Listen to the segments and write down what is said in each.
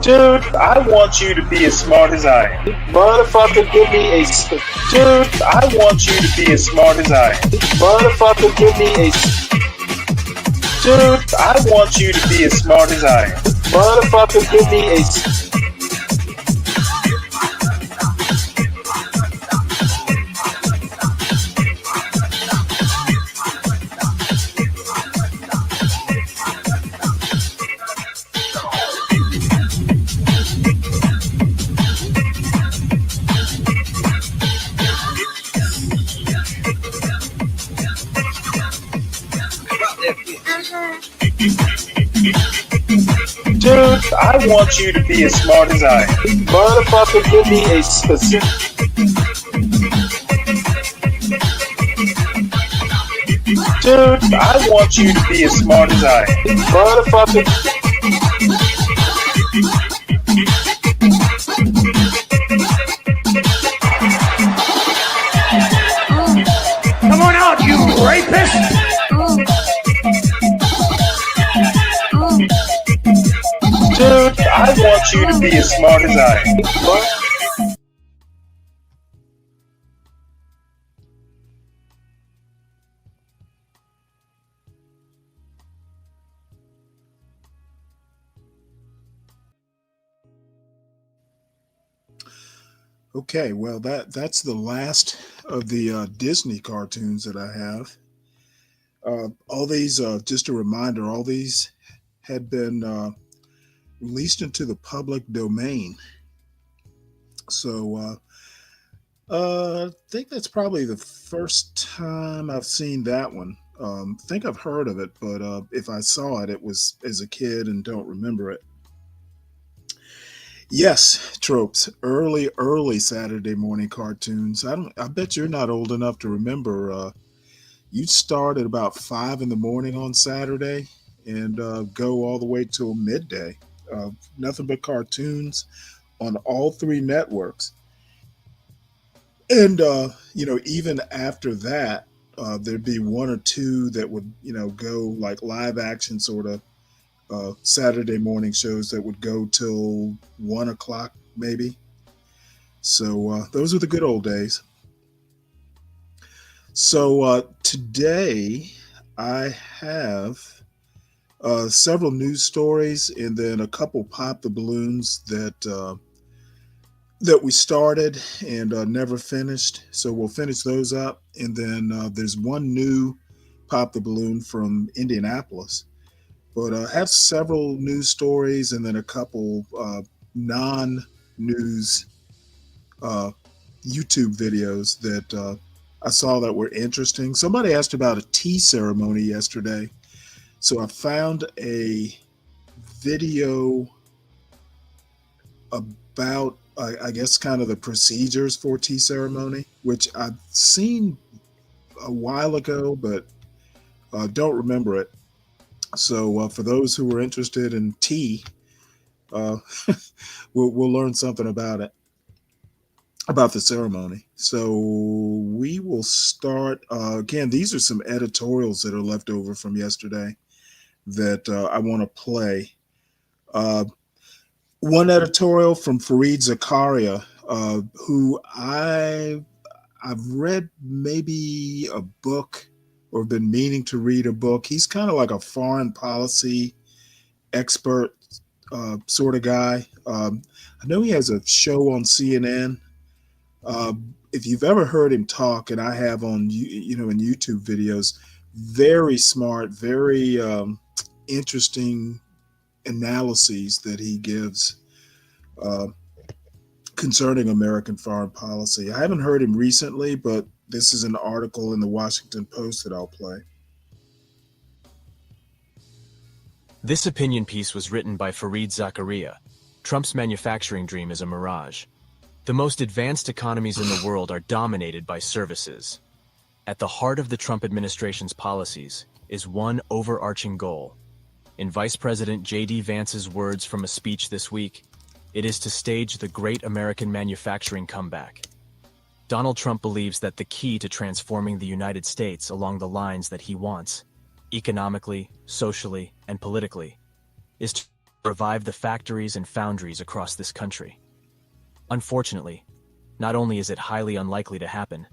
Dude, I want you to be as smart as I am. Motherfucker, give me a... Dude, I want you to be as smart as I am. Motherfucker, give me a... Dude, I want you to be as smart as I am. Motherfucker, give me a... Dude, I want you to be as smart as I am. Motherfucker, give me a specific... Dude, I want you to be as smart as I am. Motherfucker... Come on out, you rapist! Dude, I want you to be as smart as I am. Okay, well that's the last of the Disney cartoons that I have. All these, just a reminder, all these had been released into the public domain. So I think that's probably the first time I've seen that one. I think I've heard of it, but if I saw it, it was as a kid and don't remember it. Yes, tropes. Early Saturday morning cartoons. I bet you're not old enough to remember. You'd start at about 5 in the morning on Saturday and go all the way till midday. Nothing but cartoons on all three networks. And even after that, there'd be one or two that would go like live action sort of Saturday morning shows that would go till 1 o'clock maybe. So those were the good old days. So today I have several news stories and then a couple pop the balloons that we started and never finished. So we'll finish those up, and then there's one new pop the balloon from Indianapolis. But I have several news stories and then a couple non-news YouTube videos that I saw that were interesting. Somebody asked about a tea ceremony yesterday. So I found a video about, I guess, kind of the procedures for tea ceremony, which I've seen a while ago, but don't remember it. So for those who are interested in tea, we'll learn something about it, about the ceremony. So we will start. Again, these are some editorials that are left over from yesterday that I want to play. One editorial from Fareed Zakaria, who I've read maybe a book or been meaning to read a book. He's kind of like a foreign policy expert sort of guy. I know he has a show on CNN. If you've ever heard him talk, and I have on in YouTube videos, very smart, very interesting analyses that he gives concerning American foreign policy. I haven't heard him recently, but this is an article in the Washington Post that I'll play. This opinion piece was written by Fareed Zakaria. Trump's manufacturing dream is a mirage. The most advanced economies in the world are dominated by services. At the heart of the Trump administration's policies is one overarching goal. In Vice President J.D. Vance's words from a speech this week, it is to stage the great American manufacturing comeback. Donald Trump believes that the key to transforming the United States along the lines that he wants, economically, socially, and politically, is revive the factories and foundries across this country. Unfortunately, not only is it highly unlikely to happen,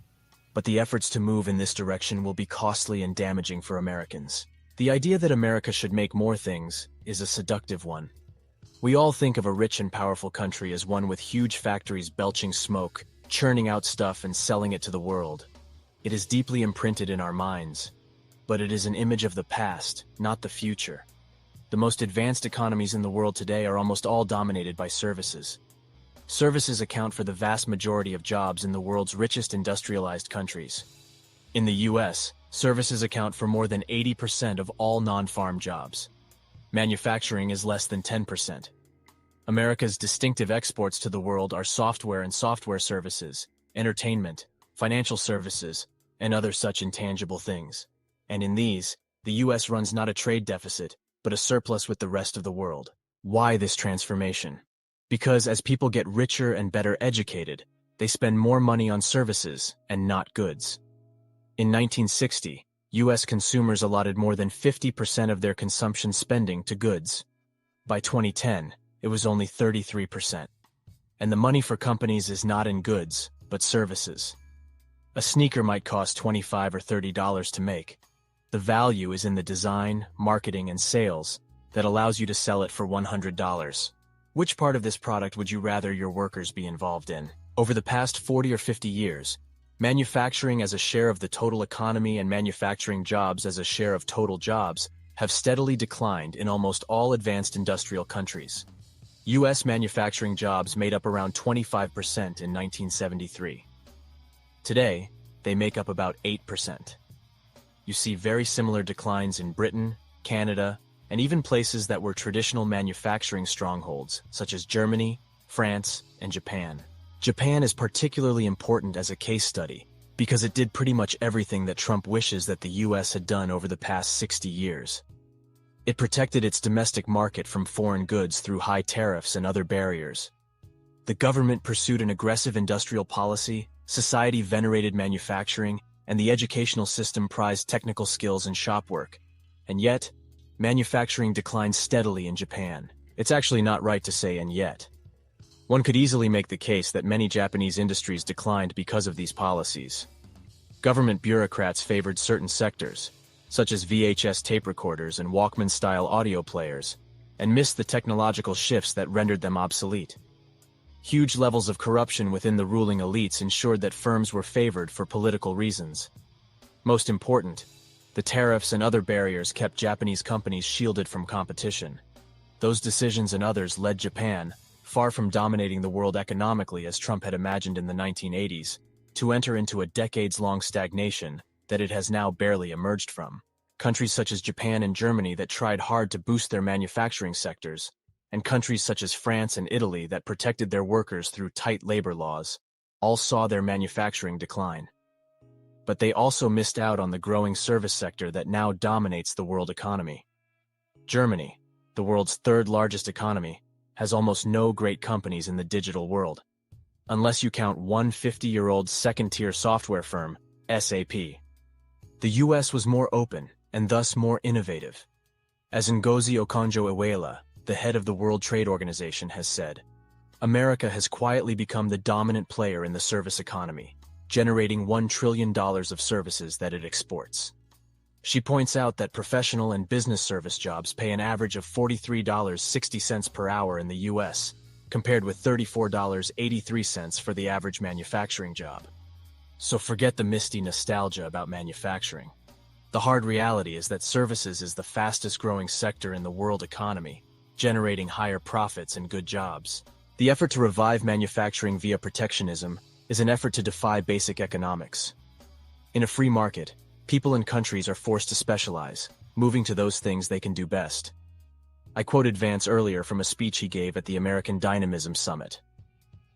but the efforts to move in this direction will be costly and damaging for Americans. The idea that America should make more things is a seductive one. We all think of a rich and powerful country as one with huge factories belching smoke, churning out stuff and selling it to the world. It is deeply imprinted in our minds, but it is an image of the past, not the future. The most advanced economies in the world today are almost all dominated by services. Services account for the vast majority of jobs in the world's richest industrialized countries. In the US, services account for more than 80% of all non-farm jobs. Manufacturing is less than 10%. America's distinctive exports to the world are software and software services, entertainment, financial services, and other such intangible things. And in these, the US runs not a trade deficit, but a surplus with the rest of the world. Why this transformation? Because as people get richer and better educated, they spend more money on services and not goods. In 1960, US consumers allotted more than 50% of their consumption spending to goods. By 2010, it was only 33%. And the money for companies is not in goods, but services. A sneaker might cost $25 or $30 to make. The value is in the design, marketing, and sales that allows you to sell it for $100. Which part of this product would you rather your workers be involved in? Over the past 40 or 50 years, manufacturing as a share of the total economy and manufacturing jobs as a share of total jobs have steadily declined in almost all advanced industrial countries. U.S. manufacturing jobs made up around 25% in 1973. Today, they make up about 8%. You see very similar declines in Britain, Canada, and even places that were traditional manufacturing strongholds, such as Germany, France, and Japan. Japan is particularly important as a case study because it did pretty much everything that Trump wishes that the US had done over the past 60 years. It protected its domestic market from foreign goods through high tariffs and other barriers. The government pursued an aggressive industrial policy, society venerated manufacturing, and the educational system prized technical skills and shop work. And yet, manufacturing declined steadily in Japan. It's actually not right to say "and yet." One could easily make the case that many Japanese industries declined because of these policies. Government bureaucrats favored certain sectors, such as VHS tape recorders and Walkman-style audio players, and missed the technological shifts that rendered them obsolete. Huge levels of corruption within the ruling elites ensured that firms were favored for political reasons. Most important, the tariffs and other barriers kept Japanese companies shielded from competition. Those decisions and others led Japan, far from dominating the world economically as Trump had imagined in the 1980s, to enter into a decades-long stagnation that it has now barely emerged from. Countries such as Japan and Germany that tried hard to boost their manufacturing sectors, and countries such as France and Italy that protected their workers through tight labor laws, all saw their manufacturing decline. But they also missed out on the growing service sector that now dominates the world economy. Germany, the world's third largest economy, has almost no great companies in the digital world, unless you count one 50-year-old second-tier software firm, SAP. The US was more open and thus more innovative. As Ngozi Okonjo-Iweala, the head of the World Trade Organization, has said, America has quietly become the dominant player in the service economy, generating $1 trillion of services that it exports. She points out that professional and business service jobs pay an average of $43.60 per hour in the US, compared with $34.83 for the average manufacturing job. So forget the misty nostalgia about manufacturing. The hard reality is that services is the fastest growing sector in the world economy, generating higher profits and good jobs. The effort to revive manufacturing via protectionism is an effort to defy basic economics. In a free market, people and countries are forced to specialize, moving to those things they can do best. I quoted Vance earlier from a speech he gave at the American Dynamism Summit.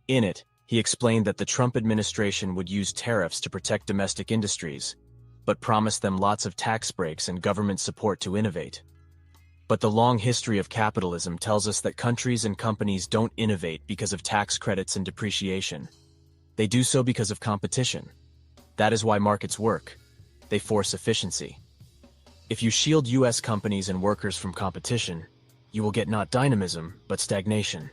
In it, he explained that the Trump administration would use tariffs to protect domestic industries, but promised them lots of tax breaks and government support to innovate. But the long history of capitalism tells us that countries and companies don't innovate because of tax credits and depreciation. They do so because of competition. That is why markets work. They force efficiency. If you shield US companies and workers from competition, You will get not dynamism, but stagnation.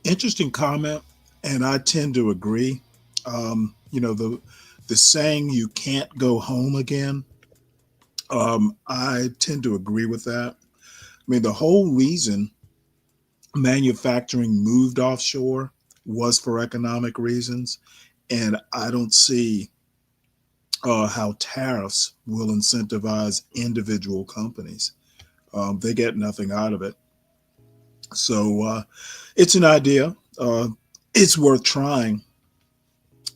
Interesting comment, and I tend to agree. The saying "you can't go home again." I tend to agree with that. I mean, the whole reason manufacturing moved offshore was for economic reasons, and I don't see how tariffs will incentivize individual companies. They get nothing out of it. So it's an idea. It's worth trying,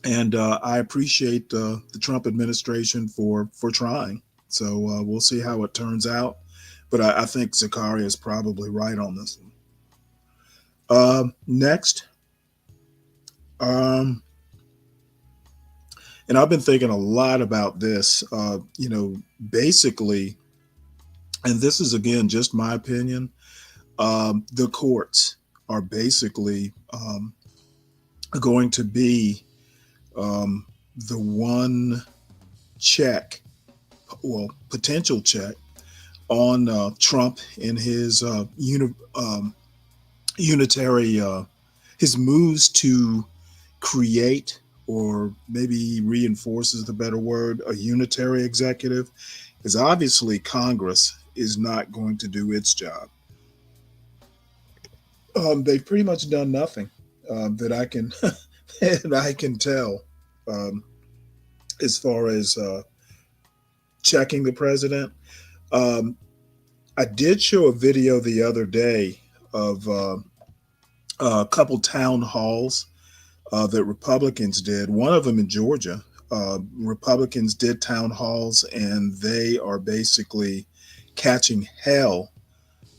and I appreciate the Trump administration for trying. So we'll see how it turns out. But I think Zakaria is probably right on this one. Next, and I've been thinking a lot about this. Basically, and this is again just my opinion. The courts are basically going to be the one check, well, potential check on Trump in his unitary, his moves to create, or maybe reinforce is the better word, a unitary executive, because obviously Congress is not going to do its job. They've pretty much done nothing that I can that I can tell as far as checking the president. I did show a video the other day of a couple town halls that Republicans did. One of them in Georgia. Republicans did town halls, and they are basically catching hell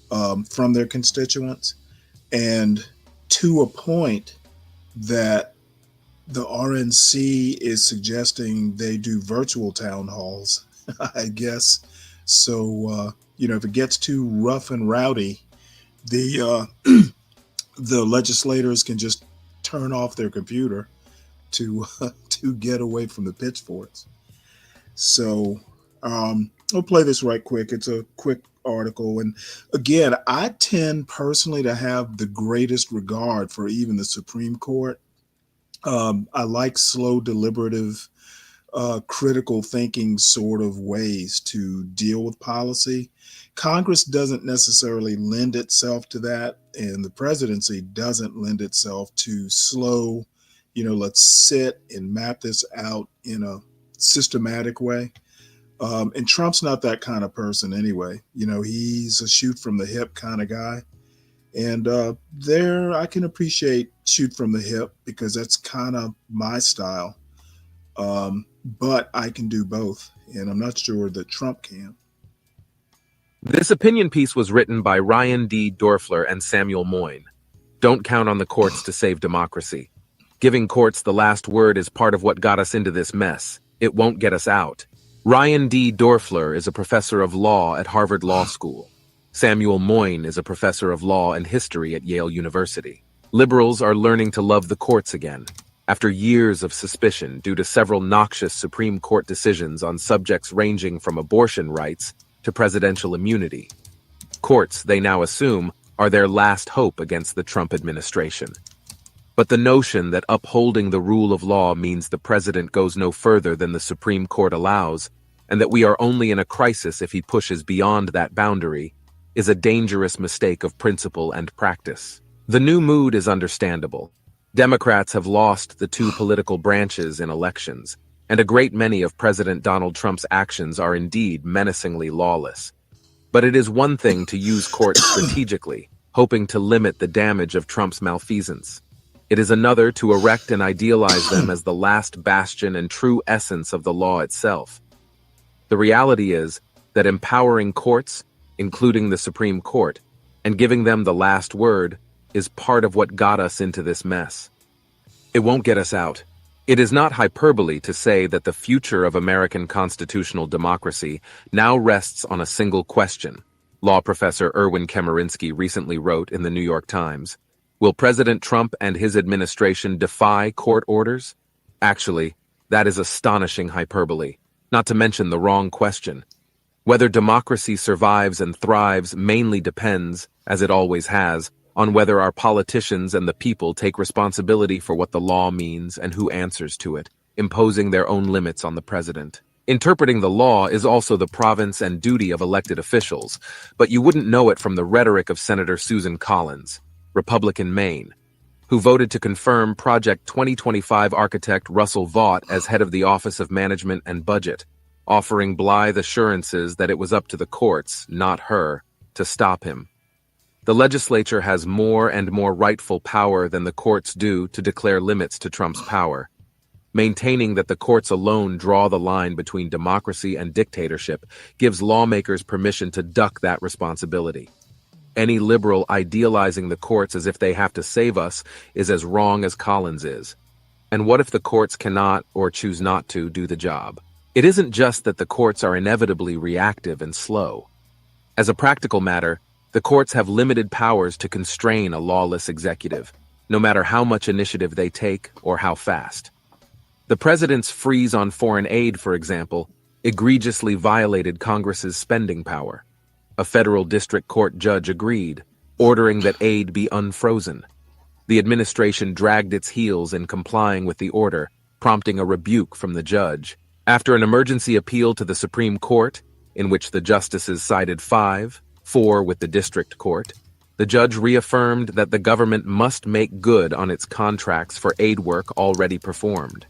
from their constituents, and to a point that the RNC is suggesting they do virtual town halls, I guess. So, if it gets too rough and rowdy, the the legislators can just turn off their computer to get away from the pitchforks. So, I'll play this right quick. It's a quick article. And again, I tend personally to have the greatest regard for even the Supreme Court. I like slow, deliberative, critical thinking sort of ways to deal with policy. Congress doesn't necessarily lend itself to that, and the presidency doesn't lend itself to slow, let's sit and map this out in a systematic way. And Trump's not that kind of person anyway. He's a shoot from the hip kind of guy. And there I can appreciate shoot from the hip because that's kind of my style. But I can do both. And I'm not sure that Trump can. This opinion piece was written by Ryan D. Dorfler and Samuel Moyne. Don't count on the courts to save democracy. Giving courts the last word is part of what got us into this mess. It won't get us out. Ryan D. Dorfler is a professor of law at Harvard Law School. Samuel Moyne is a professor of law and history at Yale University. Liberals are learning to love the courts again, after years of suspicion due to several noxious Supreme Court decisions on subjects ranging from abortion rights to presidential immunity. Courts, they now assume, are their last hope against the Trump administration. But the notion that upholding the rule of law means the president goes no further than the Supreme Court allows, and that we are only in a crisis if he pushes beyond that boundary, is a dangerous mistake of principle and practice. The new mood is understandable. Democrats have lost the two political branches in elections, and a great many of President Donald Trump's actions are indeed menacingly lawless. But it is one thing to use courts strategically, hoping to limit the damage of Trump's malfeasance. It is another to erect and idealize them as the last bastion and true essence of the law itself. The reality is that empowering courts, including the Supreme Court, and giving them the last word is part of what got us into this mess. It won't get us out. It is not hyperbole to say that the future of American constitutional democracy now rests on a single question, law professor Erwin Chemerinsky recently wrote in the New York Times. Will President Trump and his administration defy court orders? Actually, that is astonishing hyperbole, not to mention the wrong question. Whether democracy survives and thrives mainly depends, as it always has, on whether our politicians and the people take responsibility for what the law means and who answers to it, imposing their own limits on the president. Interpreting the law is also the province and duty of elected officials, but you wouldn't know it from the rhetoric of Senator Susan Collins, Republican Maine, who voted to confirm Project 2025 architect Russell Vought as head of the Office of Management and Budget, offering blithe assurances that it was up to the courts, not her, to stop him. The legislature has more and more rightful power than the courts do to declare limits to Trump's power. Maintaining that the courts alone draw the line between democracy and dictatorship gives lawmakers permission to duck that responsibility. Any liberal idealizing the courts as if they have to save us is as wrong as Collins is. And what if the courts cannot, or choose not to, do the job? It isn't just that the courts are inevitably reactive and slow. As a practical matter, the courts have limited powers to constrain a lawless executive, no matter how much initiative they take or how fast. The president's freeze on foreign aid, for example, egregiously violated Congress's spending power. A federal district court judge agreed, ordering that aid be unfrozen. The administration dragged its heels in complying with the order, prompting a rebuke from the judge. After an emergency appeal to the Supreme Court, in which the justices sided 5-4 with the district court, the judge reaffirmed that the government must make good on its contracts for aid work already performed.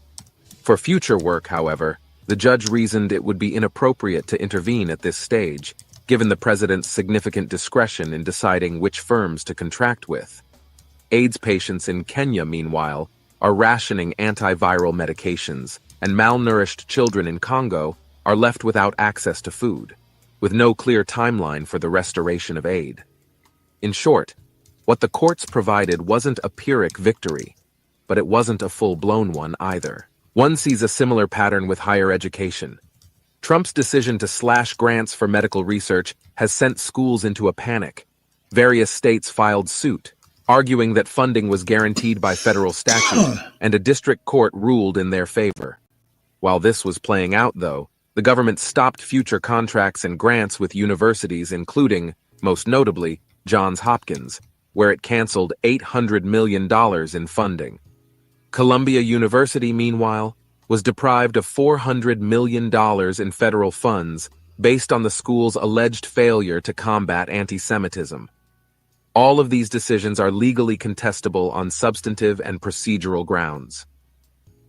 For future work, however, the judge reasoned it would be inappropriate to intervene at this stage, given the president's significant discretion in deciding which firms to contract with. AIDS patients in Kenya, meanwhile, are rationing antiviral medications, and malnourished children in Congo are left without access to food, with no clear timeline for the restoration of aid. In short, what the courts provided wasn't a Pyrrhic victory, but it wasn't a full-blown one either. One sees a similar pattern with higher education. Trump's decision to slash grants for medical research has sent schools into a panic. Various states filed suit, arguing that funding was guaranteed by federal statute, and a district court ruled in their favor. While this was playing out, though, the government stopped future contracts and grants with universities, including, most notably, Johns Hopkins, where it canceled $800 million in funding. Columbia University, meanwhile, was deprived of $400 million in federal funds based on the school's alleged failure to combat anti-Semitism. All of these decisions are legally contestable on substantive and procedural grounds.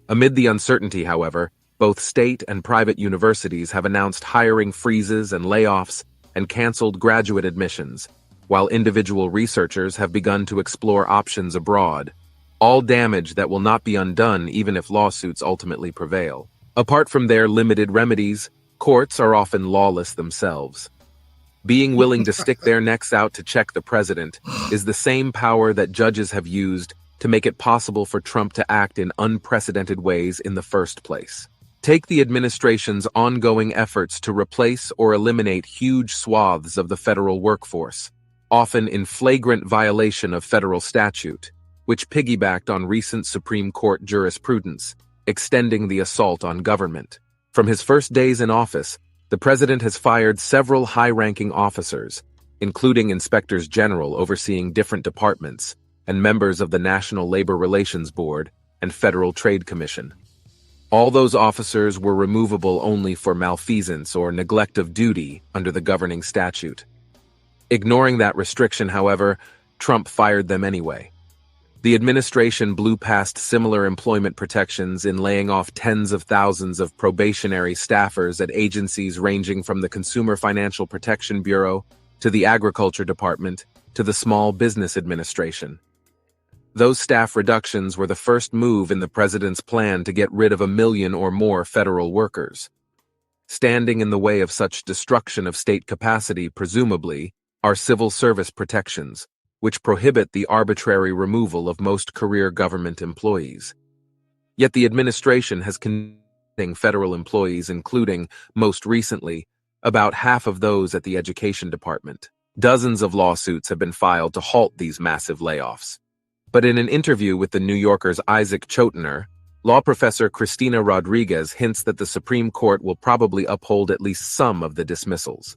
Amid the uncertainty, however, both state and private universities have announced hiring freezes and layoffs and canceled graduate admissions, while individual researchers have begun to explore options abroad. All damage that will not be undone even if lawsuits ultimately prevail. Apart from their limited remedies, courts are often lawless themselves. Being willing to stick their necks out to check the president is the same power that judges have used to make it possible for Trump to act in unprecedented ways in the first place. Take the administration's ongoing efforts to replace or eliminate huge swaths of the federal workforce, often in flagrant violation of federal statute, which piggybacked on recent Supreme Court jurisprudence, extending the assault on government. From his first days in office, the president has fired several high-ranking officers, including inspectors general overseeing different departments, and members of the National Labor Relations Board and Federal Trade Commission. All those officers were removable only for malfeasance or neglect of duty under the governing statute. Ignoring that restriction, however, Trump fired them anyway. The administration blew past similar employment protections in laying off tens of thousands of probationary staffers at agencies ranging from the Consumer Financial Protection Bureau to the Agriculture Department to the Small Business Administration. Those staff reductions were the first move in the president's plan to get rid of 1 million or more federal workers. Standing in the way of such destruction of state capacity, presumably, are civil service protections, which prohibit the arbitrary removal of most career government employees. Yet the administration has condemned federal employees, including, most recently, about half of those at the Education Department. Dozens of lawsuits have been filed to halt these massive layoffs. But in an interview with the New Yorker's Isaac Chotiner, law professor Cristina Rodriguez hints that the Supreme Court will probably uphold at least some of the dismissals.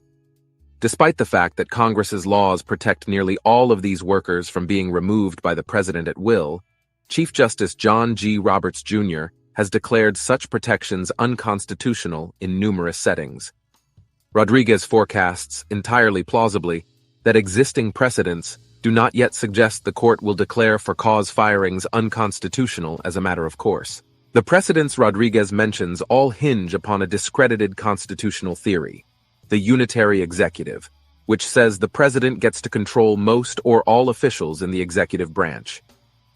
Despite the fact that Congress's laws protect nearly all of these workers from being removed by the president at will, Chief Justice John G. Roberts Jr. has declared such protections unconstitutional in numerous settings. Rodriguez forecasts, entirely plausibly, that existing precedents do not yet suggest the court will declare for-cause firings unconstitutional as a matter of course. The precedents Rodriguez mentions all hinge upon a discredited constitutional theory, the unitary executive, which says the president gets to control most or all officials in the executive branch.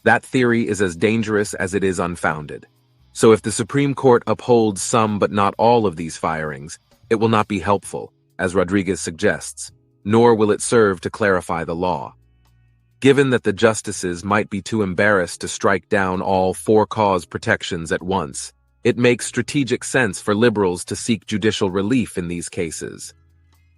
That theory is as dangerous as it is unfounded. So if the Supreme Court upholds some but not all of these firings, it will not be helpful, as Rodriguez suggests, nor will it serve to clarify the law. Given that the justices might be too embarrassed to strike down all for-cause protections at once, it makes strategic sense for liberals to seek judicial relief in these cases.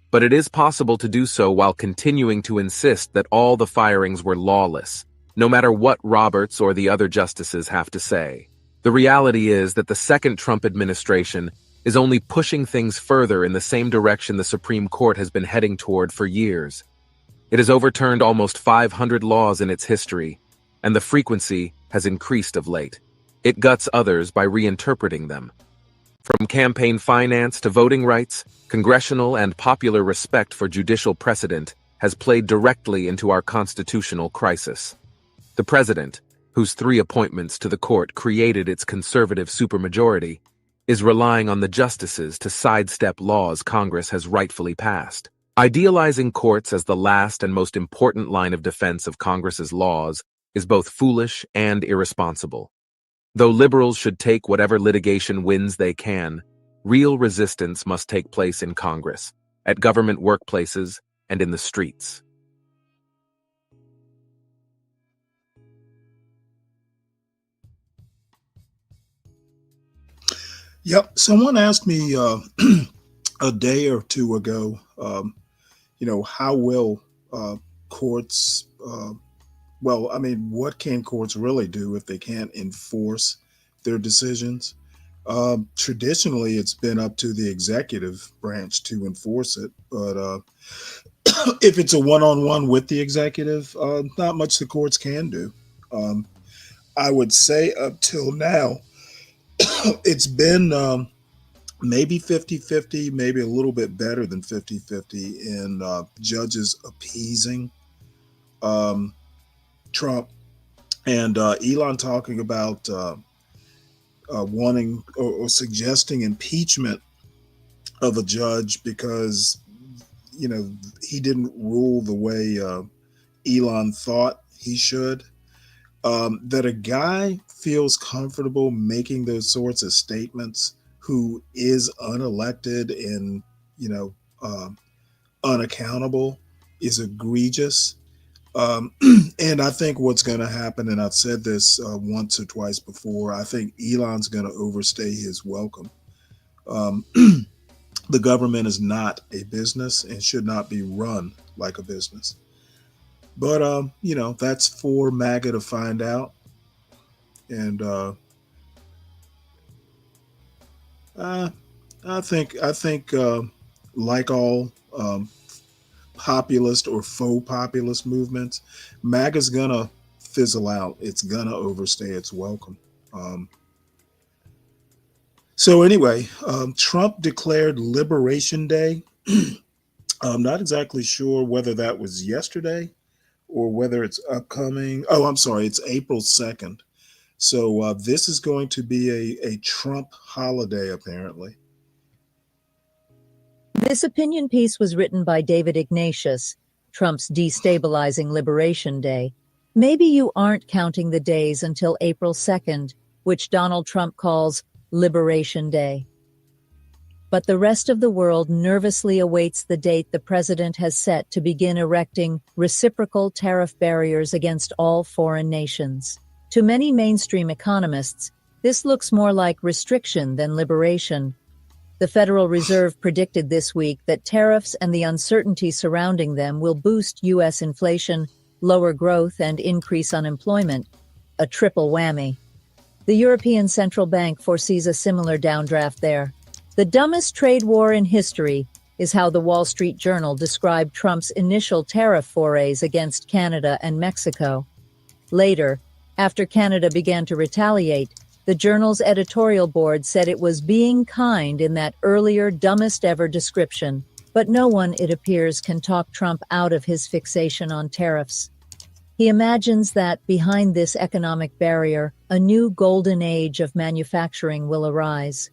But it is possible to do so while continuing to insist that all the firings were lawless, no matter what Roberts or the other justices have to say. The reality is that the second Trump administration is only pushing things further in the same direction the Supreme Court has been heading toward for years. It has overturned almost 500 laws in its history, and the frequency has increased of late. It guts others by reinterpreting them. From campaign finance to voting rights, congressional and popular respect for judicial precedent has played directly into our constitutional crisis. The president, whose 3 appointments to the court created its conservative supermajority, is relying on the justices to sidestep laws Congress has rightfully passed. Idealizing courts as the last and most important line of defense of Congress's laws is both foolish and irresponsible. Though liberals should take whatever litigation wins they can, real resistance must take place in Congress, at government workplaces, and in the streets. Yep. Someone asked me a day or two ago, how will courts, what can courts really do if they can't enforce their decisions? Traditionally, it's been up to the executive branch to enforce it. But if it's a one-on-one with the executive, not much the courts can do. I would say up till now, it's been maybe 50-50, maybe a little bit better than 50-50 in judges appeasing Trump, and Elon talking about wanting or suggesting impeachment of a judge because, he didn't rule the way Elon thought he should. That a guy feels comfortable making those sorts of statements who is unelected and, unaccountable is egregious. And I think what's going to happen, and I've said this once or twice before, I think Elon's going to overstay his welcome. The government is not a business and should not be run like a business. But, that's for MAGA to find out. And I think like all populist or faux populist movements, MAGA's gonna fizzle out. It's gonna overstay its welcome. So anyway, Trump declared Liberation Day. I'm not exactly sure whether that was yesterday or whether it's upcoming. Oh, I'm sorry, it's April 2nd. So this is going to be a Trump holiday, apparently. This opinion piece was written by David Ignatius, Trump's destabilizing Liberation Day. Maybe you aren't counting the days until April 2nd, which Donald Trump calls Liberation Day. But the rest of the world nervously awaits the date the president has set to begin erecting reciprocal tariff barriers against all foreign nations. To many mainstream economists, this looks more like restriction than liberation. The Federal Reserve predicted this week that tariffs and the uncertainty surrounding them will boost U.S. inflation lower growth, and increase unemployment. A triple whammy. The European Central Bank foresees a similar downdraft there. The dumbest trade war in history is how the Wall Street Journal described Trump's initial tariff forays against Canada and Mexico. Later, after Canada began to retaliate, the journal's editorial board said it was being kind in that earlier, dumbest ever description. But no one, it appears, can talk Trump out of his fixation on tariffs. He imagines that, behind this economic barrier, a new golden age of manufacturing will arise.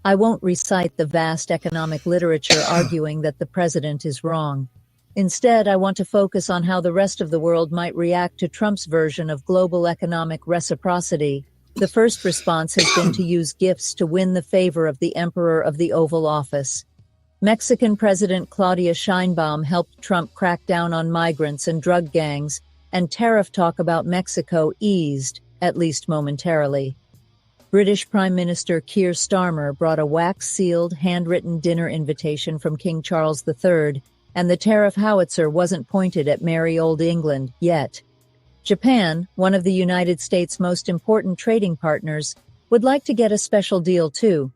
I won't recite the vast economic literature arguing that the president is wrong. Instead, I want to focus on how the rest of the world might react to Trump's version of global economic reciprocity. The first response has been to use gifts to win the favor of the Emperor of the Oval Office. Mexican President Claudia Sheinbaum helped Trump crack down on migrants and drug gangs, and tariff talk about Mexico eased, at least momentarily. British Prime Minister Keir Starmer brought a wax-sealed, handwritten dinner invitation from King Charles III, and the tariff howitzer wasn't pointed at merry old England yet. Japan, one of the United States' most important trading partners, would like to get a special deal too.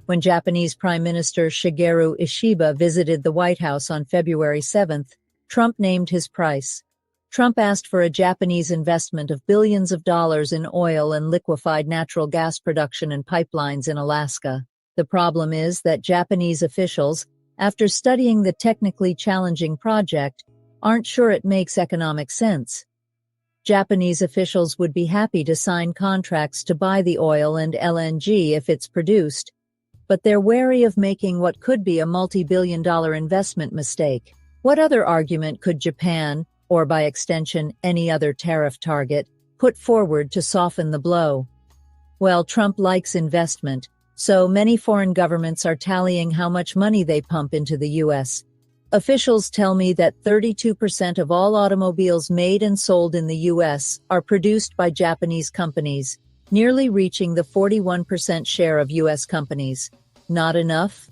When Japanese Prime Minister Shigeru Ishiba visited the White House on February 7th, Trump named his price. Trump asked for a Japanese investment of billions of dollars in oil and liquefied natural gas production and pipelines in Alaska. The problem is that Japanese officials, after studying the technically challenging project, aren't sure it makes economic sense. Japanese officials would be happy to sign contracts to buy the oil and LNG if it's produced, but they're wary of making what could be a multi-billion-dollar investment mistake. What other argument could Japan, or by extension any other tariff target, put forward to soften the blow? Well, Trump likes investment, so many foreign governments are tallying how much money they pump into the U.S. Officials tell me that 32% of all automobiles made and sold in the U.S. are produced by Japanese companies, nearly reaching the 41% share of U.S. companies. Not enough?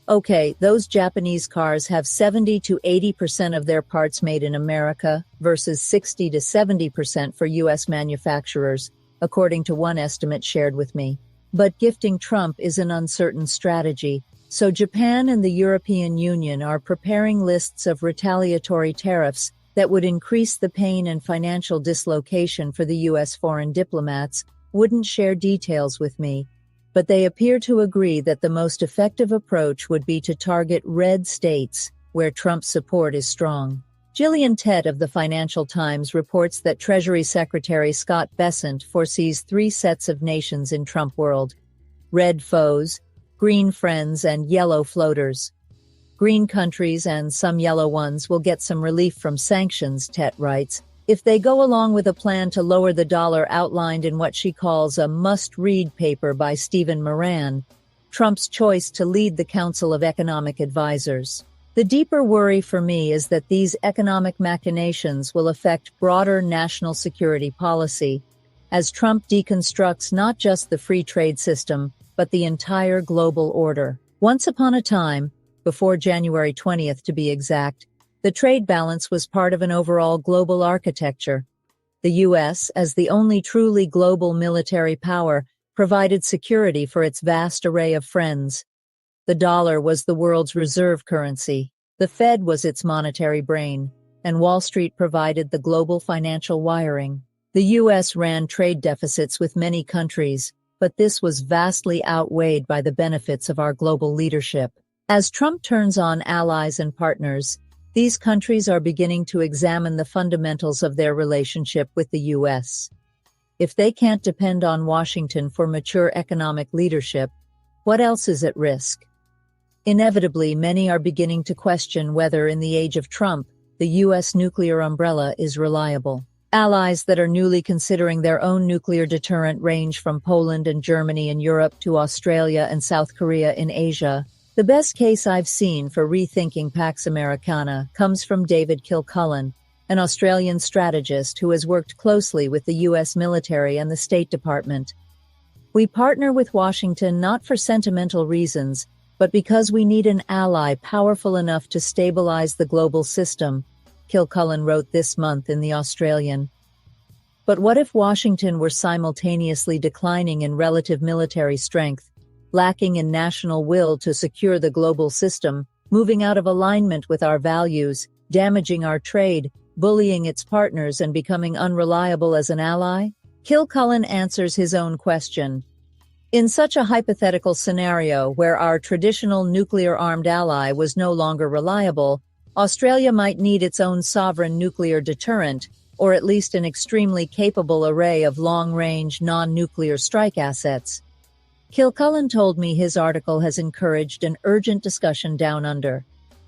Okay, those Japanese cars have 70 to 80% of their parts made in America versus 60 to 70% for U.S. manufacturers, according to one estimate shared with me. But gifting Trump is an uncertain strategy, so Japan and the European Union are preparing lists of retaliatory tariffs that would increase the pain and financial dislocation for the U.S. Foreign diplomats. Wouldn't share details with me, but they appear to agree that the most effective approach would be to target red states, where Trump's support is strong. Gillian Tett of the Financial Times reports that Treasury Secretary Scott Bessent foresees 3 sets of nations in Trump world: red foes, green friends, and yellow floaters. Green countries and some yellow ones will get some relief from sanctions, Tett writes, if they go along with a plan to lower the dollar outlined in what she calls a must-read paper by Stephen Moran, Trump's choice to lead the Council of Economic Advisers. The deeper worry for me is that these economic machinations will affect broader national security policy, as Trump deconstructs not just the free trade system, but the entire global order. Once upon a time, before January 20th to be exact, the trade balance was part of an overall global architecture. The U.S., as the only truly global military power, provided security for its vast array of friends. The dollar was the world's reserve currency. The Fed was its monetary brain, and Wall Street provided the global financial wiring. The U.S. ran trade deficits with many countries, but this was vastly outweighed by the benefits of our global leadership. As Trump turns on allies and partners, these countries are beginning to examine the fundamentals of their relationship with the U.S. If they can't depend on Washington for mature economic leadership, what else is at risk? Inevitably, many are beginning to question whether, in the age of Trump, the U.S. nuclear umbrella is reliable. Allies that are newly considering their own nuclear deterrent range from Poland and Germany in Europe to Australia and South Korea in Asia. The best case I've seen for rethinking Pax Americana comes from David Kilcullen, an Australian strategist who has worked closely with the U.S. military and the State Department. We partner with Washington not for sentimental reasons, but because we need an ally powerful enough to stabilize the global system, Kilcullen wrote this month in The Australian. But what if Washington were simultaneously declining in relative military strength, lacking in national will to secure the global system, moving out of alignment with our values, damaging our trade, bullying its partners, and becoming unreliable as an ally? Kilcullen answers his own question. In such a hypothetical scenario where our traditional nuclear-armed ally was no longer reliable, Australia might need its own sovereign nuclear deterrent, or at least an extremely capable array of long-range, non-nuclear strike assets. Kilcullen told me his article has encouraged an urgent discussion down under.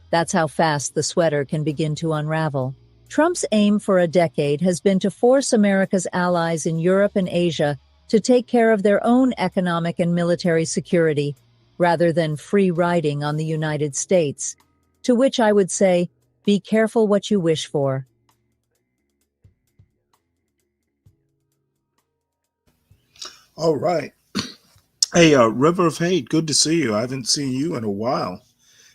That's how fast the sweater can begin to unravel. Trump's aim for a decade has been to force America's allies in Europe and Asia to take care of their own economic and military security, rather than free riding on the United States. To which I would say, be careful what you wish for. All right. Hey, River of Hate, good to see you. I haven't seen you in a while.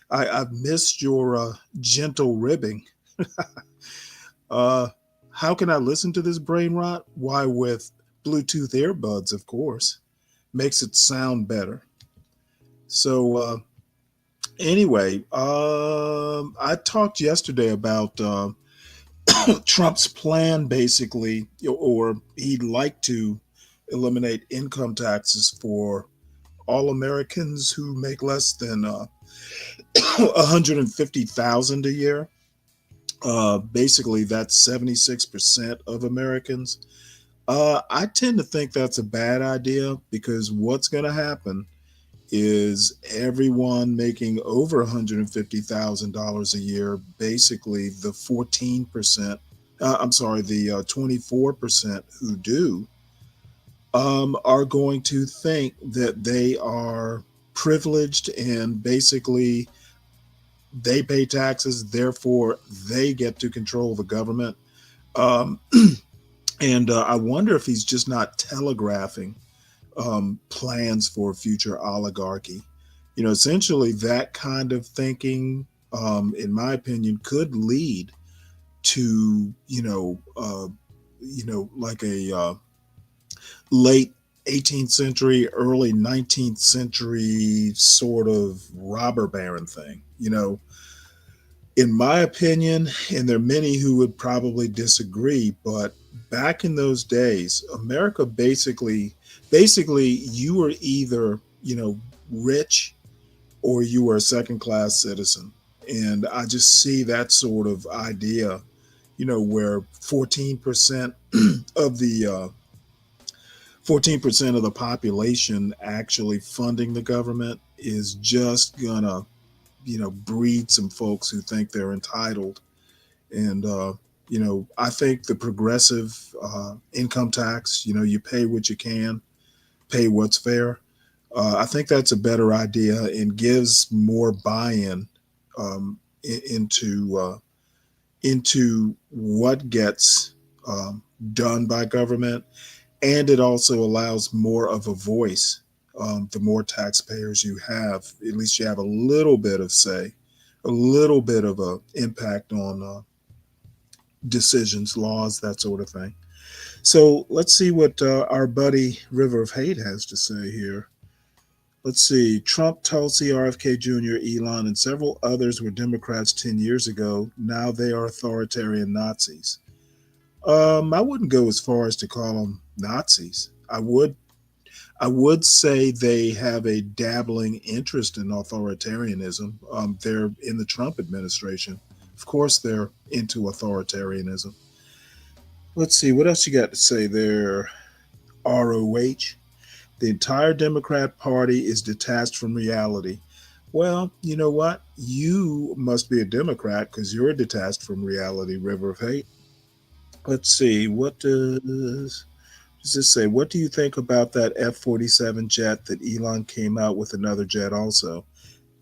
I've missed your gentle ribbing. How can I listen to this brain rot? Why, with Bluetooth earbuds, of course. Makes it sound better. So, anyway, I talked yesterday about Trump's plan, basically, or he'd like to eliminate income taxes for all Americans who make less than 150,000 a year. Basically, that's 76% of Americans. I tend to think that's a bad idea because what's going to happen is everyone making over $150,000 a year, basically the 14%, the 24% who do, are going to think that they are privileged and basically they pay taxes, therefore they get to control the government. And I wonder if he's just not telegraphing plans for future oligarchy. You know, essentially that kind of thinking, in my opinion, could lead to, like a late 18th century, early 19th century sort of robber baron thing. You know, in my opinion, and there are many who would probably disagree, but back in those days, America basically you were either, rich or you were a second class citizen. And I just see that sort of idea, where 14% of the 14% of the population actually funding the government is just gonna, breed some folks who think they're entitled. And, I think the progressive income tax, you pay what you can, pay what's fair. I think that's a better idea and gives more buy-in into what gets done by government. And it also allows more of a voice. The more taxpayers you have, at least you have a little bit of say, a little bit of a impact on decisions, laws, that sort of thing. So let's see what our buddy River of Hate has to say here. Let's see. Trump, Tulsi, RFK Jr., Elon, and several others were Democrats 10 years ago. Now they are authoritarian Nazis. I wouldn't go as far as to call them Nazis. I would say they have a dabbling interest in authoritarianism. They're in the Trump administration. Of course, they're into authoritarianism. Let's see. What else you got to say there, ROH? The entire Democrat Party is detached from reality. Well, you know what? You must be a Democrat because you're detached from reality, River of Hate. Let's see. What does this say? What do you think about that F-47 jet that Elon came out with another jet also?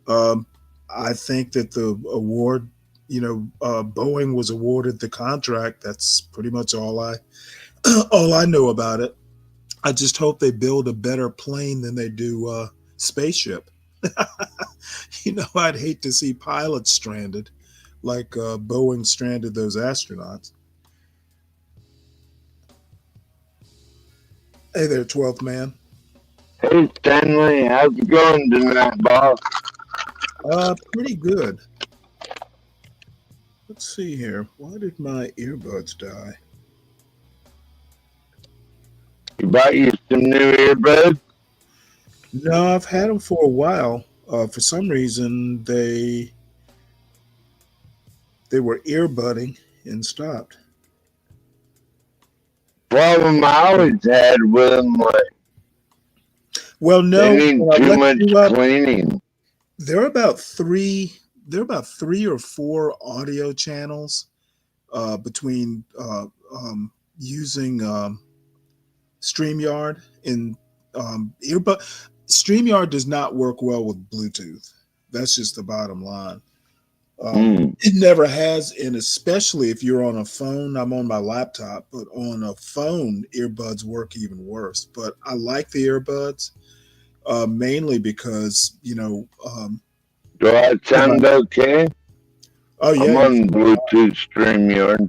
I think that the award, Boeing was awarded the contract. That's pretty much all I all I know about it. I just hope they build a better plane than they do spaceship. I'd hate to see pilots stranded. like Boeing stranded those astronauts. Hey there, 12th man. Hey Stanley, how's it going tonight, boss? Pretty good. Let's see here. Why did my earbuds die? You bought you some new earbuds? No, I've had them for a while. For some reason, they were earbudding and stopped. Problem I always had with them, like, Well, no, they need when I too looked much you up, cleaning. there are about three. There are about 3 or 4 audio channels between using StreamYard and earbud. StreamYard does not work well with Bluetooth. That's just the bottom line. It never has, and especially if you're on a phone. I'm on my laptop, but on a phone, earbuds work even worse. But I like the earbuds mainly because Do I sound okay? oh I'm yeah, on Bluetooth StreamYard.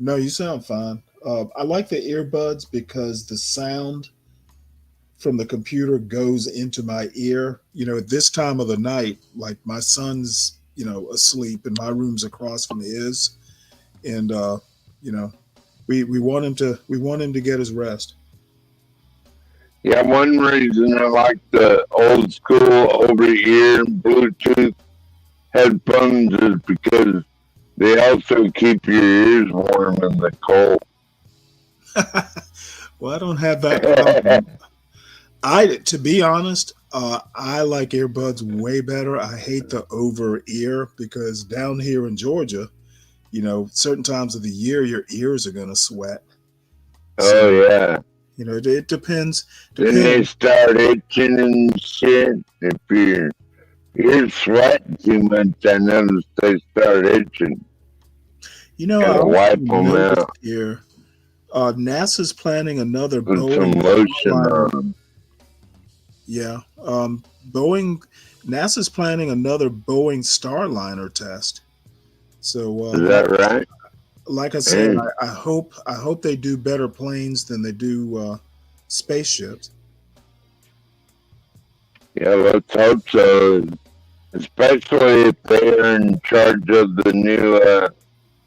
no, you sound fine. I like the earbuds because the sound from the computer goes into my ear. At this time of the night, like my son's, asleep and my room's across from his, and you know, we want him to get his rest. Yeah, one reason I like the old school over ear Bluetooth headphones is because they also keep your ears warm in the cold. Well, I don't have that problem. To be honest, I like earbuds way better. I hate the over ear because down here in Georgia, certain times of the year, your ears are gonna sweat. So, Oh yeah. it depends. Then they Depends. start itching and shit. If you're sweating too much, I notice they start itching. I Gotta also wipe them noticed out. here, NASA's planning another Put some Boeing lotion Starliner. on them. Yeah, Boeing. NASA's planning another Boeing Starliner test. So, Is that right? like I said, Hey, I hope they do better planes than they do spaceships. yeah, let's hope so. Especially if they are in charge of the new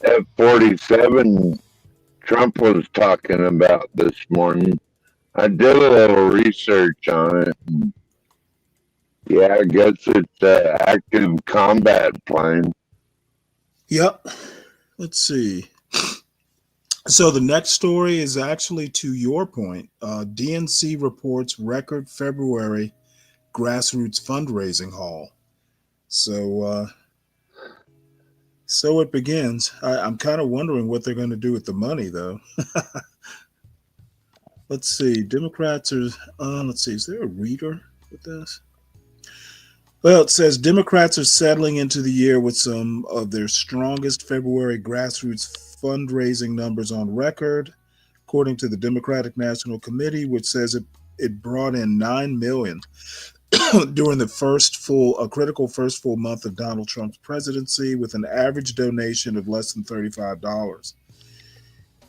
F-47 Trump was talking about this morning. I did a little research on it. Yeah, I guess it's an active combat plane. Yep. Let's see. So the next story is actually to your point. DNC reports record February grassroots fundraising haul. So so it begins. I'm kind of wondering what they're going to do with the money, though. Let's see. Democrats are. Let's see. Is there a reader with this? Well, it says Democrats are settling into the year with some of their strongest February grassroots fundraising numbers on record, according to the Democratic National Committee, which says it brought in $9 million during a critical first full month of Donald Trump's presidency, with an average donation of less than $35.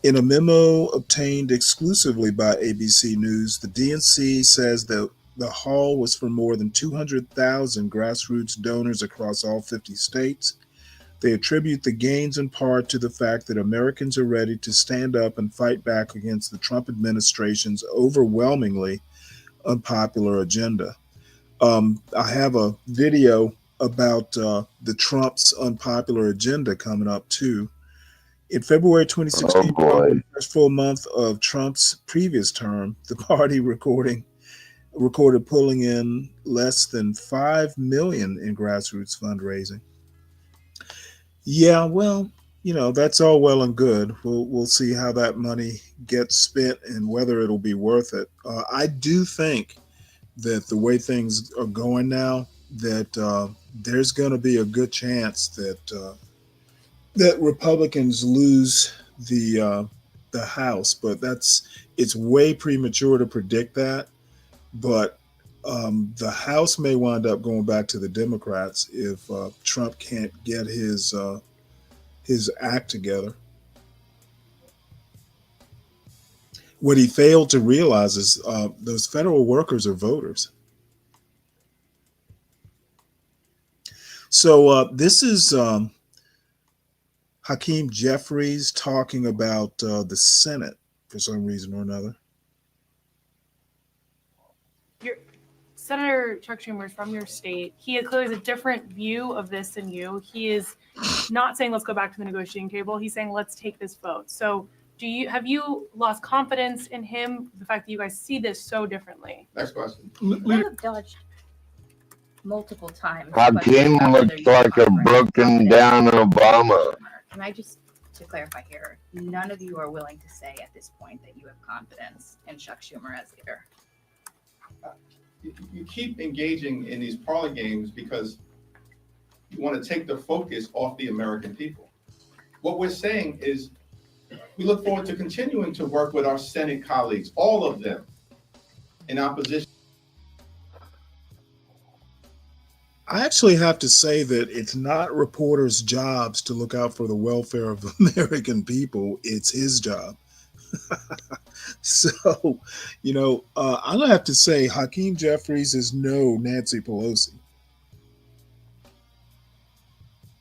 In a memo obtained exclusively by ABC News, the DNC says that the haul was for more than 200,000 grassroots donors across all 50 states. They attribute the gains in part to the fact that Americans are ready to stand up and fight back against the Trump administration's overwhelmingly unpopular agenda. I have a video about the Trump's unpopular agenda coming up too. In February Oh 2016, following boy. the first full month of Trump's previous term, the party recorded pulling in less than 5 million in grassroots fundraising. Yeah, well, that's all well and good. We'll see how that money gets spent and whether it'll be worth it. I do think that the way things are going now, that there's going to be a good chance that Republicans lose the House, but it's way premature to predict that. But The House may wind up going back to the Democrats if Trump can't get his act together. What he failed to realize is those federal workers are voters. So this is Hakeem Jeffries talking about the Senate for some reason or another. Senator Chuck Schumer is from your state. He clearly has a different view of this than you. He is not saying let's go back to the negotiating table. He's saying let's take this vote. So have you lost confidence in him? The fact that you guys see this so differently. Next question. I've dodged multiple times. Hakeem looks like a broken down Obama. Can I just, to clarify here, none of you are willing to say at this point that you have confidence in Chuck Schumer as leader. You keep engaging in these parlor games because you want to take the focus off the American people. What we're saying is we look forward to continuing to work with our Senate colleagues, all of them, in opposition. I actually have to say that it's not reporters' jobs to look out for the welfare of the American people. It's his job. So, I'm going to have to say Hakeem Jeffries is no Nancy Pelosi.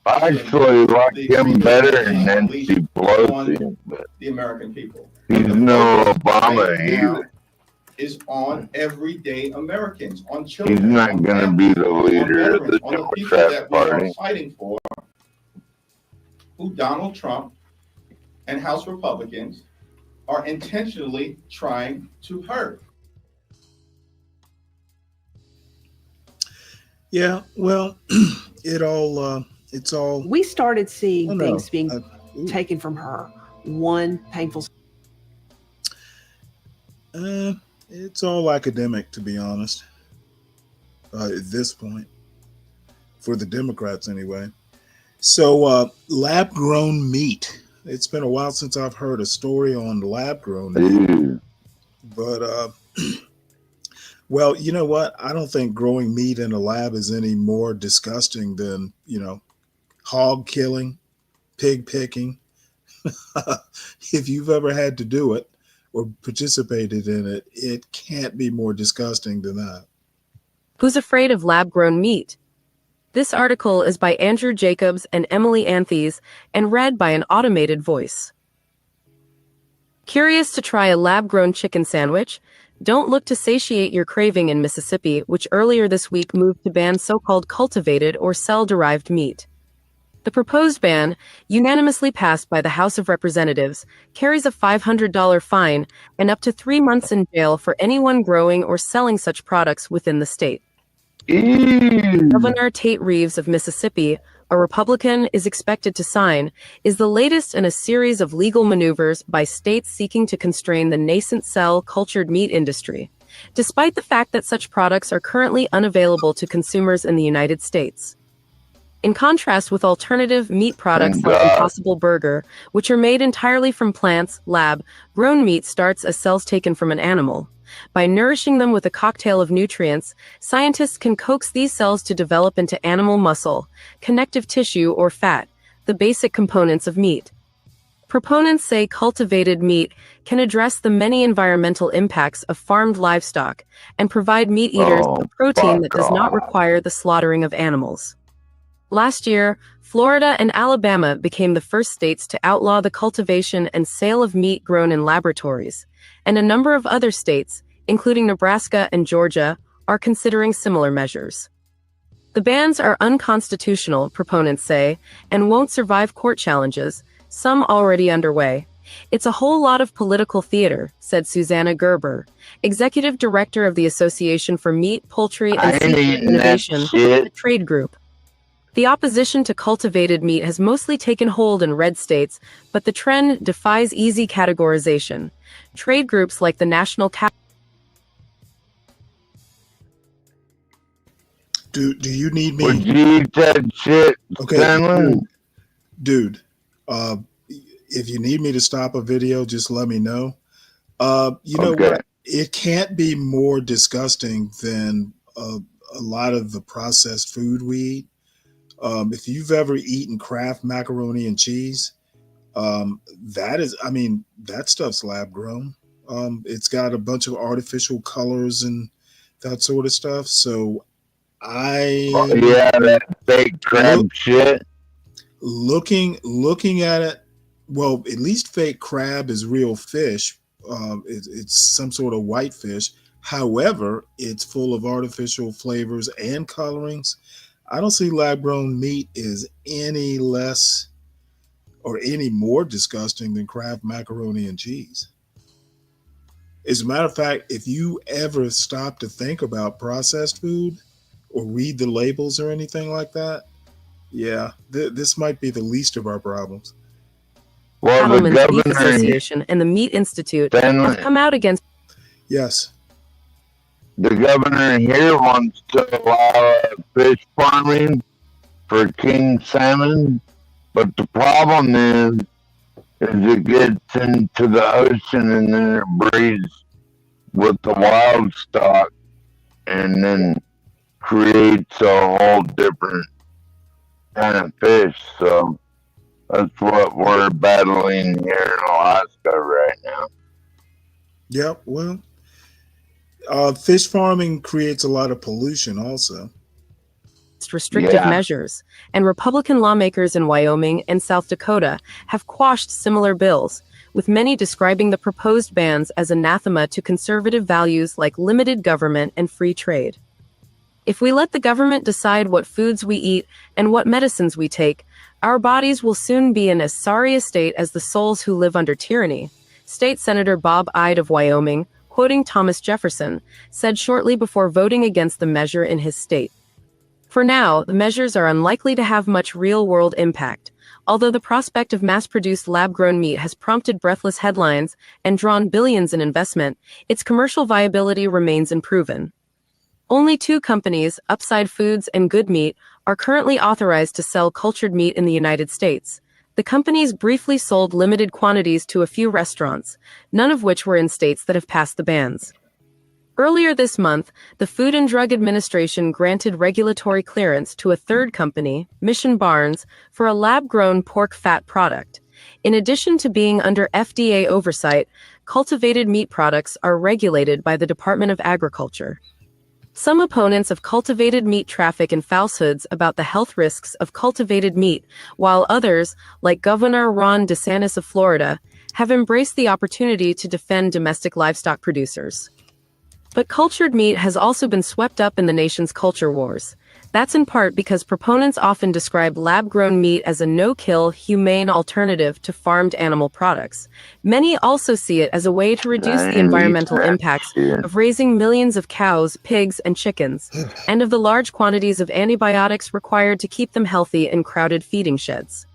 I actually like him better than Nancy Pelosi, but the American people. He's no Obama either. Is on everyday Americans, on children. He's not going to be the leader of the Democrat Party. Fighting for who Donald Trump and House Republicans are intentionally trying to hurt. Yeah, well, it's all. We started seeing things being taken from her. One painful. It's all academic, to be honest. At this point, for the Democrats anyway. So, lab-grown meat. It's been a while since I've heard a story on lab-grown meat. But, well, you know what? I don't think growing meat in a lab is any more disgusting than, hog killing, pig picking. If you've ever had to do it or participated in it, it can't be more disgusting than that. Who's afraid of lab-grown meat? This article is by Andrew Jacobs and Emily Anthes and read by an automated voice. Curious to try a lab-grown chicken sandwich? Don't look to satiate your craving in Mississippi, which earlier this week moved to ban so-called cultivated or cell-derived meat. The proposed ban, unanimously passed by the House of Representatives, carries a $500 fine and up to 3 months in jail for anyone growing or selling such products within the state. Governor Tate Reeves of Mississippi, a Republican, is expected to sign, is the latest in a series of legal maneuvers by states seeking to constrain the nascent cell-cultured meat industry, despite the fact that such products are currently unavailable to consumers in the United States. In contrast with alternative meat products like Impossible Burger, which are made entirely from plants, lab-grown meat starts as cells taken from an animal. By nourishing them with a cocktail of nutrients, scientists can coax these cells to develop into animal muscle, connective tissue, or fat, the basic components of meat. Proponents say cultivated meat can address the many environmental impacts of farmed livestock and provide meat eaters a protein that does not require the slaughtering of animals. Last year, Florida and Alabama became the first states to outlaw the cultivation and sale of meat grown in laboratories, and a number of other states, including Nebraska and Georgia, are considering similar measures. The bans are unconstitutional, proponents say, and won't survive court challenges, some already underway. It's a whole lot of political theater, said Susanna Gerber, executive director of the Association for Meat, Poultry, and Seafood Innovation, a trade group. The opposition to cultivated meat has mostly taken hold in red states, but the trend defies easy categorization. Trade groups like the National Do you need me? Would you eat that shit, Stanley? Dude, if you need me to stop a video, just let me know. You know what? it can't be more disgusting than a lot of the processed food we eat. If you've ever eaten Kraft macaroni and cheese, that is, I mean, that stuff's lab grown. It's got a bunch of artificial colors and that sort of stuff. So Oh, I yeah, that fake look crab shit. looking at it. Well, at least fake crab is real fish. It's some sort of white fish. However, it's full of artificial flavors and colorings. I don't see lab grown meat is any less or any more disgusting than Kraft macaroni and cheese. As a matter of fact, if you ever stop to think about processed food or read the labels or anything like that, yeah, this might be the least of our problems. Well, the Cattlemen's Beef governor, Association and the Meat Institute have Stanley, come out against. Yes. the governor here wants to allow fish farming for king salmon, but the problem is it gets into the ocean and then it breeds with the wild stock and then creates a whole different kind of fish. So that's what we're battling here in Alaska right now. Yep. Well, fish farming creates a lot of pollution also. Restrictive measures, and Republican lawmakers in Wyoming and South Dakota have quashed similar bills, with many describing the proposed bans as anathema to conservative values like limited government and free trade. If we let the government decide what foods we eat and what medicines we take, our bodies will soon be in as sorry a state as the souls who live under tyranny, State Senator Bob Ide of Wyoming, quoting Thomas Jefferson, said shortly before voting against the measure in his state. For now, the measures are unlikely to have much real-world impact, although the prospect of mass-produced lab-grown meat has prompted breathless headlines and drawn billions in investment. Its commercial viability remains unproven. Only 2 companies, Upside Foods and Good Meat, are currently authorized to sell cultured meat in the United States. The companies briefly sold limited quantities to a few restaurants, none of which were in states that have passed the bans. Earlier this month, the Food and Drug Administration granted regulatory clearance to a third company, Mission Barns, for a lab-grown pork fat product. In addition to being under FDA oversight, cultivated meat products are regulated by the Department of Agriculture. Some opponents of cultivated meat traffic in falsehoods about the health risks of cultivated meat, while others, like Governor Ron DeSantis of Florida, have embraced the opportunity to defend domestic livestock producers. But cultured meat has also been swept up in the nation's culture wars. That's in part because proponents often describe lab-grown meat as a no-kill, humane alternative to farmed animal products. Many also see it as a way to reduce the environmental impacts of raising millions of cows, pigs, and chickens, and of the large quantities of antibiotics required to keep them healthy in crowded feeding sheds.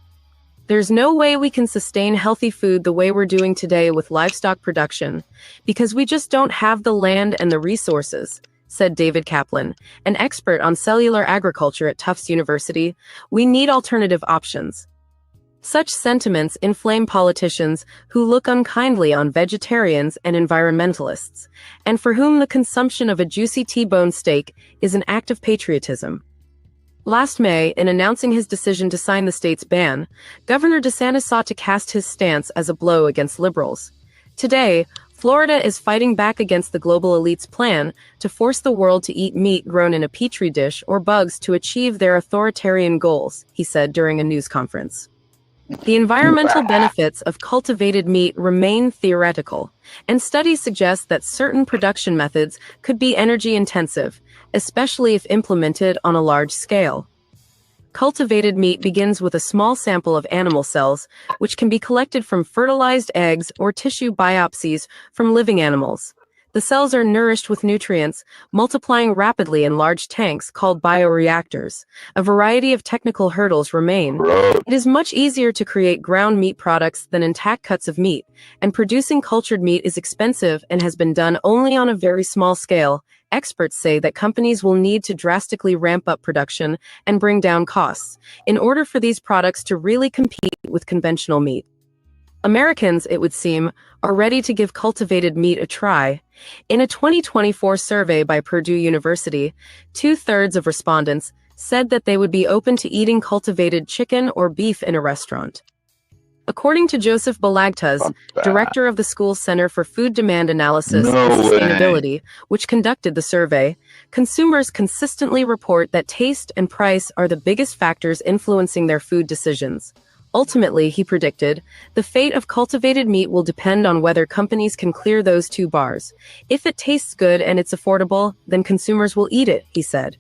There's no way we can sustain healthy food the way we're doing today with livestock production, because we just don't have the land and the resources, said David Kaplan, an expert on cellular agriculture at Tufts University. We need alternative options. Such sentiments inflame politicians who look unkindly on vegetarians and environmentalists, and for whom the consumption of a juicy T-bone steak is an act of patriotism. Last May, in announcing his decision to sign the state's ban, Governor DeSantis sought to cast his stance as a blow against liberals. Today, Florida is fighting back against the global elite's plan to force the world to eat meat grown in a petri dish or bugs to achieve their authoritarian goals, he said during a news conference. The environmental benefits of cultivated meat remain theoretical, and studies suggest that certain production methods could be energy-intensive, especially if implemented on a large scale. Cultivated meat begins with a small sample of animal cells, which can be collected from fertilized eggs or tissue biopsies from living animals. The cells are nourished with nutrients, multiplying rapidly in large tanks called bioreactors. A variety of technical hurdles remain. It is much easier to create ground meat products than intact cuts of meat, and producing cultured meat is expensive and has been done only on a very small scale. Experts say that companies will need to drastically ramp up production and bring down costs in order for these products to really compete with conventional meat. Americans, it would seem, are ready to give cultivated meat a try. In a 2024 survey by Purdue University, 2/3 of respondents said that they would be open to eating cultivated chicken or beef in a restaurant. According to Joseph Balagtas, director of the school's Center for Food Demand Analysis and Sustainability, which conducted the survey, consumers consistently report that taste and price are the biggest factors influencing their food decisions. Ultimately, he predicted, the fate of cultivated meat will depend on whether companies can clear those two bars. If it tastes good and it's affordable, then consumers will eat it, he said.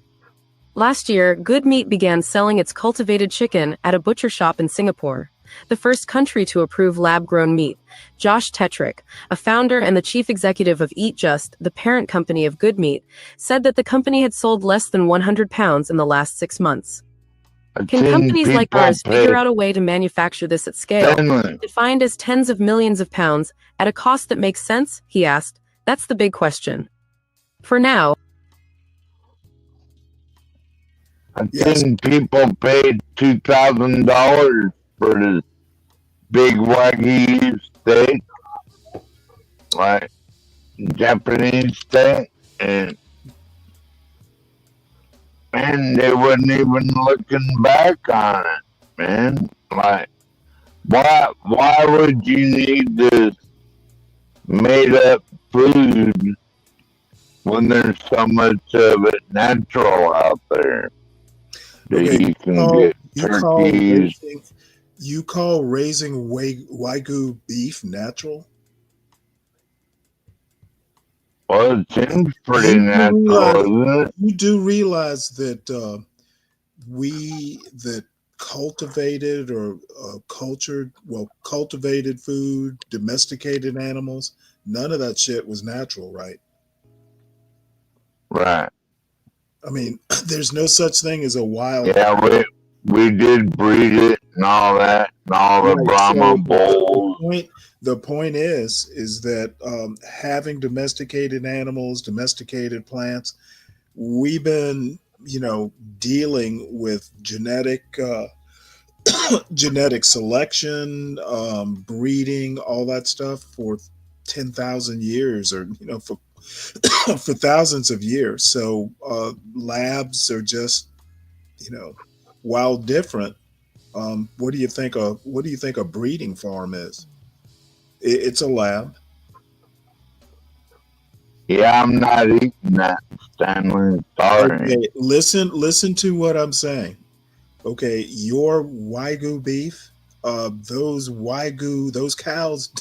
Last year, Good Meat began selling its cultivated chicken at a butcher shop in Singapore, the first country to approve lab-grown meat. Josh Tetrick, a founder and the chief executive of Eat Just, the parent company of Good Meat, said that the company had sold less than 100 pounds in the last 6 months. Can companies like ours figure out a way to manufacture this at scale, defined as tens of millions of pounds, at a cost that makes sense? He asked. That's the big question. For now, I think people paid $2,000 for this big Wagyu steak, like Japanese steak, and they wasn't even looking back on it, man. Like, why would you need this made up food when there's so much of it natural out there? Okay, You can get turkeys. You call raising Wagyu beef natural? Well, it seems pretty natural, isn't it? You do realize that cultivated or cultivated food, domesticated animals, none of that shit was natural, right? Right. I mean, there's no such thing as a wild. Yeah, we did breed it and all that, and all the Brahma bulls. The point is that having domesticated animals, domesticated plants, we've been, dealing with genetic selection, breeding, all that stuff for 10,000 years, or for thousands of years. So labs are just, while different. What do you think a breeding farm is? It's a lab. Yeah, I'm not eating that, Stanley. Sorry. Okay, listen to what I'm saying. Okay, your Wagyu beef, those cows,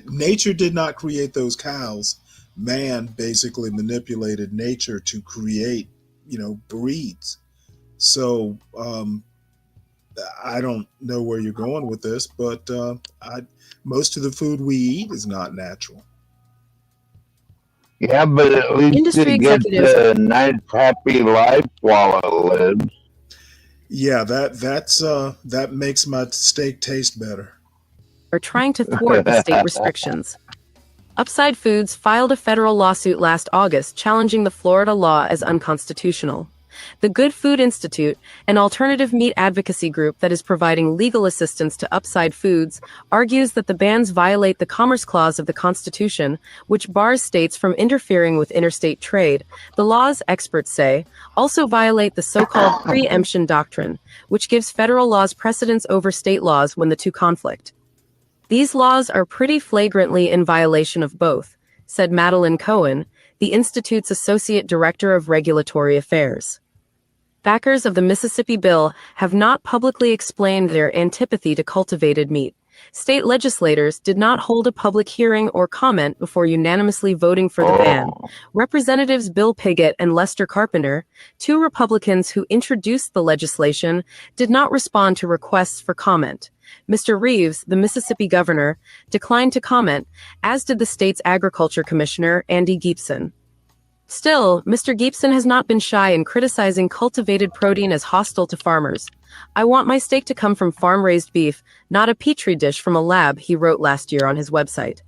nature did not create those cows. Man basically manipulated nature to create, breeds. So I don't know where you're going with this, but most of the food we eat is not natural. Yeah, but at least it gets a nice, happy life while it lives. Yeah, that makes my steak taste better. Are trying to thwart the state restrictions. Upside Foods filed a federal lawsuit last August challenging the Florida law as unconstitutional. The Good Food Institute, an alternative meat advocacy group that is providing legal assistance to Upside Foods, argues that the bans violate the Commerce Clause of the Constitution, which bars states from interfering with interstate trade. The laws, experts say, also violate the so-called preemption doctrine, which gives federal laws precedence over state laws when the two conflict. These laws are pretty flagrantly in violation of both, said Madeline Cohen, the Institute's Associate Director of Regulatory Affairs. Backers of the Mississippi bill have not publicly explained their antipathy to cultivated meat. State legislators did not hold a public hearing or comment before unanimously voting for the ban. Representatives Bill Piggott and Lester Carpenter, two Republicans who introduced the legislation, did not respond to requests for comment. Mr. Reeves, the Mississippi governor, declined to comment, as did the state's agriculture commissioner, Andy Gibson. Still, Mr. Gibson has not been shy in criticizing cultivated protein as hostile to farmers. I want my steak to come from farm-raised beef, not a petri dish from a lab, he wrote last year on his website.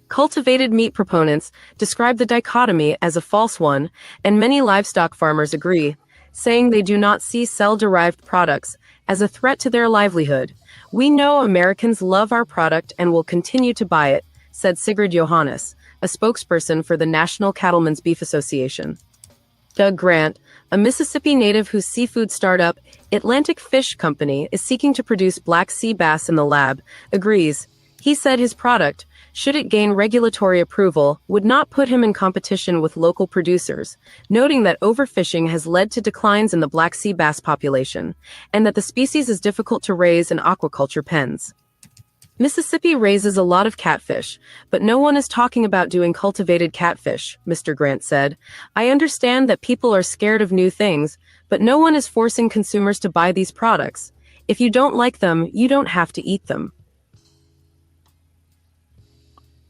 Cultivated meat proponents describe the dichotomy as a false one, and many livestock farmers agree, saying they do not see cell-derived products as a threat to their livelihood. We know Americans love our product and will continue to buy it, said Sigrid Johannes, a spokesperson for the National Cattlemen's Beef Association. Doug Grant, a Mississippi native whose seafood startup, Atlantic Fish Company, is seeking to produce black sea bass in the lab, agrees. He said his product, should it gain regulatory approval, would not put him in competition with local producers, noting that overfishing has led to declines in the black sea bass population, and that the species is difficult to raise in aquaculture pens. Mississippi raises a lot of catfish, but no one is talking about doing cultivated catfish, Mr. Grant said. I understand that people are scared of new things, but no one is forcing consumers to buy these products. If you don't like them, you don't have to eat them.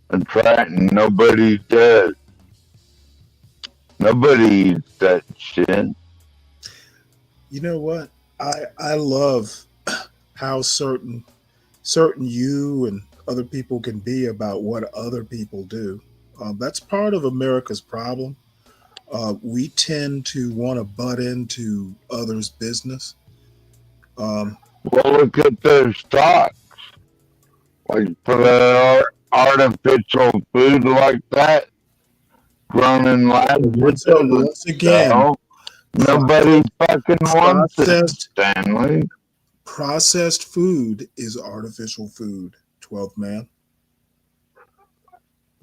That's right, and nobody does. Nobody eats that shit. You know what? I love how certain you and other people can be about what other people do. That's part of America's problem. We tend to want to butt into others' business. Well, look at their stocks. Like for the artificial food like that, grown in labs. Once again, nobody fucking wants it, Stanley. Processed food is artificial food, 12th man.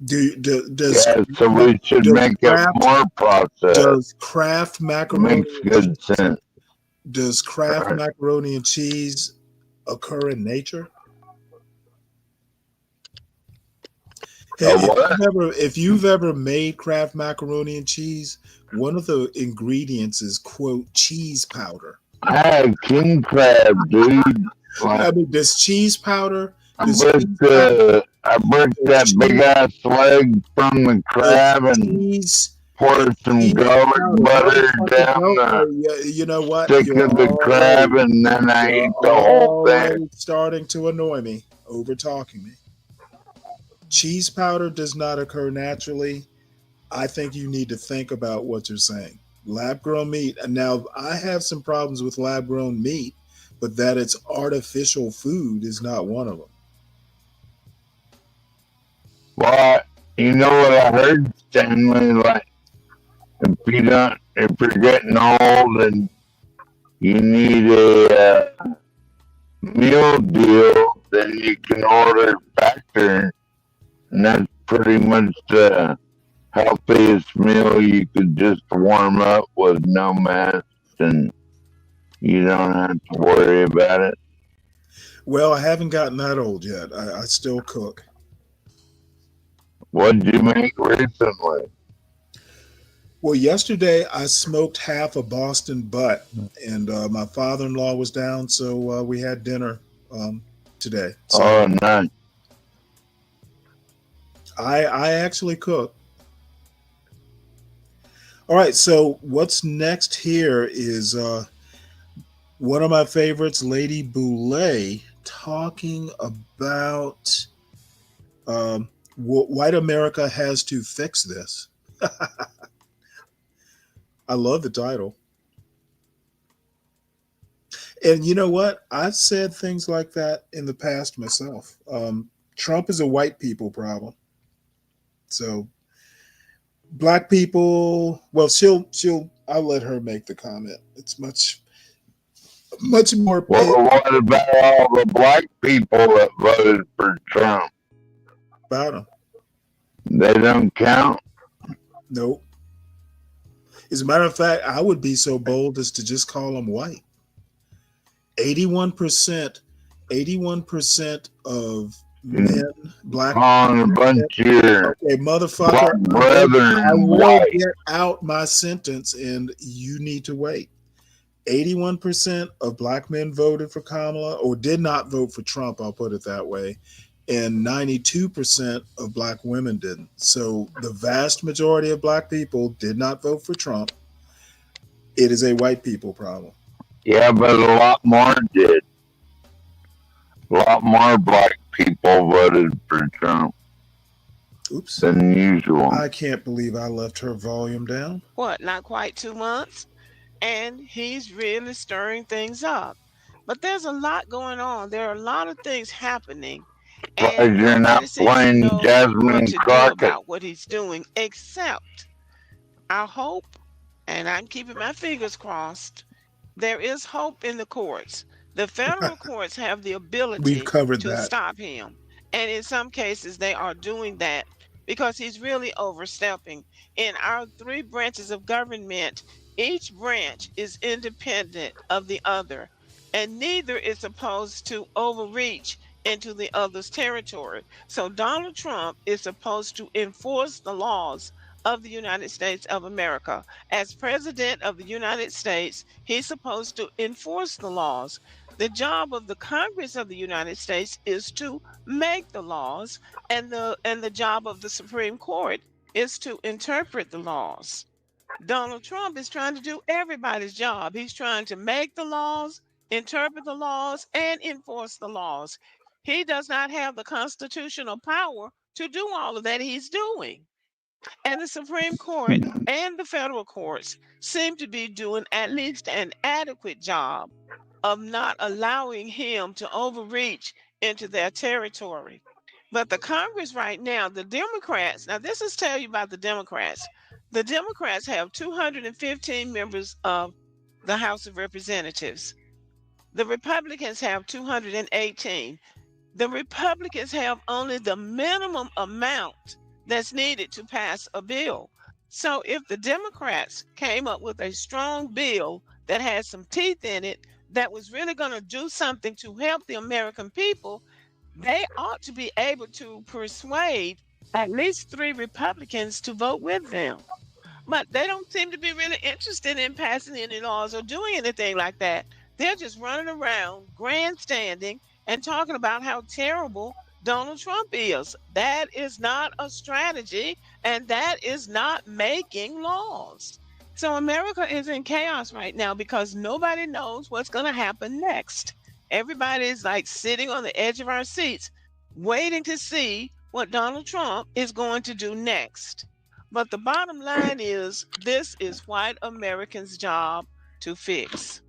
So we should make it more processed. Does Kraft macaroni makes good sense? Does Kraft macaroni and cheese occur in nature? If you've ever made Kraft macaroni and cheese, one of the ingredients is, quote, cheese powder. I had king crab, dude. I mean, does cheese powder? I broke that big ass leg from the crab and poured some garlic butter down you know what? stick of the crab, and then I ate the whole thing. Starting to annoy me, over talking me. Cheese powder does not occur naturally. I think you need to think about what you're saying. Lab-grown meat. And now I have some problems with lab-grown meat, but that it's artificial food is not one of them. Well, you know what I heard, Stanley? Like, if you're getting old and you need a meal deal, then you can order Factor, and that's pretty much the healthiest meal you could just warm up with no mess, and you don't have to worry about it. Well, I haven't gotten that old yet. I still cook. What did you make recently? Well, yesterday I smoked half a Boston butt, and my father-in-law was down, so we had dinner today. So oh, nice. I actually cook. All right, so what's next here is one of my favorites, Lady Boulay, talking about white America has to fix this. I love the title. And you know what? I've said things like that in the past myself. Trump is a white people problem. So black people, well, I'll let her make the comment. It's much more. Well, what about all the black people that voted for Trump? About them. They don't count? Nope. As a matter of fact, I would be so bold as to just call them white. 81% of men, black on a bunch of your okay, motherfucker. I will get out my sentence, and you need to wait. 81% of black men voted for Kamala, or did not vote for Trump. I'll put it that way. And 92% of black women didn't. So the vast majority of black people did not vote for Trump. It is a white people problem. Yeah, but a lot more did. A lot more black people voted for Trump. Oops. Than usual. I can't believe I left her volume down. What, not quite 2 months? And he's really stirring things up. But there's a lot going on. There are a lot of things happening, Why and you're not nobody seems to playing know what Jasmine to do Crockett? about what he's doing, except I hope, and I'm keeping my fingers crossed, there is hope in the courts. The federal courts have the We've ability covered to that. stop him. And in some cases, they are doing that because he's really overstepping. In our three branches of government, each branch is independent of the other, and neither is supposed to overreach into the other's territory. So Donald Trump is supposed to enforce the laws of the United States of America. As president of the United States, he's supposed to enforce the laws. The job of the Congress of the United States is to make the laws, and the job of the Supreme Court is to interpret the laws. Donald Trump is trying to do everybody's job. He's trying to make the laws, interpret the laws, and enforce the laws. He does not have the constitutional power to do all of that he's doing. And the Supreme Court and the federal courts seem to be doing at least an adequate job of not allowing him to overreach into their territory. But the Congress right now, the Democrats, now this is tell you about the Democrats. The Democrats have 215 members of the House of Representatives. The Republicans have 218. The Republicans have only the minimum amount that's needed to pass a bill. So if the Democrats came up with a strong bill that had some teeth in it, that was really going to do something to help the American people, they ought to be able to persuade at least 3 Republicans to vote with them. But they don't seem to be really interested in passing any laws or doing anything like that. They're just running around, grandstanding, and talking about how terrible Donald Trump is. That is not a strategy, and that is not making laws. So America is in chaos right now because nobody knows what's going to happen next. Everybody is like sitting on the edge of our seats, waiting to see what Donald Trump is going to do next. But the bottom line is this is white Americans' job to fix.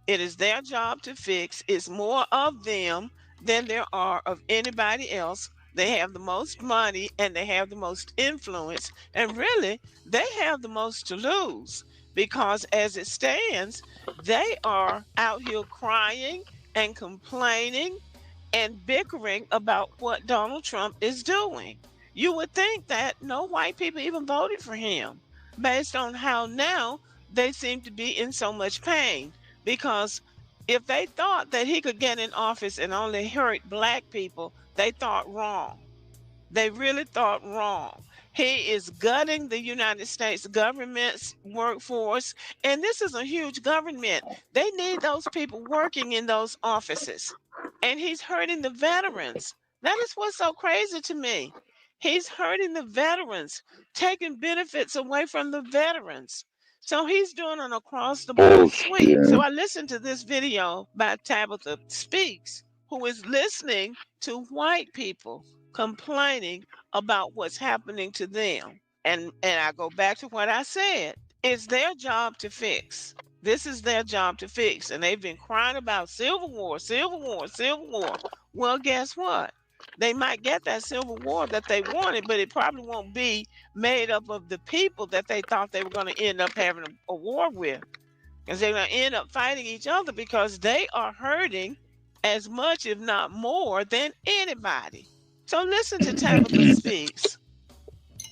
It is their job to fix. It's more of them than there are of anybody else. They have the most money and they have the most influence. And really, they have the most to lose because as it stands, they are out here crying and complaining and bickering about what Donald Trump is doing. You would think that no white people even voted for him based on how now they seem to be in so much pain. Because if they thought that he could get in office and only hurt black people, they thought wrong. They really thought wrong. He is gutting the United States government's workforce, and this is a huge government. They need those people working in those offices, and he's hurting the veterans. That is what's so crazy to me. He's hurting the veterans, taking benefits away from the veterans. So he's doing an across the board sweep. So I listened to this video by Tabitha Speaks, who is listening to white people complaining about what's happening to them. And I go back to what I said. It's their job to fix. This is their job to fix. And they've been crying about civil war, civil war, civil war. Well, guess what? They might get that civil war that they wanted, but it probably won't be made up of the people that they thought they were going to end up having a war with. Because they're going to end up fighting each other because they are hurting as much, if not more, than anybody. So listen to Tabitha Speaks.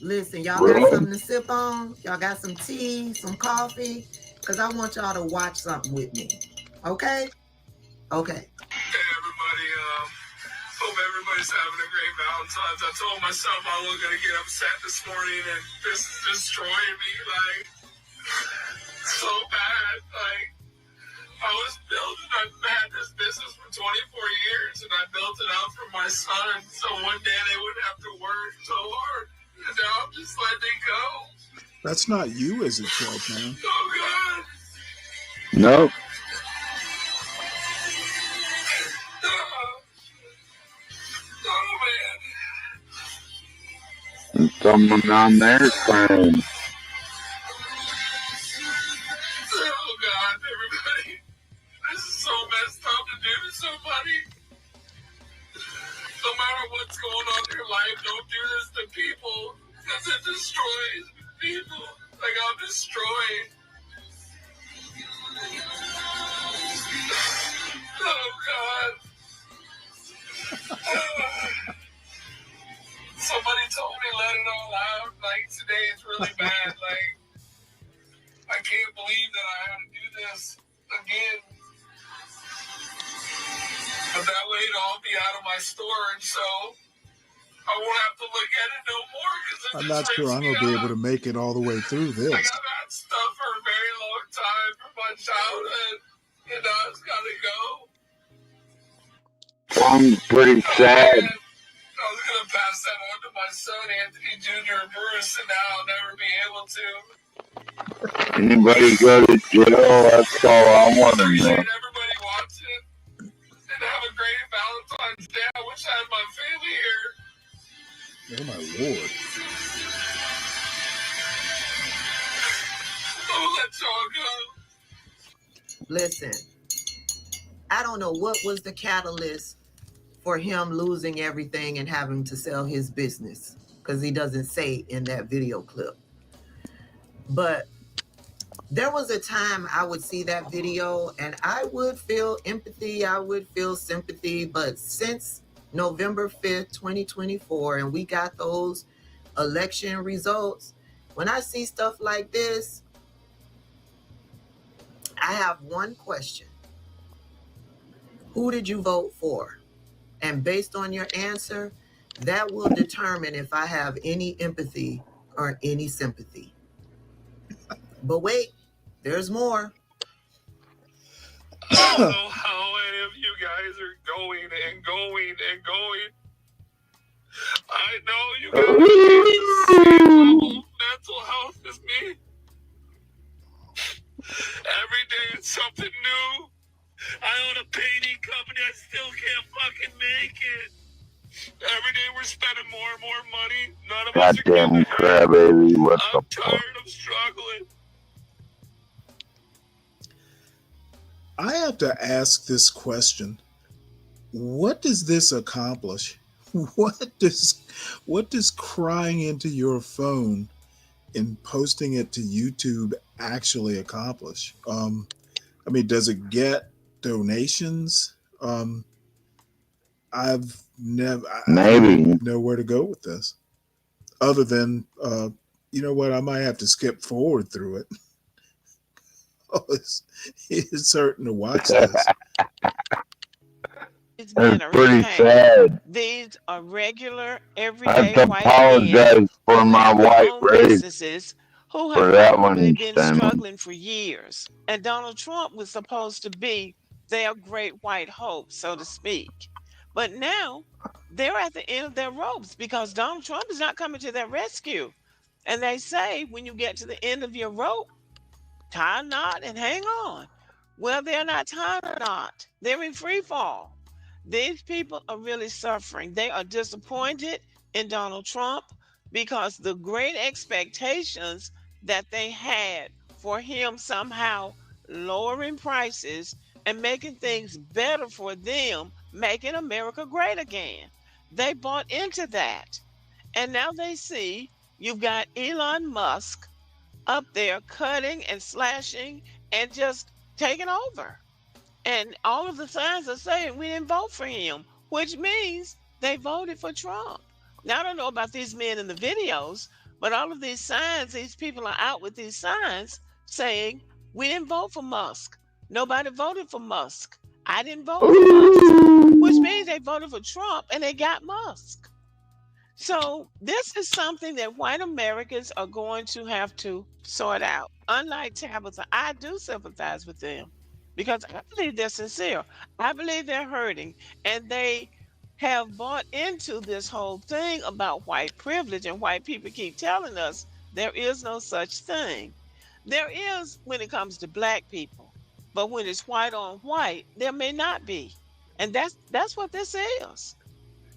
Listen, y'all got something to sip on? Y'all got some tea, some coffee? Because I want y'all to watch something with me. Okay? Okay. Hey, everybody. Hope everybody's having a great Valentine's. I told myself I was going to get upset this morning, and this is destroying me, like, so bad. Like, I was building, I've had this business for 24 years, and I built it out for my son, so one day they wouldn't have to work so hard. And now I'm just letting it go. That's not you, is it, 12 man? Oh, God. No. Oh, man. And someone down there crying. Oh, God, everybody. This is so messed what's going on in your life. Don't do this to people because it destroys people. Like, I'm destroyed. Oh, God. Somebody told me let it all out. Like, today is really bad. Like, I can't believe that I had to do this again. But that way it'll all be out of my storage, so I won't have to look at it no more. I'm not sure I'm going to be able to make it all the way through this. Like, I've had stuff for a very long time from my childhood, and now it's got to go. I'm pretty sad. I was going to pass that on to my son, Anthony Jr. and Bruce, and now I'll never be able to. Anybody go to jail? That's all I want to know. Everybody watching, and have a great Valentine's Day. I wish I had my family here. Oh, my Lord. I'll let y'all go. Listen, I don't know what was the catalyst for him losing everything and having to sell his business, because he doesn't say in that video clip. But there was a time I would see that video and I would feel empathy, I would feel sympathy. But since November 5th, 2024, and we got those election results, when I see stuff like this, I have one question. Who did you vote for? And based on your answer, that will determine if I have any empathy or any sympathy. But wait, there's more. I don't know how any of you guys are going and going and going. I know you guys have the same level of mental health as me. Every day it's something new. I own a painting company. I still can't fucking make it. Every day we're spending more and more money. None of us are Goddamn crybaby. What I'm the fuck? tired of struggling. I have to ask this question. What does this accomplish? What does crying into your phone and posting it to YouTube actually accomplish? I mean, does it get donations? I've never I don't know where to go with this. Other than you know what, I might have to skip forward through it. Oh, it's hurting to watch this. It's It's pretty sad. These are regular, I everyday have to white apologize men for who my have their white own race businesses who for have that probably one, been Stanley. struggling for years. And Donald Trump was supposed to be their great white hope, so to speak. But now they're at the end of their ropes because Donald Trump is not coming to their rescue. And they say when you get to the end of your rope, tie a knot and hang on. Well, they're not tying a knot. They're in free fall. These people are really suffering. They are disappointed in Donald Trump because the great expectations that they had for him somehow lowering prices and making things better for them, making America great again. They bought into that. And now they see you've got Elon Musk up there cutting and slashing and just taking over. And all of the signs are saying we didn't vote for him, which means they voted for Trump. Now, I don't know about these men in the videos, but all of these signs, these people are out with these signs saying we didn't vote for Musk. Nobody voted for Musk. I didn't vote for Musk, which means they voted for Trump and they got Musk. So this is something that white Americans are going to have to sort out. Unlike Tabitha, I do sympathize with them because I believe they're sincere. I believe they're hurting and they have bought into this whole thing about white privilege, and white people keep telling us there is no such thing. There is when it comes to black people, but when it's white on white, there may not be. And that's what this is.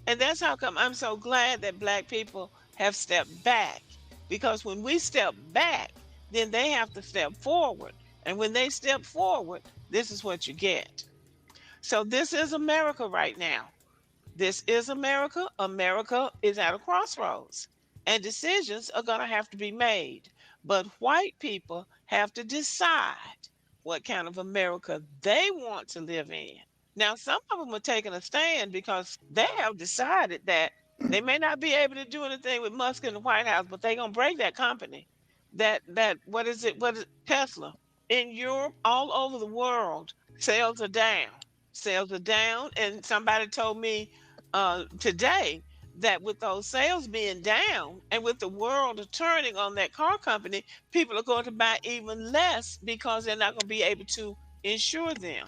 And that's how come I'm so glad that black people have stepped back. Because when we step back, then they have to step forward. And when they step forward, this is what you get. So this is America right now. This is America. America is at a crossroads, and decisions are going to have to be made. But white people have to decide what kind of America they want to live in. Now, some of them are taking a stand because they have decided that they may not be able to do anything with Musk in the White House, but they're going to break that company. That what is it? What is Tesla? In Europe, all over the world, sales are down. Sales are down, and somebody told me today that with those sales being down and with the world turning on that car company, people are going to buy even less because they're not going to be able to insure them.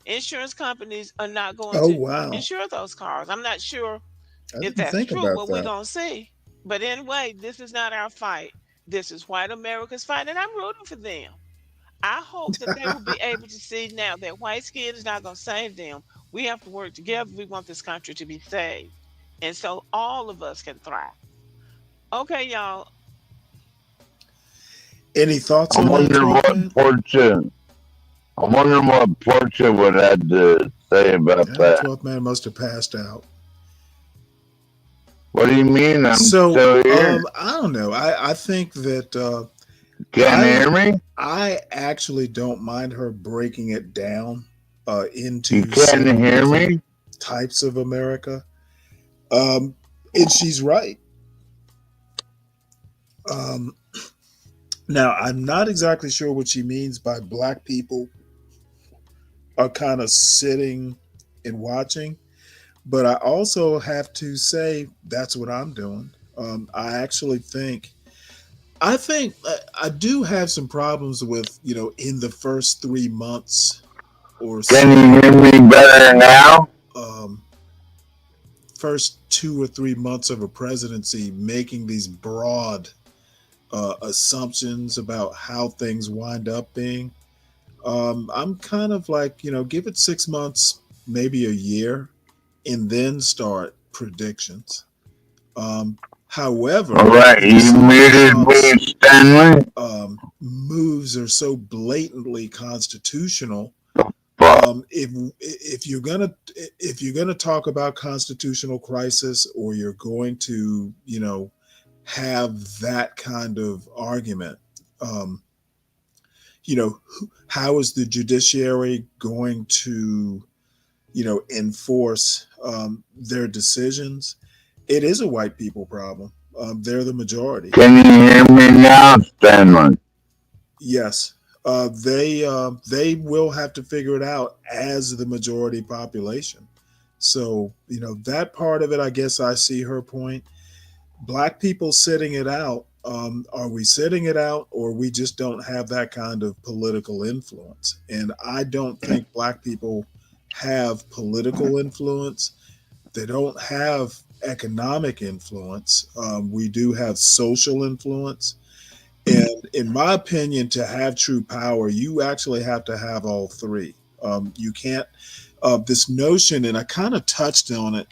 Insurance companies are not going Oh to wow, insure those cars. I'm not sure I if didn't that's think true, about but we're that. going to see. But anyway, this is not our fight. This is white America's fight, and I'm rooting for them. I hope that they will be able to see now that white skin is not going to save them. We have to work together. We want this country to be saved. And so all of us can thrive. Okay, y'all. Any thoughts I on that, wonder 12th what man? Portia would have to say about Yeah, that. 12th man must have passed out. What do you mean? I'm So still here. I don't know. I think that Can't hear me? I actually don't mind her breaking it down You into can't several hear different me? types of America. And she's right. Um, now, I'm not exactly sure what she means by black people are kind of sitting and watching, but I also have to say that's what I'm doing. I actually think I do have some problems with, in the first 3 months or Can you so, hear me better now? um, first 2 or 3 months of a presidency, making these broad assumptions about how things wind up being. I'm kind of like, give it 6 months, maybe a year, and then start predictions. All However, right, you some of muted Trump's me, Stanley. moves are so blatantly constitutional. Fuck. If you're gonna talk about constitutional crisis, or you're going to have that kind of argument, um, how is the judiciary going to enforce their decisions? It is a white people problem. They're the majority. Can you hear me now, Stanley? Yes, they will have to figure it out as the majority population. So that part of it, I guess I see her point. Black people sitting it out. Are we sitting it out, or we just don't have that kind of political influence? And I don't think black people have political influence. They don't have economic influence. We do have social influence. And in my opinion, to have true power, you actually have to have all three. You can't, this notion, and I kind of touched on it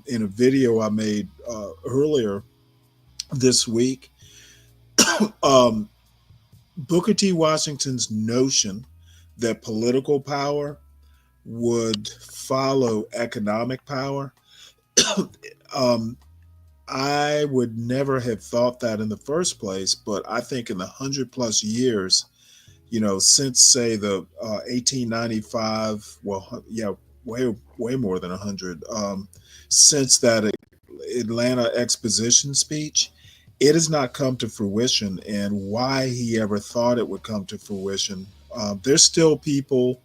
in a video I made earlier this week. um, Booker T. Washington's notion that political power would follow economic power. I would never have thought that in the first place, but I think in the 100+ years, since say the 1895, well, yeah, way more than 100, since that Atlanta Exposition speech, it has not come to fruition. And why he ever thought it would come to fruition, there's still people.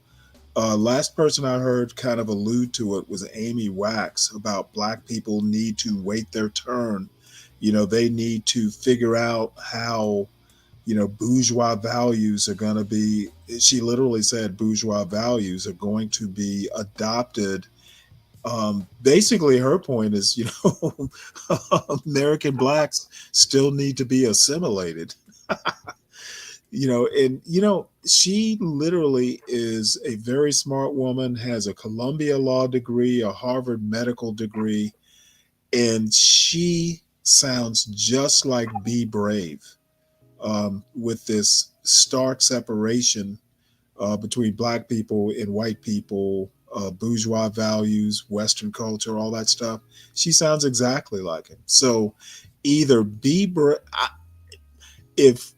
Last person I heard kind of allude to it was Amy Wax, about black people need to wait their turn. They need to figure out how, bourgeois values are going to be, she literally said bourgeois values are going to be adopted. Basically, her point is, American blacks still need to be assimilated. And she literally is a very smart woman, has a Columbia law degree, a Harvard medical degree, and she sounds just like Be Brave, with this stark separation between black people and white people, bourgeois values, Western culture, all that stuff. She sounds exactly like him. So either if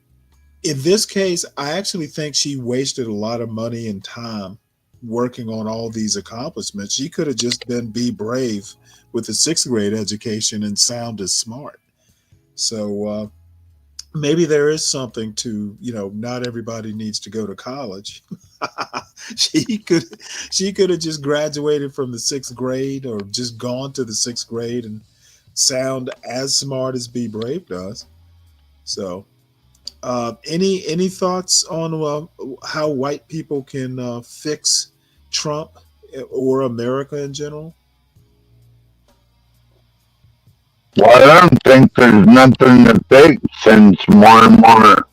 in this case, I actually think she wasted a lot of money and time working on all these accomplishments. She could have just been Be Brave with a sixth grade education and sound as smart. So maybe there is something to, not everybody needs to go to college. she could she could have just graduated from the sixth grade or just gone to the sixth grade and sound as smart as Be Brave does. So any thoughts on how white people can fix Trump or America in general? Well, I don't think there's nothing to fix since more and more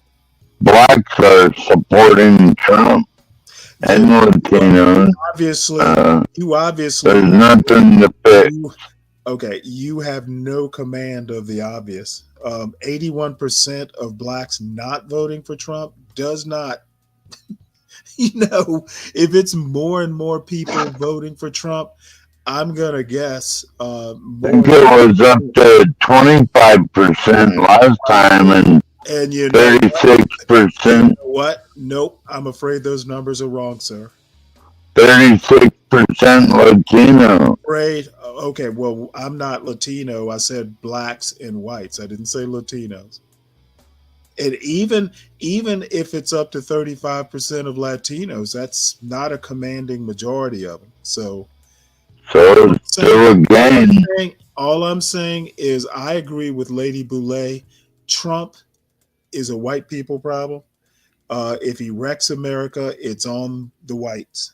blacks are supporting Trump and Latinos. You obviously there's nothing to fix. Okay, you have no command of the obvious. 81% of blacks not voting for Trump does not, if it's more and more people voting for Trump, I'm going to guess I think it was up to 25% last time and 36%. You know what? Nope, I'm afraid those numbers are wrong, sir. 36% Latino. Afraid. Okay, well, I'm not Latino. I said blacks and whites. I didn't say Latinos. And even if it's up to 35% of Latinos, that's not a commanding majority of them. So still a gain. All I'm saying is I agree with Lady Boulay. Trump is a white people problem. If he wrecks America, it's on the whites.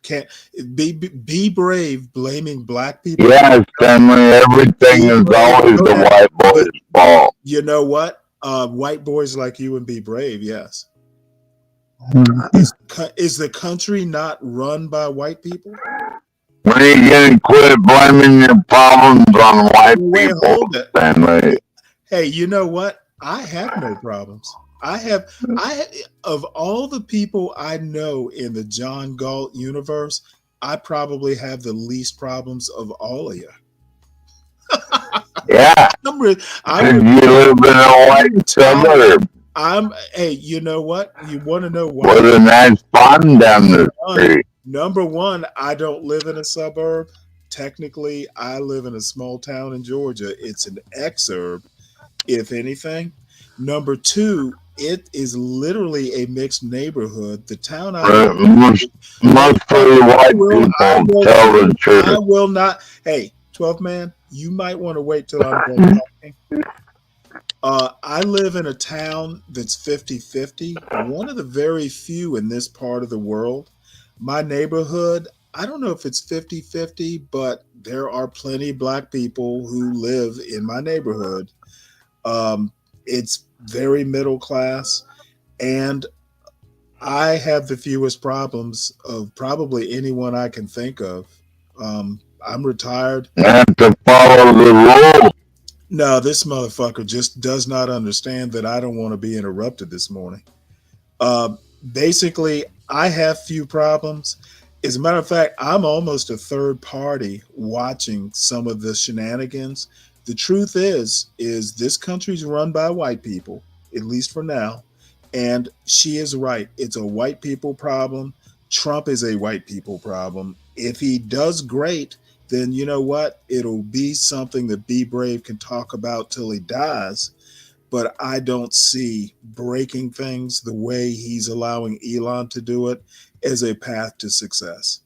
Can't be brave blaming black people. Yeah, Stanley, everything is always the white boy's fault. You know what? White boys like you and Be Brave, yes. Is the country not run by white people? When are you gonna quit blaming your problems on white people, Stanley? Hey, you know what? I have no problems. Of all the people I know in the John Galt universe, I probably have the least problems of all of you. Yeah. You live in a white suburb. Hey, you know what? You want to know why? With a nice farm down the street. Number one, I don't live in a suburb. Technically, I live in a small town in Georgia. It's an exurb, if anything. Number two, it is literally a mixed neighborhood. The town mostly white people tell the truth. I will not. Hey, 12 man, you might want to wait till I'm done talking. I live in a town that's 50-50. One of the very few in this part of the world. My neighborhood, I don't know if it's 50-50, but there are plenty of black people who live in my neighborhood. It's very middle class, and I have the fewest problems of probably anyone I can think of. I'm retired. You have to follow the rules. No, this motherfucker just does not understand that I don't want to be interrupted this morning. Basically, I have few problems. As a matter of fact, I'm almost a third party watching some of the shenanigans. The truth is this country's run by white people, at least for now. And she is right. It's a white people problem. Trump is a white people problem. If he does great, then you know what? It'll be something that Be Brave can talk about till he dies. But I don't see breaking things the way he's allowing Elon to do it as a path to success.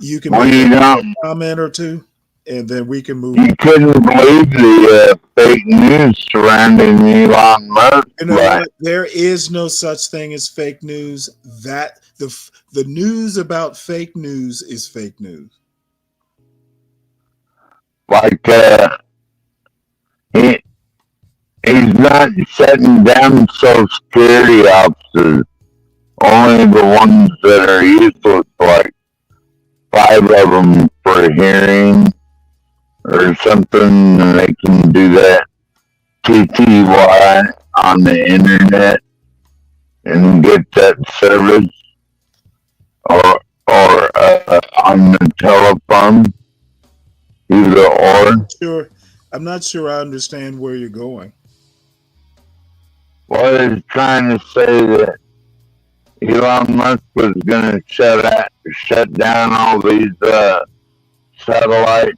You can make a comment or two, and then we can move. You couldn't believe the fake news surrounding Elon Musk. You know what? There is no such thing as fake news. That the news about fake news is fake news. Like he's not shutting down Social Security officers. Only the ones that are useless, like 5 of them for hearing or something, and they can do that TTY on the internet and get that service. or on the telephone, either or. Sure, I'm not sure I understand where you're going. Well, he's trying to say that Elon Musk was going to shut down all these satellite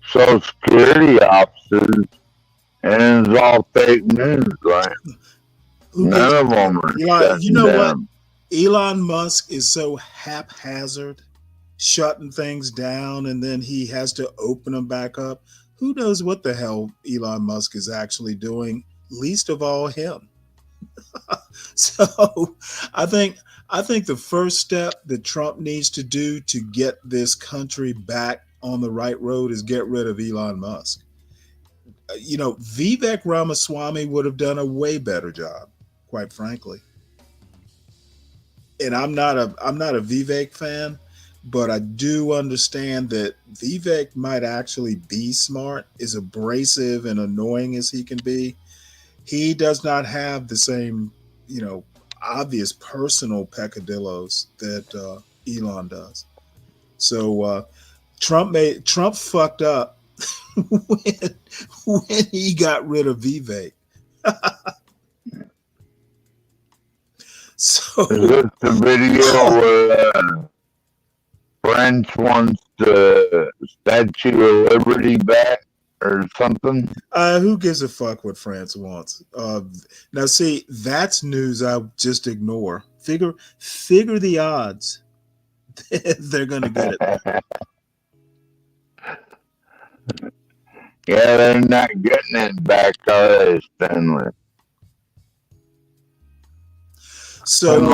Social Security offices, and it's all fake news, right? None of them are shutting down. Elon Musk is so haphazard, shutting things down, and then he has to open them back up. Who knows what the hell Elon Musk is actually doing? Least of all him. So, I think the first step that Trump needs to do to get this country back on the right road is get rid of Elon Musk. Vivek Ramaswamy would have done a way better job, quite frankly. And I'm not a Vivek fan, but I do understand that Vivek might actually be smart, as abrasive and annoying as he can be. He does not have the same, obvious personal peccadillos that Elon does. So Trump fucked up when he got rid of Vivek. So is this the video where France wants the Statue of Liberty back or something? Who gives a fuck what France wants? Now, see, that's news I just ignore. Figure the odds. They're gonna get it. Yeah, they're not getting it back, are they, Stanley? So,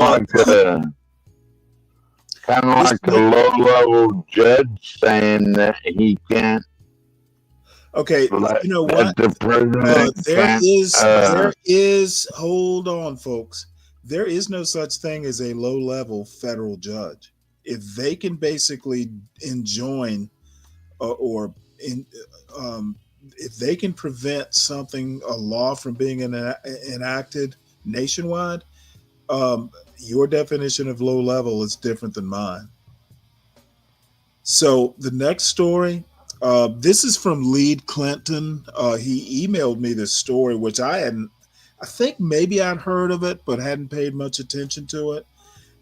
kind of like a low-level judge saying that he can't. Okay, you know what? The president there is. Hold on, folks. There is no such thing as a low-level federal judge. If they can basically enjoin if they can prevent a law from being enacted nationwide, your definition of low level is different than mine. So the next story, this is from Lead Clinton. He emailed me this story, which I think maybe I'd heard of it, but hadn't paid much attention to it.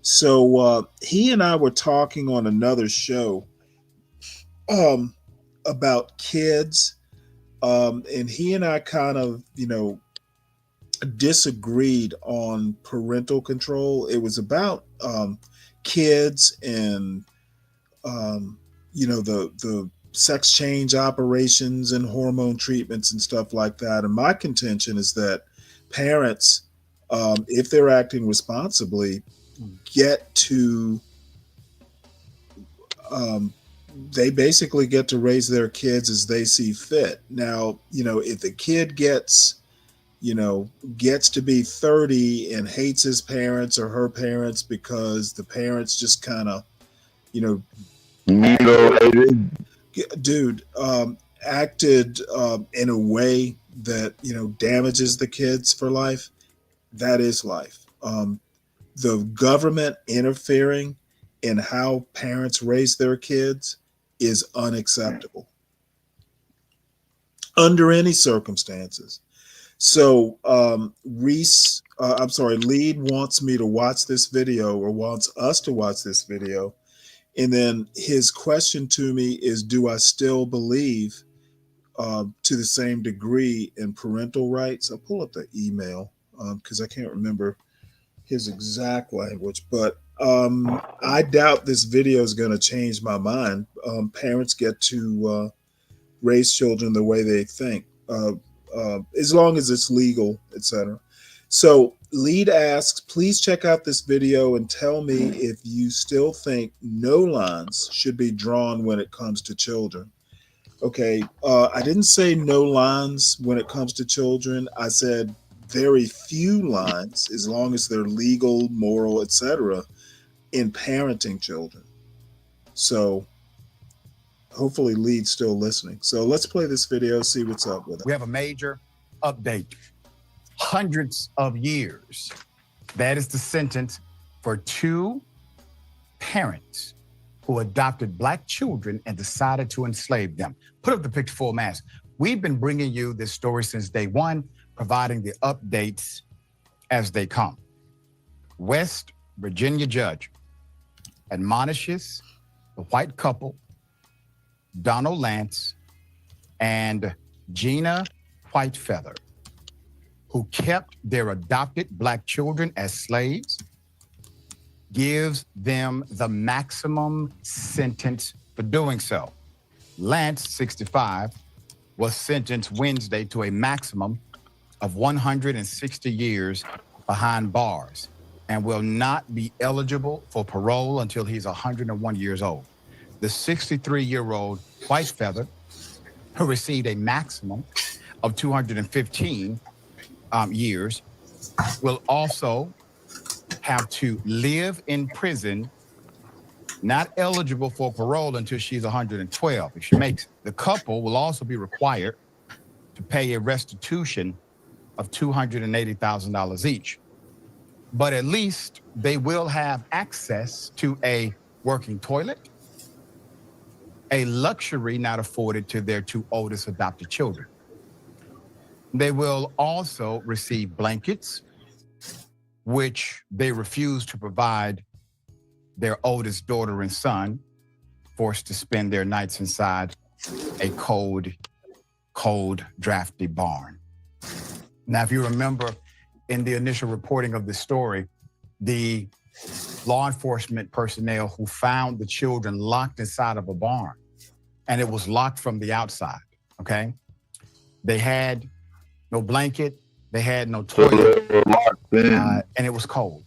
So he and I were talking on another show about kids. And he and I kind of, disagreed on parental control. It was about kids and, the sex change operations and hormone treatments and stuff like that. And my contention is that parents, if they're acting responsibly, they basically get to raise their kids as they see fit. Now, if the kid gets to be 30 and hates his parents or her parents because the parents just kind of, mutilated, acted in a way that, damages the kids for life, that is life. The government interfering in how parents raise their kids is unacceptable under any circumstances. So Lead wants me to watch this video, or wants us to watch this video. And then his question to me is, do I still believe to the same degree in parental rights? I'll pull up the email because I can't remember his exact language, but I doubt this video is going to change my mind. Parents get to raise children the way they think, as long as it's legal, etc. So Lead asks, please check out this video and tell me if you still think no lines should be drawn when it comes to children. Okay, I didn't say no lines when it comes to children. I said very few lines, as long as they're legal, moral, etc., in parenting children. So hopefully Lead's still listening. So let's play this video, see what's up with it. We have a major update. Hundreds of years. That is the sentence for two parents who adopted black children and decided to enslave them. Put up the picture full mass. We've been bringing you this story since day one, providing the updates as they come. West Virginia judge admonishes the white couple, Donald Lance and Gina Whitefeather, who kept their adopted black children as slaves, gives them the maximum sentence for doing so. Lance, 65, was sentenced Wednesday to a maximum of 160 years behind bars and will not be eligible for parole until he's 101 years old. The 63-year-old Whitefeather, who received a maximum of 215 years, will also have to live in prison, not eligible for parole until she's 112, if she makes it. The couple will also be required to pay a restitution of $280,000 each. But at least they will have access to a working toilet, a luxury not afforded to their two oldest adopted children. They will also receive blankets, which they refuse to provide their oldest daughter and son, forced to spend their nights inside a cold, drafty barn. Now, if you remember in the initial reporting of this story, the law enforcement personnel who found the children locked inside of a barn, and it was locked from the outside, okay? They had no blanket, they had no toilet, and it was cold.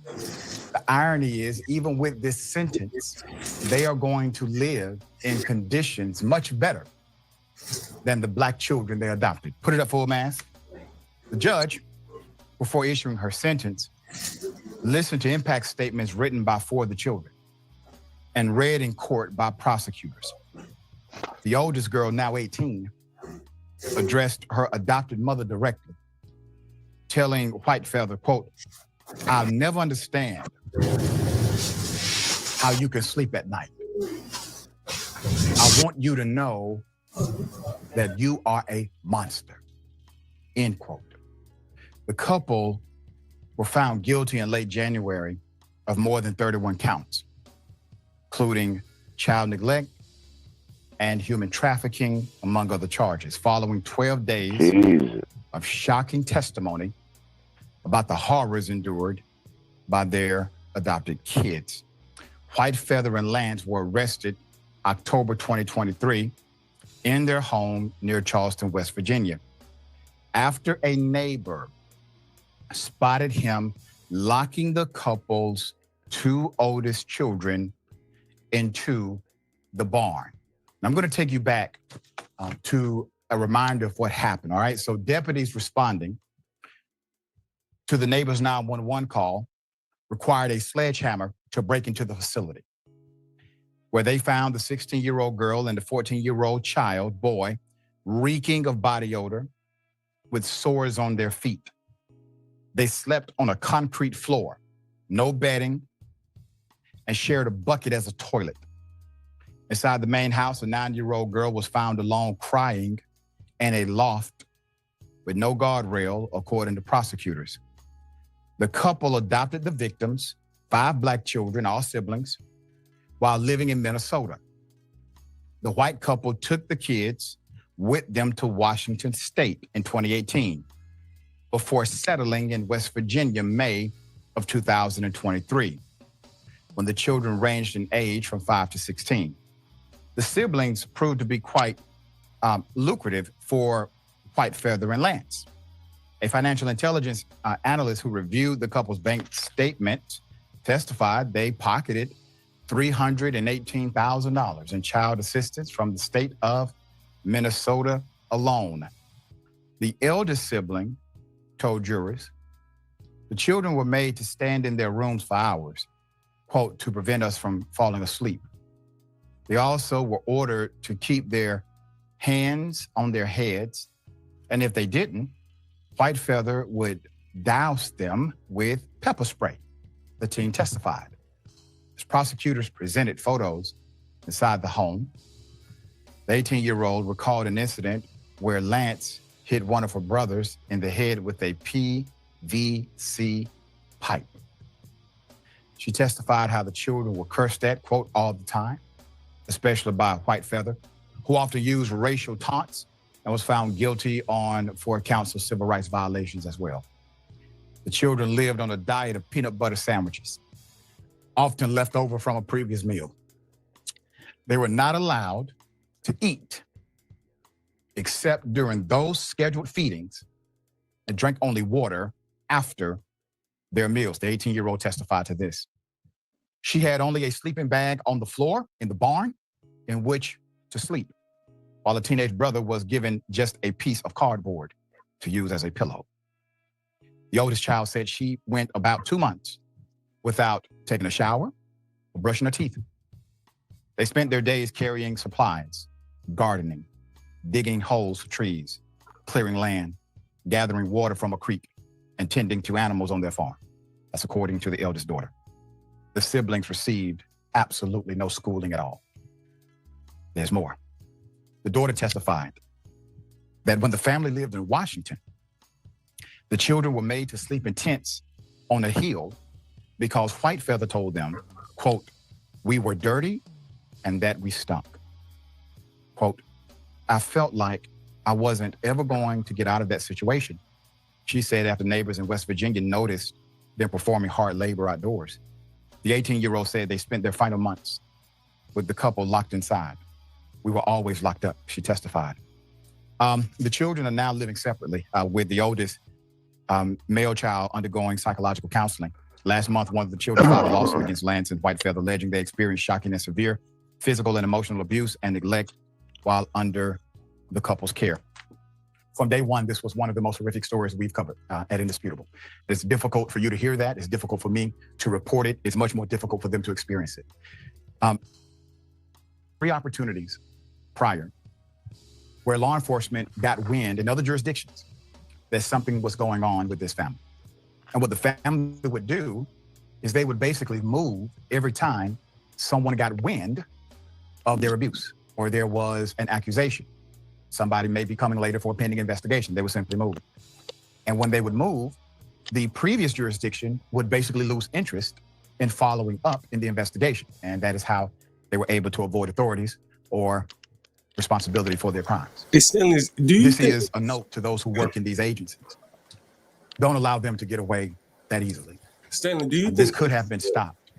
The irony is, even with this sentence, they are going to live in conditions much better than the black children they adopted. Put it up full mass. The judge, before issuing her sentence, listened to impact statements written by 4 of the children and read in court by prosecutors. The oldest girl, now 18, addressed her adopted mother directly, telling Whitefeather, quote, "I'll never understand how you can sleep at night. I want you to know that you are a monster," end quote. The couple were found guilty in late January of more than 31 counts, including child neglect and human trafficking, among other charges, following 12 days of shocking testimony about the horrors endured by their adopted kids. Whitefeather and Lance were arrested October 2023 in their home near Charleston, West Virginia, after a neighbor spotted him locking the couple's 2 oldest children into the barn. Now, I'm going to take you back to a reminder of what happened, all right? So deputies responding to the neighbor's 911 call required a sledgehammer to break into the facility, where they found the 16-year-old girl and the 14-year-old child, boy, reeking of body odor with sores on their feet. They slept on a concrete floor, no bedding, and shared a bucket as a toilet. Inside the main house, a 9-year-old girl was found alone crying in a loft with no guardrail, according to prosecutors. The couple adopted the victims, 5 black children, all siblings, while living in Minnesota. The white couple took the kids with them to Washington State in 2018 before settling in West Virginia, May of 2023, when the children ranged in age from 5 to 16. The siblings proved to be quite lucrative for Whitefeather and Lance. A financial intelligence analyst who reviewed the couple's bank statement testified they pocketed $318,000 in child assistance from the state of Minnesota alone. The eldest sibling told jurors the children were made to stand in their rooms for hours, quote, to prevent us from falling asleep. They also were ordered to keep their hands on their heads, and if they didn't, Whitefeather would douse them with pepper spray, the teen testified. As prosecutors presented photos inside the home, the 18-year-old recalled an incident where Lance hit one of her brothers in the head with a PVC pipe. She testified how the children were cursed at, quote, all the time, especially by White Feather, who often used racial taunts and was found guilty on 4 counts of civil rights violations as well. The children lived on a diet of peanut butter sandwiches, often left over from a previous meal. They were not allowed to eat except during those scheduled feedings and drank only water after their meals. The 18-year-old testified to this. She had only a sleeping bag on the floor in the barn in which to sleep, while the teenage brother was given just a piece of cardboard to use as a pillow. The oldest child said she went about 2 months without taking a shower or brushing her teeth. They spent their days carrying supplies, gardening, digging holes for trees, clearing land, gathering water from a creek, and tending to animals on their farm. That's according to the eldest daughter. The siblings received absolutely no schooling at all. There's more. The daughter testified that when the family lived in Washington, the children were made to sleep in tents on a hill because White Feather told them, quote, we were dirty and that we stunk. Quote, I felt like I wasn't ever going to get out of that situation, she said after neighbors in West Virginia noticed them performing hard labor outdoors. The 18-year-old said they spent their final months with the couple locked inside. We were always locked up, she testified. The children are now living separately, with the oldest male child undergoing psychological counseling. Last month, one of the children filed a lawsuit against Lance and White Feather, alleging they experienced shocking and severe physical and emotional abuse and neglect while under the couple's care. From day one, this was one of the most horrific stories we've covered at Indisputable. It's difficult for you to hear that. It's difficult for me to report it. It's much more difficult for them to experience it. 3 opportunities prior where law enforcement got wind in other jurisdictions that something was going on with this family. And what the family would do is they would basically move every time someone got wind of their abuse or there was an accusation. Somebody may be coming later for a pending investigation. They would simply move. And when they would move, the previous jurisdiction would basically lose interest in following up in the investigation. And that is how they were able to avoid authorities or responsibility for their crimes. Hey, Stanley, this is a note to those who work in these agencies. Don't allow them to get away that easily. Stanley, do you this think could have been stopped?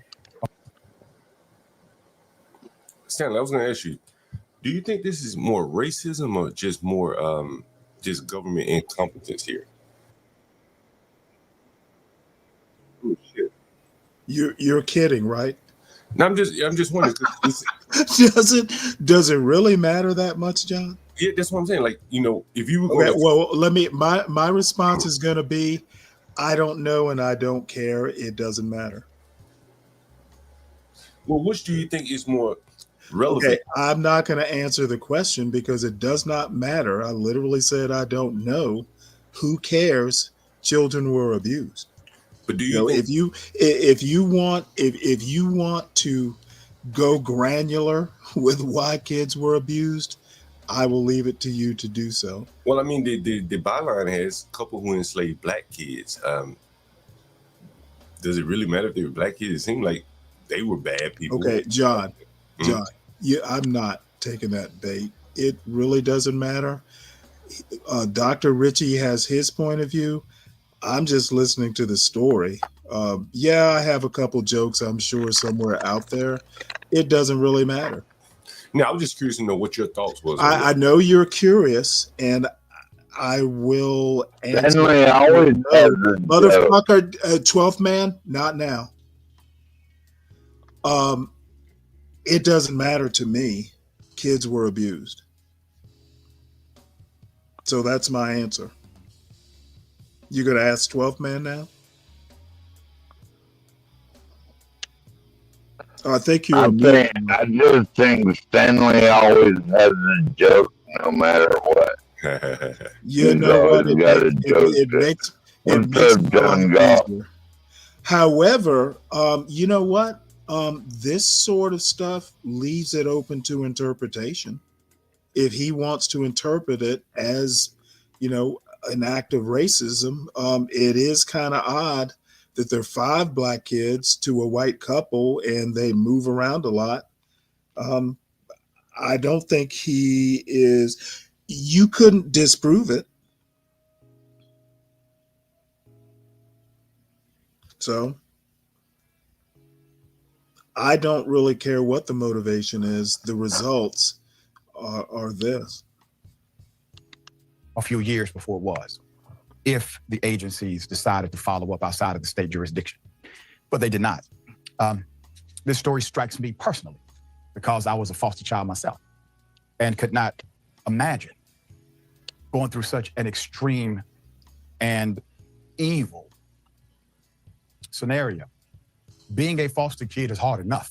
Stanley, I was going to ask you, do you think this is more racism or just more just government incompetence here? Oh, shit. You're kidding, right? No, I'm just wondering. Does it really matter that much, John? Yeah, that's what I'm saying. Like, you know, if you were going my response is going to be, I don't know and I don't care. It doesn't matter. Well, which do you think is more relevant? Okay, I'm not going to answer the question because it does not matter. I literally said I don't know. Who cares? Children were abused. But do you think if you want to go granular with why kids were abused, I will leave it to you to do so. Well, I mean, the byline has a couple who enslaved black kids. Does it really matter if they were black kids? It seemed like they were bad people. Okay, John, I'm not taking that bait. It really doesn't matter. Dr. Ritchie has his point of view. I'm just listening to the story. Yeah, I have a couple jokes, I'm sure, somewhere out there. It doesn't really matter. Now, I'm just curious to know what your thoughts was. I know you're curious, and I will answer. Stanley always has a motherfucker, 12th man, not now. It doesn't matter to me. Kids were abused. So that's my answer. You gonna ask 12th man now? I think you're. I just think Stanley always has a joke, no matter what. You know what? It makes it makes it easier. However, you know what? This sort of stuff leaves it open to interpretation. If he wants to interpret it as, an act of racism, it is kind of odd that there are 5 black kids to a white couple and they move around a lot. I don't think he is. You couldn't disprove it. So I don't really care what the motivation is. The results are this. A few years before it was, if the agencies decided to follow up outside of the state jurisdiction, but they did not. This story strikes me personally because I was a foster child myself and could not imagine going through such an extreme and evil scenario. Being a foster kid is hard enough.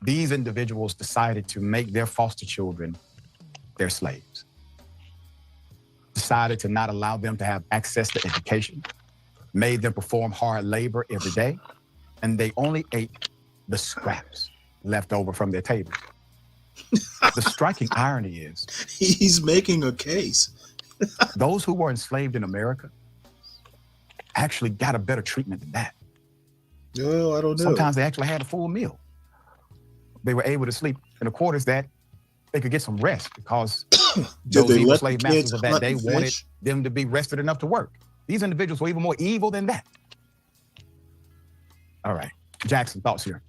These individuals decided to make their foster children their slaves. Decided to not allow them to have access to education, made them perform hard labor every day, and they only ate the scraps left over from their table. The striking irony is he's making a case. Those who were enslaved in America actually got a better treatment than that. Well, I don't know. Sometimes they actually had a full meal. They were able to sleep in the quarters that they could get some rest because those evil slave masters of that day wanted them to be rested enough to work. These individuals were even more evil than that. All right. Jackson, thoughts here?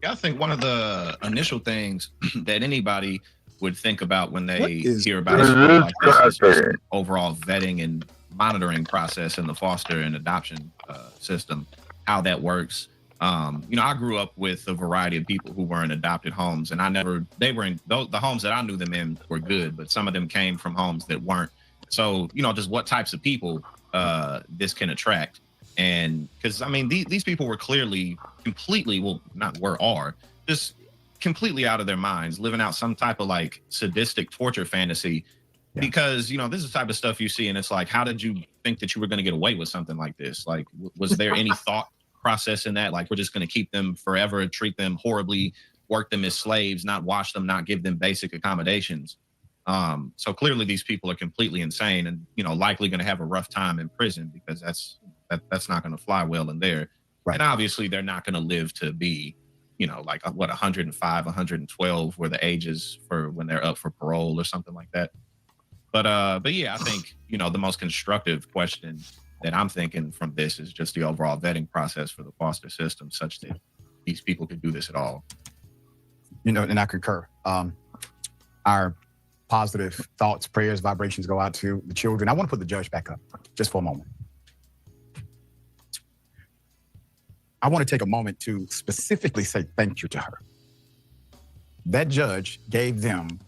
Yeah, I think one of the initial things that anybody would think about when they hear about a story like this is overall vetting and monitoring process in the foster and adoption system, how that works. I grew up with a variety of people who were in adopted homes, and the homes that I knew them in were good, but some of them came from homes that weren't. So, just what types of people this can attract. And because, these people were clearly just completely out of their minds, living out some type of like sadistic torture fantasy. Yeah. Because, this is the type of stuff you see, and it's like, how did you think that you were going to get away with something like this? Like, was there any thought process in that? Like, we're just going to keep them forever, treat them horribly, work them as slaves, not wash them, not give them basic accommodations. So clearly these people are completely insane and, likely going to have a rough time in prison because that's not going to fly well in there. Right. And obviously they're not going to live to be, 105, 112 were the ages for when they're up for parole or something like that. But yeah, I think, the most constructive question that I'm thinking from this is just the overall vetting process for the foster system such that these people could do this at all. And I concur. Our positive thoughts, prayers, vibrations go out to the children. I want to put the judge back up just for a moment. I want to take a moment to specifically say thank you to her. That judge gave them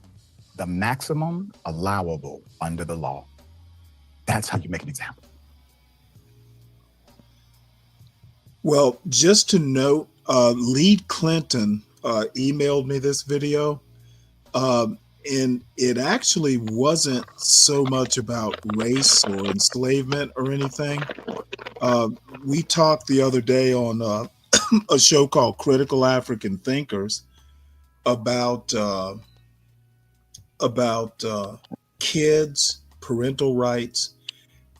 the maximum allowable under the law. That's how you make an example. Well, just to note, Lead Clinton emailed me this video, and it actually wasn't so much about race or enslavement or anything. We talked the other day on a show called Critical African Thinkers about kids, parental rights,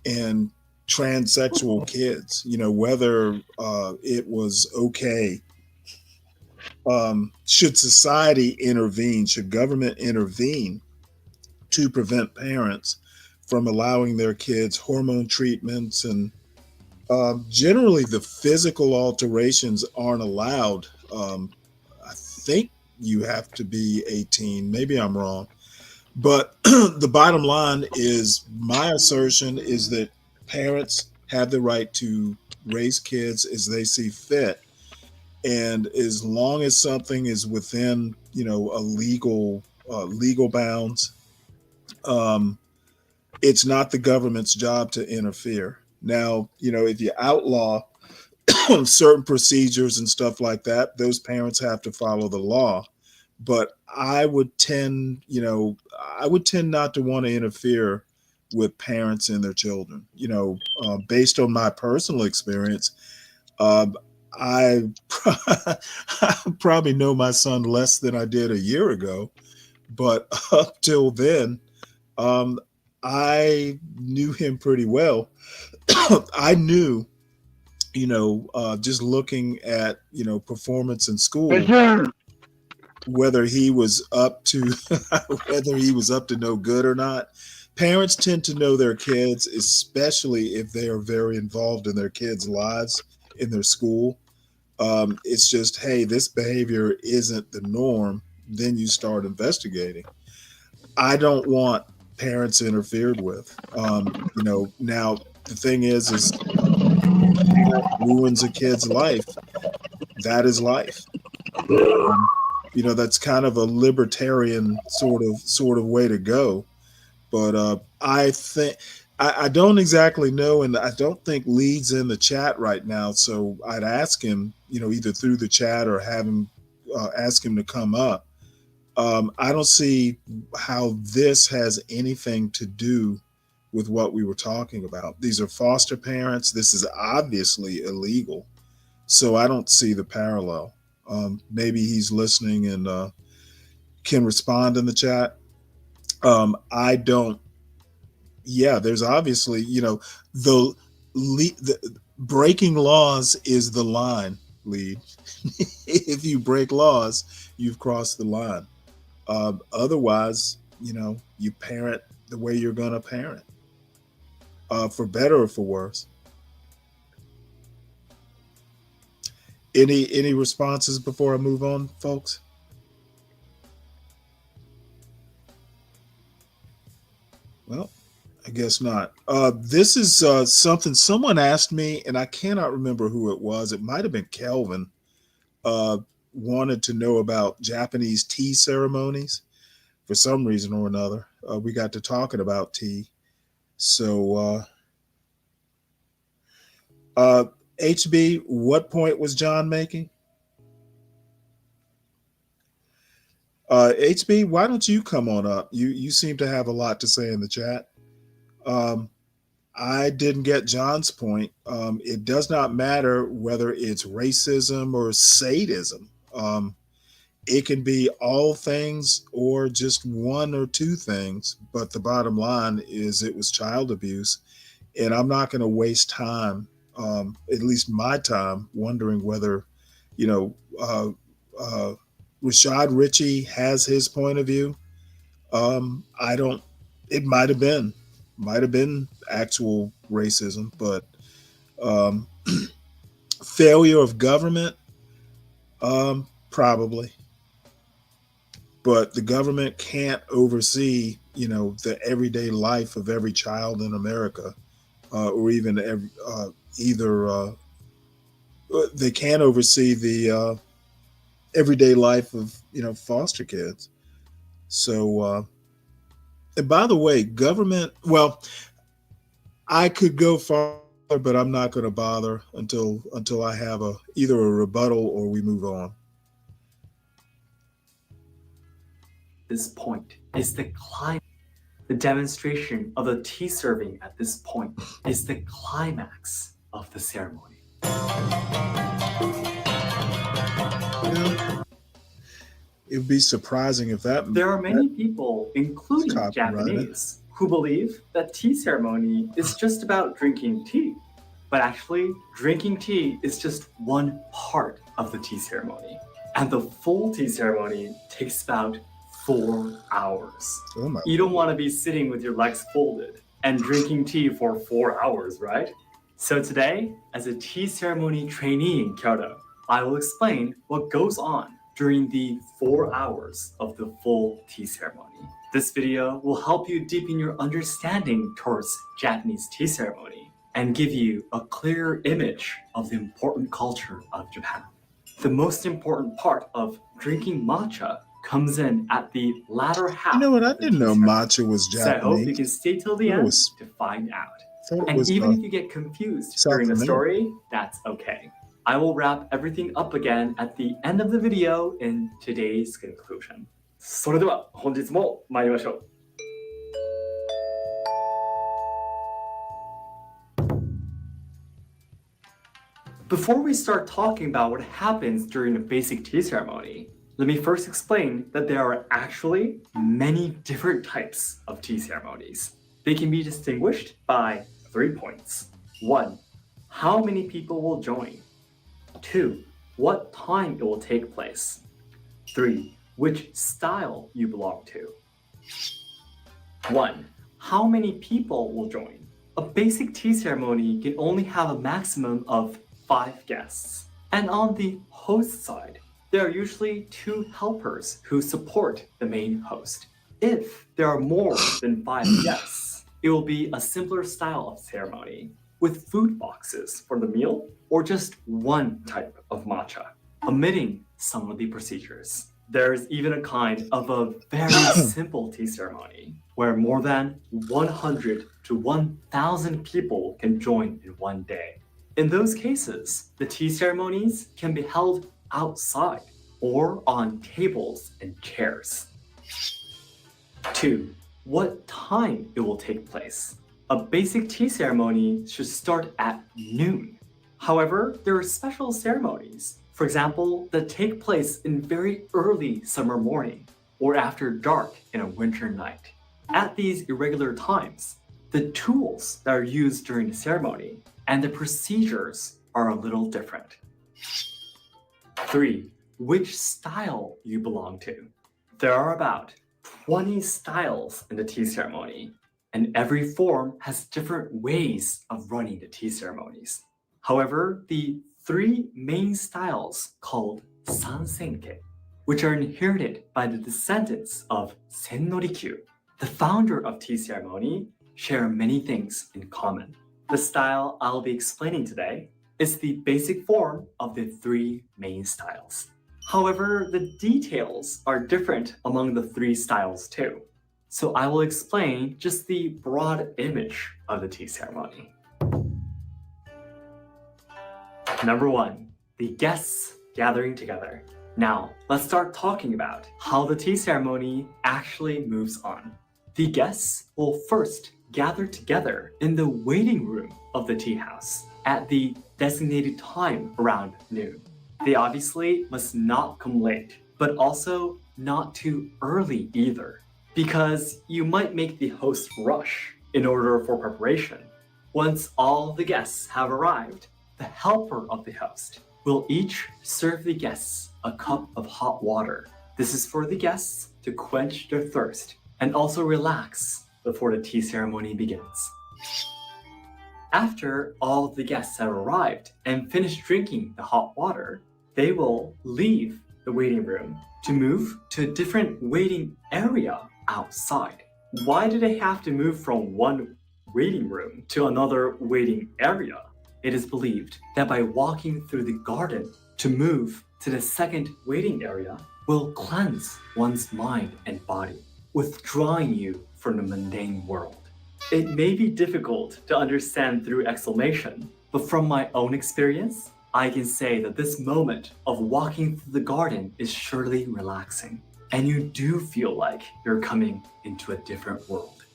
and transsexual kids, whether it was okay. Should society intervene? Should government intervene to prevent parents from allowing their kids hormone treatments? And generally the physical alterations aren't allowed. I think you have to be 18. Maybe I'm wrong. But the bottom line is, my assertion is that parents have the right to raise kids as they see fit. And as long as something is within, a legal bounds, it's not the government's job to interfere. Now, if you outlaw certain procedures and stuff like that, those parents have to follow the law. But I would tend not to want to interfere with parents and their children. Based on my personal experience, I probably know my son less than I did a year ago, but up till then, I knew him pretty well. I knew, just looking at, performance in school, whether he was up to whether he was up to no good or not. Parents tend to know their kids, especially if they are very involved in their kids' lives in their school. It's just, hey, this behavior isn't the norm. Then you start investigating. I don't want parents interfered with. Now the thing is ruins a kid's life. That is life. That's kind of a libertarian sort of way to go. But I think I don't exactly know, and I don't think Lee's in the chat right now. So I'd ask him, either through the chat or have him ask him to come up. I don't see how this has anything to do with what we were talking about. These are foster parents. This is obviously illegal. So I don't see the parallel. Maybe he's listening and can respond in the chat. I don't. Yeah, there's obviously, the breaking laws is the line, lead. If you break laws, you've crossed the line. Otherwise, you parent the way you're going to parent, for better or for worse. Any responses before I move on, folks? Well, I guess not. This is something someone asked me, and I cannot remember who it was. It might have been Kelvin. Wanted to know about Japanese tea ceremonies for some reason or another. We got to talking about tea. So, HB, what point was John making? HB, why don't you come on up? You seem to have a lot to say in the chat. I didn't get John's point. It does not matter whether it's racism or sadism. It can be all things or just one or two things. But the bottom line is it was child abuse. And I'm not going to waste time, at least my time, wondering whether, Rashad Ritchie has his point of view. I don't. It might have been actual racism, but failure of government, probably. But the government can't oversee, the everyday life of every child in America, or even they can't oversee the everyday life of foster kids. So, and by the way, government. Well, I could go farther, but I'm not going to bother until I have either a rebuttal or we move on. This point is the climax. The demonstration of the tea serving at this point is the climax of the ceremony. It would be surprising if that. There are many people, including Japanese, who believe that tea ceremony is just about drinking tea. But actually, drinking tea is just one part of the tea ceremony. And the full tea ceremony takes about 4 hours. Oh you don't want to be sitting with your legs folded and drinking tea for 4 hours, right? So today, as a tea ceremony trainee in Kyoto, I will explain what goes on during the 4 hours of the full tea ceremony. This video will help you deepen your understanding towards Japanese tea ceremony and give you a clearer image of the important culture of Japan. The most important part of drinking matcha comes in at the latter half. You know what? I didn't know matcha was Japanese. So I hope you can stay till the end to find out. And even if you get confused during the story, that's okay. I will wrap everything up again at the end of the video in today's conclusion. それでは本日も参りましょう。Before we start talking about what happens during a basic tea ceremony, let me first explain that there are actually many different types of tea ceremonies. They can be distinguished by 3 points. 1. How many people will join? 2. What time it will take place? 3. Which style you belong to? 1. How many people will join? A basic tea ceremony can only have a maximum of 5 guests. And on the host side, there are usually 2 helpers who support the main host. If there are more than 5 guests, it will be a simpler style of ceremony with food boxes for the meal or just one type of matcha, omitting some of the procedures. There's even a kind of a very simple tea ceremony where more than 100 to 1,000 people can join in one day. In those cases, the tea ceremonies can be held outside or on tables and chairs. 2. What time it will take place? A basic tea ceremony should start at noon. However, there are special ceremonies, for example, that take place in very early summer morning or after dark in a winter night. At these irregular times, the tools that are used during the ceremony and the procedures are a little different. 3. Which style you belong to? There are about 20 styles in the tea ceremony, and every form has different ways of running the tea ceremonies. However, the 3 main styles called Sansenke, which are inherited by the descendants of Sennorikyu, the founder of tea ceremony, share many things in common. The style I'll be explaining today is the basic form of the 3 main styles. However, the details are different among the 3 styles too. So I will explain just the broad image of the tea ceremony. Number 1, the guests gathering together. Now, let's start talking about how the tea ceremony actually moves on. The guests will first gather together in the waiting room of the tea house at the designated time around noon. They obviously must not come late, but also not too early either, because you might make the host rush in order for preparation. Once all the guests have arrived, the helper of the host will each serve the guests a cup of hot water. This is for the guests to quench their thirst and also relax before the tea ceremony begins. After all of the guests have arrived and finished drinking the hot water, they will leave the waiting room to move to a different waiting area outside. Why do they have to move from one waiting room to another waiting area? It is believed that by walking through the garden to move to the second waiting area will cleanse one's mind and body, withdrawing you from the mundane world. It may be difficult to understand through exclamation, but from my own experience, I can say that this moment of walking through the garden is surely relaxing, and you do feel like you're coming into a different world.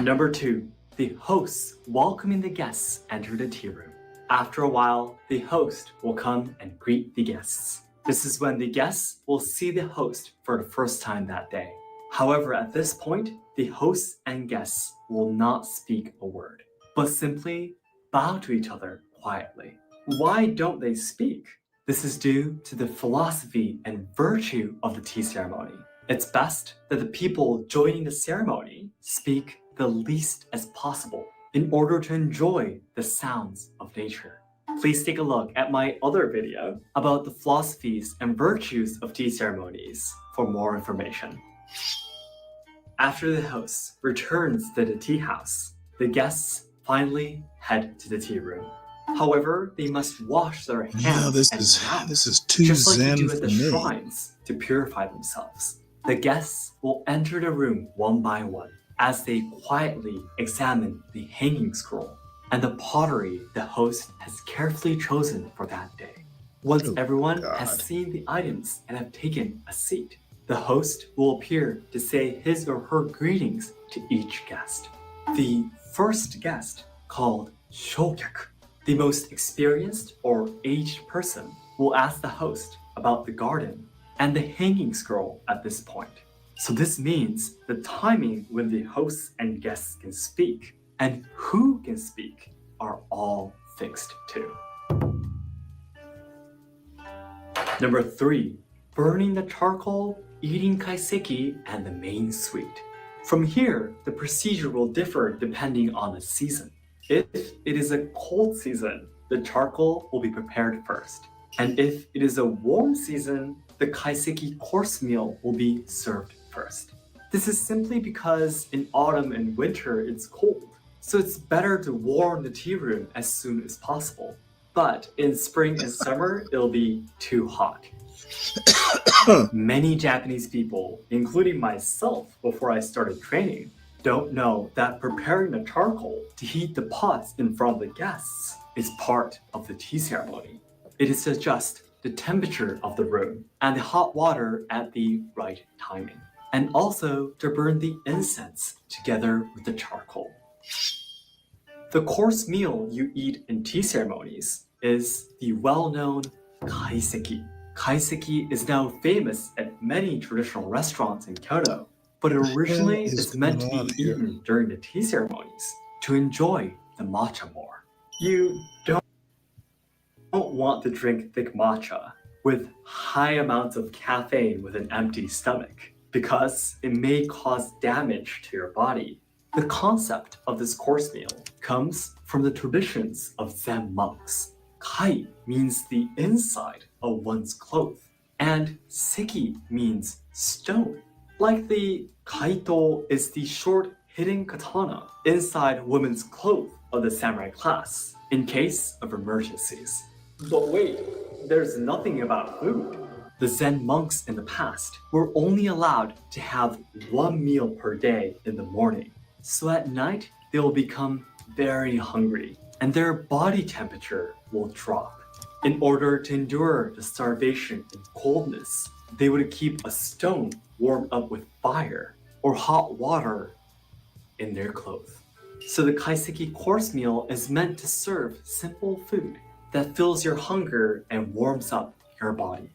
Number 2, the hosts welcoming the guests enter the tea room. After a while, the host will come and greet the guests. This is when the guests will see the host for the first time that day. However, at this point, the hosts and guests will not speak a word, but simply bow to each other quietly. Why don't they speak? This is due to the philosophy and virtue of the tea ceremony. It's best that the people joining the ceremony speak the least as possible in order to enjoy the sounds of nature. Please take a look at my other video about the philosophies and virtues of tea ceremonies for more information. After the host returns to the tea house, the guests finally head to the tea room. However, they must wash their hands this is too just like zen they do at for the me. shrines to purify themselves. The guests will enter the room one by one as they quietly examine the hanging scroll and the pottery the host has carefully chosen for that day. Once everyone has seen the items and have taken a seat, the host will appear to say his or her greetings to each guest. The first guest, called shokyaku. The most experienced or aged person will ask the host about the garden and the hanging scroll at this point. So this means the timing when the hosts and guests can speak and who can speak are all fixed too. Number 3, burning the charcoal, eating kaiseki, and the main sweet. From here, the procedure will differ depending on the season. If it is a cold season, the charcoal will be prepared first. And if it is a warm season, the kaiseki course meal will be served first. This is simply because in autumn and winter it's cold, so it's better to warm the tea room as soon as possible. But in spring and summer, it'll be too hot. Many Japanese people, including myself before I started training, don't know that preparing the charcoal to heat the pots in front of the guests is part of the tea ceremony. It is to adjust the temperature of the room and the hot water at the right timing, and also to burn the incense together with the charcoal. The course meal you eat in tea ceremonies is the well-known kaiseki. Kaiseki is now famous at many traditional restaurants in Kyoto, but originally is meant to be eaten during the tea ceremonies to enjoy the matcha more. You don't want to drink thick matcha with high amounts of caffeine with an empty stomach because it may cause damage to your body. The concept of this course meal comes from the traditions of Zen monks. Kai means the inside of one's clothes, and seki means stone. Like the kaito is the short hidden katana inside women's clothes of the samurai class in case of emergencies. But wait, there's nothing about food. The Zen monks in the past were only allowed to have one meal per day in the morning. So at night, they will become very hungry and their body temperature will drop. In order to endure the starvation and coldness, they would keep a stone warmed up with fire or hot water in their clothes. So the kaiseki course meal is meant to serve simple food that fills your hunger and warms up your body.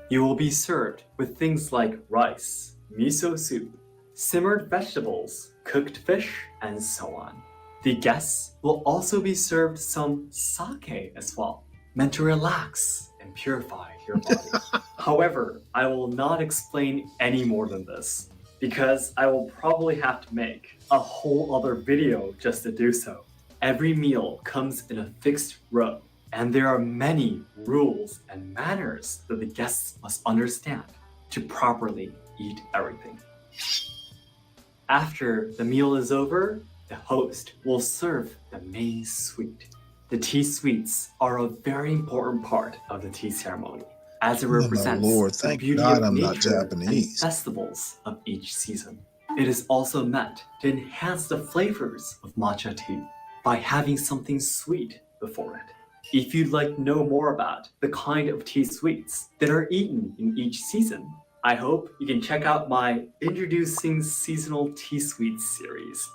You will be served with things like rice, miso soup, simmered vegetables, cooked fish, and so on. The guests will also be served some sake as well, meant to relax and purify your body. However, I will not explain any more than this, because I will probably have to make a whole other video just to do so. Every meal comes in a fixed row, and there are many rules and manners that the guests must understand to properly eat everything. After the meal is over, the host will serve the main sweet. The tea sweets are a very important part of the tea ceremony, as it represents the beauty of nature and festivals of each season. It is also meant to enhance the flavors of matcha tea by having something sweet before it. If you'd like to know more about the kind of tea sweets that are eaten in each season, I hope you can check out my Introducing Seasonal Tea Sweets series.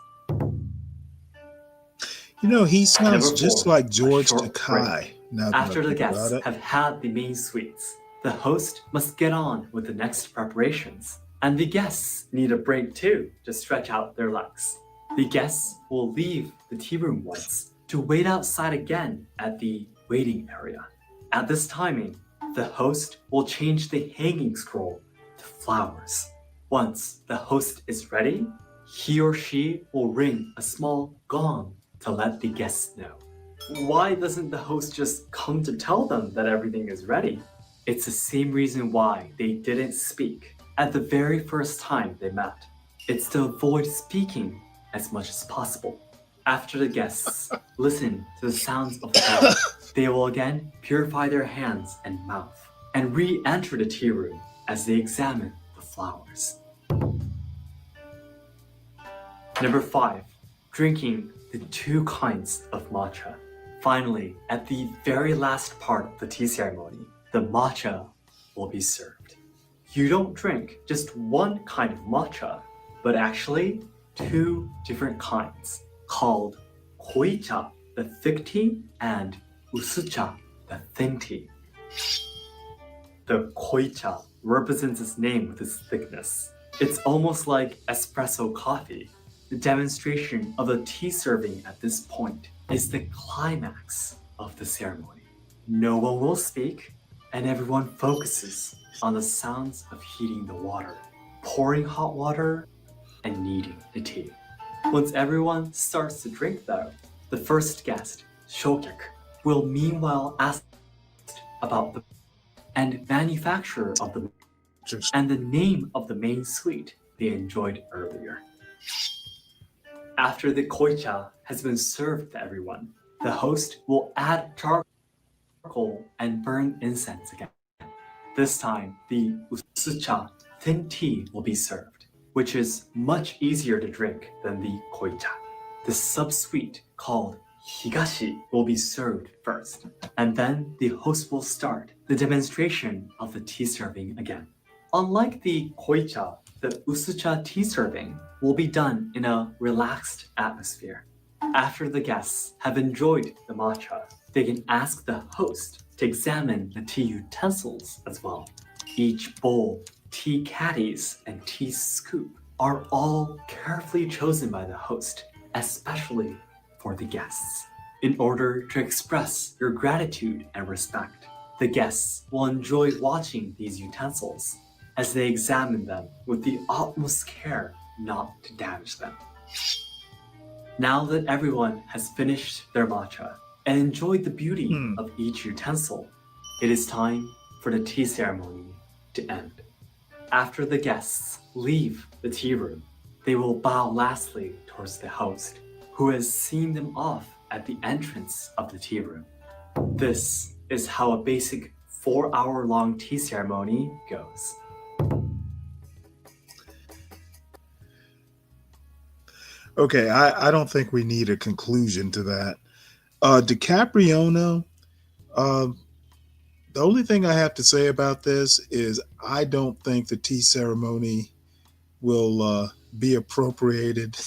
You know, he sounds just 4, like George short Takai. break. After the guests have had the main sweets, the host must get on with the next preparations. And the guests need a break too to stretch out their legs. The guests will leave the tea room once to wait outside again at the waiting area. At this timing, the host will change the hanging scroll to flowers. Once the host is ready, he or she will ring a small gong to let the guests know. Why doesn't the host just come to tell them that everything is ready? It's the same reason why they didn't speak at the very first time they met. It's to avoid speaking as much as possible. After the guests listen to the sounds of the bell, they will again purify their hands and mouth and re-enter the tea room as they examine the flowers. Number 5, drinking the 2 kinds of matcha. Finally, at the very last part of the tea ceremony, the matcha will be served. You don't drink just one kind of matcha, but actually 2 different kinds called koicha, the thick tea, and usucha, the thin tea. The koicha represents its name with its thickness. It's almost like espresso coffee. The demonstration of the tea serving at this point is the climax of the ceremony. No one will speak, and everyone focuses on the sounds of heating the water, pouring hot water, and kneading the tea. Once everyone starts to drink though, the first guest, Shokek, will meanwhile ask about the and manufacturer of the and the name of the main sweet they enjoyed earlier. After the koicha has been served to everyone, the host will add charcoal and burn incense again. This time, the usucha, thin tea, will be served, which is much easier to drink than the koicha. The sub-sweet called higashi will be served first, and then the host will start the demonstration of the tea serving again. Unlike the koicha, the usucha tea serving will be done in a relaxed atmosphere. After the guests have enjoyed the matcha, they can ask the host to examine the tea utensils as well. Each bowl, tea caddies, and tea scoop are all carefully chosen by the host, especially for the guests. In order to express your gratitude and respect, the guests will enjoy watching these utensils as they examine them with the utmost care not to damage them. Now that everyone has finished their matcha and enjoyed the beauty of each utensil, it is time for the tea ceremony to end. After the guests leave the tea room, they will bow lastly towards the host, who has seen them off at the entrance of the tea room. This is how a basic 4-hour-long tea ceremony goes. Okay, I don't think we need a conclusion to that. DiCapriono, the only thing I have to say about this is I don't think the tea ceremony will be appropriated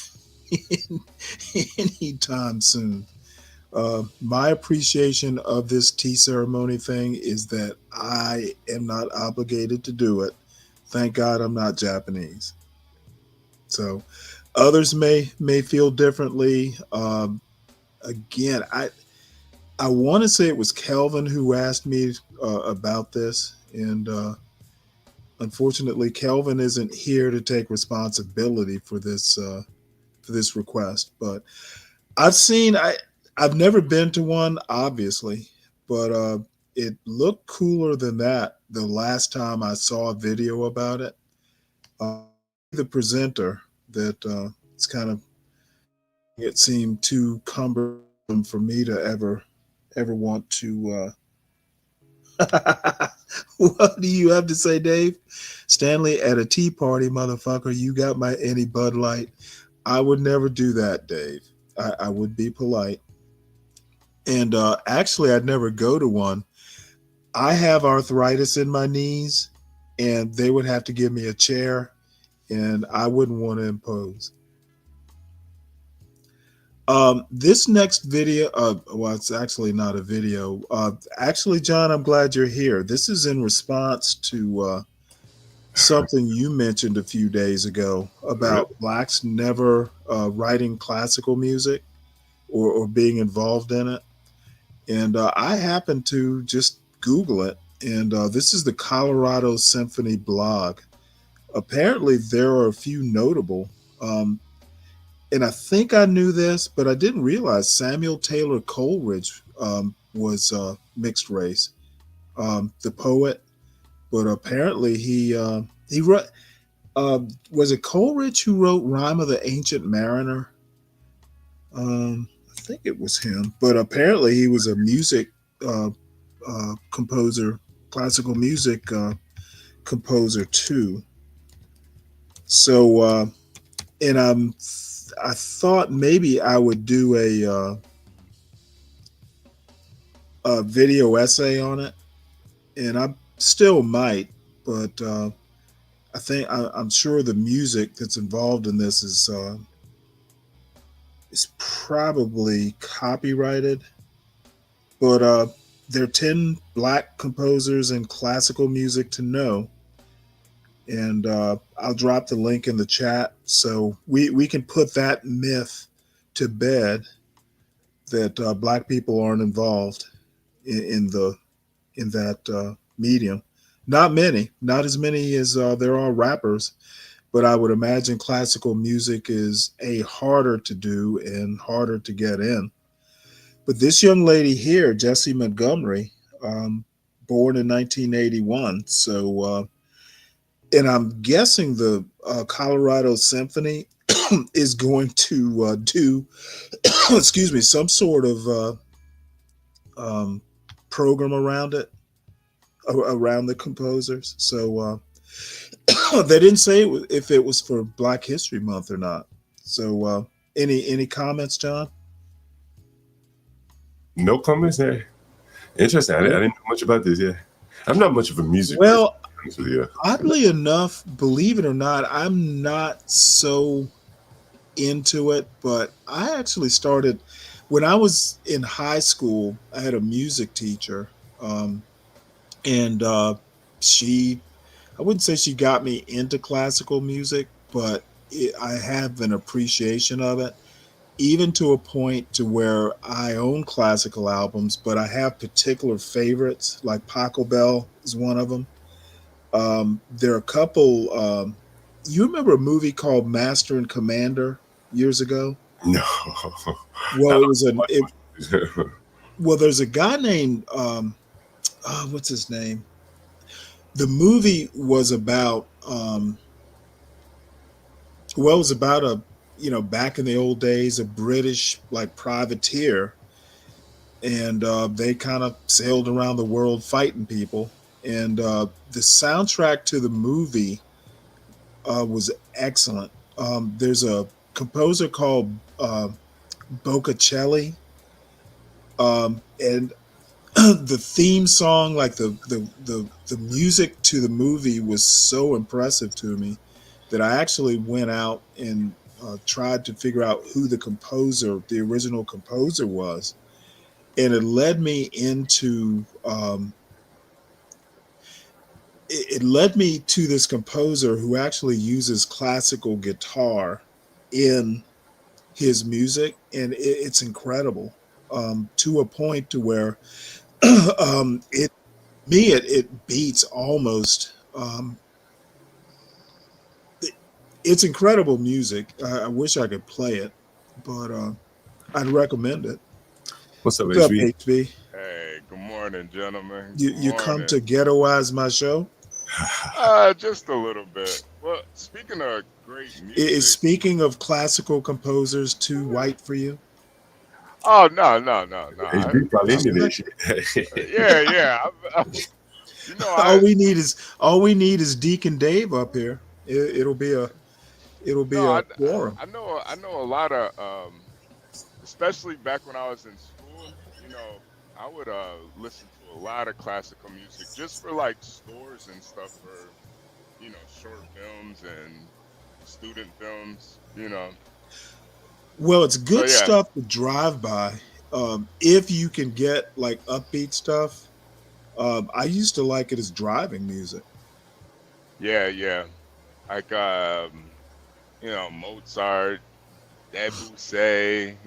anytime soon. My appreciation of this tea ceremony thing is that I am not obligated to do it. Thank God I'm not Japanese. So others may feel differently. Again, I want to say it was Kelvin who asked me about this, and unfortunately, Kelvin isn't here to take responsibility for this request. But I've never been to one, obviously, but it looked cooler than that the last time I saw a video about it. The presenter that it's kind of, it seemed too cumbersome for me to ever want to what do you have to say, Dave? Stanley, at a tea party, motherfucker, you got my any Bud Light? I would never do that, Dave. I would be polite. And actually, I'd never go to one. I have arthritis in my knees, and they would have to give me a chair, and I wouldn't want to impose. This next video, well, it's actually not a video. Actually, John, I'm glad you're here. This is in response to something you mentioned a few days ago about blacks never writing classical music or being involved in it. And I happened to just Google it, and this is the Colorado Symphony blog. Apparently, there are a few notable. And I think I knew this, but I didn't realize Samuel Taylor Coleridge was mixed race, the poet. But apparently he wrote. Was it Coleridge who wrote "Rime of the Ancient Mariner"? I think it was him. But apparently he was a music composer, classical music composer too. So, and I thought maybe I would do a video essay on it, and I still might, but I'm sure the music that's involved in this is is probably copyrighted, but there are 10 black composers in classical music to know. And I'll drop the link in the chat so we can put that myth to bed that black people aren't involved in that medium. Not many, not as many as there are rappers, but I would imagine classical music is harder to do and harder to get in. But this young lady here, Jessie Montgomery, born in 1981, so and I'm guessing the Colorado Symphony is going to do, excuse me, some sort of program around it, around the composers. So they didn't say if it was for Black History Month or not. So any comments, John? No comments there. Interesting. I didn't know much about this. Yeah, I'm not much of a music. Well, person, yeah. Oddly enough, believe it or not, I'm not so into it. But I actually started when I was in high school. I had a music teacher, and she, I wouldn't say she got me into classical music, but I have an appreciation of it, even to a point to where I own classical albums, but I have particular favorites, like Paco Bell is one of them. There are a couple. You remember a movie called Master and Commander years ago? No. Well, it was well, there's a guy named what's his name? The movie was about well, it was about a back in the old days, a British like privateer, and they kind of sailed around the world fighting people. And the soundtrack to the movie was excellent. There's a composer called Boccacelli, and the theme song, like the music to the movie, was so impressive to me that I actually went out and tried to figure out who the original composer was, and it led me into it led me to this composer who actually uses classical guitar in his music, and it's incredible, to a point to where it beats almost. It's incredible music. I wish I could play it, but I'd recommend it. What's up, What's up, HB? HB? Hey, good morning, gentlemen. You come to ghettoize my show? Just a little bit. Well, speaking of great music, Is speaking of classical composers too white for you? oh no. HB probably into this shit. Yeah. You know, all we need is Deacon Dave up here. It'll be a quorum. I know a lot of, especially back when I was in school. You know, I would listen to a lot of classical music just for like scores and stuff for short films and student films. Well, it's good So, yeah. stuff to drive by. If you can get like upbeat stuff. I used to like it as driving music. Yeah. Like Mozart, Debussy,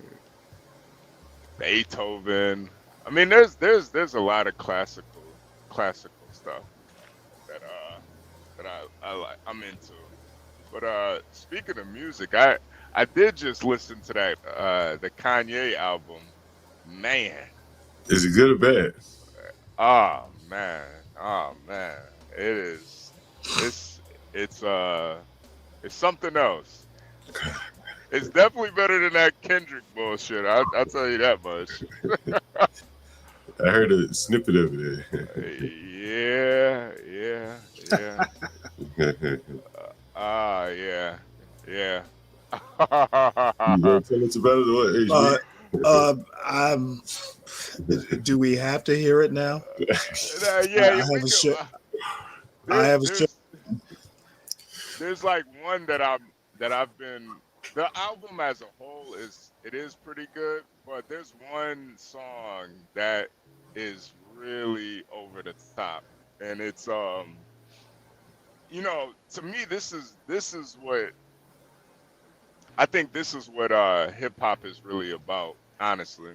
Beethoven. I mean, there's a lot of classical stuff that I like. I'm into. But speaking of music, I did just listen to that the Kanye album. Man, Is it good or bad? oh man, it is. It's something else. It's definitely better than that Kendrick bullshit. I'll tell you that much. I heard a snippet of it. Yeah. Yeah. You gonna tell us about it or what, HB? Do we have to hear it now? Yeah, I have a show. There's like one that I've been the album as a whole is pretty good, but there's one song that is really over the top, and it's to me this is what I think this is what hip hop is really about, honestly.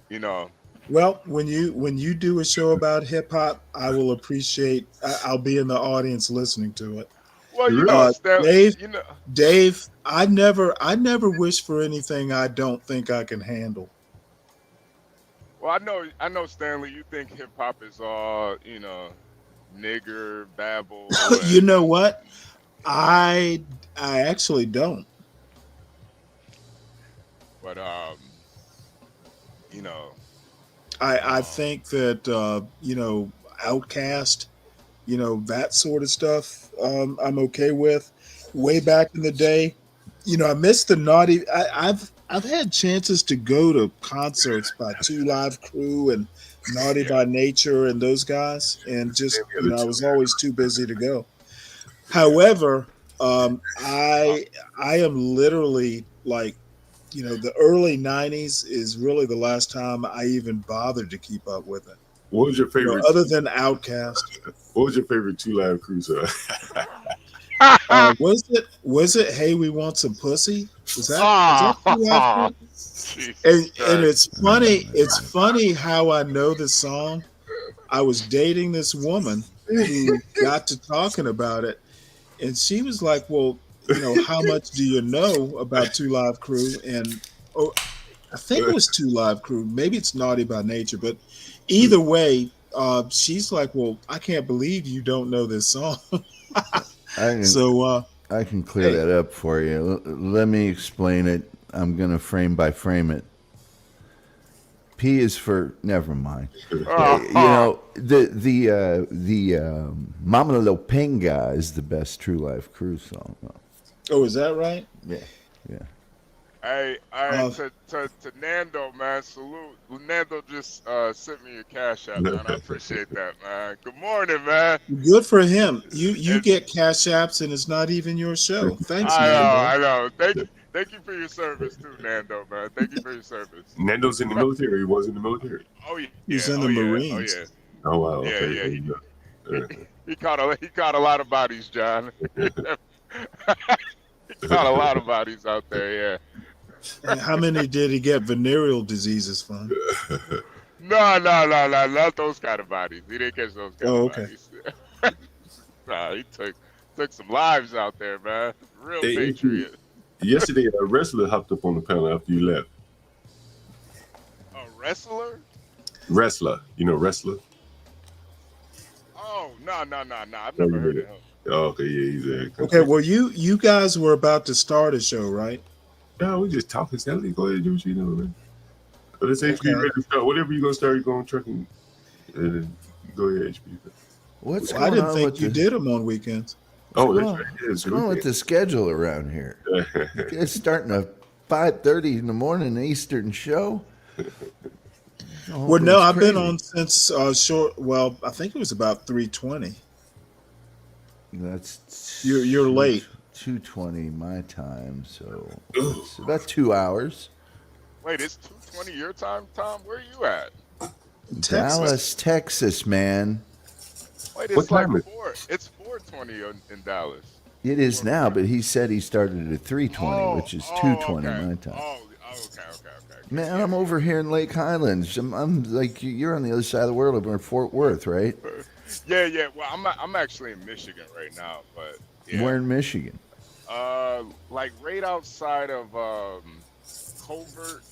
You know. Well, when you do a show about hip hop, I will appreciate. I'll be in the audience listening to it. Well, Stanley, Dave, Dave, I never wish for anything I don't think I can handle. Well, I know, Stanley. You think hip hop is all nigger babble. You know what? I actually don't. But I think that Outkast, that sort of stuff, I'm okay with. Way back in the day, I missed the naughty. I've had chances to go to concerts by Two Live Crew and Naughty by Nature and those guys, and just I was always too busy to go. However, I am literally like, the early '90s is really the last time I even bothered to keep up with it. What was your favorite? Other than Outkast. What was your favorite Two Live Crew song? Was it Hey We Want Some Pussy? Was that Two Live Crew? And it's funny how I know the song. I was dating this woman who got to talking about it, and she was like, well, how much do you know about Two Live Crew? And I think it was Two Live Crew. Maybe it's Naughty by Nature, but either way, she's like, well, I can't believe you don't know this song. I can clear that up for you. Let me explain it. I'm going to frame by frame it. P is for never mind. The Mama Lopenga is the best True Life Crew song. Oh, is that right? Yeah. Hey, to Nando, man, salute. Nando just sent me a cash app, man. I appreciate that, man. Good morning, man. Good for him. You get cash apps, and it's not even your show. Thanks, Nando. I know. Thank you for your service too, Nando, man. Thank you for your service. Nando's in the military. He was in the military. Oh yeah. He's in the Marines. Oh yeah. Oh wow. Yeah, Okay. yeah. He caught a lot of bodies, John. He caught a lot of bodies out there. Yeah. And how many did he get venereal diseases from? No, not those kind of bodies. He didn't catch those kind of bodies. Nah, he took some lives out there, man. Real patriot. Yesterday, a wrestler hopped up on the panel after you left. A wrestler? Wrestler. You know wrestler? Oh, no. I've never heard of him. Oh, okay, yeah, he's there. Okay, well, you guys were about to start a show, right? No, we just talking. Stanley, go ahead and do what you do, man. But let's HP ready to start. Whatever you're going to start, you're going trucking. And then go ahead, HP. I didn't think you did them on weekends. Oh, that's right. What's going with the schedule around here? It's starting at 5:30 in the morning Eastern show. Well, no, I've been on since short. Well, I think it was about 3:20. That's you're late. 2:20 my time, so it's about 2 hours. Wait, it's 2:20 your time, Tom? Where are you at? Dallas, Texas, man. Wait, it's like 4:20 in Dallas. It is now, but he said he started at 3:20, which is 2:20 my time. Oh, okay. Man, I'm over here in Lake Highlands. I'm like, you're on the other side of the world over in Fort Worth, right? Yeah. Well, I'm actually in Michigan right now, but yeah. Where in Michigan? Like right outside of Covert.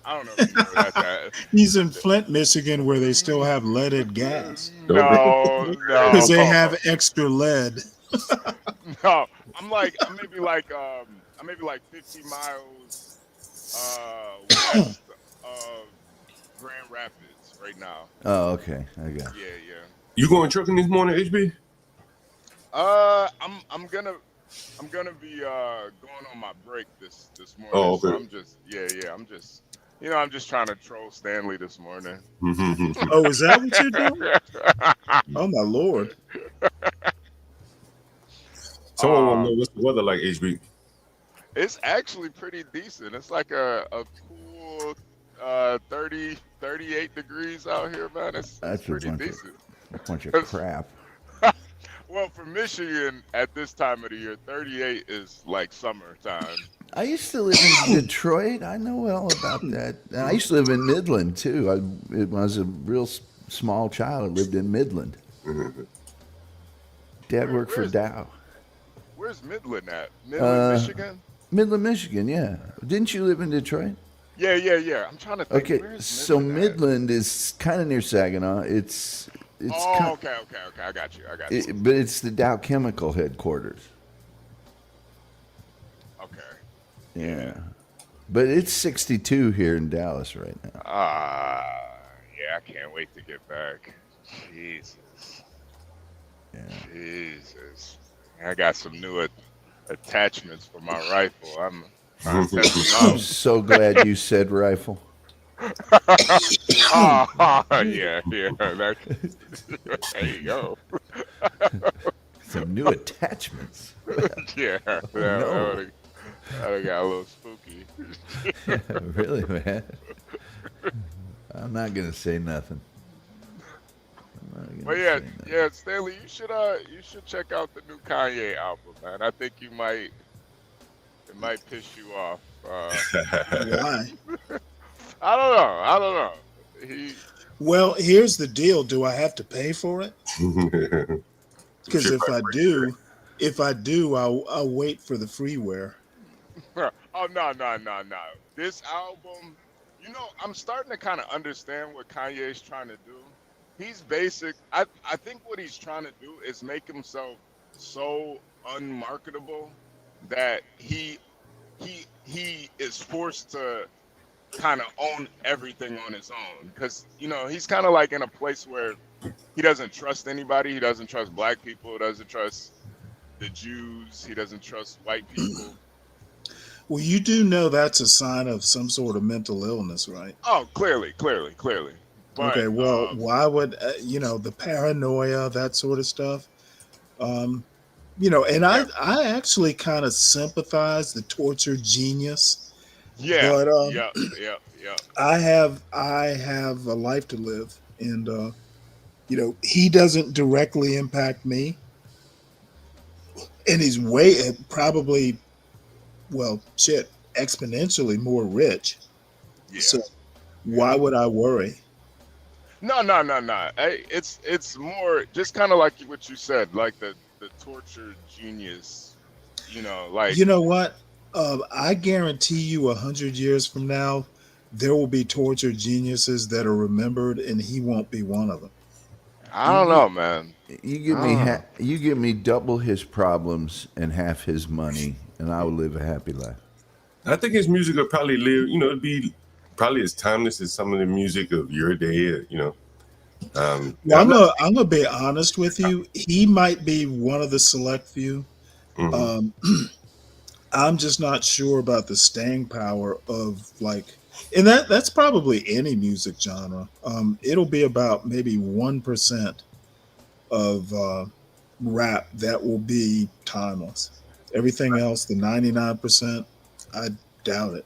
I don't know if you know where that's at. He's in Flint, Michigan, where they still have leaded gas. No. Because they have extra lead. No, I'm maybe like 50 miles west of Grand Rapids right now. Oh, okay. I got. Yeah. You going trucking this morning, HB? I'm gonna be going on my break this morning. Oh, okay. So I'm just I'm just trying to troll Stanley this morning. Oh, is that what you're doing? Oh my Lord. Someone want to know what's the weather like, HB? It's actually pretty decent. It's like a cool 30, 38 degrees out here, man. It's That's pretty decent. a bunch of crap. Well, for Michigan at this time of the year, 38 is like summertime. I used to live in Detroit. I know all about that. And I used to live in Midland too. When I was a real small child, I lived in Midland. Dad worked for Dow. Where's Midland at? Midland, Michigan? Midland, Michigan. Yeah. Didn't you live in Detroit? Yeah. I'm trying to think. Okay, Where's so Midland Midland is kind of near Saginaw. It's okay. I got you. but it's the Dow Chemical headquarters. Okay. Yeah. But it's 62 here in Dallas right now. Yeah, I can't wait to get back. Jesus. Yeah. Jesus. I got some new attachments for my rifle. I'm testing I'm out. so glad you said rifle. Yeah. There you go. Some new attachments. Yeah. No. That got a little spooky. Really, man? I'm not gonna say nothing. But yeah, Stanley, you should check out the new Kanye album, man. I think it might piss you off. Why? I don't know. Well, here's the deal. Do I have to pay for it? Because if I do, I'll wait for the freeware. Oh no. This album, I'm starting to kind of understand what Kanye's trying to do. He's basic. I think what he's trying to do is make himself so unmarketable that he is forced to kind of own everything on his own, because he's kind of like in a place where he doesn't trust anybody. He doesn't trust black people. He doesn't trust the Jews. He doesn't trust white people. Well, you do know that's a sign of some sort of mental illness, right? Oh, clearly. But, okay, well, why would the paranoia, that sort of stuff? And I actually kind of sympathize the tortured genius. Yeah. But yeah. I have a life to live, and he doesn't directly impact me, and he's probably exponentially more rich. Yeah. So why would I worry? No. Hey, it's more just kind of like what you said, like the tortured genius. You know what? I guarantee you 100 years from now, there will be tortured geniuses that are remembered, and he won't be one of them. I don't know, man. You give me double his problems and half his money, and I will live a happy life. I think his music will probably live. It'd be probably as timeless as some of the music of your day. I'm gonna be honest with you. He might be one of the select few. Mm-hmm. I'm just not sure about the staying power of and that's probably any music genre. It'll be about maybe 1% of rap that will be timeless. Everything else, the 99%, I doubt it.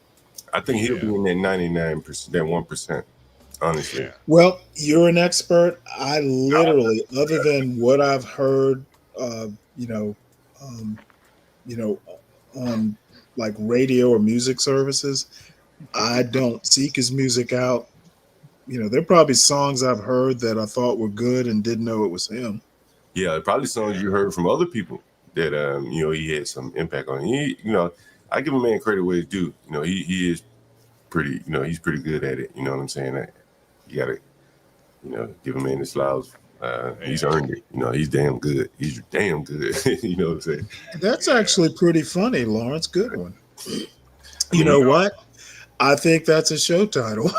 I think he'll be in that 99%, that 1%. Honestly. Yeah. Well, you're an expert. I literally, other than what I've heard, on like radio or music services, I don't seek his music out. There are probably songs I've heard that I thought were good and didn't know it was him. Yeah, probably songs you heard from other people that he had some impact on. I give a man credit where it's due. He is pretty. He's pretty good at it. You know what I'm saying? You gotta, give a man his flowers. He's earned it. He's damn good. He's damn good. You know what I'm saying? That's actually pretty funny, Lawrence. Good one. You know what? I think that's a show title.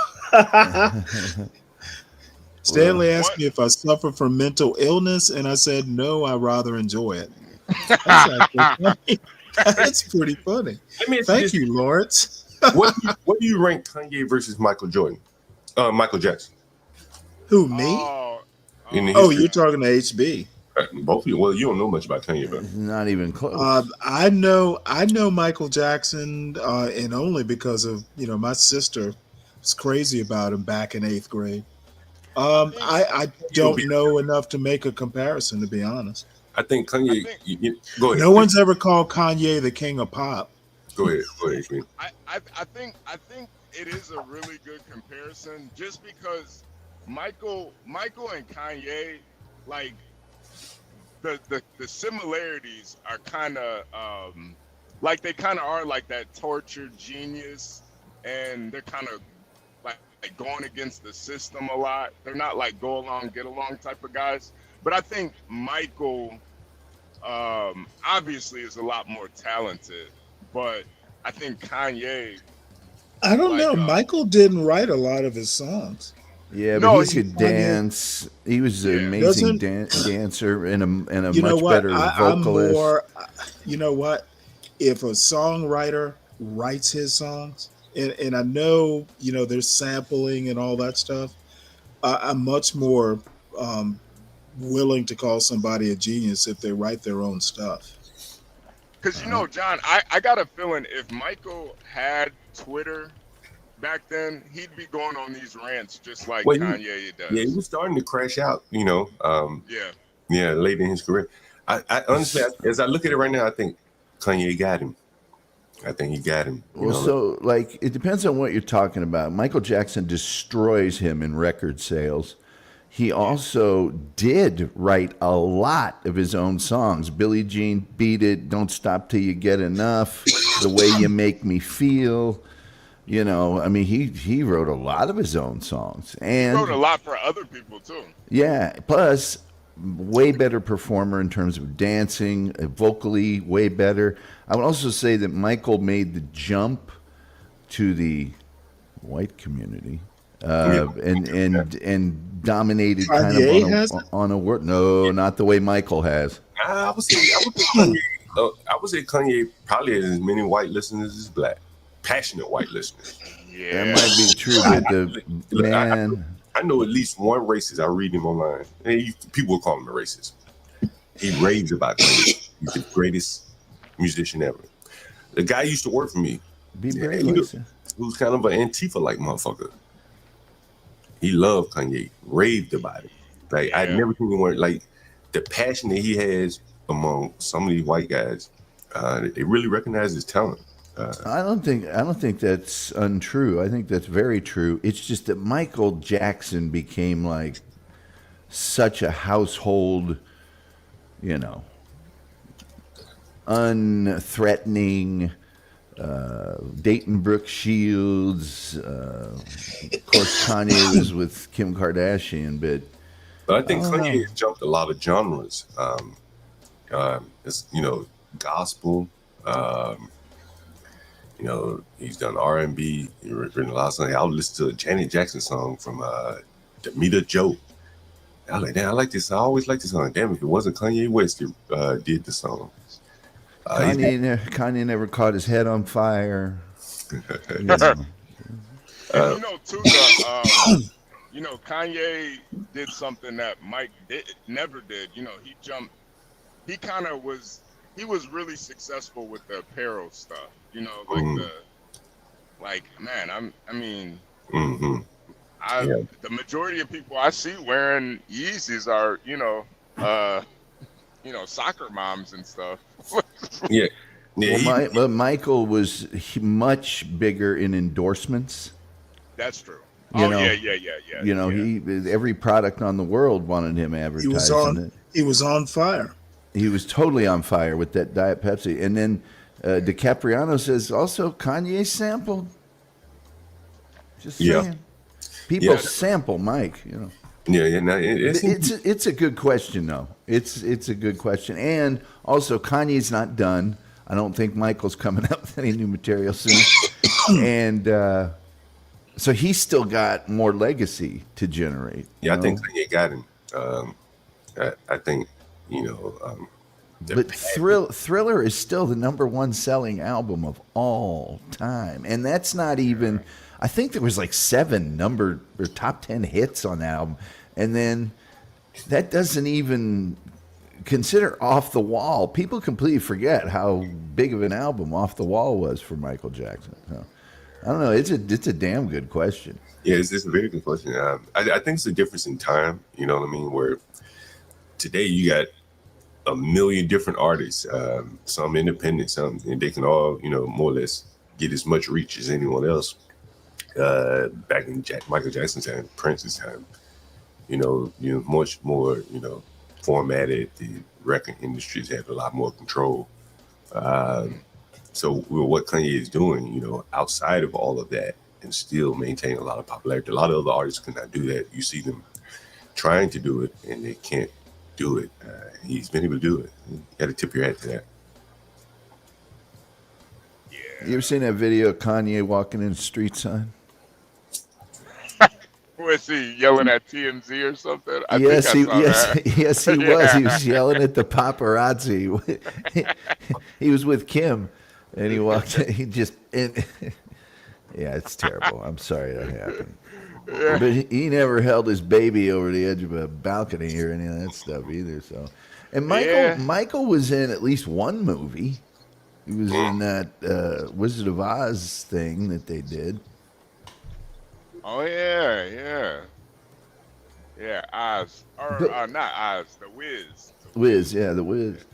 Stanley asked me if I suffer from mental illness, and I said no. I rather enjoy it. That's pretty funny. Thank you, Lawrence. What do you rank Kanye versus Michael Jackson? Who, me? You're talking to HB. Both of you. Well, you don't know much about Kanye, but not even close. I know Michael Jackson, and only because of my sister was crazy about him back in 8th grade. I don't know enough to make a comparison, to be honest. I think Kanye. Go ahead. No one's ever called Kanye the king of pop. Go ahead, Shmi. I think it is a really good comparison, just because Michael and Kanye, like the similarities are kind of like they kind of are like that tortured genius, and they're kind of like going against the system a lot. They're not like go along get along type of guys. But I think Michael obviously is a lot more talented, but I think Kanye. I don't know. Michael didn't write a lot of his songs. Yeah, but he could dance. He was an amazing dancer and a much better vocalist. I'm more, you know what? If a songwriter writes his songs, and I know, there's sampling and all that stuff, I'm much more willing to call somebody a genius if they write their own stuff. Because, John, I got a feeling if Michael had Twitter back then, he'd be going on these rants just like Kanye does. Yeah, he was starting to crash out, Yeah, late in his career. I honestly, as I look at it right now, I think Kanye got him. I think he got him. So it depends on what you're talking about. Michael Jackson destroys him in record sales. He also did write a lot of his own songs. Billie Jean, Beat It, Don't Stop Till You Get Enough, The Way You Make Me Feel. He wrote a lot of his own songs. And he wrote a lot for other people, too. Yeah, plus way better performer in terms of dancing, vocally way better. I would also say that Michael made the jump to the white community and dominated kind of on a word. No, not the way Michael has. I would say Kanye probably has as many white listeners as black, passionate white listeners. Yeah, that might be true, but I know at least one racist. I read him online, and people will call him a racist. He raves about Kanye. He's the greatest musician ever. The guy used to work for me. He was kind of an Antifa-like motherfucker. He loved Kanye, raved about it. Like I'd never seen anyone like the passion that he has among some of these white guys. They really recognize his talent. I don't think that's untrue. I think that's very true. It's just that Michael Jackson became like such a household, unthreatening. Dayton Brooke Shields. Of course, Kanye was with Kim Kardashian, but I think Kanye has jumped a lot of genres. It's gospel. He's done R&B. He's written a lot of songs. I would listen to a Janet Jackson song from Demita Joe. I was like, damn, I like this. I always liked this song. Damn, if it wasn't Kanye West that did the song. Kanye never caught his head on fire. Kanye did something that Mike never did. He was really successful with the apparel stuff. The majority of people I see wearing Yeezys are, soccer moms and stuff. But Michael was much bigger in endorsements. That's true. Yeah. Every product on the world wanted him advertising it. He was on fire. He was totally on fire with that Diet Pepsi. And then DiCapriano says also Kanye sampled. Just saying. People sample Mike, It's a good question, though. It's a good question. And also, Kanye's not done. I don't think Michael's coming out with any new material soon. And so he's still got more legacy to generate. Yeah, I think Kanye got him. I think, but Thriller is still the #1 selling album of all time. And that's not even... I think there was like 7 top 10 hits on that album. And then that doesn't even consider Off the Wall. People completely forget how big of an album Off the Wall was for Michael Jackson. So, I don't know. It's a damn good question. Yeah, it's a very good question. I think it's a difference in time. You know what I mean? Where today you got a million different artists, some independent, some, and they can all, more or less get as much reach as anyone else. Back in Michael Jackson's time, Prince's time, much more, formatted. The record industries had a lot more control. So what Kanye is doing, outside of all of that, and still maintain a lot of popularity. A lot of other artists cannot do that. You see them trying to do it, and they can't do it. He's been able to do it. You got to tip your hat to that. You ever seen that video of Kanye walking in the street sign? Was he yelling at TMZ or something? Yes, he Yeah. was. He was yelling at the paparazzi. He was with Kim, and he walked. He just. Yeah, it's terrible. I'm sorry that happened. Yeah. But he never held his baby over the edge of a balcony or any of that stuff either. So, and Michael was in at least one movie. He was in that Wizard of Oz thing that they did. Oh yeah. Oz, or not Oz, the Wiz. The Wiz.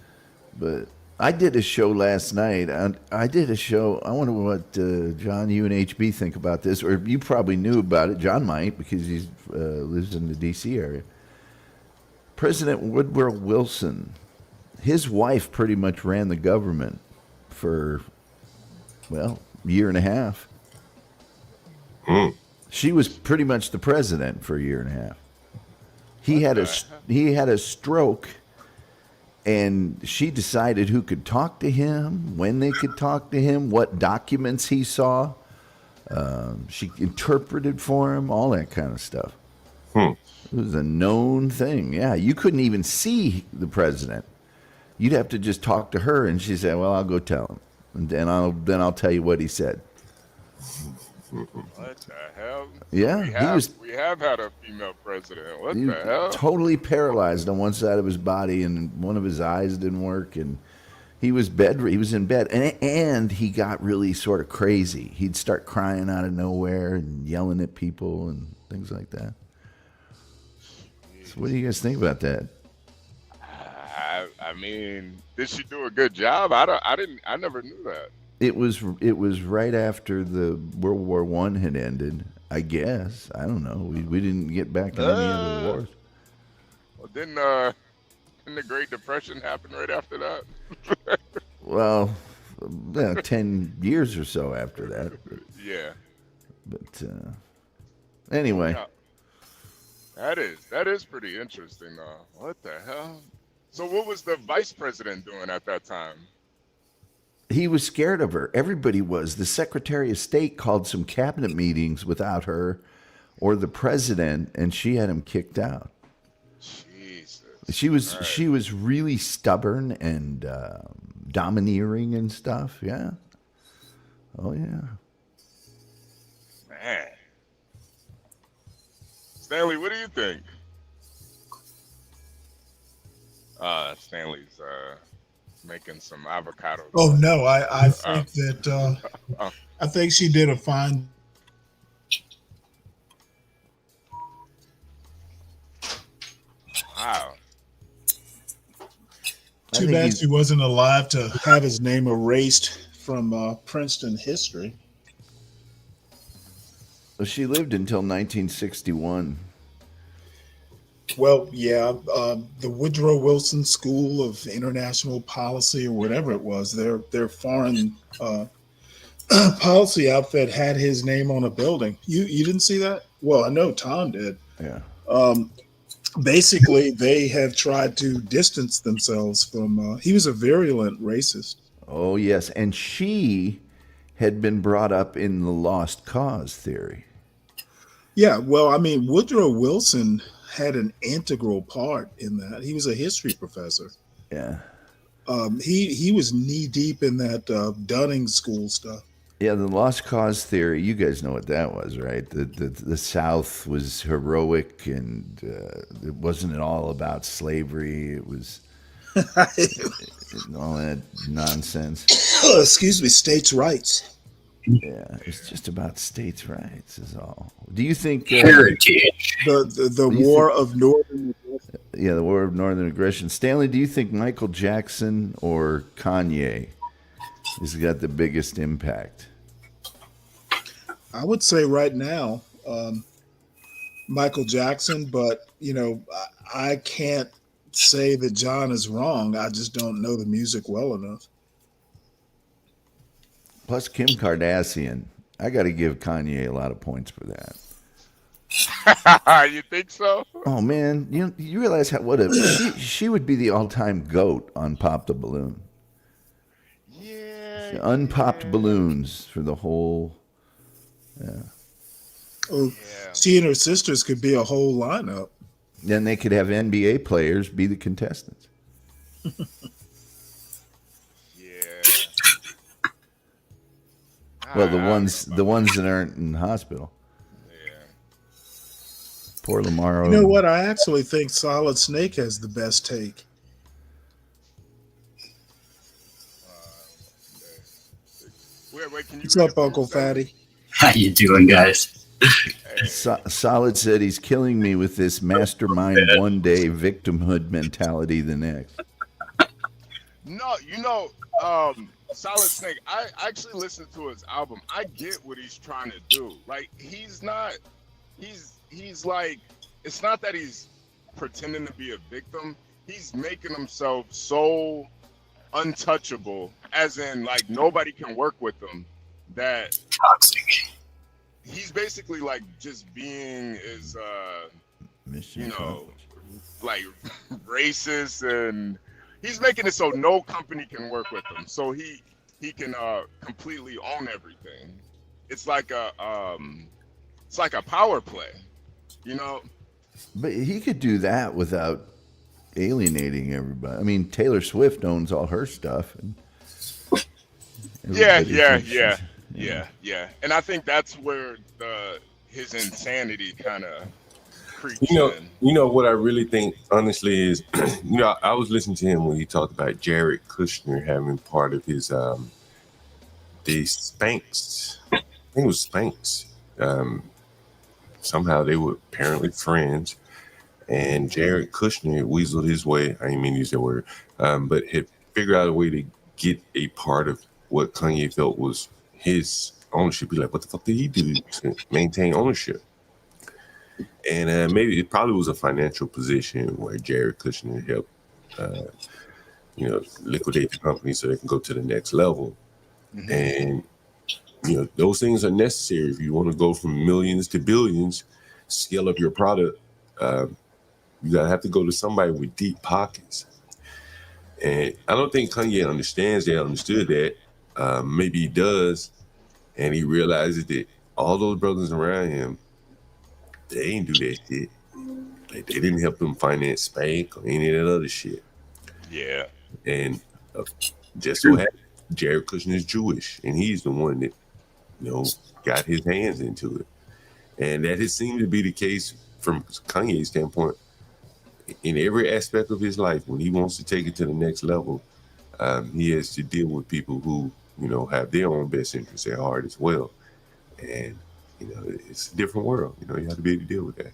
But I did a show last night. I did a show. I wonder what John, you and HB think about this, or you probably knew about it. John might, because he lives in the D.C. area. President Woodrow Wilson, his wife pretty much ran the government for, a year and a half. She was pretty much the president for a year and a half. He had a stroke. And she decided who could talk to him, when they could talk to him, what documents he saw. She interpreted for him, all that kind of stuff. It was a known thing. Yeah, you couldn't even see the president. You'd have to just talk to her, and she said, "Well, I'll go tell him, and then I'll tell you what he said." What the hell? Yeah, we have had a female president. What the hell? Totally paralyzed on one side of his body, and one of his eyes didn't work, and he was in bed, and he got really sort of crazy. He'd start crying out of nowhere and yelling at people and things like that. So what do you guys think about that? I mean, did she do a good job? I never knew that. It was right after the World War I had ended, I guess. I don't know. We didn't get back in any other wars. Well, didn't the Great Depression happen right after that? Well, 10 years or so after that. Yeah. But anyway. Yeah. That is pretty interesting, though. What the hell? So what was the vice president doing at that time? He was scared of her. Everybody was. The Secretary of State called some cabinet meetings without her or the president, and she had him kicked out. Jesus. She was really stubborn and domineering and stuff. Yeah. Oh yeah. Man. Stanley, what do you think? Stanley's making some avocado. Oh no, I think that I think she did a fine. Wow. Too bad she wasn't alive to have his name erased from Princeton history. Well, she lived until 1961. Well, yeah, the Woodrow Wilson School of International Policy, or whatever it was, their foreign policy outfit had his name on a building. You didn't see that? Well, I know Tom did. Yeah. Basically, they have tried to distance themselves from. He was a virulent racist. Oh yes, and she had been brought up in the lost cause theory. Yeah, well, I mean, Woodrow Wilson had an integral part in that. He was a history professor. Yeah. He was knee deep in that Dunning School stuff. Yeah, the lost cause theory. You guys know what that was, right? The South was heroic, and it wasn't at all about slavery. It was all that nonsense. Excuse me, states' rights. Yeah, it's just about states' rights, is all. Do you think heritage? The war of northern. Yeah, the war of northern aggression. Stanley, do you think Michael Jackson or Kanye has got the biggest impact? I would say right now, Michael Jackson, but I can't say that John is wrong. I just don't know the music well enough. Plus Kim Kardashian. I got to give Kanye a lot of points for that. You think so? Oh man, you realize she would be the all-time GOAT on Pop the Balloon. Yeah. Unpopped balloons for the whole. Yeah. Oh, she and her sisters could be a whole lineup. Then they could have NBA players be the contestants. Well, the ones that aren't in the hospital. Poor Lamar. You know what? I actually think Solid Snake has the best take. What's up, Uncle Fatty? How you doing, guys? Solid said he's killing me with this mastermind one day, victimhood mentality the next. No, Solid Snake, I actually listened to his album. I get what he's trying to do. Like, he's like, it's not that he's pretending to be a victim. He's making himself so untouchable, as in, like, nobody can work with him, that toxic. He's basically like just being as like racist, and he's making it so no company can work with him. So he can completely own everything. It's like a power play, But he could do that without alienating everybody. I mean, Taylor Swift owns all her stuff. And yeah. And I think that's where his insanity kind of creeps in. You know what I really think, honestly, is I was listening to him when he talked about Jared Kushner having part of his the Spanx. I think it was Spanx. Somehow they were apparently friends, and Jared Kushner weaseled his way. I didn't mean to use that word, but had figured out a way to get a part of what Kanye felt was his ownership. Be like, what the fuck did he do to maintain ownership? And maybe it probably was a financial position where Jared Kushner helped, liquidate the company so they can go to the next level. Mm-hmm. And those things are necessary if you want to go from millions to billions, scale up your product. You gotta have to go to somebody with deep pockets. And I don't think Kanye understands that, understood that. Maybe he does, and he realizes that all those brothers around him, they ain't do that shit. Like, they didn't help him finance Spank or any of that other shit. Yeah. And just so happened, Jared Kushner is Jewish, and he's the one that, got his hands into it. And that has seemed to be the case from Kanye's standpoint in every aspect of his life. When he wants to take it to the next level, he has to deal with people who, have their own best interests at heart as well. And, it's a different world. You have to be able to deal with that.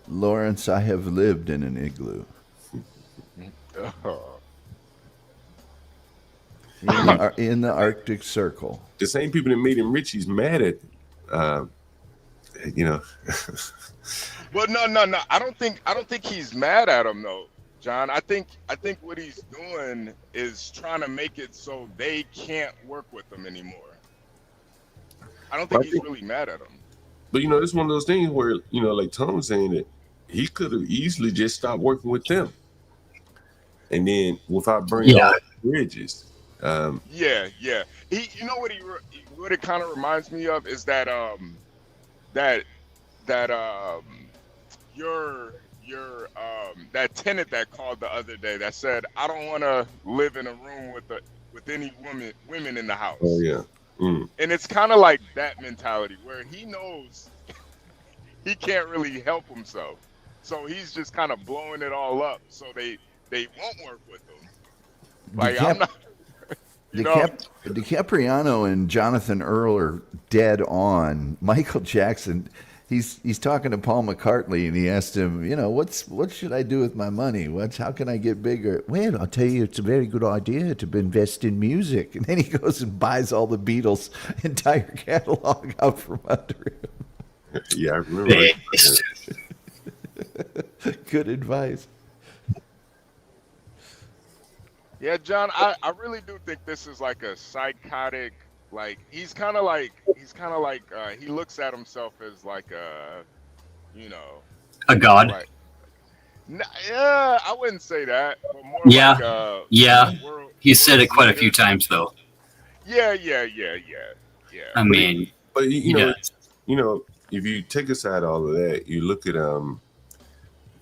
Lawrence, I have lived in an igloo. In the Arctic Circle. The same people that made him rich, he's mad at, Well, no. I don't think he's mad at him though, John. I think what he's doing is trying to make it so they can't work with him anymore. I don't think he's really mad at him. But it's one of those things where, like Tom was saying, that he could have easily just stopped working with them, and then without burning all the bridges. Yeah. He, what it kind of reminds me of is that that tenant that called the other day that said, I don't want to live in a room with any women in the house. Oh yeah. Mm. And it's kind of like that mentality where he knows he can't really help himself, so he's just kind of blowing it all up so they won't work with him. Like I'm not. You know, DiCapriano and Jonathan Earl are dead on. Michael Jackson, he's talking to Paul McCartney, and he asked him, what should I do with my money? How can I get bigger? Well, I'll tell you, it's a very good idea to invest in music. And then he goes and buys all the Beatles' entire catalog out from under him. Yeah, I remember. Good advice. Yeah, John, I really do think this is like a psychotic, like he's kind of like he looks at himself as like a god. Like, yeah, I wouldn't say that, but more Yeah, like yeah. world He said it quite a leader. few times though. Yeah. I mean, but he does. if you take aside all of that, you look at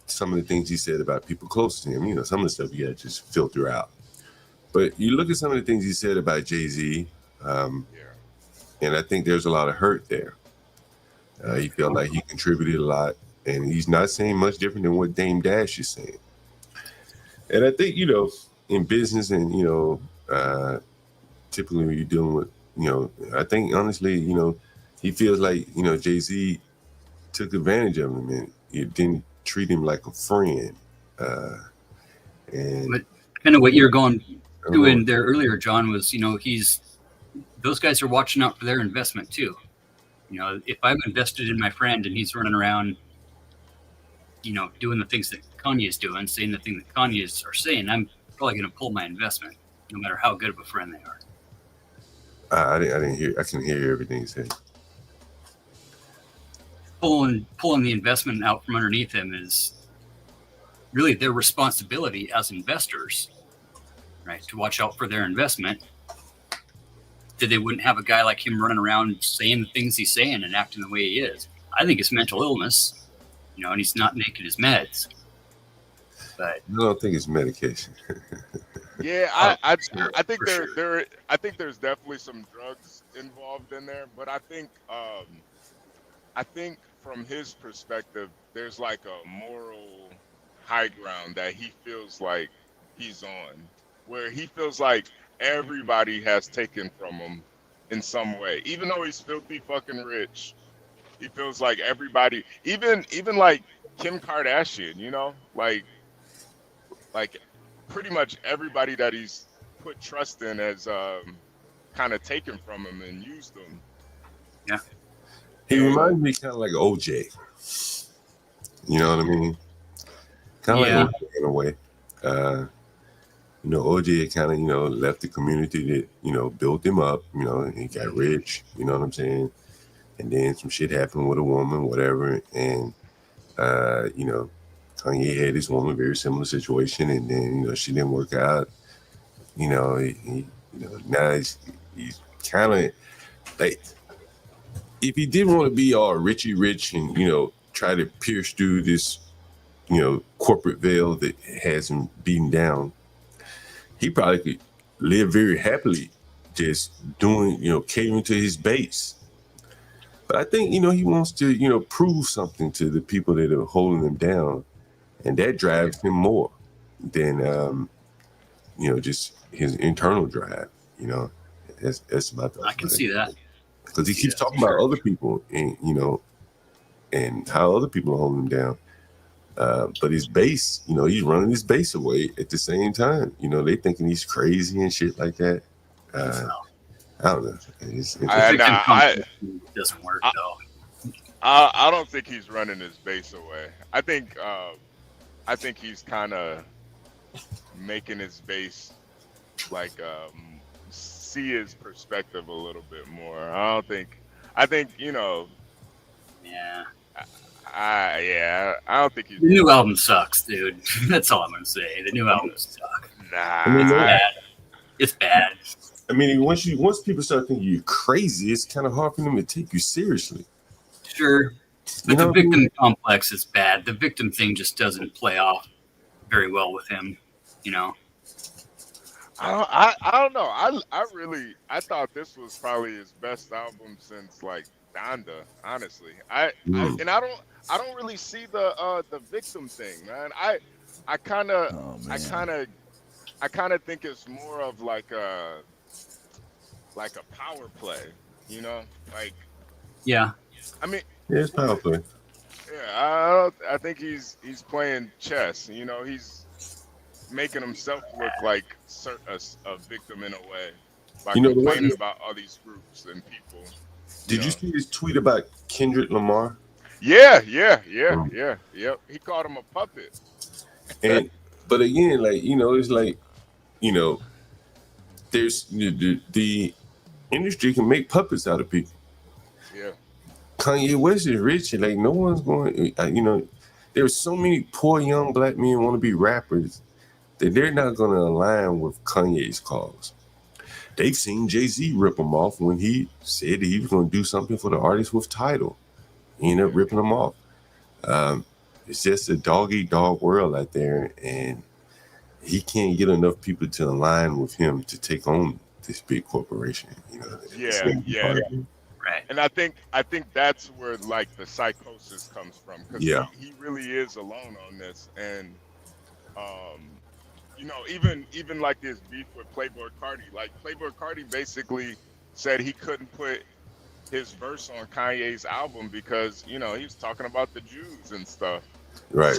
some of the things he said about people close to him. Some of the stuff you got to just filter out. But you look at some of the things he said about Jay-Z, and I think there's a lot of hurt there. He felt like he contributed a lot, and he's not saying much different than what Dame Dash is saying. And I think, in business and, typically when you're dealing with, I think honestly, he feels like, Jay-Z took advantage of him and he didn't treat him like a friend. And But kind of what you're going doing there earlier, John, was those guys are watching out for their investment too. If I've invested in my friend and he's running around, doing the things that Kanye's doing, saying the thing that Kanye's are saying, I'm probably going to pull my investment, no matter how good of a friend they are. I didn't hear. I can hear everything he said. Pulling the investment out from underneath him is really their responsibility as investors, right? To watch out for their investment. That they wouldn't have a guy like him running around saying the things he's saying and acting the way he is. I think it's mental illness, and he's not making his meds. But I don't think it's medication. Yeah, I think I think there's definitely some drugs involved in there, but I think from his perspective, there's like a moral high ground that he feels like he's on, where he feels like everybody has taken from him in some way, even though he's filthy fucking rich. He feels like everybody, even like Kim Kardashian, like pretty much everybody that he's put trust in has kind of taken from him and used them. Yeah. He reminds me kind of like OJ. You know what I mean? Kind of like OJ in a way. OJ kind of, left the community that, built him up, and he got rich, you know what I'm saying? And then some shit happened with a woman, whatever. And, Kanye had this woman, very similar situation. And then, she didn't work out. Now he's kind of like, if he didn't want to be all Richie Rich and, try to pierce through this, corporate veil that has him beaten down, he probably could live very happily just doing, catering to his base. But I think, he wants to, prove something to the people that are holding him down. And that drives him more than, just his internal drive, That's my thought. I can see that. Because he keeps talking about other people and, and how other people are holding him down. But his base, he's running his base away at the same time. They thinking he's crazy and shit like that. I don't know. It doesn't work though. I don't think he's running his base away. I think he's kind of making his base like see his perspective a little bit more. I think Yeah. I don't think he's. The new album sucks, dude. That's all I'm gonna say. The new album sucks. Nah. It's bad. I mean, once people start thinking you're crazy, it's kind of hard for them to take you seriously. Sure. But the victim complex is bad. The victim thing just doesn't play off very well with him, I don't know. I thought this was probably his best album since like Donda, honestly. I don't really see the victim thing, man. I kind of I kind of think it's more of like a power play, you know? Like, Yeah. I mean, Yeah, it's power play. yeah, I think he's playing chess. You know, he's making himself look like a victim in a way by You know the one. complaining about all these groups and people. You Did you know. see his tweet about Kendrick Lamar? Yeah. Mm. Yep. He called him a puppet. And but again, like it's like there's the industry can make puppets out of people. Yeah. Kanye West is rich, and like no one's going. There's so many poor young black men want to be rappers that they're not going to align with Kanye's cause. They've seen Jay-Z rip him off when he said he was going to do something for the artist with Tidal. He ended up ripping him off. It's just a dog-eat-dog world out there, and he can't get enough people to align with him to take on this big corporation. Yeah. Right. And I think that's where like the psychosis comes from, because he really is alone on this. And even like this beef with Playboy Cardi, like Playboy Cardi basically said he couldn't put his verse on Kanye's album because he was talking about the Jews and stuff. Right.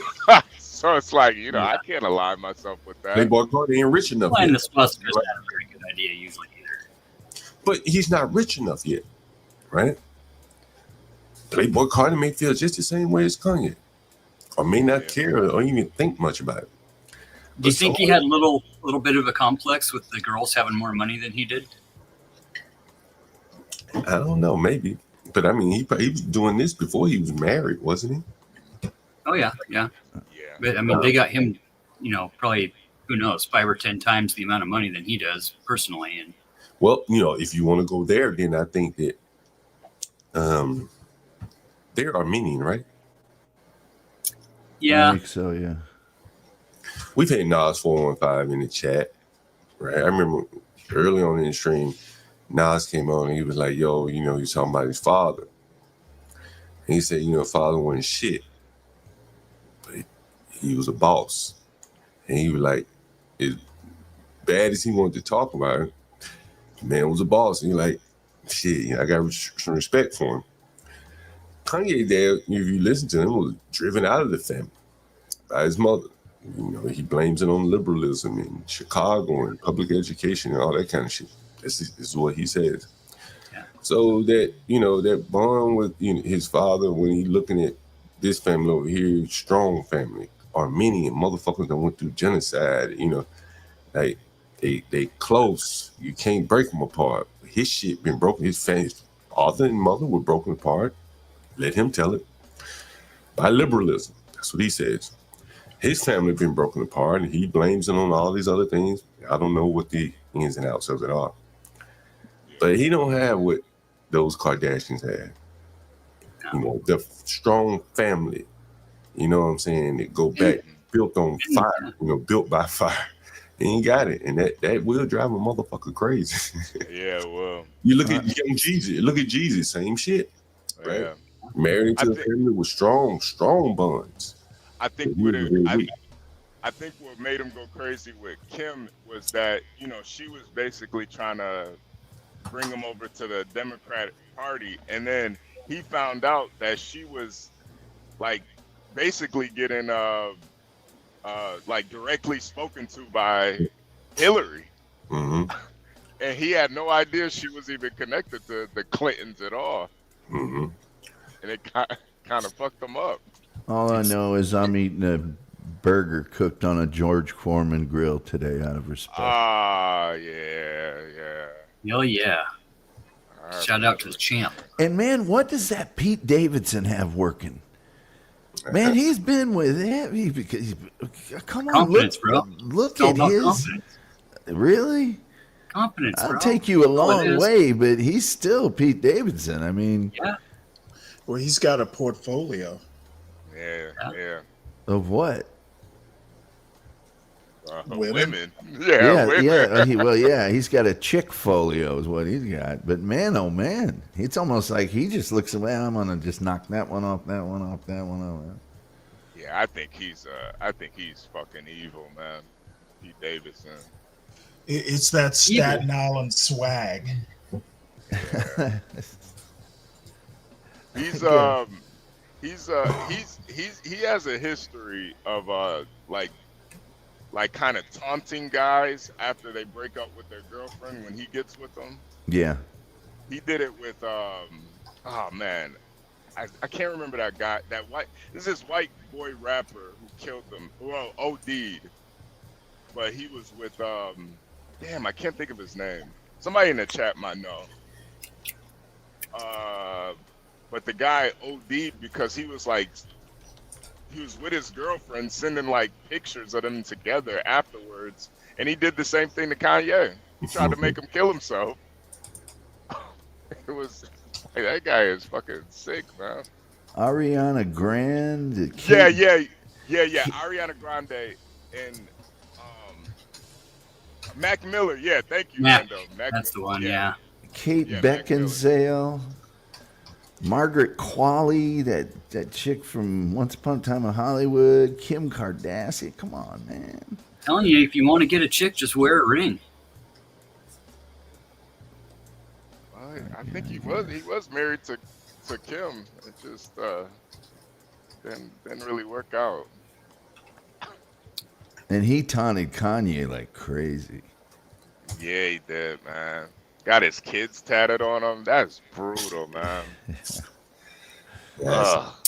So it's like I can't align myself with that. Playboy Cardi ain't rich enough Playing yet. the Spusters is not a very good idea usually either. But he's not rich enough yet, right? Playboy Cardi may feel just the same way as Kanye, or may not care or even think much about it. Do you think he had a little bit of a complex with the girls having more money than he did? I don't know, maybe. But I mean, he was doing this before he was married, wasn't he? Oh yeah. But I mean, they got him, probably, who knows, 5 or 10 times the amount of money than he does personally. And Well, if you want to go there, then I think that they're Armenian, right? Yeah. I think so, yeah. We've had Nas 415 in the chat, right? I remember early on in the stream, Nas came on and he was like, yo, he's talking about his father. And he said, father wasn't shit, but he was a boss. And he was like, as bad as he wanted to talk about it, the man was a boss. And he like, shit, I got some respect for him. Kanye dad, if you listen to him, was driven out of the family by his mother. He blames it on liberalism in Chicago and public education and all that kind of shit. This is what he says. Yeah. So that, that bond with his father, when he looking at this family over here, strong family, Armenian motherfuckers that went through genocide, like they close. You can't break them apart. His shit been broken. His father and mother were broken apart. Let him tell it. By liberalism. That's what he says. His family been broken apart, and he blames it on all these other things. I don't know what the ins and outs of it are. But he don't have what those Kardashians had. The strong family. You know what I'm saying? It go back, built on fire, built by fire. He ain't got it. And that will drive a motherfucker crazy. Yeah, well. You look at young Jesus. Look at Jesus, same shit. Right? Yeah. Married into a family with strong bonds. I think I think what made him go crazy with Kim was that, she was basically trying to bring him over to the Democratic Party, and then he found out that she was like basically getting like directly spoken to by Hillary. Mm-hmm. And he had no idea she was even connected to the Clintons at all. Mm-hmm. And it kind of fucked him up. All I know is I'm eating a burger cooked on a George Foreman grill today out of respect. Yeah. Oh yeah. Shout out to the champ. And man, what does that Pete Davidson have working? Man, he's been with him. Come on, Confidence, bro. Look It's all at about his. confidence. Really? Confidence, I'll bro. take you a That's all it long is. way, but he's still Pete Davidson. I mean, Yeah. Well, he's got a portfolio. Yeah. of what? Women. Yeah. He's got a chick folio is what he's got. But man, oh man, it's almost like he just looks away. I'm gonna just knock that one off, that one off, that one off. Yeah, I think he's fucking evil, man. Pete Davidson. It's that Staten Island swag. He's he has a history of like kind of taunting guys after they break up with their girlfriend when he gets with them. Yeah. He did it with oh man, I can't remember that guy. This white boy rapper who killed them. Well, OD'd, but he was with damn, I can't think of his name. Somebody in the chat might know. But the guy OD'd because he was with his girlfriend sending like pictures of them together afterwards, and he did the same thing to Kanye. He tried to make him kill himself. It was that guy is fucking sick, man. Ariana Grande. Yeah. Ariana Grande and Mac Miller. Yeah, thank you, Nando. That's the one. Yeah. Kate Beckinsale. Margaret Qualley, that chick from Once Upon a Time in Hollywood. Kim Kardashian. Come on, man. Telling you, if you want to get a chick, just wear a ring. I think he was married to Kim. It just didn't really work out. And he taunted Kanye like crazy. Yeah, he did, man. Got his kids tatted on him. That's brutal, man. That's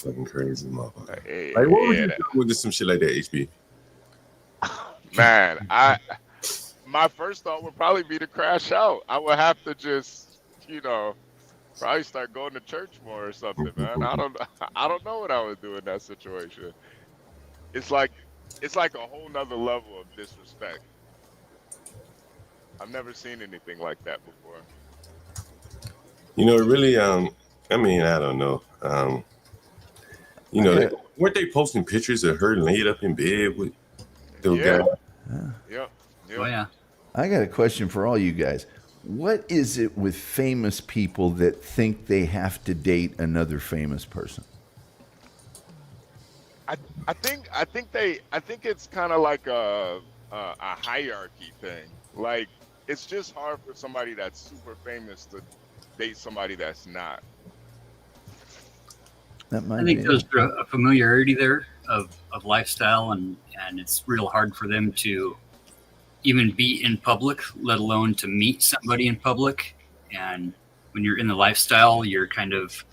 fucking crazy, motherfucker. Hey, Like, what would you do with some shit like that, HB? Man, my first thought would probably be to crash out. I would have to just, probably start going to church more or something, man. I don't know what I would do in that situation. It's like a whole nother level of disrespect. I've never seen anything like that before. Really, I mean, I don't know. Weren't they posting pictures of her laid up in bed with the guy? Yep. Oh, yeah. I got a question for all you guys. What is it with famous people that think they have to date another famous person? I think it's kind of like a hierarchy thing. Like, it's just hard for somebody that's super famous to date somebody that's not. That might I think there's a familiarity there of lifestyle, and it's real hard for them to even be in public, let alone to meet somebody in public. And when you're in the lifestyle, you're kind of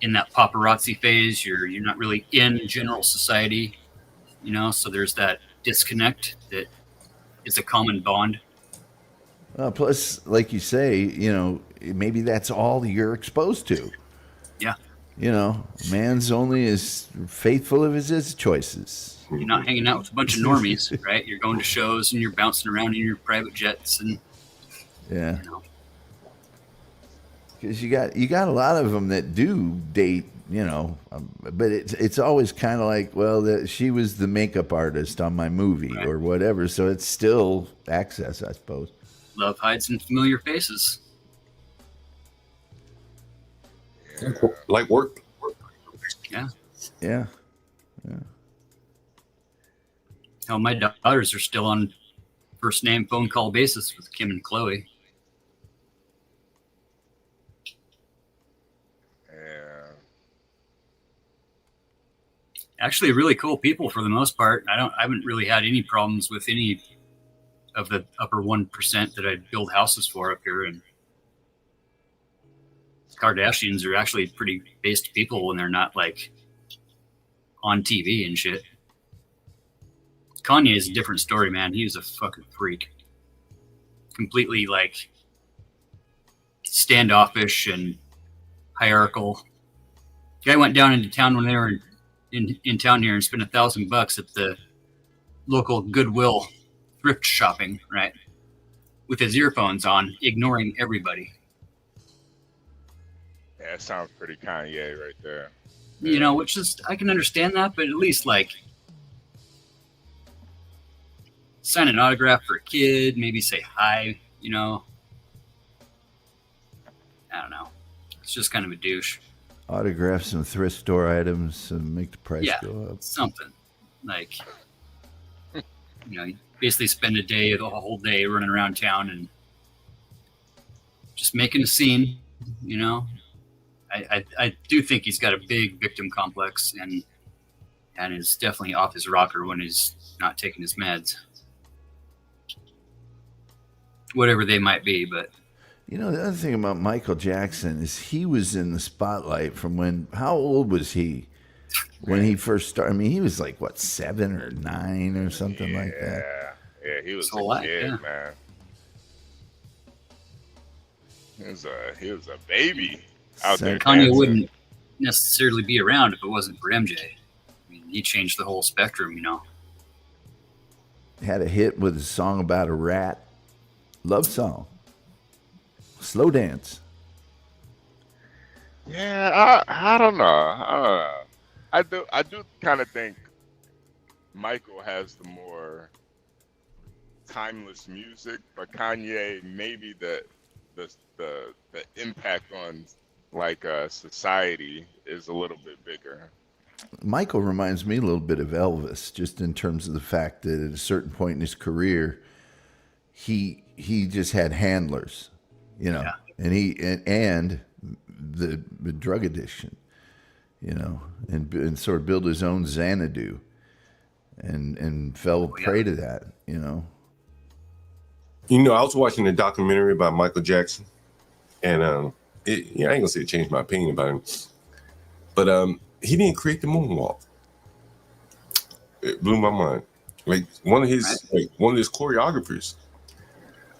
in that paparazzi phase. You're not really in general society, so there's that disconnect that is a common bond. Plus, like you say, maybe that's all you're exposed to. Yeah. Man's only as faithful of his choices. You're not hanging out with a bunch of normies, right? You're going to shows and you're bouncing around in your private jets and yeah. Because you got a lot of them that do date, but it's always kind of like, well, she was the makeup artist on my movie or whatever, so it's still access, I suppose. Love hides in familiar faces. Like work. Yeah. Yeah. Hell, my daughters are still on first name phone call basis with Kim and Chloe. Yeah. Actually, really cool people for the most part. I haven't really had any problems with any of the upper 1% that I build houses for up here. And Kardashians are actually pretty based people when they're not like on TV and shit. Kanye is a different story, man. He was a fucking freak. Completely like standoffish and hierarchical. Guy went down into town when they were in town here and spent $1,000 at the local Goodwill thrift shopping, right? With his earphones on, ignoring everybody. Yeah, it sounds pretty Kanye right there. Which is, I can understand that, but at least like sign an autograph for a kid, maybe say hi, I don't know. It's just kind of a douche. Autograph some thrift store items and make the price go up. Something like, basically spend a whole day running around town and just making a scene, you know. I do think he's got a big victim complex and is definitely off his rocker when he's not taking his meds. Whatever they might be, but You know, the other thing about Michael Jackson is he was in the spotlight from when, how old was he when he first started? I mean, he was like, what, 7 or 9 or something like that? Yeah, he was So a kid, yeah. man. He was a baby out there. Kanye dancing. wouldn't necessarily be around if it wasn't for MJ. I mean, he changed the whole spectrum, you know. Had a hit with a song about a rat. Love song. Slow dance. Yeah, I don't know. I do kind of think Michael has the more timeless music, but Kanye maybe the impact on like society is a little bit bigger. Michael reminds me a little bit of Elvis, just in terms of the fact that at a certain point in his career, he just had handlers, you know, and the drug addiction, you know, and sort of build his own Xanadu, and fell prey to that, you know. You know, I was watching a documentary about Michael Jackson, and I ain't gonna say it changed my opinion about him, but he didn't create the moonwalk. It blew my mind. Like one of his choreographers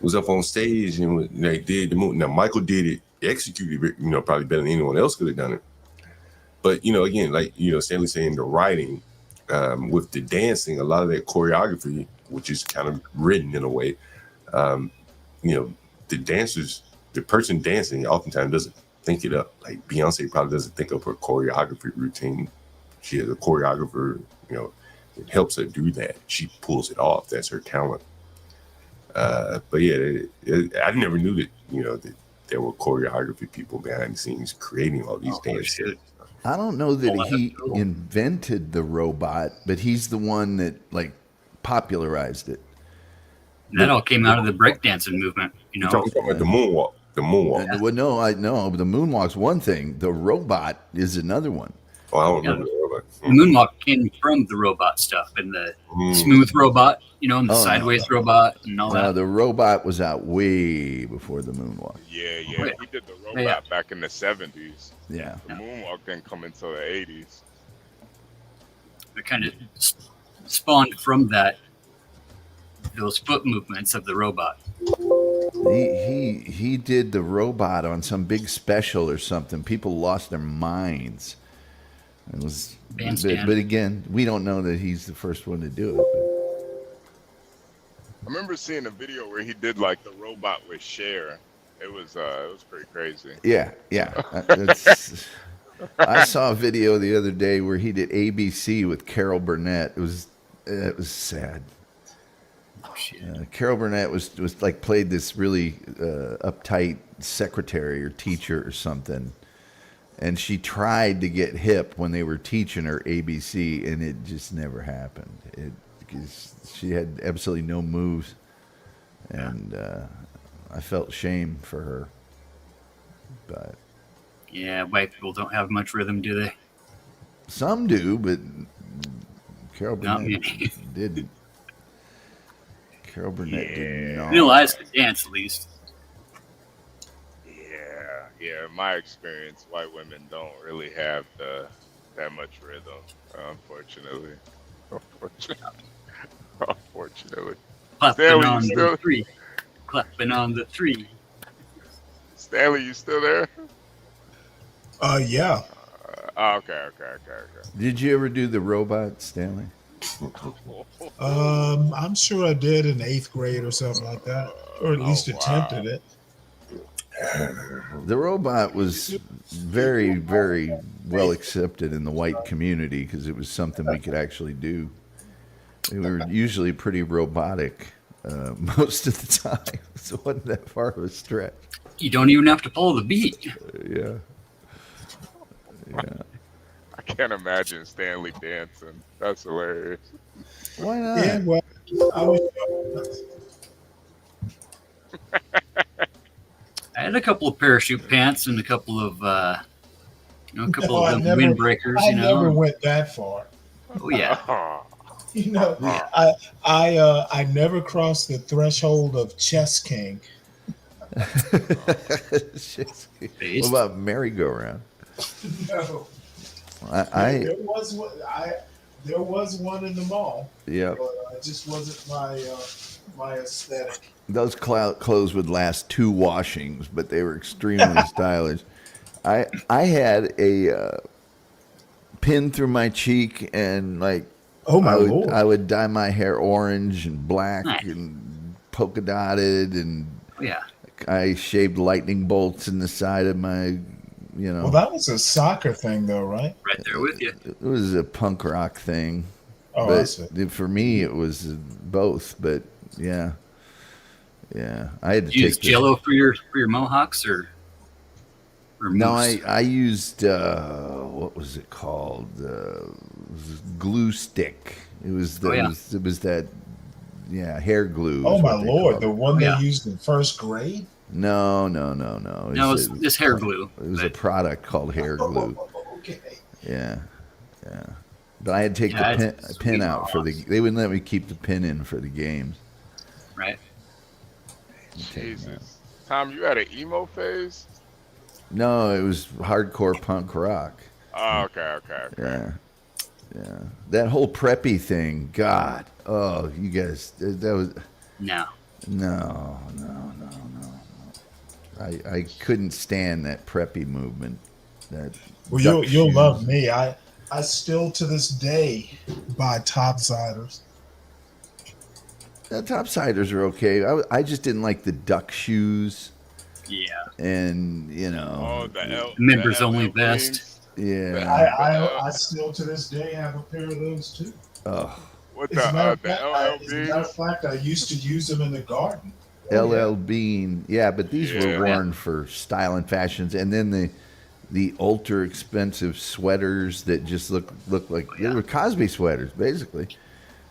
was up on stage and they did the moon. Now Michael did it, executed it, you know, probably better than anyone else could have done it. But you know, again, like you know, Stanley saying the writing with the dancing, a lot of that choreography, which is kind of written in a way. You know, the person dancing oftentimes doesn't think it up. Like Beyonce probably doesn't think of her choreography routine. She has a choreographer, you know, it helps her do that. She pulls it off. That's her talent. But yeah, I never knew that, you know, that there were choreography people behind the scenes creating all these dances. I don't know that he invented the robot, but he's the one that like popularized it. That all came out of the breakdancing movement, you know. You're talking about the moonwalk. The moonwalk. Well, no, I know the moonwalk's one thing. The robot is another one. Oh, I don't remember the robot. The moonwalk came from the robot stuff and the smooth robot, you know, and the sideways robot and all that. The robot was out way before the moonwalk. Yeah, he did the robot back in the 70s. Yeah. The moonwalk didn't come until the 80s. It kind of spawned from those foot movements of the robot. He did the robot on some big special or something. People lost their minds. It was, but again, we don't know that he's the first one to do it. I remember seeing a video where he did like the robot with Cher. It was pretty crazy. Yeah. I saw a video the other day where he did ABC with Carol Burnett. It was sad. Oh shit. Carol Burnett was like played this really uptight secretary or teacher or something, and she tried to get hip when they were teaching her ABC, and it just never happened. Because she had absolutely no moves, and I felt shame for her. But yeah, white people don't have much rhythm, do they? Some do, but Carol Not Burnett me. didn't. Carol Burnett did not. Vanilla Ice could dance at least. Yeah. In my experience, white women don't really have that much rhythm, unfortunately. Unfortunately. Clapping on the three. Clapping on the three. Stanley, you still there? Yeah. Okay. Did you ever do the robot, Stanley? I'm sure I did in 8th grade or something like that, or at least attempted it. The robot was very, very well accepted in the white community because it was something we could actually do. We were usually pretty robotic most of the time, so it wasn't that far of a stretch. You don't even have to follow the beat. Yeah. I can't imagine Stanley dancing. That's hilarious. Why not? Yeah, well, I was I had a couple of parachute pants and a couple of a couple No, of them windbreakers. I never went that far. Oh yeah. You know, I never crossed the threshold of chess king. What about merry-go-round? No. I there was one in the mall. Yeah. But it just wasn't my aesthetic. Those clothes would last 2 washings, but they were extremely stylish. I had a pin through my cheek, and like, oh my Lord, I would dye my hair orange and black and polka dotted, and I shaved lightning bolts in the side of my, Well, that was a soccer thing, though, right? Right there with you. It was a punk rock thing. Oh, but I see. for me, it was both. But yeah, I had to Did you use take Jello for your mohawks or no, mousse? I used what was it called? Glue stick. It was that hair glue. Oh is my what they Lord, called the it. one they used in first grade? No. No, it's hair glue. It was a product called hair glue. Okay. Yeah. But I had to take the pin out for the. They wouldn't let me keep the pin in for the games. Right. Jesus. Tom, you had an emo phase? No, it was hardcore punk rock. Oh, okay. Yeah. That whole preppy thing, God. Oh, you guys, that was. No. I couldn't stand that preppy movement. That. Well, duck you'll shoes. love me. I still to this day buy topsiders. The topsiders are okay. I just didn't like the duck shoes. Yeah. And members only vest. Yeah. I still to this day have a pair of those too. Oh. As a matter of fact, I used to use them in the garden. LL Bean, but these were worn for style and fashions, and then the ultra expensive sweaters that just look like they were Cosby sweaters, basically.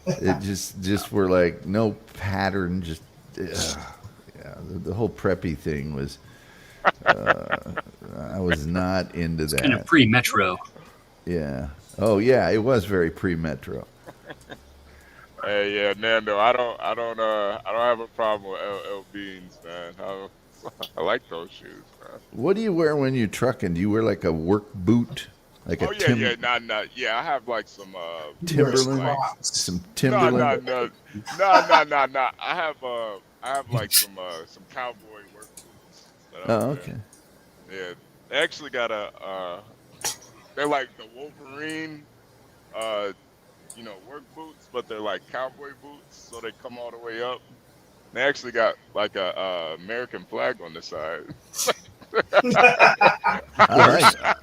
It just were like no pattern, just the whole preppy thing was. I was not into that. Kind of pre-Metro. Yeah. Oh yeah, it was very pre-Metro. Hey, yeah, Nando, I don't have a problem with LL Beans, man. I like those shoes, man. What do you wear when you're trucking? Do you wear like a work boot, like I have like some Timberland, some Timberland? No. I have like some cowboy work boots. Okay. Yeah, they actually got they're like the Wolverine, work boots, but they're like cowboy boots, so they come all the way up. They actually got like a American flag on the side.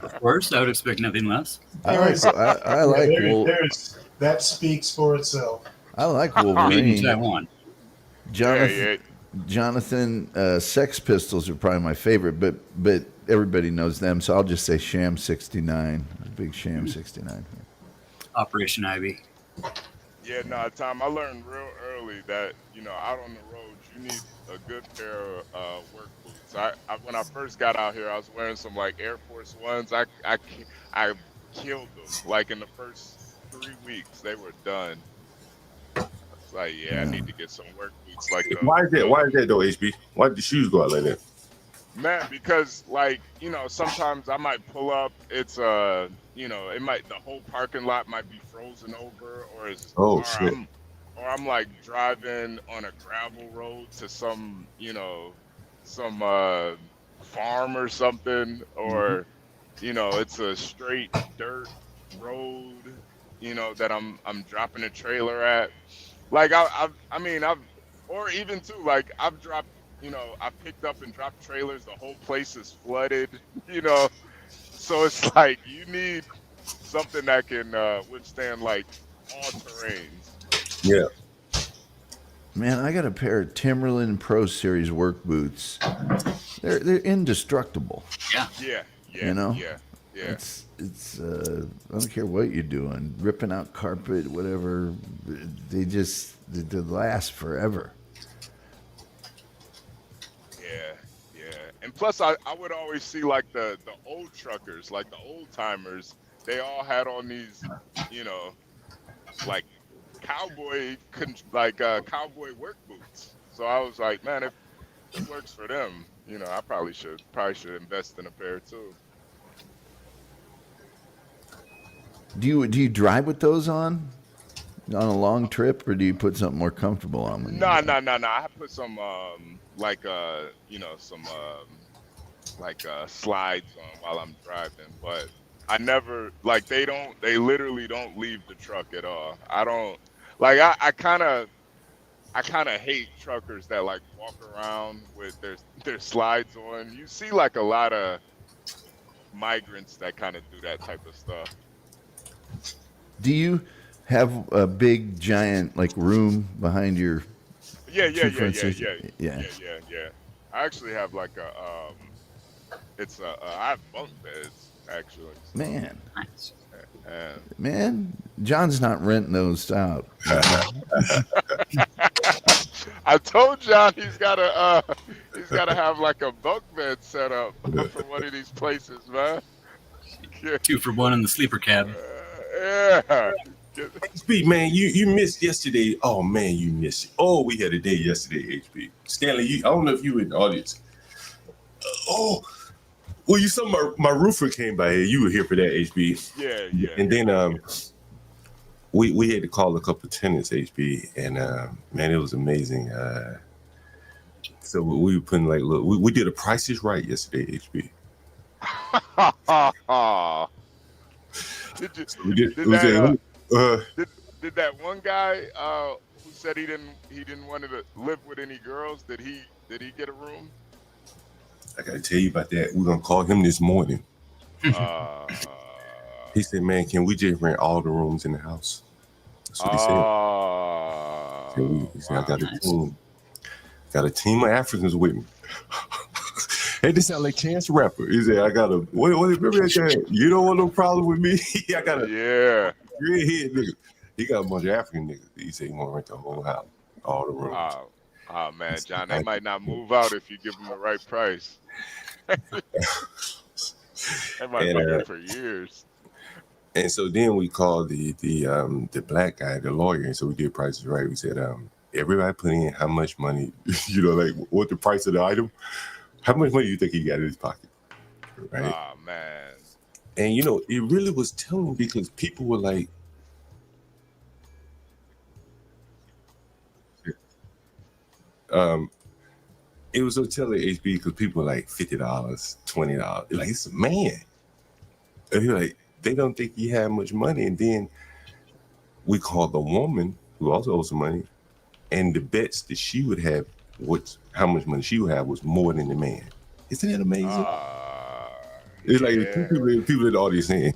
Of course, I would expect nothing less. I like that speaks for itself. I like Wolverine. Taiwan. Jonathan, Sex Pistols are probably my favorite, but everybody knows them, so I'll just say Sham 69. Big Sham 69. Operation Ivy. Yeah, Tom, I learned real early that, out on the road, you need a good pair of work boots. When I first got out here, I was wearing some like Air Force Ones. I killed them. Like in the first 3 weeks, they were done. It's like, I need to get some work boots like those. Why is that though, HB? Why did the shoes go out like that? Man, because sometimes I might pull up. It's the whole parking lot might be frozen over, or I'm like driving on a gravel road to some farm or something, or it's a straight dirt road, that I'm dropping a trailer at. Like I've dropped. I picked up and dropped trailers. The whole place is flooded. So it's like you need something that can withstand like all terrains. Yeah. Man, I got a pair of Timberland Pro Series work boots. They're indestructible. Yeah. It's I don't care what you're doing, ripping out carpet, whatever. They just to last forever. Yeah. And plus, I would always see like the old truckers, like the old timers. They all had on these, you know, like cowboy work boots. So I was like, man, if it works for them, you know, I probably should invest in a pair too. Do you drive with those on a long trip, or do you put something more comfortable on? When No. I put some you know, some slides on while I'm driving, but I never like they literally don't leave the truck at all. I don't like I kind of hate truckers that like walk around with their slides on. You see like a lot of migrants that kind of do that type of stuff. Do you have a big giant like room behind your? Yeah. Yeah. I actually have like I have bunk beds actually. So. Man. Nice. Man, John's not renting those out. I told John he's gotta have like a bunk bed set up for one of these places, man. 2 for 1 in the sleeper cab. Yeah. HB, man, you missed yesterday. Oh man, you missed it. Oh, we had a day yesterday, HB. Stanley, I don't know if you were in the audience. Well, you saw my roofer came by here. You were here for that, HB. Yeah. And then we had to call a couple of tenants, HB, and man, it was amazing. So we were putting like we did a Price is Right yesterday, HB. Did that one guy who said he didn't want to live with any girls? Did he get a room? I gotta tell you about that. We're gonna call him this morning. He said, "Man, can we just rent all the rooms in the house?" That's what he said. He said, "I got a team. Got a team of Africans with me." Hey, this sound like Chance the Rapper. He said, "I got a what? Remember that? You don't want no problem with me." I got a redhead nigga. He got a bunch of African niggas. He said he want to rent the whole house, all the rooms. Oh man, John, they might not move out if you give them the right price. They might be here for years. And so then we called the black guy, the lawyer, and so we did Price is Right. We said, everybody put in how much money, you know, like what the price of the item, how much money you think he got in his pocket, right? Oh man. And you know, it really was telling because people were like, it was so telling HB because people were like $50, $20. Like, it's a man. And he like, they don't think he had much money. And then we called the woman who also owes some money, and the bets that she would have, how much money she would have was more than the man. Isn't that amazing? It's like people in the audience saying,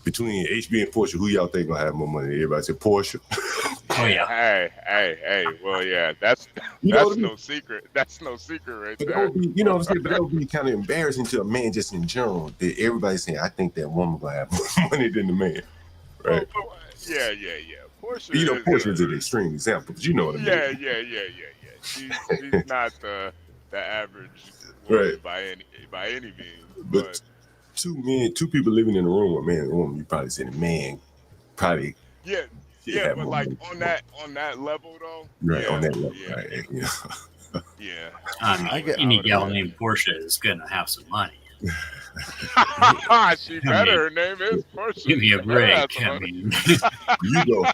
between HB and Portia, who y'all think gonna have more money? Everybody said Portia. Oh yeah. Hey. Well, yeah. That's no secret. That's no secret right but there. You know what I'm saying? But that would be kind of embarrassing to a man just in general. That everybody's saying, I think that woman gonna have more money than the man, right? Yeah. Portia. You know, Portia's an extreme example, but you know what I mean. Yeah. She's not the average woman by any means. But two people living in a room, a man and a woman, you probably say the man probably. Yeah, but like on that level though. Right, on that level, yeah. right? Yeah. I mean, any gal named Portia is gonna have some money. She better. Her name is Portia. Give me a break. I mean, you go.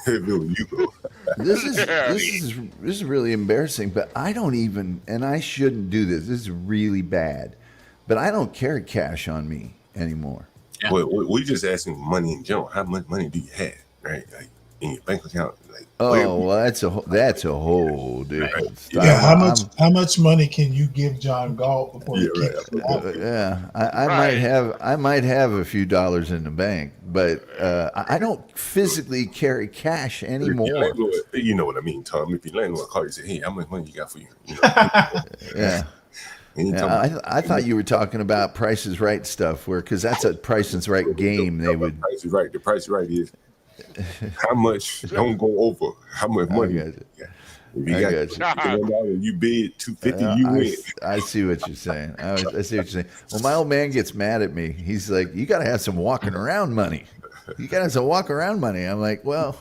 You go. This is really embarrassing, but I don't even, and I shouldn't do this. This is really bad, but I don't carry cash on me anymore. Yeah. Well, we just asking money in general. How much money do you have, right? Like in your bank account, like. Oh, well, that's a whole different stuff. Yeah, how much money can you give John Galt before he kicks you out? I might have a few dollars in the bank, but I don't physically carry cash anymore. You know what I mean, Tom. If your landlord call you and say, "Hey, how much money you got for you?" Yeah. I thought you were talking about Price is Right stuff, because that's a Price is Right game. They would. Price is Right. The Price is Right is How much? Don't go over. How much money? I got you. If you I got got you. $1, you bid 250, you win. I see what you're saying. I see what you're saying. Well, my old man gets mad at me. He's like, "You got to have some walking around money. You got to have some walk around money." I'm like, "Well,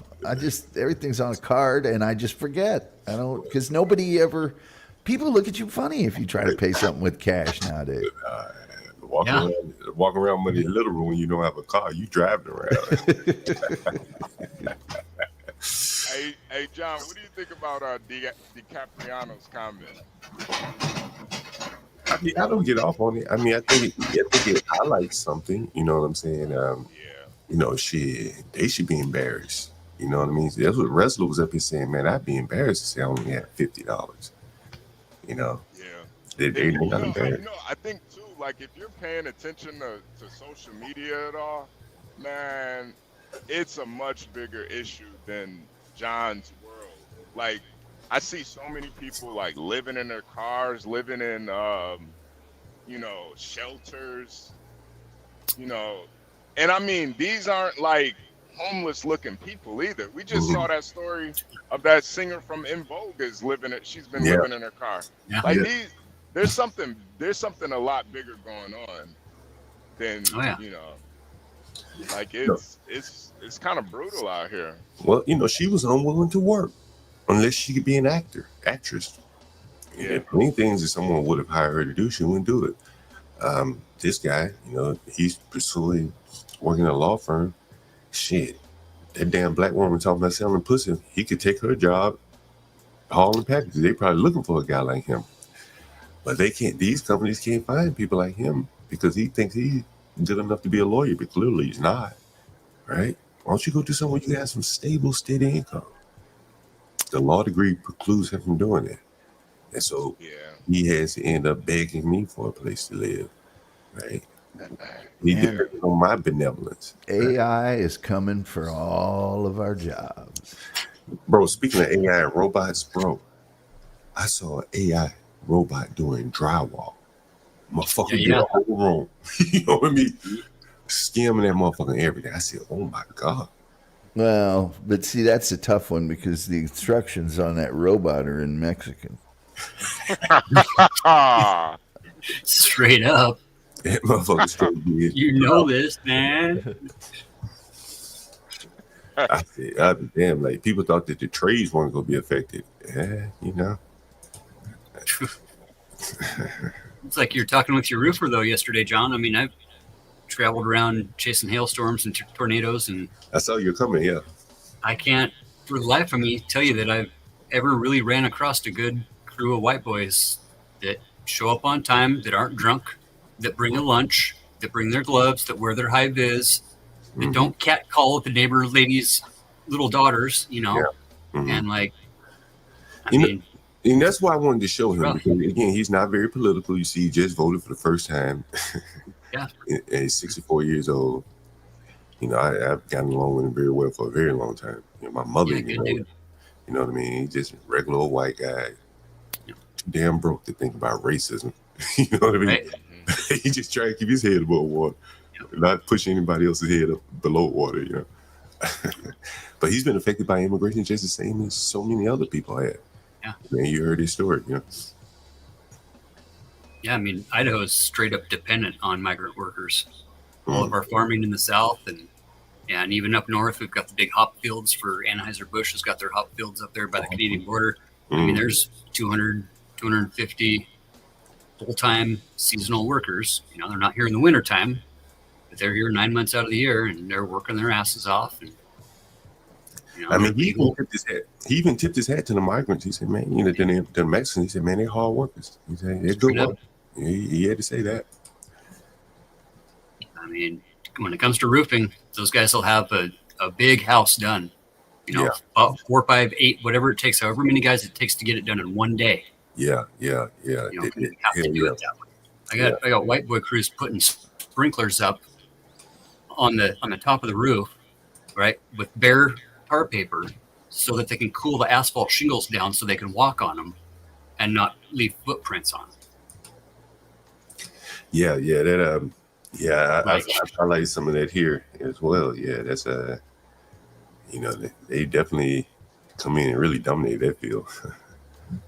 everything's on a card, and I just forget. I don't because nobody ever. People look at you funny if you try to pay something with cash nowadays." Walking around money literal when you don't have a car. You driving around. Hey, John, what do you think about DiCapriano's comment? I mean, I don't get off on it. I mean, I think it highlights something. You know what I'm saying? You know, shit, they should be embarrassed. You know what I mean? That's what Wrestler was up here saying. Man, I'd be embarrassed to say I only had $50. You know? Yeah. They're not embarrassed. I think too. Like if you're paying attention to social media at all, man, it's a much bigger issue than John's world. Like I see so many people like living in their cars, living in shelters, and I mean these aren't like homeless looking people either. We just saw that story of that singer from In Vogue is she's been living in her car. Like there's something a lot bigger going on than like it's kind of brutal out here. Well, she was unwilling to work unless she could be an actress. Yeah, many things that someone would have hired her to do, she wouldn't do it. This guy, he's pursuing working in a law firm. Shit, that damn black woman talking about selling pussy. He could take her job, hauling packages. They probably looking for a guy like him, but they can't. These companies can't find people like him because he thinks he's good enough to be a lawyer, but clearly he's not. Right? Why don't you go do somewhere you have some stable, steady income? The law degree precludes him from doing it. And so he has to end up begging me for a place to live. Right? He depends on my benevolence. AI is coming for all of our jobs. Bro, speaking of AI and robots, bro, I saw an AI robot doing drywall. Motherfucker did a whole room. You know what I mean? Skimming that motherfucker every day. I said, oh my God. Well, but see, that's a tough one because the instructions on that robot are in Mexican. Straight up. That motherfucker straight did. You know this, man. I said, damn, like people thought that the trades weren't going to be affected. Yeah, It's like you're talking with your roofer, though, yesterday, John. I mean, I've traveled around chasing hailstorms and tornadoes, and I saw you coming. Yeah, I can't, for the life of me, tell you that I've ever really ran across a good crew of white boys that show up on time, that aren't drunk, that bring a lunch, that bring their gloves, that wear their high vis, that don't catcall the neighbor ladies' little daughters, and like, I mean. And that's why I wanted to show him because again, he's not very political. You see, he just voted for the first time. Yeah, and he's 64 years old. I've gotten along with him very well for a very long time. My mother, you know what I mean. He's just a regular old white guy, too damn broke to think about racism. You know what I mean? Right. He just trying to keep his head above water, not push anybody else's head up below water. But he's been affected by immigration just the same as so many other people have. Yeah, man, you heard his story. Yeah, I mean, Idaho is straight up dependent on migrant workers. All of our farming in the south and even up north, we've got the big hop fields for Anheuser-Busch has got their hop fields up there by the Canadian border. I mean, there's 200, 250 full-time seasonal workers. They're not here in the wintertime, but they're here 9 months out of the year, and they're working their asses off. And, I mean, he even tipped his hat to the migrants. He said, man, the Mexicans, he said, man, they're hard workers. He said, they're good work. He had to say that. I mean, when it comes to roofing, those guys will have a big house done. About 4, 5, 8, whatever it takes, however many guys it takes to get it done in one day. Yeah. You have to do it that way. I got white boy crews putting sprinklers up on the top of the roof, right, with bare tar paper, so that they can cool the asphalt shingles down, so they can walk on them and not leave footprints on them. Yeah, I highlighted some of that here as well. Yeah, that's you know, they definitely come in and really dominate that field.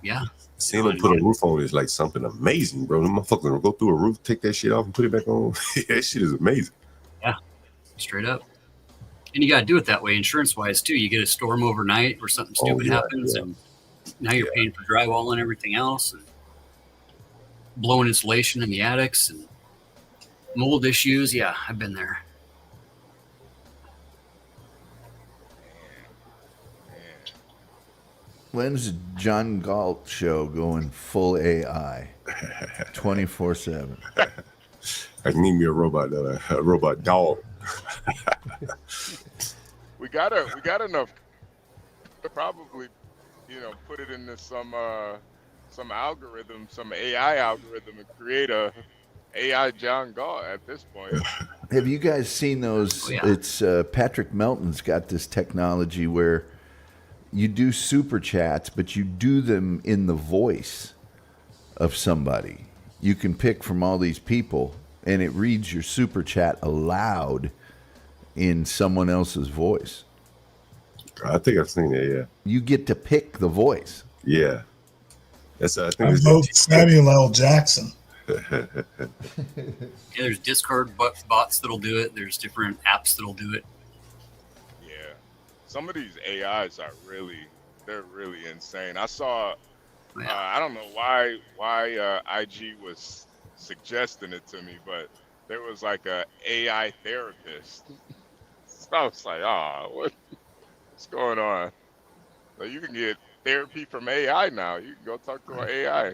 Yeah. Seeing them put a roof on is like something amazing, bro. Them motherfuckers will go through a roof, take that shit off, and put it back on. That shit is amazing. Yeah, straight up. And you got to do it that way, insurance-wise too. You get a storm overnight or something stupid happens, and now you're paying for drywall and everything else, and blowing insulation in the attics and mold issues. Yeah, I've been there. When's John Galt show going full AI, 24/7? I need me a robot dog. We got enough to probably, put it into some algorithm, some AI algorithm, and create a AI John Galt at this point. Have you guys seen those? It's Patrick Melton's got this technology where you do super chats, but you do them in the voice of somebody. You can pick from all these people, and it reads your super chat aloud in someone else's voice. I think I've seen it. Yeah, you get to pick the voice. Yeah, that's. I think I vote Samuel L. Jackson. Yeah, there's Discord bots that'll do it. There's different apps that'll do it. Yeah, some of these AIs are they're really insane. I saw, I don't know why IG was suggesting it to me, but there was like a AI therapist. So I was like, what's going on? So you can get therapy from AI now. You can go talk to an AI.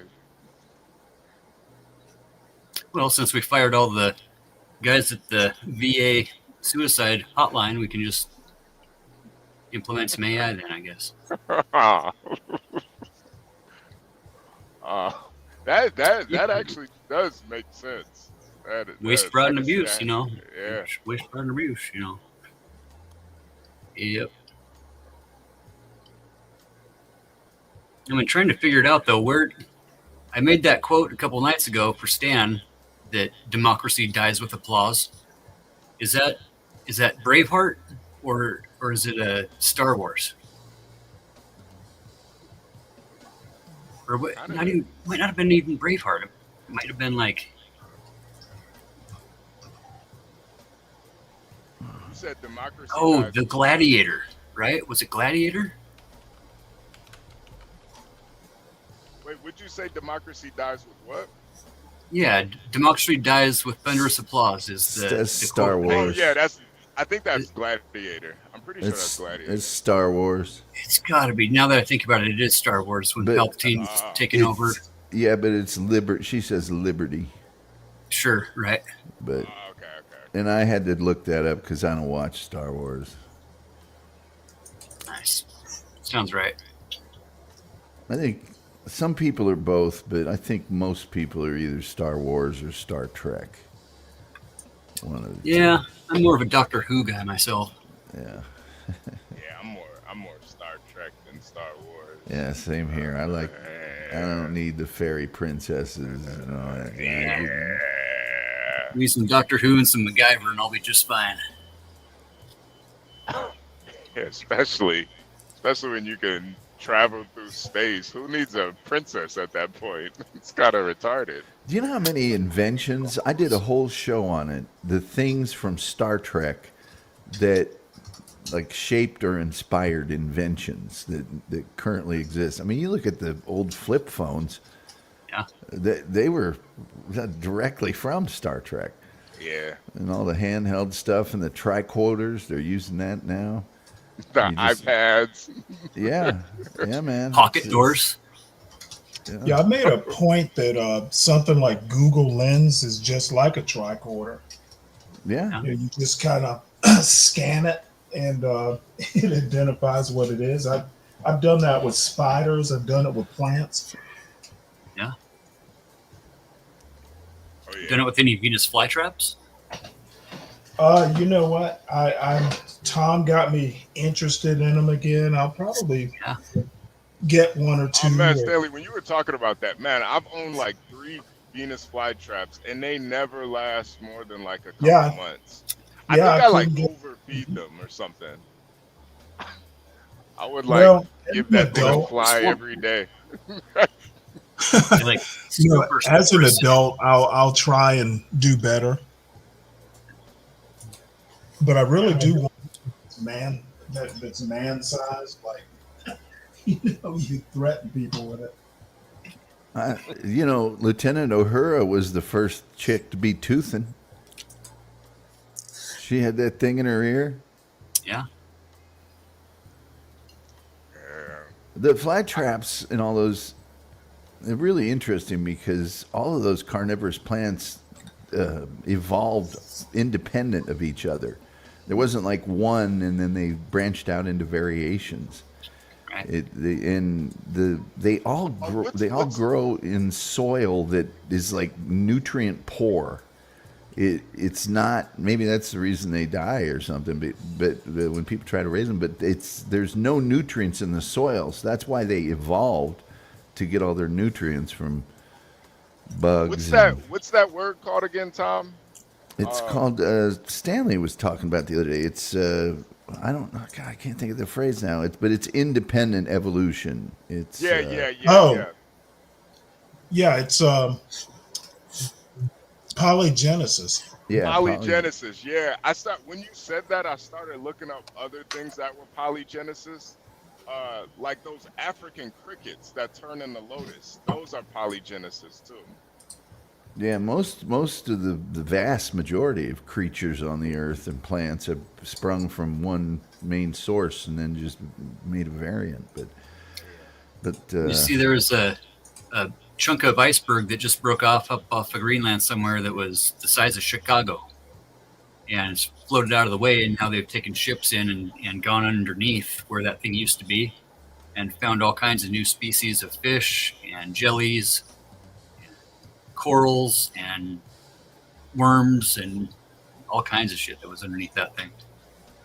Well, since we fired all the guys at the VA suicide hotline, we can just implement some AI then, I guess. That actually does make sense. Waste, fraud, and abuse, Yeah. Waste, fraud, and abuse, Yep. I've been trying to figure it out, though. I made that quote a couple nights ago for Stan that democracy dies with applause. Is that Braveheart or is it a Star Wars? Or what? Might not have been even Braveheart. It might have been like. You said democracy. Oh, dies the with Gladiator, right? Was it Gladiator? Wait, would you say democracy dies with what? Yeah, democracy dies with thunderous applause. Is the That's Star quote. Wars. Oh, yeah, I think that's Gladiator. I'm pretty sure that's Gladiator. It's Star Wars. It's got to be. Now that I think about it, it is Star Wars when Palpatine's taking over. Yeah, but it's liberty. She says liberty. Sure, right. But and I had to look that up because I don't watch Star Wars. Nice. Sounds right. I think some people are both, but I think most people are either Star Wars or Star Trek. Yeah, I'm more of a Doctor Who guy myself. Yeah. Yeah, I'm more Star Trek than Star Wars. Yeah, same here. I don't need the fairy princesses and all that. Give me some Doctor Who and some MacGyver, and I'll be just fine. Yeah, especially when you can travel through space. Who needs a princess at that point? It's kind of retarded. Do you know how many inventions? I did a whole show on it. The things from Star Trek that like shaped or inspired inventions that currently exist. I mean, you look at the old flip phones. Yeah. They were directly from Star Trek. Yeah. And all the handheld stuff and the tricorders, they're using that now. The iPads. Yeah. Yeah, man. Pocket doors. Yeah, I made a point that something like Google Lens is just like a tricorder. Yeah. You just kind of scan it and it identifies what it is. I've done that with spiders. I've done it with plants. Yeah. Done it with any Venus flytraps? You know what? Tom got me interested in them again. I'll probably get one or two. Oh man, Stanley, when you were talking about that, man, I've owned like 3 Venus flytraps, and they never last more than like a couple months. I think I like overfeed them or something. I would like Well, give as an that thing a adult, fly every day. Every day. Like as an adult, I'll try and do better. But I really do want that's man sized, like you threaten people with it. Lieutenant Uhura was the first chick to be toothing. She had that thing in her ear. Yeah. The fly traps and all those, they're really interesting because all of those carnivorous plants evolved independent of each other. There wasn't like one and then they branched out into variations. They all grow in soil that is like nutrient poor. It's not, maybe that's the reason they die or something, but when people try to raise them, but there's no nutrients in the soil, so that's why they evolved to get all their nutrients from bugs. What's that word called again, Tom? It's called, Stanley was talking about the other day. It's, I don't know, God, I can't think of the phrase now. But it's independent evolution. It's Yeah, it's polygenesis. Yeah, polygenesis. Yeah, when you said that, I started looking up other things that were polygenesis, like those African crickets that turn into lotus. Those are polygenesis too. Yeah, most of the vast majority of creatures on the earth and plants have sprung from one main source and then just made a variant. But you see, there was a chunk of iceberg that just broke off up off of Greenland somewhere that was the size of Chicago, and it's floated out of the way. And now they've taken ships in and gone underneath where that thing used to be, and found all kinds of new species of fish and jellies, corals and worms and all kinds of shit that was underneath that thing.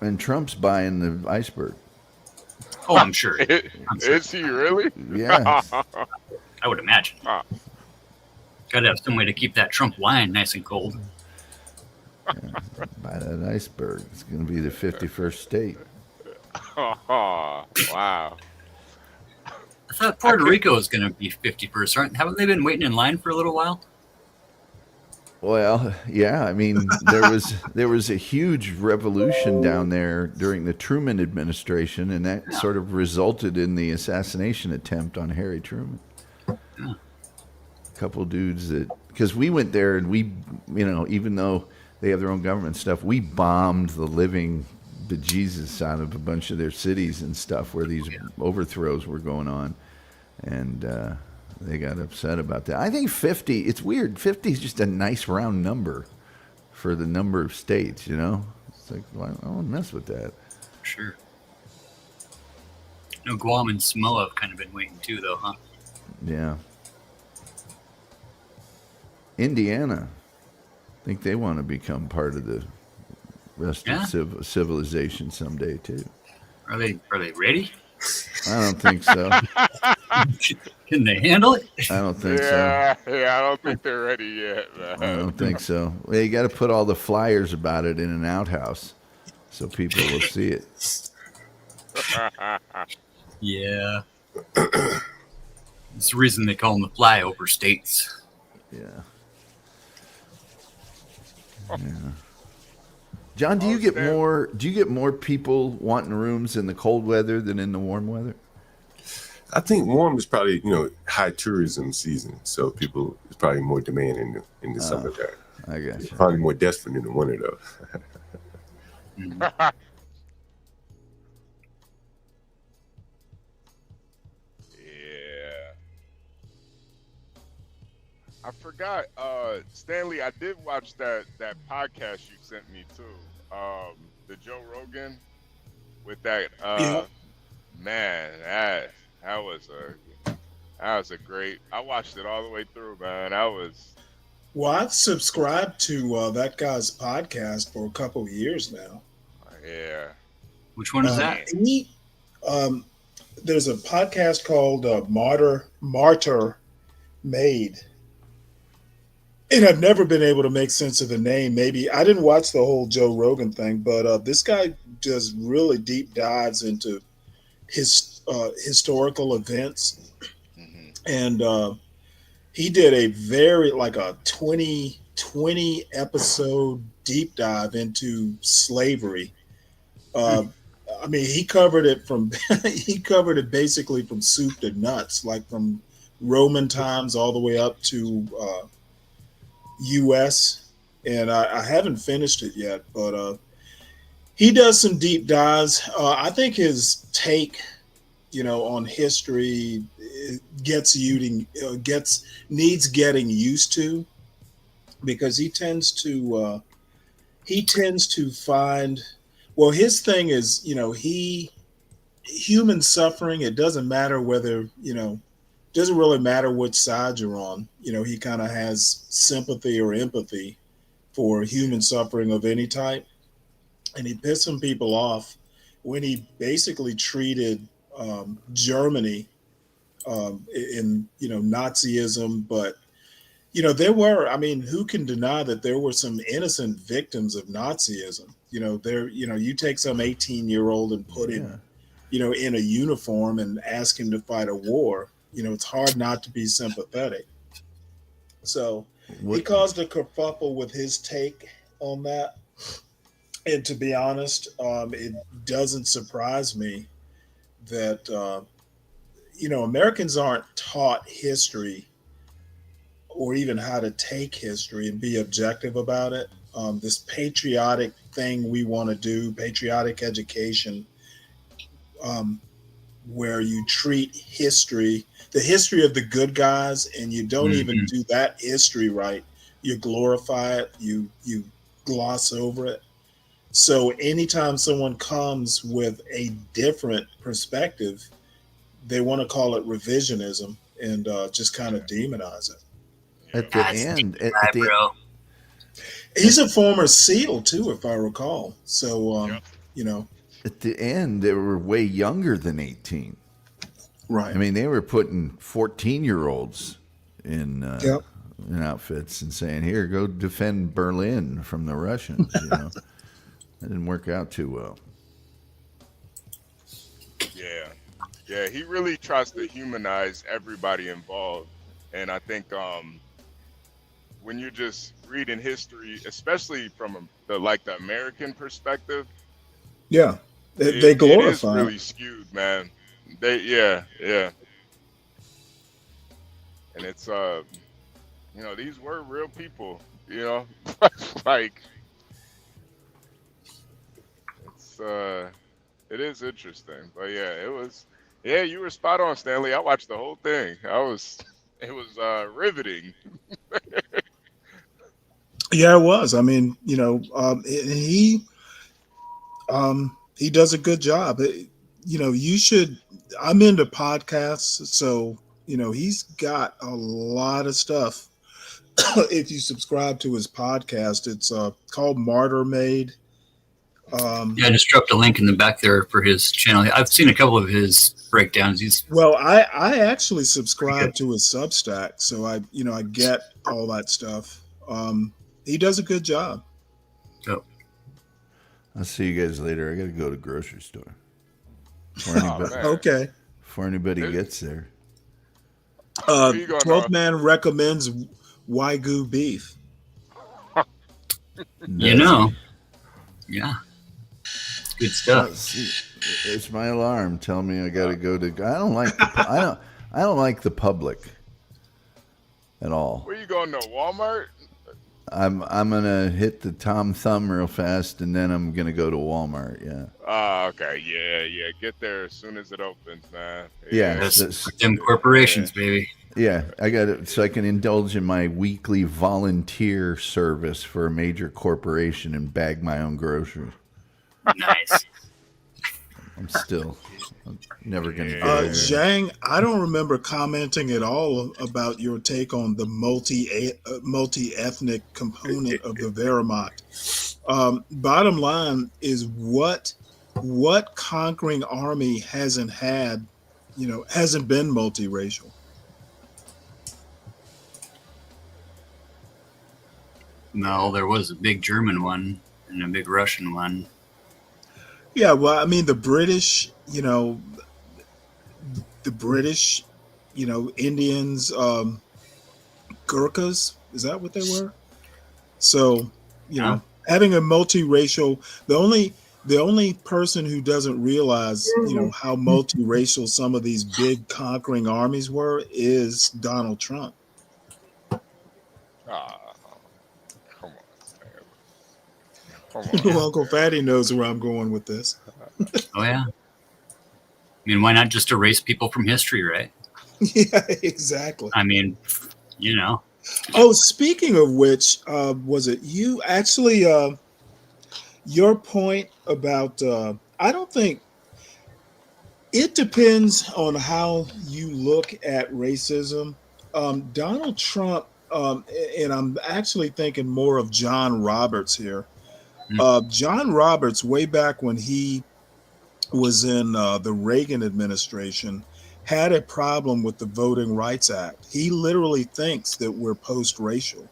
And Trump's buying the iceberg. Oh, I'm sure. Is he really? Yeah. I would imagine. Got to have some way to keep that Trump wine nice and cold. Buy that iceberg. It's going to be the 51st state. Oh, wow. I thought Puerto Rico was going to be 51st. Haven't they been waiting in line for a little while? Well, yeah. I mean, there was a huge revolution down there during the Truman administration, and that sort of resulted in the assassination attempt on Harry Truman. Yeah. A couple dudes because we went there and we, even though they have their own government stuff, we bombed the living bejesus out of a bunch of their cities and stuff where these overthrows were going on, and they got upset about that. I think 50, it's weird, 50 is just a nice round number for the number of states, It's like, well, I don't mess with that. Sure. Guam and Samoa have kind of been waiting too, though, huh? Yeah. Indiana, I think they want to become part of the rest of civilization someday too. Are they ready? I don't think so. Can they handle it? I don't think so. Yeah, I don't think they're ready yet, man. I don't think so. Well, you got to put all the flyers about it in an outhouse so people will see it. Yeah. It's the reason they call them the flyover states. Yeah. Yeah. John, do you get more people wanting rooms in the cold weather than in the warm weather? I think warm is probably high tourism season, so people it's probably more demand in the summer there. I guess it's probably more desperate in the winter though. I forgot, Stanley, I did watch that podcast you sent me too. The Joe Rogan with that man, that was a great, I watched it all the way through, man. Well, I've subscribed to that guy's podcast for a couple of years now. Yeah. Which one is that? There's a podcast called Martyr Made. And I've never been able to make sense of the name. Maybe I didn't watch the whole Joe Rogan thing, but this guy does really deep dives into historical events, and he did a very like a 20 episode deep dive into slavery. I mean, he covered it from he covered it basically from soup to nuts, like from Roman times all the way up to U.S. And I haven't finished it yet, but he does some deep dives. I think his take, on history needs getting used to, because he tends to find, well, his thing is, human suffering. It doesn't matter whether, doesn't really matter which side you're on. He kind of has sympathy or empathy for human suffering of any type. And he pissed some people off when he basically treated Germany in Nazism. But there were, I mean, who can deny that there were some innocent victims of Nazism? You take some 18-year-old and put him in a uniform and ask him to fight a war. It's hard not to be sympathetic. So he caused a kerfuffle with his take on that. And to be honest, it doesn't surprise me that, Americans aren't taught history or even how to take history and be objective about it. This patriotic thing we want to do, patriotic education, where you treat history, the history of the good guys, and you don't even do that history right. You glorify it, you gloss over it. So anytime someone comes with a different perspective, they want to call it revisionism and just kind of demonize it. At the end, he's a former SEAL too, if I recall. So, at the end, they were way younger than 18. Right. I mean, they were putting 14-year-olds in outfits and saying, "Here, go defend Berlin from the Russians." That didn't work out too well. Yeah, he really tries to humanize everybody involved, and I think when you're just reading history, especially from the American perspective, they glorify. It is really skewed, man. Yeah, and it's these were real people, like. It is interesting, but it was. Yeah, you were spot on, Stanley. I watched the whole thing. It was riveting. Yeah, it was. I mean, he does a good job. You should. I'm into podcasts, so he's got a lot of stuff. If you subscribe to his podcast, it's called Martyr Made. I just dropped a link in the back there for his channel. I've seen a couple of his breakdowns. I actually subscribe to his Substack, so I get all that stuff. He does a good job. Oh. I'll see you guys later. I got to go to the grocery store. Before anybody gets there. 12th Man recommends Wagyu beef. Yeah. Good stuff. It's my alarm. Tell me I got to go to. I don't like the public at all. Where you going to Walmart? I'm gonna hit the Tom Thumb real fast, and then I'm gonna go to Walmart. Yeah. Okay. Yeah. Get there as soon as it opens, man. Them corporations, baby. Yeah, I got it, so I can indulge in my weekly volunteer service for a major corporation and bag my own groceries. Nice. I'm never going to get there. Zhang, I don't remember commenting at all about your take on the multi-ethnic component of the Wehrmacht. Bottom line is what conquering army hasn't been multiracial? No, there was a big German one and a big Russian one. Yeah, well, I mean, the British, the British, Indians, Gurkhas. Is that what they were? So, Yeah. having a multiracial, the only person who doesn't realize, how multiracial some of these big conquering armies were is Donald Trump. Ah, come on, Stanley. Come on. Uncle Fatty knows where I'm going with this. Oh yeah. I mean, why not just erase people from history, right? Yeah, exactly. I mean, Oh, speaking of which, was it you actually? Your point about I don't think it depends on how you look at racism. Donald Trump, and I'm actually thinking more of John Roberts here. John Roberts, way back when he was in the Reagan administration, had a problem with the Voting Rights Act. He literally thinks that we're post-racial.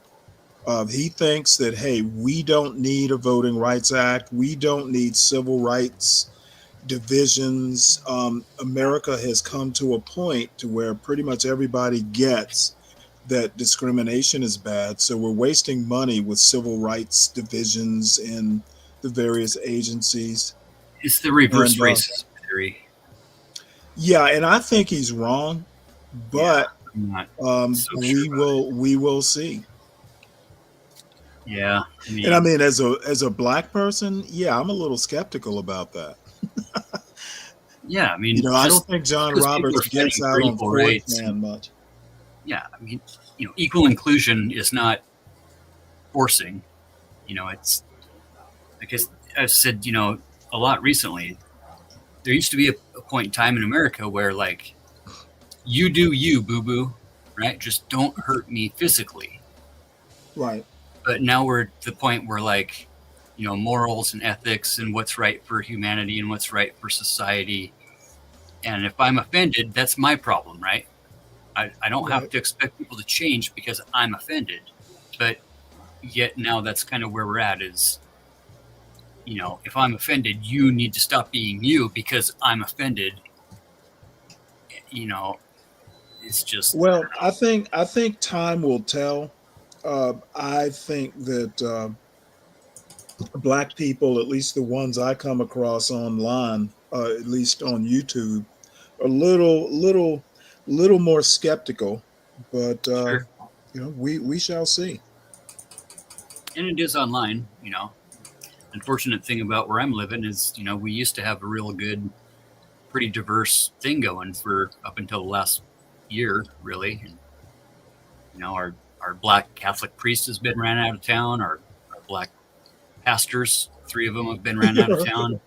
He thinks that, hey, we don't need a Voting Rights Act. We don't need civil rights divisions. America has come to a point to where pretty much everybody gets that discrimination is bad. So we're wasting money with civil rights divisions in the various agencies. it's the reverse And racism theory. yeah, and I think he's wrong, but I'm not so sure we will see. Yeah. And I mean, as a black person, yeah, I'm a little skeptical about that. Yeah, I mean, I don't think John because people Roberts are fighting gets for out on equal rights. Fortran much. Yeah, I mean, equal inclusion is not forcing. It's, I guess I've said, a lot recently. There used to be a point in time in America where, like, you do you, boo boo, right? Just don't hurt me physically. Right. But now we're at the point where, like, morals and ethics and what's right for humanity and what's right for society. And if I'm offended, that's my problem, right? I don't have to expect people to change because I'm offended. But yet now that's kind of where we're at is, if I'm offended, you need to stop being you because I'm offended. It's just. Well, I think time will tell. I think that black people, at least the ones I come across online, at least on YouTube, are little more skeptical. But Sure. we shall see. And it is online, Unfortunate thing about where I'm living is, we used to have a real good, pretty diverse thing going for up until the last year, really. And, our black Catholic priest has been ran out of town. Our black pastors, 3 of them have been ran out of town.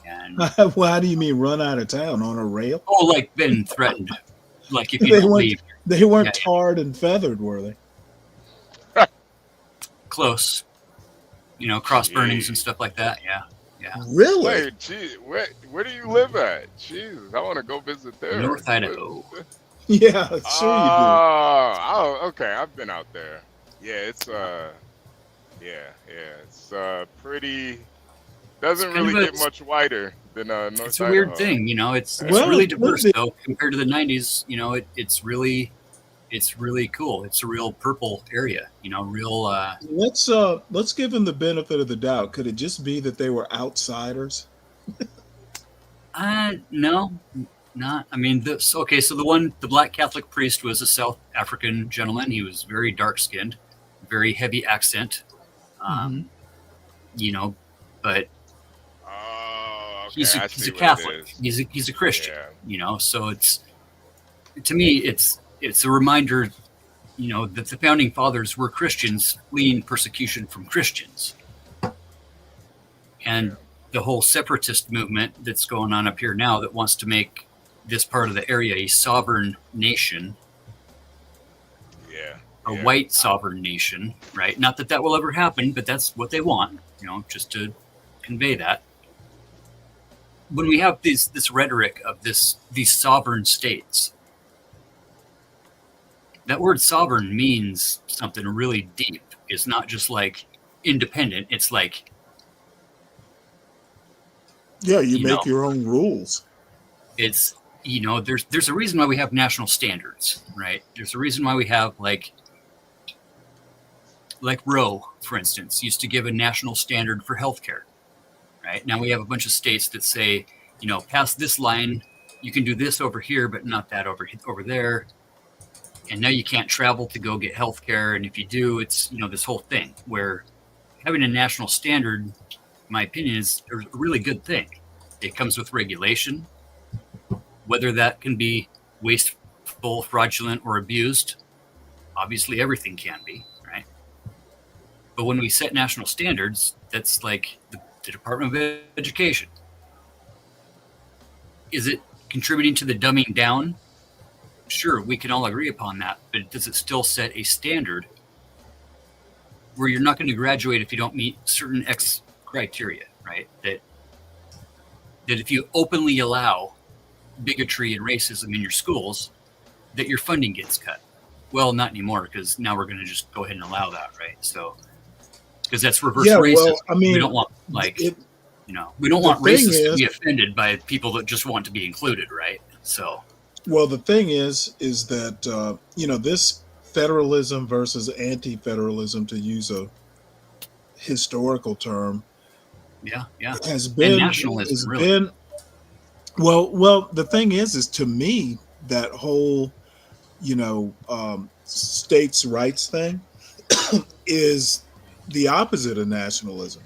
And Why do you mean run out of town on a rail? Oh, like been threatened. Like if you don't leave. They weren't tarred and feathered, were they? Close. Cross burnings and stuff like that. Yeah. Yeah. Really? Wait, gee, where do you live at? Jesus, I want to go visit there. North Idaho. Yeah, sure you do. Oh, okay. I've been out there. Yeah, it's it's pretty. Doesn't really get much whiter than North Idaho. It's a weird thing, It's really diverse though compared to the '90s. It's really cool. It's a real purple area. Real. Let's give them the benefit of the doubt. Could it just be that they were outsiders? No, not. I mean, so the black Catholic priest was a South African gentleman. He was very dark skinned, very heavy accent. But he's a Catholic. He's a Christian. So it's, to me, it's a reminder, that the founding fathers were Christians fleeing persecution from Christians. And the whole separatist movement that's going on up here now that wants to make this part of the area a sovereign nation, a white sovereign nation, right? Not that will ever happen, but that's what they want, just to convey that. When we have this rhetoric of these sovereign states, that word sovereign means something really deep. It's not just like independent. It's like, yeah, you make your own rules. It's there's a reason why we have national standards, right? There's a reason why we have like Roe, for instance, used to give a national standard for healthcare, right? Now we have a bunch of states that say, past this line, you can do this over here, but not that over there. And now you can't travel to go get healthcare. And if you do, it's, this whole thing where having a national standard, in my opinion, is a really good thing. It comes with regulation, whether that can be wasteful, fraudulent, or abused. Obviously, everything can be, right? But when we set national standards, that's like the Department of Education. Is it contributing to the dumbing down? Sure, we can all agree upon that, but does it still set a standard where you're not going to graduate if you don't meet certain X criteria, right? That if you openly allow bigotry and racism in your schools, that your funding gets cut. Well, not anymore, because now we're going to just go ahead and allow that, right? So, because that's reverse racism. Well, I mean, we don't want we don't want racists to be offended by people that just want to be included, right? So, well, the thing is that this federalism versus anti-federalism, to use a historical term, has been and nationalism, really. Well, the thing is to me that whole states' rights thing is the opposite of nationalism.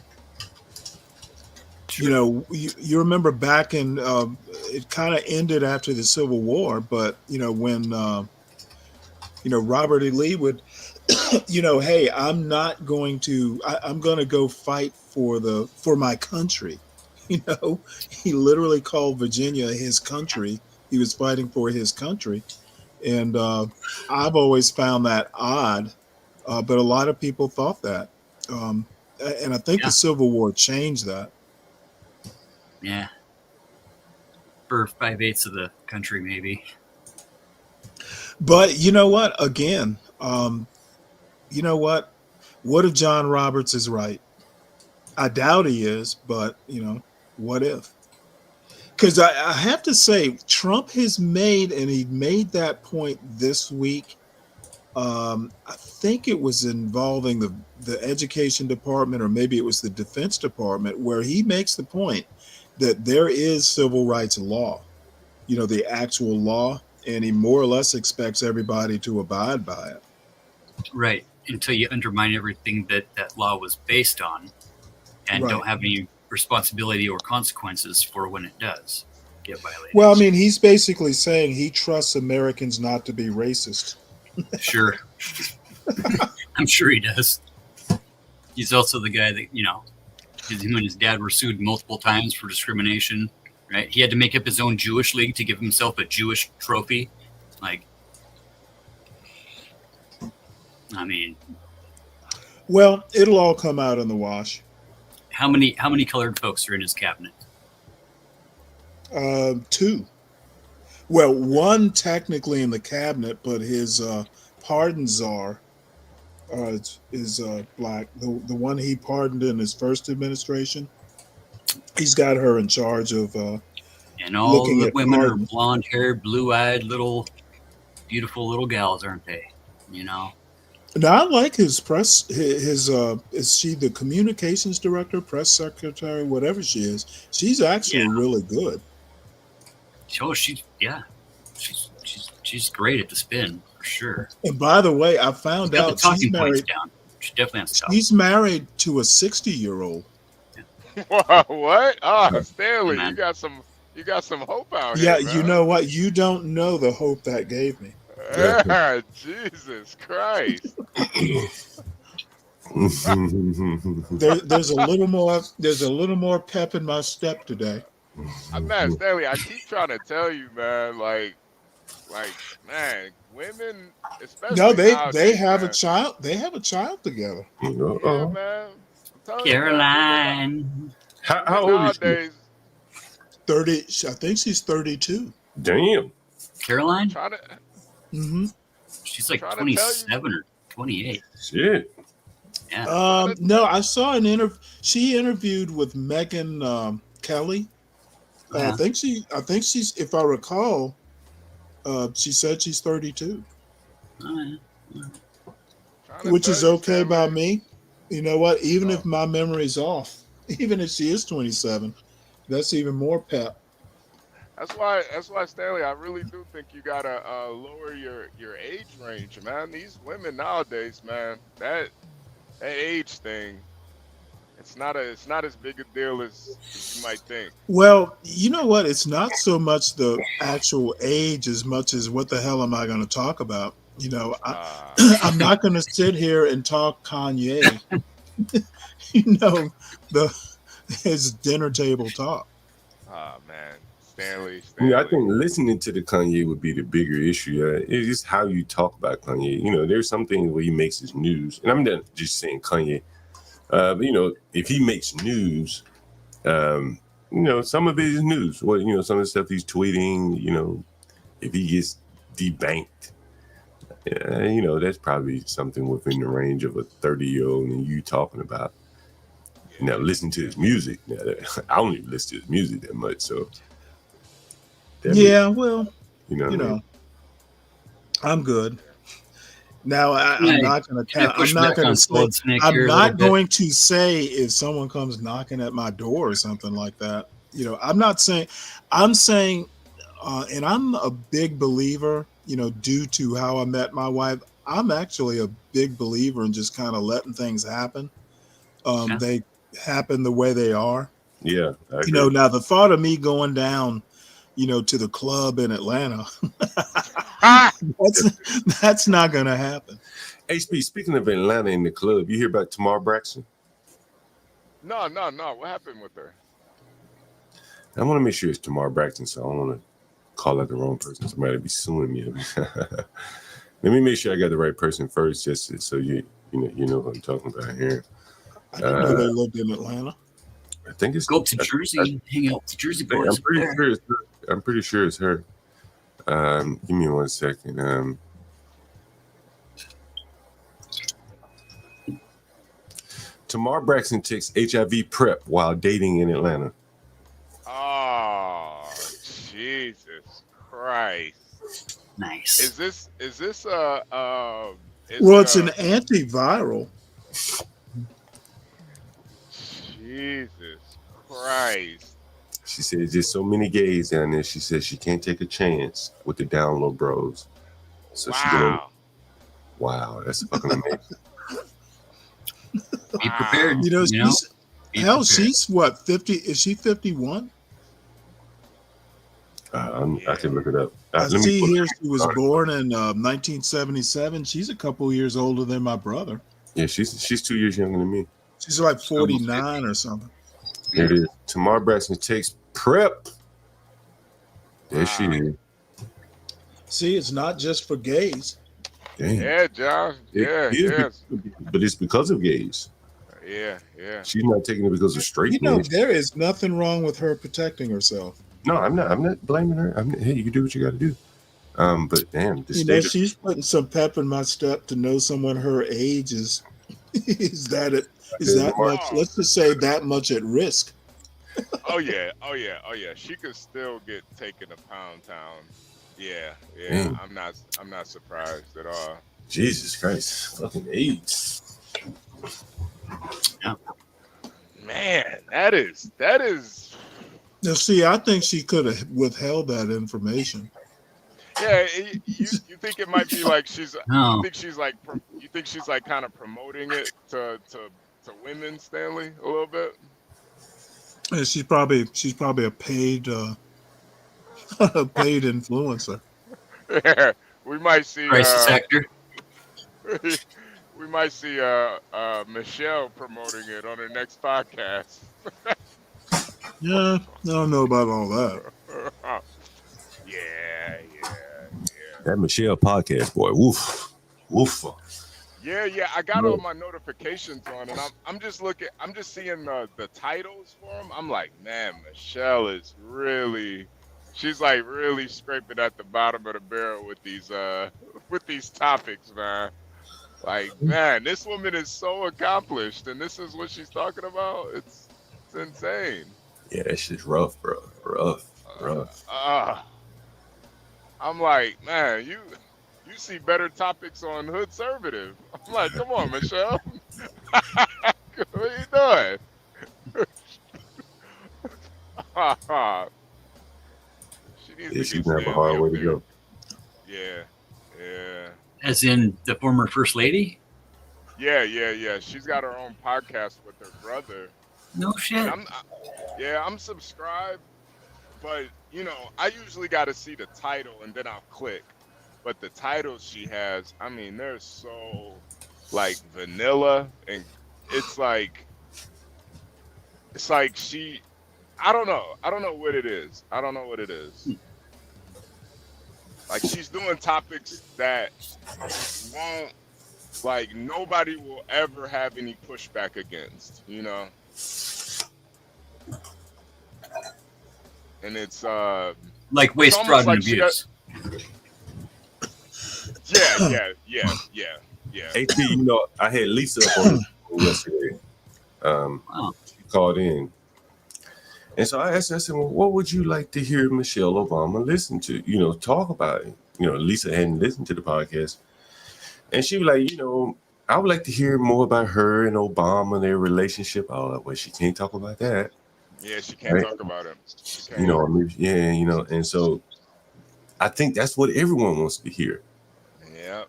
True. You remember back in it kind of ended after the Civil War, but when Robert E. Lee would hey, I'm going to go fight for my country. He literally called Virginia his country. He was fighting for his country. And I've always found that odd, but a lot of people thought that. And I think the Civil War changed that. Yeah. For 5/8 of the country, maybe. But you know what? Again, you know what? What if John Roberts is right? I doubt he is, but what if? Because I have to say, Trump has made that point this week. I think it was involving the education department, or maybe it was the Defense Department, where he makes the point that there is civil rights law, the actual law, and he more or less expects everybody to abide by it. Right. Until you undermine everything that law was based on and don't have any responsibility or consequences for when it does get violated. Well, I mean, he's basically saying he trusts Americans not to be racist. Sure. I'm sure he does. He's also the guy that, him and his dad were sued multiple times for discrimination, right? He had to make up his own Jewish league to give himself a Jewish trophy. Well, it'll all come out in the wash. How many colored folks are in his cabinet? 2. Well, 1 technically in the cabinet, but his pardon czar is black. The one he pardoned in his first administration, he's got her in charge of. And all the women are blonde-haired, blue-eyed, beautiful little gals, aren't they? Now I like his press. His is she the communications director, press secretary, whatever she is? She's actually really good. Oh, she's great at the spin for sure. And by the way, I found out she's married. She definitely has to talk. She's married to a 60-year-old. What? Stanley, you got some hope out here. Yeah, you know what? You don't know the hope that gave me. Jesus Christ. There's a little more pep in my step today. Man, Stanley, I keep trying to tell you, man, man, women, especially no, they nowadays, have man. a child. They have a child together. Yeah, man. Caroline. How old is she? 30. I think she's 32. Damn. Caroline? Mm-hmm. She's like 27 or 28. Shit. Yeah. No, I saw an interview. She interviewed with Megyn Kelly, I think she's, if I recall, she said she's 32, which is okay by me. You know what? Even if my memory's off, even if she is 27, that's even more pep. That's why, Stanley, I really do think you gotta lower your age range, man. These women nowadays, man, that age thing, it's not as big a deal as you might think. Well, you know what? It's not so much the actual age as much as what the hell am I going to talk about? You know, I'm not going to sit here and talk Kanye. You know, his dinner table talk. Ah, man, Stanley. Yeah, I think listening to the Kanye would be the bigger issue. It's just how you talk about Kanye. You know, there's some things where he makes his news, and I'm not just saying Kanye. But you know, if he makes news, you know, some of it is news. Well, you know, some of the stuff he's tweeting, you know, if he gets debanked, you know, that's probably something within the range of a 30-year-old and you talking about. Now, listen to his music. Now, I don't even listen to his music that much, so. Yeah, well, you know, I'm good. Now I'm not going to count. I'm push not back going on to say. Cold Snake I'm here a little not bit. going to say if someone comes knocking at my door or something like that. You know, I'm not saying. I'm saying, and I'm a big believer. You know, due to how I met my wife, I'm actually a big believer in just kind of letting things happen. They happen the way they are. Yeah, I agree. You know, now the thought of me going down, you know, to the club in Atlanta, that's not going to happen. HB, speaking of Atlanta in the club, you hear about Tamar Braxton? No. What happened with her? I want to make sure it's Tamar Braxton, so I don't want to call out the wrong person. Somebody be suing me. Let me make sure I got the right person first, just so you know what I'm talking about here. I didn't know they lived in Atlanta. I think it's Go up to Jersey, hang out with the Jersey boys. I'm pretty sure it's her. Give me 1 second. Tamar Braxton takes HIV PrEP while dating in Atlanta. Oh, Jesus Christ! Nice. Is this Well, it's an antiviral. Jesus Christ! She said there's just so many gays down there. She said she can't take a chance with the down low bros. So wow, that's fucking amazing. Be prepared. You know, she's what, 50? Is she 51? I can look it up. I see here she was born in 1977. She's a couple years older than my brother. Yeah, she's 2 years younger than me. She's like 49 or something. Here it is. Tamar Braxton takes PrEP. There she is. See, it's not just for gays. Dang. Yeah, John. Yeah. But it's because of gays. Yeah. She's not taking it because of straight You know, men. there is nothing wrong with her protecting herself. No, I'm not blaming her. Hey, you can do what you got to do. But damn, You know, she's putting some pep in my step to know someone her age is that much. Let's just say that much at risk. Oh yeah. She could still get taken to Pound Town. Yeah. Dang. I'm not surprised at all. Jesus Christ, fucking AIDS. Man, that is. Now, see, I think she could have withheld that information. Yeah, you think it might be like she's? No. You think she's like kind of promoting it to women, Stanley, a little bit? And she's probably a paid paid influencer. Yeah, we might see. Crisis actor. We might see Michelle promoting it on her next podcast. Yeah, I don't know about all that. Yeah. That Michelle podcast, boy. Woof. Yeah. I got all my notifications on, and I'm just seeing the titles for them. I'm like, man, Michelle is she's like really scraping at the bottom of the barrel with these topics, man. Like, man, this woman is so accomplished, and this is what she's talking about. It's insane. Yeah, that shit's rough, bro. Rough. I'm like, man, you see better topics on Hood Conservative. I'm like, come on, Michelle. What are you doing? She needs Yeah, to she's get gonna have a Stanley hard up way to there. go. Yeah. As in the former first lady? Yeah. She's got her own podcast with her brother. No shit. And I'm subscribed, but I usually got to see the title and then I'll click. But the titles she has, I mean, they're so like vanilla, and it's like she. I don't know what it is. Like she's doing topics that won't, like, nobody will ever have any pushback against, and it's like waste, it's fraud, and like abuse. Yeah. Hey, T, I had Lisa up on yesterday. She called in. And so I asked her, I said, well, what would you like to hear Michelle Obama listen to, talk about it? Lisa hadn't listened to the podcast. And she was like, I would like to hear more about her and Obama, their relationship. Oh, well, she can't talk about that. Yeah, she can't talk about it. And so I think that's what everyone wants to hear. Yeah.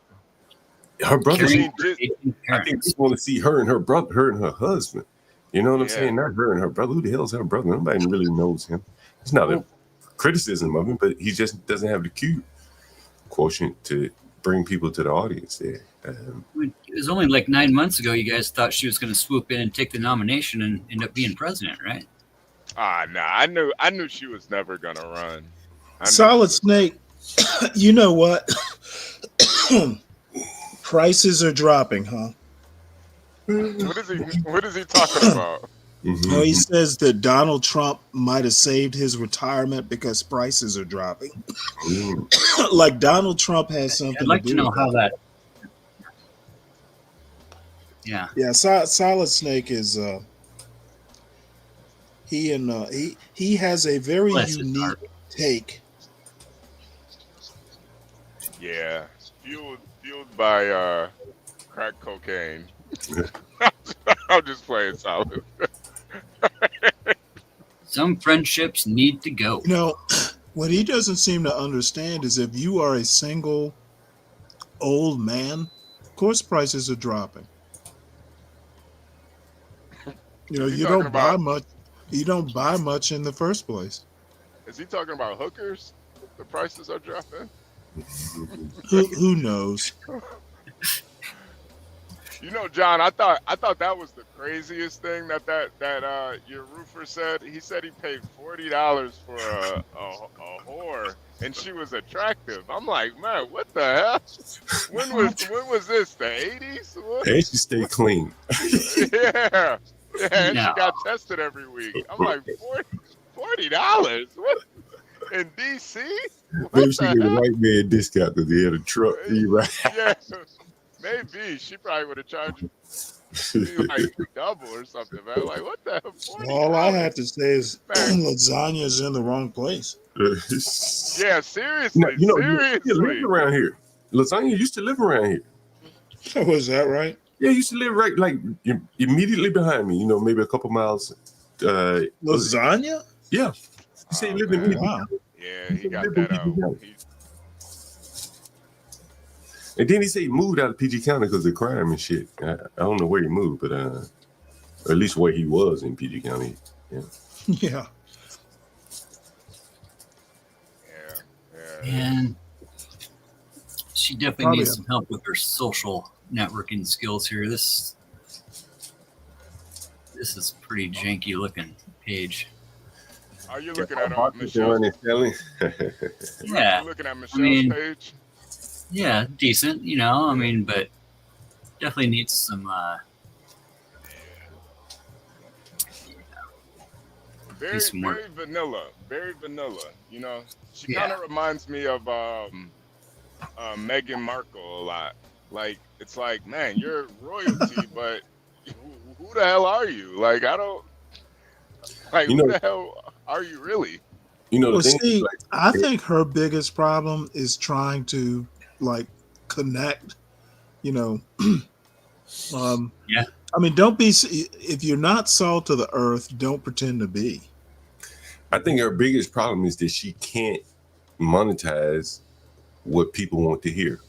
Her brother, I think they want to see her and her brother, her and her husband. You know what I'm saying? Not her and her brother. Who the hell is her brother? Nobody really knows him. It's not a criticism of him, but he just doesn't have the Q quotient to bring people to the audience there. It was only like 9 months ago you guys thought she was going to swoop in and take the nomination and end up being president, right? Nah. I knew she was never gonna run. Solid Snake, you know what? Prices are dropping, huh? What is he talking about? Oh, he says that Donald Trump might have saved his retirement because prices are dropping. Like Donald Trump has something. I'd like to to do know with how that. Yeah. Solid Snake is he has a very unique take. Yeah, fueled by crack cocaine. I'm just playing Solid. Some friendships need to go. What he doesn't seem to understand is if you are a single old man, of course prices are dropping. You don't buy much. You don't buy much in the first place. Is he talking about hookers? The prices are dropping. Who knows? John, I thought that was the craziest thing that your roofer said. He said he paid $40 for a whore, and she was attractive. I'm like, man, what the hell? When was this? The 80s? What? And she stayed clean. Yeah, and she got tested every week. I'm like, $40? What? In DC? Maybe she get a white man discount because he had a truck. Right? Yeah. Maybe she probably would have charged like double or something, man. Like, what the hell? $40? All I have to say is lasagna's in the wrong place. Yeah, seriously. You used to live around here. Lasagna used to live around here. Was that right? Yeah, used to live right, like immediately behind me. Maybe a couple miles. Lasagna? Yeah. You say you live in PG. Wow. Yeah, he got that out. And then he said he moved out of PG County because of crime and shit. I don't know where he moved, but or at least where he was in PG County. Yeah. Yeah. And she definitely needs some help with her social networking skills here. This is pretty janky looking page. Are you looking at Michelle's? Yeah. You looking at Michelle's page? Yeah, decent, but definitely needs some very vanilla. Very vanilla. She kind of reminds me of Meghan Markle a lot. Like, it's like, man, you're royalty, but who the hell are you? Like, I don't. Like, who the hell are you really? You know, the Well, thing is, see, like, I think her biggest problem is trying to like connect. You know, Yeah. I mean, don't be if you're not salt of the earth, don't pretend to be. I think her biggest problem is that she can't monetize what people want to hear.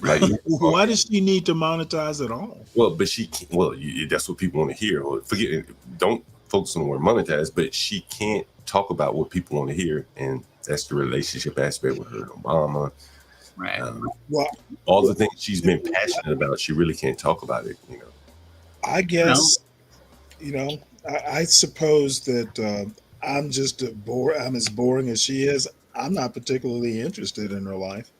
Like, Why does she need to monetize at all? well, but she can't, well, that's what people want to hear. Or forget it. Don't focus on the word monetize, but she can't talk about what people want to hear, and that's the relationship aspect with her and Obama. Right. All the things she's been passionate about, she really can't talk about it. You know. I guess, you know, I suppose that I'm just I'm as boring as she is. I'm not particularly interested in her life.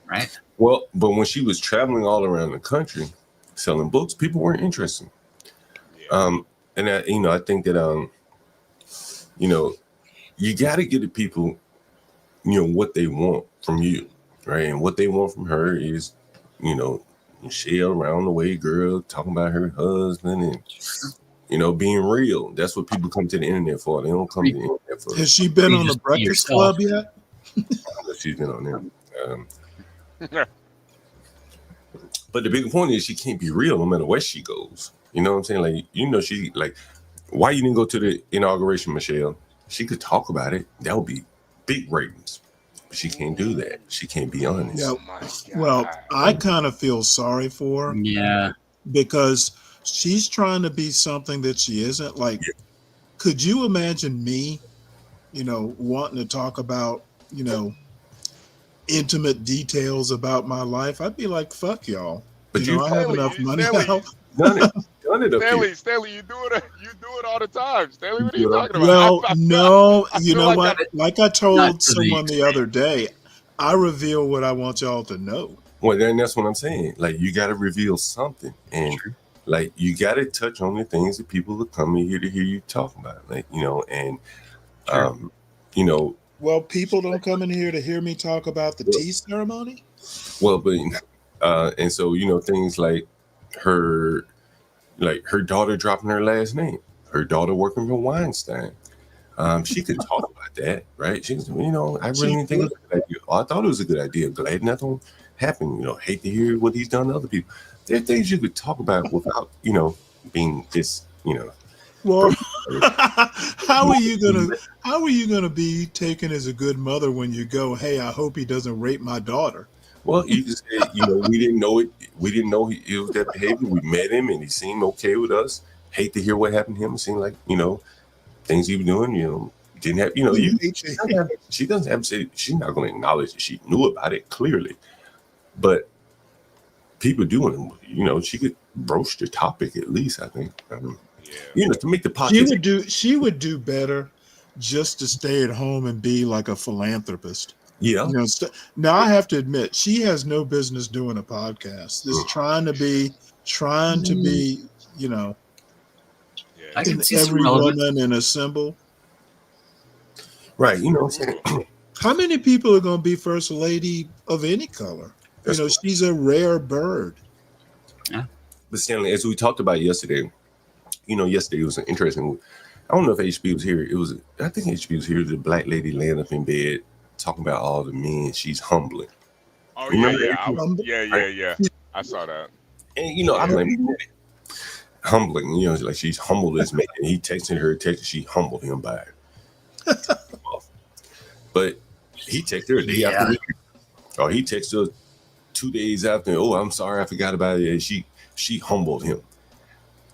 Right. Well, but when she was traveling all around the country selling books, people weren't interested. And I think that you got to get the people, what they want from you, right? And what they want from her is, Michelle around the way girl talking about her husband and being real. That's what people come to the internet for. They don't come to the internet for. Has she been on the Breakfast Club yet? I don't know if she's been on there. But the bigger point is she can't be real no matter where she goes. You know what I'm saying? Like, she why you didn't go to the inauguration, Michelle? She could talk about it. That would be big ratings. But she can't do that. She can't be honest. Yeah. Well, I kind of feel sorry for her. Yeah. Because she's trying to be something that she isn't. Like, could you imagine me, wanting to talk about, intimate details about my life? I'd be like, fuck y'all. But I have enough money now. Done it up here. Stanley, you do it all the time. Stanley, what are you talking about? Well, no, you know like what? Like I Not told to the someone the other day, I reveal what I want y'all to know. Well, then that's what I'm saying. Like, you got to reveal something. And, like, you got to touch on the things that people are coming here to hear you talk about. Like, Well, people don't come in here to hear me talk about the tea ceremony. Well, but, and so, things like her daughter dropping her last name, her daughter working for Weinstein. She could talk about that, right? She was, I really didn't think it was a good idea. I thought it was a good idea. Glad nothing happened. Hate to hear what he's done to other people. There are things you could talk about without, being just, Well, how are you gonna be taken as a good mother when you go, hey, I hope he doesn't rape my daughter? Well, you just said, we didn't know it. We didn't know it was that behavior. We met him and he seemed okay with us. Hate to hear what happened to him. It seemed like, things he was doing, didn't have, she doesn't have to say, she's not going to acknowledge that she knew about it clearly. But people doing it, she could broach the topic at least, I think. To make the podcast. She would do better just to stay at home and be like a philanthropist. Yeah. Now I have to admit, she has no business doing a podcast. This trying to be, I can in see some every relevance. woman in a symbol. Right. What I'm saying. How many people are going to be first lady of any color? She's a rare bird. Yeah. But Stanley, as we talked about yesterday, yesterday was an interesting. I don't know if HB was here. I think HB was here. The black lady laying up in bed talking about all the men she's humbling. Oh, Remember? yeah. I saw that. And I'm like, humbling. Like she's humbled this man. He texted her she humbled him by it. But he texted her a day after. Or he texted her 2 days after. Oh, I'm sorry, I forgot about it. And she humbled him.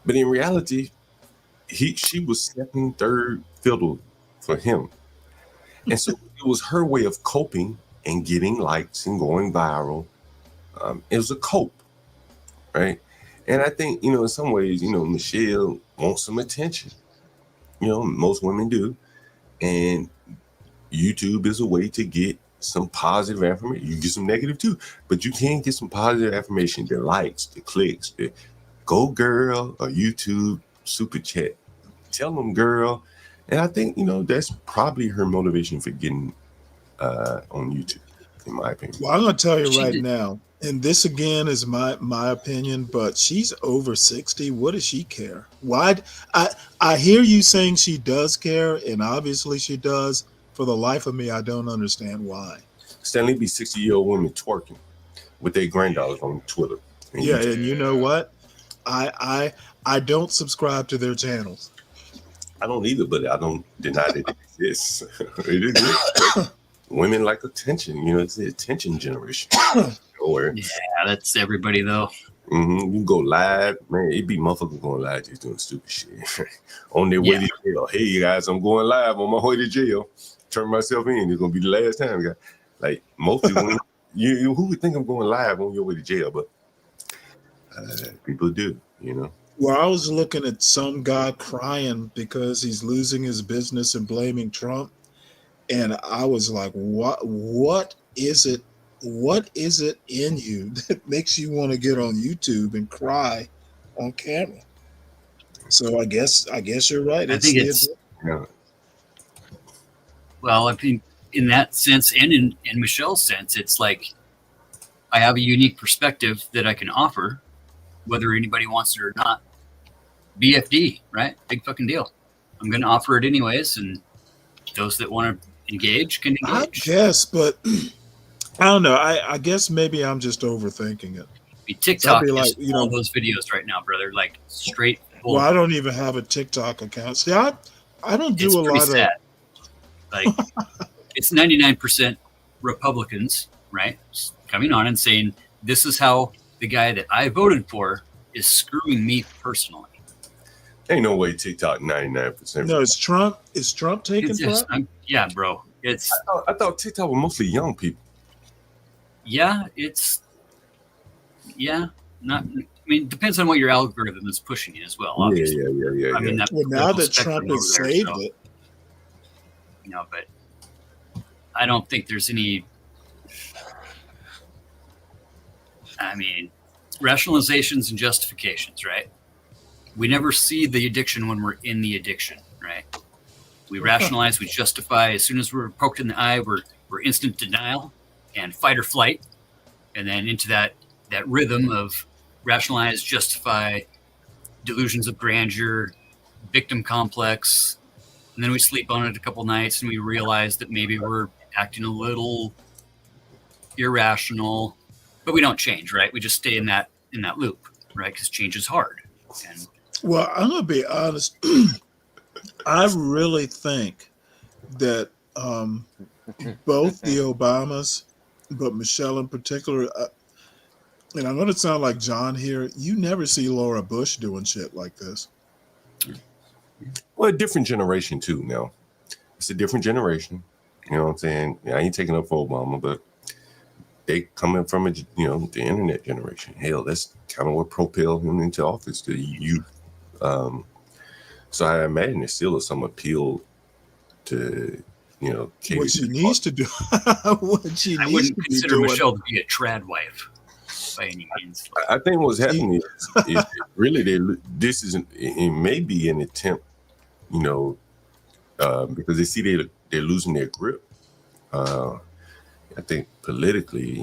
But in reality, she was second, third fiddle for him. And so it was her way of coping and getting likes and going viral. It was a cope, right? And I think, in some ways, Michelle wants some attention. Most women do. And YouTube is a way to get some positive affirmation. You get some negative too, but you can get some positive affirmation, the likes, the clicks, the go girl or YouTube super chat. Tell them, girl. And I think, that's probably her motivation for getting on YouTube, in my opinion. Well, I'm going to tell you right now, And this again is my opinion, but she's over 60. What does she care? Why? I hear you saying she does care, and obviously she does. For the life of me, I don't understand why. Stanley be 60-year-old women twerking with their granddaughters on Twitter. And Yeah, and you know what? I don't subscribe to their channels. I don't either, but I don't deny that it exists. It exists. Women like attention. You know, it's the attention generation. Or Yeah, that's everybody though. you can go live, man. It be motherfuckers going live just doing stupid shit on their way to jail. Hey, you guys, I'm going live on my way to jail. Turn myself in. It's gonna be the last time, guys. Like most people, you who would think I'm going live on your way to jail? But people do, you know. Well, I was looking at some guy crying because he's losing his business and blaming Trump, and I was like, What is it? What is it in you that makes you want to get on YouTube and cry on camera? So I guess you're right. I think it's well, I think in that sense, and in Michelle's sense, it's like I have a unique perspective that I can offer, whether anybody wants it or not. BFD, right? Big fucking deal. I'm going to offer it anyways, and those that want to engage can engage. I guess, but I don't know. I guess maybe I'm just overthinking it. TikTok I'd be is all those videos right now, brother. Like straight. Well, I don't even have a TikTok account. See, I don't do It's a pretty lot sad. of. Like it's 99% Republicans, right? Coming on and saying this is how the guy that I voted for is screwing me personally. Ain't no way TikTok 99%. No, it's Trump. Is Trump taking It's just, part? yeah, bro. It's I thought TikTok was mostly young people. yeah, it's yeah. Not. I mean, it depends on what your algorithm is pushing you as well. Obviously. Yeah. I mean, that Well, now political that Trump spectrum has over there, saved so, it, you know, but I don't think there's any. I mean, rationalizations and justifications, right? We never see the addiction when we're in the addiction, right? We rationalize, we justify. As soon as we're poked in the eye, we're instant denial and fight or flight, and then into that rhythm of rationalize, justify, delusions of grandeur, victim complex, and then we sleep on it a couple nights and we realize that maybe we're acting a little irrational, but we don't change, right? We just stay in that loop, right? Because change is hard. And well, I'm gonna be honest. I really think that both the Obamas, but Michelle in particular, and I'm going to sound like John here. You never see Laura Bush doing shit like this. Well, a different generation too. Now, it's a different generation. You know what I'm saying? I ain't taking up for Obama, but they coming from the internet generation. Hell, that's kind of what propelled him into office. The youth. So I imagine there's still some appeal to, what she needs to do. What she I needs wouldn't to be consider doing. Michelle to be a trad wife by any means. I think what's happening is really it may be an attempt, because they see they're losing their grip. I think politically,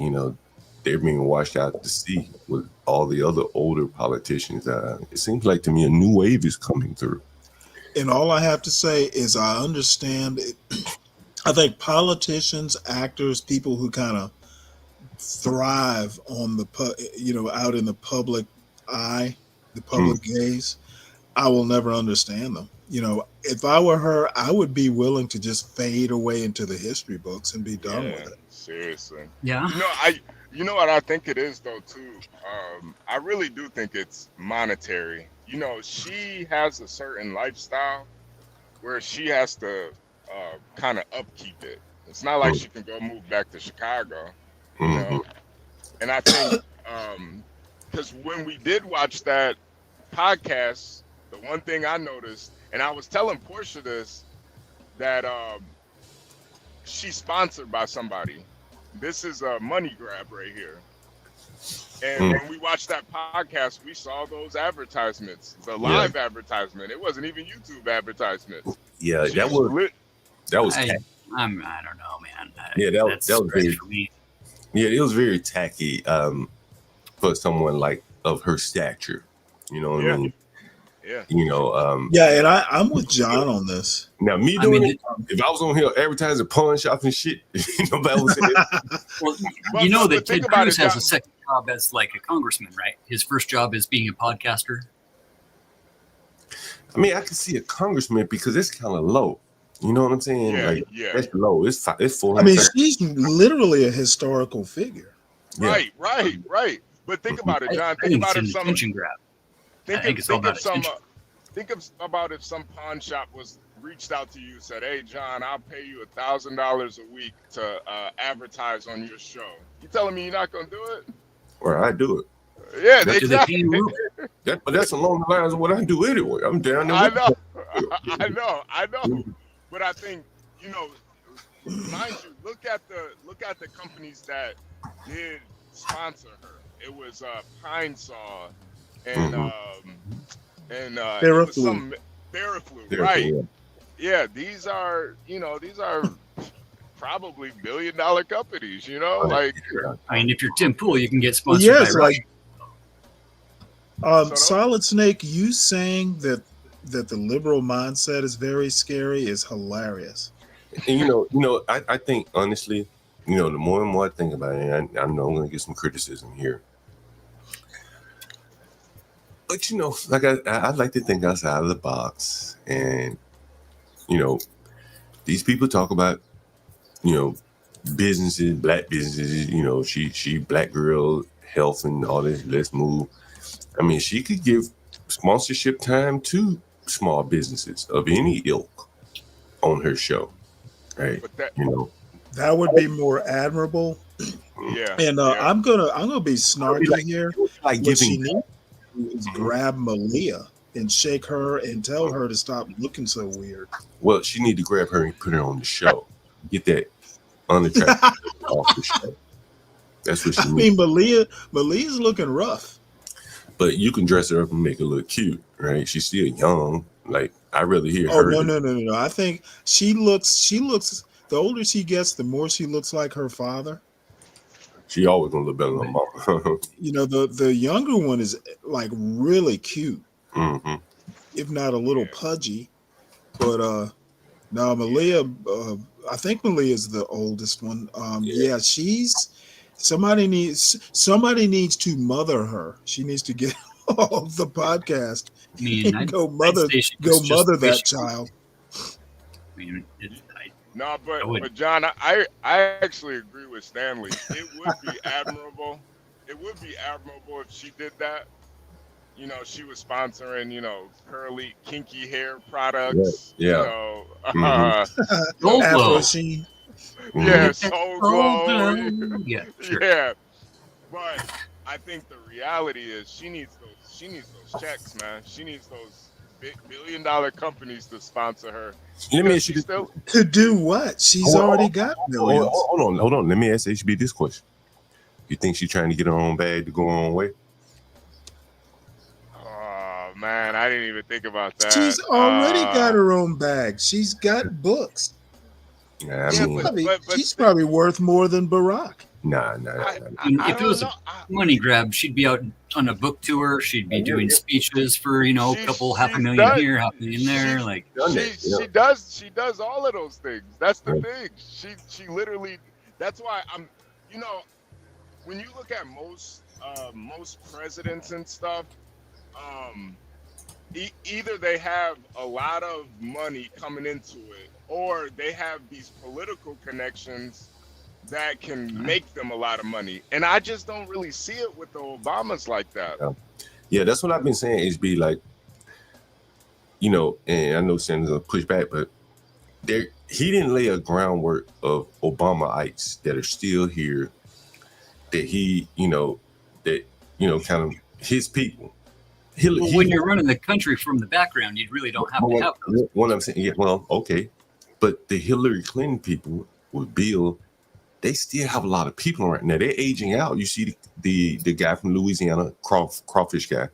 they're being washed out to sea with all the other older politicians. It seems like to me a new wave is coming through. And all I have to say is I understand it. I think politicians, actors, people who kind of thrive on out in the public eye, the public gaze, I will never understand them. If I were her, I would be willing to just fade away into the history books and be done with it. Seriously. Yeah. You know what I think it is though too. I really do think it's monetary. She has a certain lifestyle where she has to kind of upkeep it. It's not like she can go move back to Chicago, And I think because when we did watch that podcast, the one thing I noticed, and I was telling Portia this, that she's sponsored by somebody. This is a money grab right here. And when we watched that podcast, we saw those advertisements. The live advertisement. It wasn't even YouTube advertisement. Yeah, that was. I don't know, man. That was big. for me. Yeah, it was very tacky for someone like of her stature. You know what I mean? Yeah. You know, Yeah, and I'm with John on this. now me I doing mean, it, if I was on here advertising pawn shops and shit, nobody would say that. well, But- you know but that think Ted about Cruz it, has John. a second job as like a congressman, right? His first job is being a podcaster. I mean, I can see a congressman because it's kind of low. You know what I'm saying? Yeah, Like yeah. that's low. It's I 400. mean, she's literally a historical figure. Right. But think about it, John. I Think think about it's if an some attention grab. I think think of it's all think of about some attention. about if some pawn shop was reached out to you and said, "Hey, John, I'll pay you $1,000 a week to advertise on your show." You telling me you're not gonna do it? Or I do it. Yeah, Do they pay exactly. you? But that's along the lines of what I do anyway. I'm down there. I with know, but I think mind you, look at the companies that did sponsor her. It was Pine Saw and it was some Theraflu, right? Yeah, these are probably billion-dollar companies. Like I mean, if you're Tim Pool, you can get Well, sponsored yes, by like Russia. Solid Snake, you saying that the liberal mindset is very scary is hilarious. And I think honestly, the more and more I think about it, and I know I'm going to get some criticism here, but like I like to think outside of the box, and these people talk about businesses, black businesses. She black girl health and all this. Let's move. I mean, she could give sponsorship time to small businesses of any ilk on her show, right? That would be more admirable. Yeah. And I'm gonna be snarky here. Like What she giving. needs to do is grab Malia and shake her and tell her to stop looking so weird. Well, she need to grab her and put her on the show. Get that unattractive off the show. That's what she I needs. mean, Malia's looking rough. But you can dress her up and make her look cute, right? She's still young. Like I'd rather hear Oh her. no! I think she looks. The older she gets, the more she looks like her father. She always gonna look better than mom. The younger one is like really cute, Mm-hmm. if not a little pudgy. But no, Malia. I think Malia's the oldest one. Yeah, somebody needs to mother her. She needs to get off the podcast. I mean, and I'd go mother say she was just that wishing- child. I mean, No, I would- but John, I actually agree with Stanley. It would be admirable. It would be admirable if she did that. She was sponsoring, curly, kinky hair products. Yeah. Soul Glow. Afro-Sheen. Yeah, Soul Glow. Yeah, sure. Yeah. But I think the reality is she needs those checks, man. She needs those big billion-dollar companies to sponsor her. Let me ask you this. To do what? She's already got millions. Hold on. Let me ask HB this question. You think she's trying to get her own bag to go her own way? Oh man, I didn't even think about that. She's already got her own bag. She's got books. Yeah, I mean, She's probably worth more than Barack. nah. If it was a money grab, she'd be out on a book tour. She'd be doing speeches for a couple $500,000 here, $500,000 there. Like She does all of those things. That's the thing. She literally. That's why I'm. When you look at most presidents and stuff, either they have a lot of money coming into it, or they have these political connections that can make them a lot of money. And I just don't really see it with the Obamas like that. Yeah, that's what I've been saying. HB, like, and I know Sanders gonna push back, but he didn't lay a groundwork of Obamaites that are still here. That he, kind of his people. when you're running the country from the background, you really don't have to have those. What I'm saying, yeah, well, okay, but the Hillary Clinton people with Bill, they still have a lot of people right now. They're aging out. You see the guy from Louisiana, crawfish guy.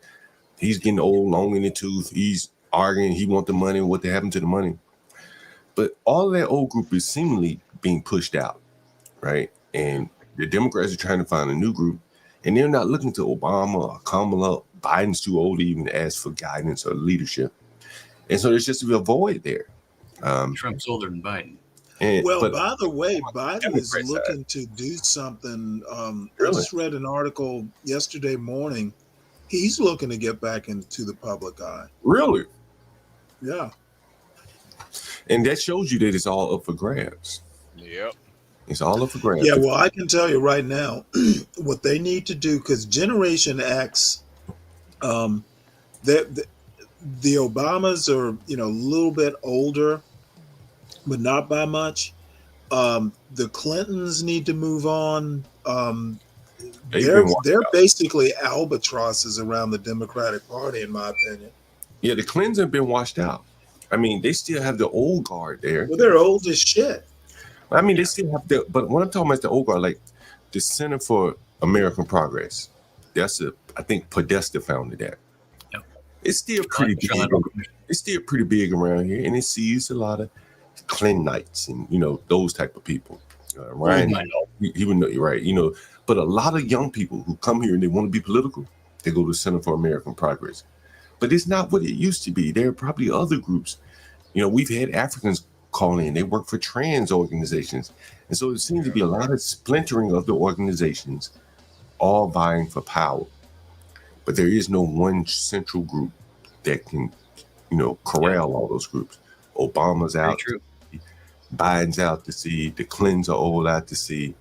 He's getting old, long in the tooth. He's arguing. He want the money. What happened to the money? But all that old group is seemingly being pushed out, right? And The Democrats are trying to find a new group, and they're not looking to Obama or Kamala. Biden's too old to even ask for guidance or leadership. And so there's just a void there. Trump's older than Biden. Well, by the way, Biden is looking to do something. I just read an article yesterday morning. He's looking to get back into the public eye. Really? Yeah. And that shows you that it's all up for grabs. Yep. It's all up for grabs. Yeah, well, I can tell you right now what they need to do, because Generation X, the Obamas are, a little bit older, but not by much. The Clintons need to move on. They're basically albatrosses around the Democratic Party, in my opinion. Yeah, the Clintons have been washed out. I mean, they still have the old guard there. Well, they're old as shit. I mean, they still have but what I'm talking about is the old guard, like the Center for American Progress. I think Podesta founded that. Yep. It's still pretty big. It's still pretty big around here, and it sees a lot of Clintonites and those type of people. Ryan, he would know you're right. But a lot of young people who come here and they want to be political, they go to the Center for American Progress. But it's not what it used to be. There are probably other groups. We've had Africans call in. They work for trans organizations. And so it seems to be a lot of splintering of the organizations, all vying for power. But there is no one central group that can, corral all those groups. Obama's out. Biden's out to see. The Clintons are all out to see.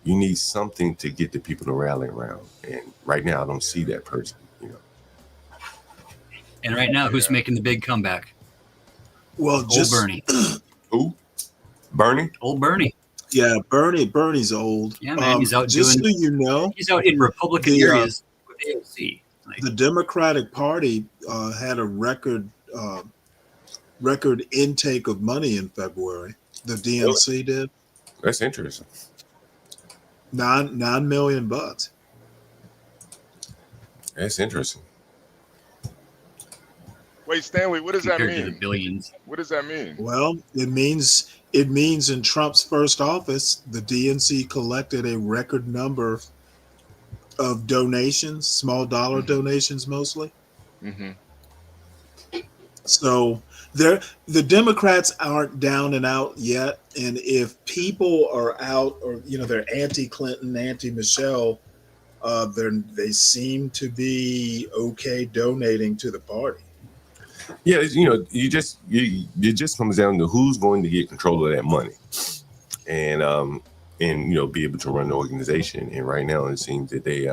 You need something to get the people to rally around. And right now, I don't see that person. And right now, who's making the big comeback? Well, old Bernie. Who? Bernie? Old Bernie. Yeah, Bernie's old. Yeah, man, he's out just doing. So you know, he's out in Republican areas with AOC. The Democratic Party had a record intake of money in February. The DNC did. That's interesting. $9 million. That's interesting. Wait, Stanley, what does that Compared to mean? the billions. What does that mean? Well, it means in Trump's first office, the DNC collected a record number of donations, small dollar donations mostly. Mm-hmm. So the Democrats aren't down and out yet, and if people are out or they're anti-Clinton, anti-Michelle, they seem to be okay donating to the party. Yeah, it just comes down to who's going to get control of that money, and be able to run the organization. And right now, it seems that they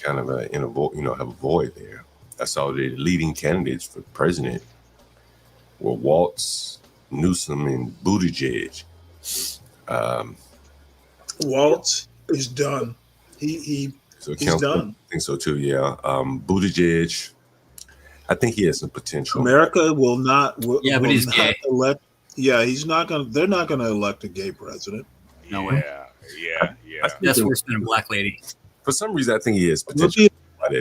kind of have a void there. I saw the leading candidates for president were Waltz, Newsom, and Buttigieg. Waltz is done. He's done. I think so too. Yeah. Buttigieg, I think he has some potential. America will not. But he's gay. Elect. Yeah, he's not going. They're not going to elect a gay president. No way. Yeah. That's worse than a black lady. For some reason, I think he has potential.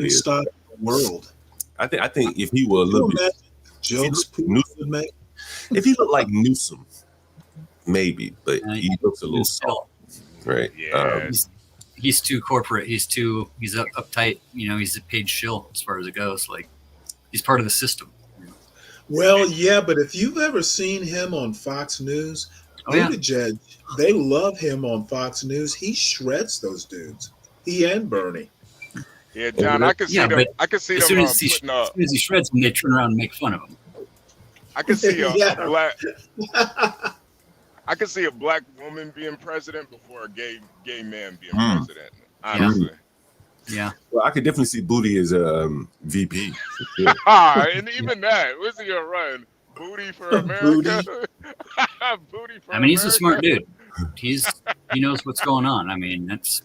Stop the world. I think if he were a little bit jokes Putin would make. If he looked like Newsom, maybe, but he looks a little soft, right? Yeah. He's too corporate. He's uptight. He's a paid shill as far as it goes. Like he's part of the system. Well, yeah, but if you've ever seen him on Fox News, Buttigieg, they love him on Fox News. He shreds those dudes. He and Bernie. Yeah, John, I can see them. I can see them as soon as he shreds them, they turn around and make fun of him. I can see a black. I can see a black woman being president before a gay man being president. Honestly. Yeah. Well, I could definitely see Booty as VP. And even that, what's he gonna run? Booty for America. Booty for. I mean, he's a smart dude. He knows what's going on. I mean, that's.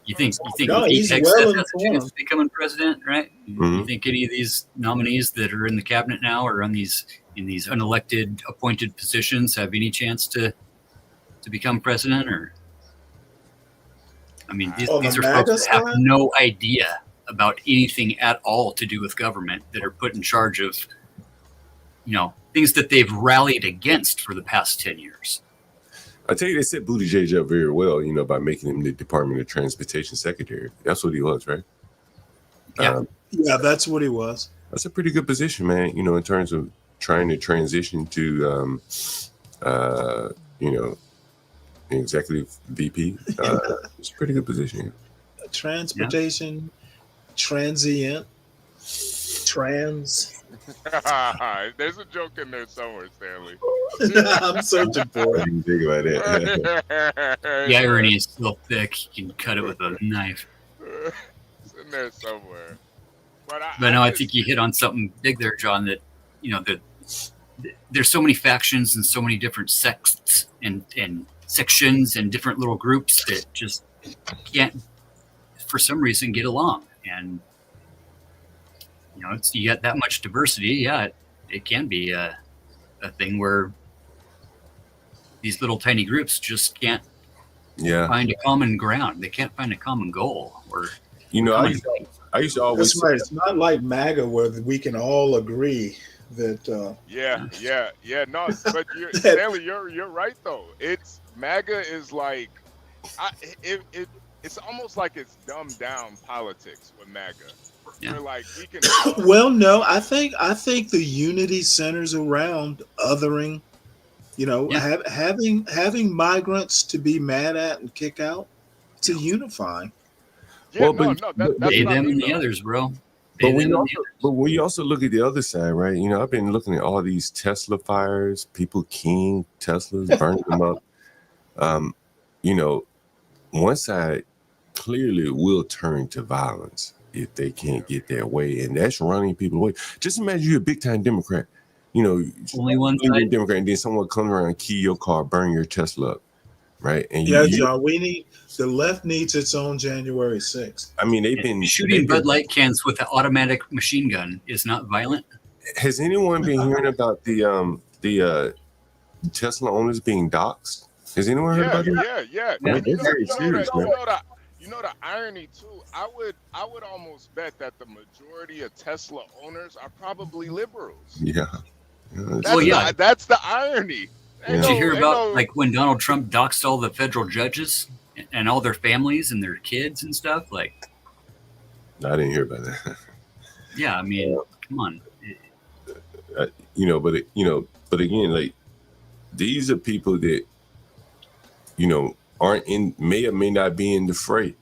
You think he's he well has a chance of becoming president, right? Mm-hmm. You think any of these nominees that are in the cabinet now or in these unelected appointed positions have any chance to become president? Or I mean, these are folks that have no idea about anything at all to do with government that are put in charge of, things that they've rallied against for the past 10 years. I tell you, they set Buttigieg up very well, by making him the Department of Transportation Secretary. That's what he was, right? Yeah. Yeah, that's what he was. That's a pretty good position, man, in terms of trying to transition to, executive VP. It's a pretty good position. Transportation, transient, trans. There's a joke in there somewhere, Stanley. I'm searching for I it. didn't think about that. The irony is so thick you can cut it with a knife. It's in there somewhere. But I think you hit on something big there, John, that, there's so many factions and so many different sects and sections and different little groups that just can't, for some reason, get along. And, you got that much diversity. Yeah, it can be a thing where these little tiny groups just can't find a common ground. They can't find a common goal. Or I used to always. That's right. It's not like MAGA where we can all agree that. Yeah. No, but Stanley, you're right though. It's MAGA is like, it's almost like it's dumbed down politics with MAGA. Yeah. Like we can. Well, no, I think the unity centers around othering. Having migrants to be mad at and kick out to unify. Yeah, well, that's they, what I them, mean, and the though. others, bro. But when you also look at the other side, right? I've been looking at all these Tesla fires, people keying Teslas, burning them up. One side clearly will turn to violence if they can't get their way, and that's running people away. Just imagine you're a big time Democrat, only one side Democrat, and then someone comes around and key your car, burn your Tesla up, right? And John, the left needs its own January 6th. I mean, they've been shooting Bud Light cans with an automatic machine gun is not violent. Has anyone been hearing about the Tesla owners being doxxed? Has anyone heard about that? Yeah. I mean, they're very serious, man. You know the irony too. I would almost bet that the majority of Tesla owners are probably liberals. Yeah. That's the irony. Did you hear about like when Donald Trump doxed all the federal judges and all their families and their kids and stuff? Like, I didn't hear about that. Yeah, I mean, come on. But again, like these are people that may or may not be in the fray.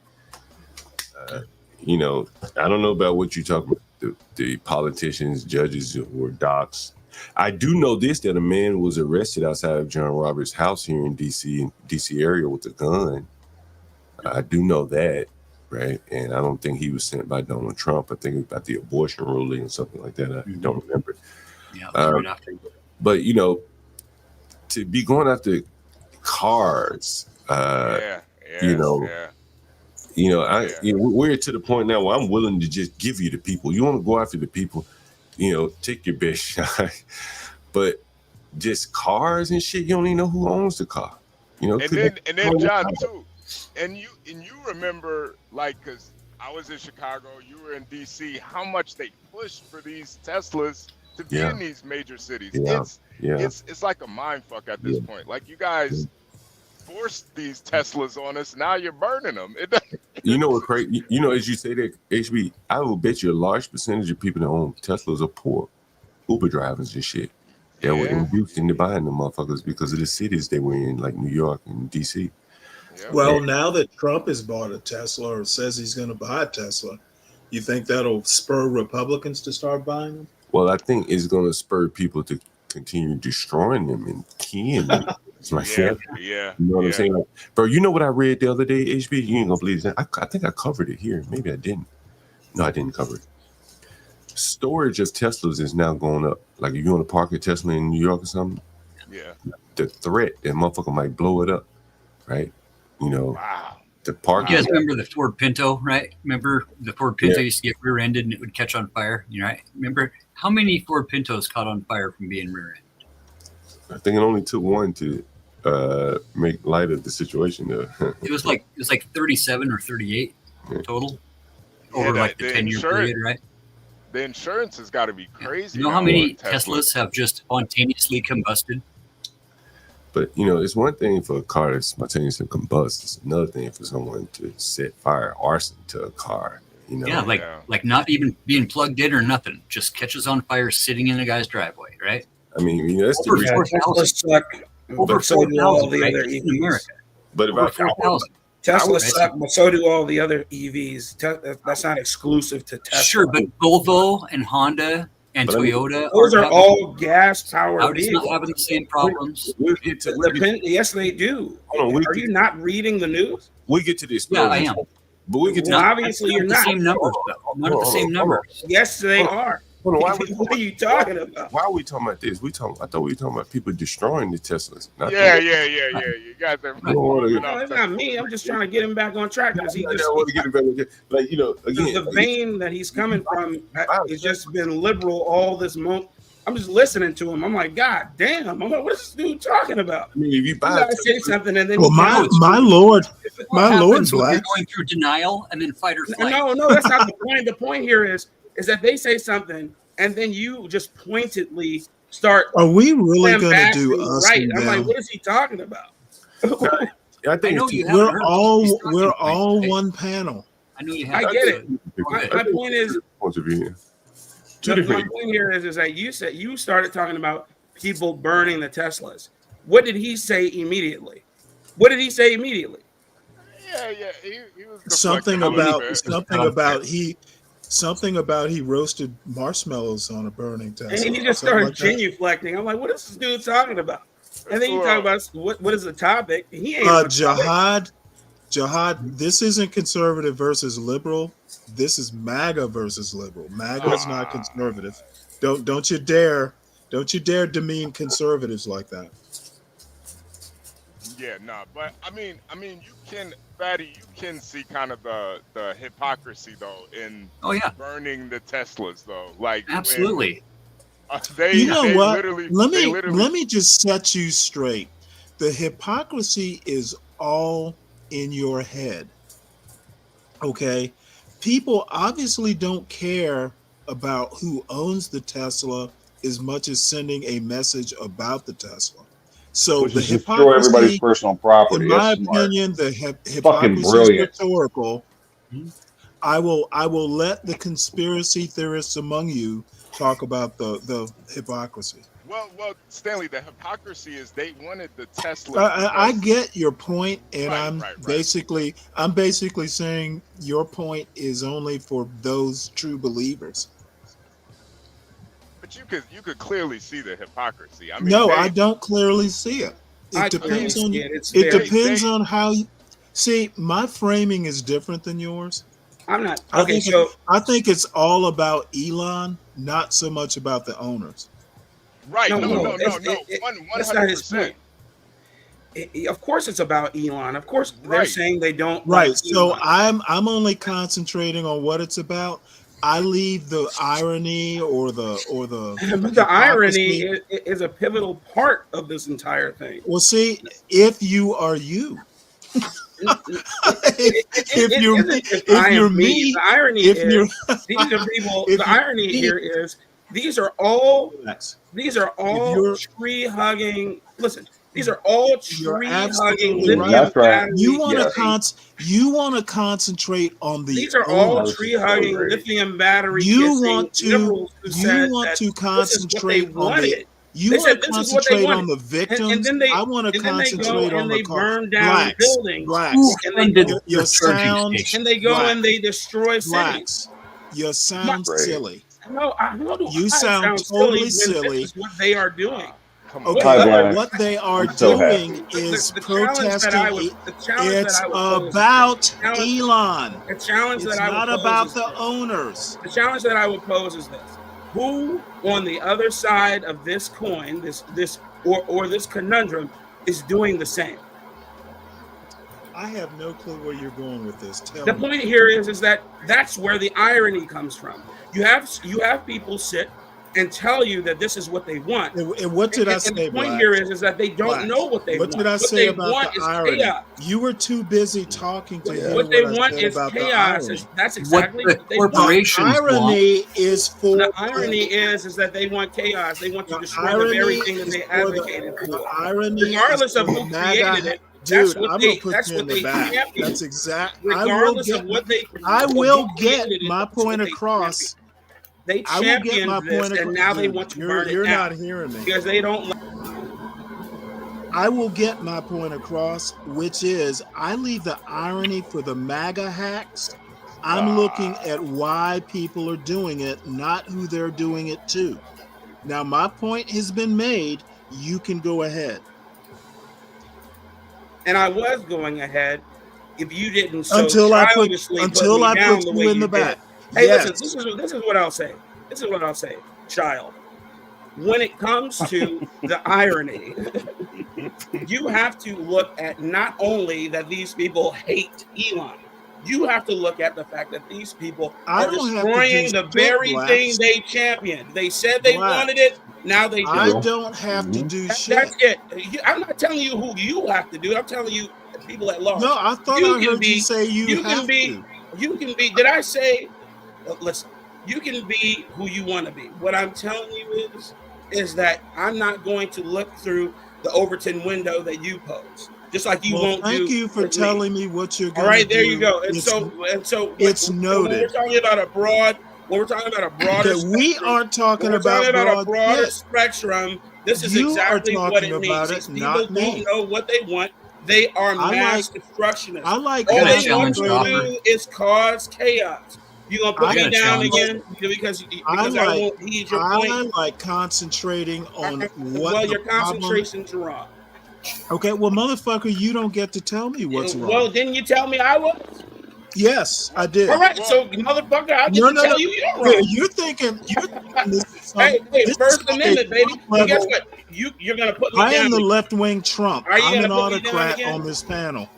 I don't know about what you're talking about. The politicians, judges who were doxxed. I do know this, that a man was arrested outside of John Roberts' house here in DC area with a gun. I do know that, right? And I don't think he was sent by Donald Trump. I think about the abortion ruling or something like that. I don't remember. Yeah, right after. But to be going after cars, we're to the point now where I'm willing to just give you the people. You want to go after the people, take your best shot. But just cars and shit, you don't even know who owns the car. And then John too. And you remember, like, because I was in Chicago, you were in DC, how much they pushed for these Teslas to be in these major cities. It's like a mind fuck at this point. Like, you guys forced these Teslas on us, now you're burning them. You know what crazy? As you say that, HB, I will bet you a large percentage of people that own Teslas are poor Uber drivers and shit. They were induced into buying them motherfuckers because of the cities they were in, like New York and DC. Well, now that Trump has bought a Tesla or says he's going to buy a Tesla, you think that'll spur Republicans to start buying them? Well, I think it's going to spur people to continue destroying them and keying them. Yeah. You know what I'm saying? Like, bro, you know what I read the other day, HB? You ain't going to believe that. I think I covered it here. Maybe I didn't. No, I didn't cover it. Storage of Teslas is now going up. Like if you want to park a Tesla in New York or something, the threat that motherfucker might blow it up, right? The park. You guys remember the Ford Pinto, right? Remember the Ford Pinto used to get rear-ended and it would catch on fire, right? Remember how many Ford Pintos caught on fire from being rear-ended? I think it only took one to make light of the situation. It was like 37 or 38 total over like the 10-year period, right? The insurance has got to be crazy. You know how many Teslas have just spontaneously combusted? But it's one thing for a car to spontaneously combust. It's another thing for someone to set fire, arson to a car. Yeah, like not even being plugged in or nothing, just catches on fire sitting in a guy's driveway, right? I mean, that's over the 4,000. Over but so do all 4,000, the right? other Just in EVs. America. But Over 4,000. Tesla Right? suck, but so do all the other EVs. That's not exclusive to Tesla. Sure, but Volvo and Honda and Toyota those are having- all gas-powered Audi's vehicles. not having the same problems. Yes, they do. Are you not reading the news? We get to this. Yeah, I am. But we get to obviously you're the not. same numbers, though. Not the same numbers. Yes, they are. Hold on, What are you talking about? Why are we talking about this? I thought we were talking about people destroying the Teslas. Yeah. You guys are. No, it's not me. I'm just trying to get him back on track because he just want to get him back on track. Like again, the vein that he's coming from has just been liberal all this month. I'm just listening to him. I'm like, God damn! I'm like, what is this dude talking about? I mean, if you buy, gotta say something, and then Well, my lord, Black. Going through denial and then fight or flight. No, that's not the point. The point here is that they say something, and then you just pointedly start. Are we really going to lambasting do us right? and I'm like, them? what is he talking about? I think we're all one panel. I know you I get it. My point is, points of view. my point here is that you started talking about people burning the Teslas. What did he say immediately? Yeah. He was Something about he roasted marshmallows on a burning Tesla. And he just started genuflecting. I'm like, what is this dude talking about? And then you talk about what is the topic? He ain't Jihad, this isn't conservative versus liberal. This is MAGA versus liberal. MAGA is not conservative. Don't you dare demean conservatives like that. Yeah, but I mean, you can see kind of the hypocrisy though in burning the Teslas though. Like absolutely. Let me just set you straight. The hypocrisy is all in your head. Okay? People obviously don't care about who owns the Tesla as much as sending a message about the Tesla. So Which the is destroy everybody's personal property. in my That's smart. opinion, the Fucking hypocrisy is brilliant. rhetorical. I will let the conspiracy theorists among you talk about the hypocrisy. Well, Stanley, the hypocrisy is they wanted the Tesla. I get your point, and Right. I'm basically saying your point is only for those true believers. But you could clearly see the hypocrisy. I mean, No, I don't clearly see it. I It depends on clearly see it. It's it very- depends on how you see. My framing is different than yours. I'm not I okay. think it's all about Elon, not so much about the owners. Right? No. That's not his point. Of course, it's about Elon. Of course, they're saying they don't. Right. like So Elon. I'm only concentrating on what it's about. I leave the irony or the The irony is a pivotal part of this entire thing. Well, see, if you are you, if you're me, the irony if is you're these are people. if The you- irony here is these are all you're- tree hugging. Listen, these are all tree hugging. absolutely right. That's right. You want to Yes. you want to concentrate on the These are all owners. tree hugging, lithium battery. You kissing want to liberals who said you want that to this is what they concentrate on the wanted. you They want said to this is what they concentrate on wanted. the victims. And then they, I want to and then they go concentrate on and the they burn down blacks. buildings. Blacks. And they Funded Your the charging sound. station. and they go Black. and they destroy cities. Blacks. You sound Right. silly. No, how do You I sound silly totally when silly. This is what they are doing. Come on. Okay, Hi, Black. what they are I'm so happy. doing is The challenge protesting. that I would- the challenge It's that I would pose- about the challenge- Elon. The challenge It's that I would not pose about is the this. owners. The challenge that I would pose is this: who on the other side of this coin, this or this conundrum, is doing the same? I have no clue where you're going with this. Tell The me. point here is that that's where the irony comes from. You have people sit and tell you that this is what they want. And what did I say, And the point Black? here is that they don't Black. know what they What want. did I What say they about want the is irony? chaos. You were too busy talking to hear What they I want said is about the chaos. irony. That's exactly what what the they want. corporations want. Irony is for The irony is that they want chaos. They want to destroy the irony very thing that is they for advocated the for. irony Regardless is of for who the MAGA created it, dude. I'm gonna put that's you what in the they back. champion. That's exact. Regardless of what they I who will get created it, my that's what point they across. They I will get my championed this, point and across. now they Dude, want to burn it you're down not hearing me. because they don't. I will get my point across, which is I leave the irony for the MAGA hacks. I'm looking at why people are doing it, not who they're doing it to. Now, my point has been made. You can go ahead. And I was going ahead if you didn't so Until I put childishly put me down the way you in you the back. did. Hey, Yes. listen, this is what I'll say. This is what I'll say, child. When it comes to the irony, you have to look at not only that these people hate Elon, you have to look at the fact that these people I are don't have to destroying do the shit, very Blacks. thing they championed. They said they Blacks. wanted it, now they do. I don't have to do shit. That's it. I'm not telling you who you have to do. I'm telling you people at large. No, I thought I heard you say you have to. You can be. Did I say? Listen. You can be who you want to be. What I'm telling you is that I'm not going to look through the Overton window that you pose. Just like you won't do. Thank you for telling me what you're going All to right, there do. you go. And It's so it's when noted. we're talking about a broader That we aren't talking when we're about talking about a broad broader shit. spectrum. This is You are exactly what talking it means. about These it, people not me. don't know what they want. They are I mass destructionists. I like All they want concentrating. to do is cause chaos. You gonna put me down again because I won't heed your point? I like concentrating on what Well, the your problem. concentration's wrong. Okay, well, motherfucker, you don't get to tell me what's wrong. Well, didn't you tell me I was? Yes, I did. All right, so motherfucker, I get to tell you you're wrong. You're thinking this is Hey, this First is a Amendment, baby. Trump But guess level. what? You're gonna put me I down. am the left-wing Trump. Are you I'm gonna an put me down autocrat again? on this panel.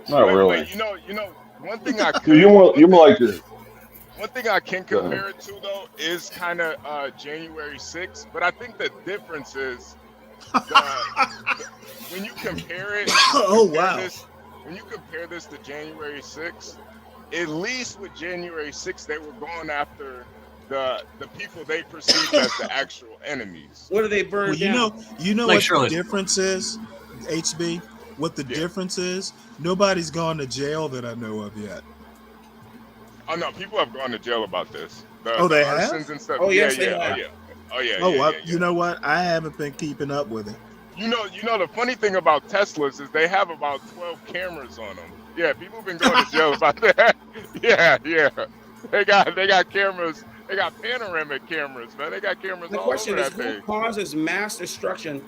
Not really. But you know, one thing I So you're more like this. one thing I can compare it to though is kind of January 6th, but I think the difference is when you compare it. When you compare this to January 6th, at least with January 6th, they were going after the people they perceived as the actual enemies. What do they burn Well, down? you know Like what Charlotte. the difference is, HB? What the difference is? Nobody's gone to jail that I know of yet. Oh no, people have gone to jail about this. Oh, they have? arsons and stuff. Oh, yes, yeah, they yeah, have. Oh yeah. Oh, you know what? I haven't been keeping up with it. You know the funny thing about Teslas is they have about 12 cameras on them. Yeah, people have been going to jail about that. Yeah. They got cameras. They got panoramic cameras, man. They got cameras The all question over is, that who thing. causes mass destruction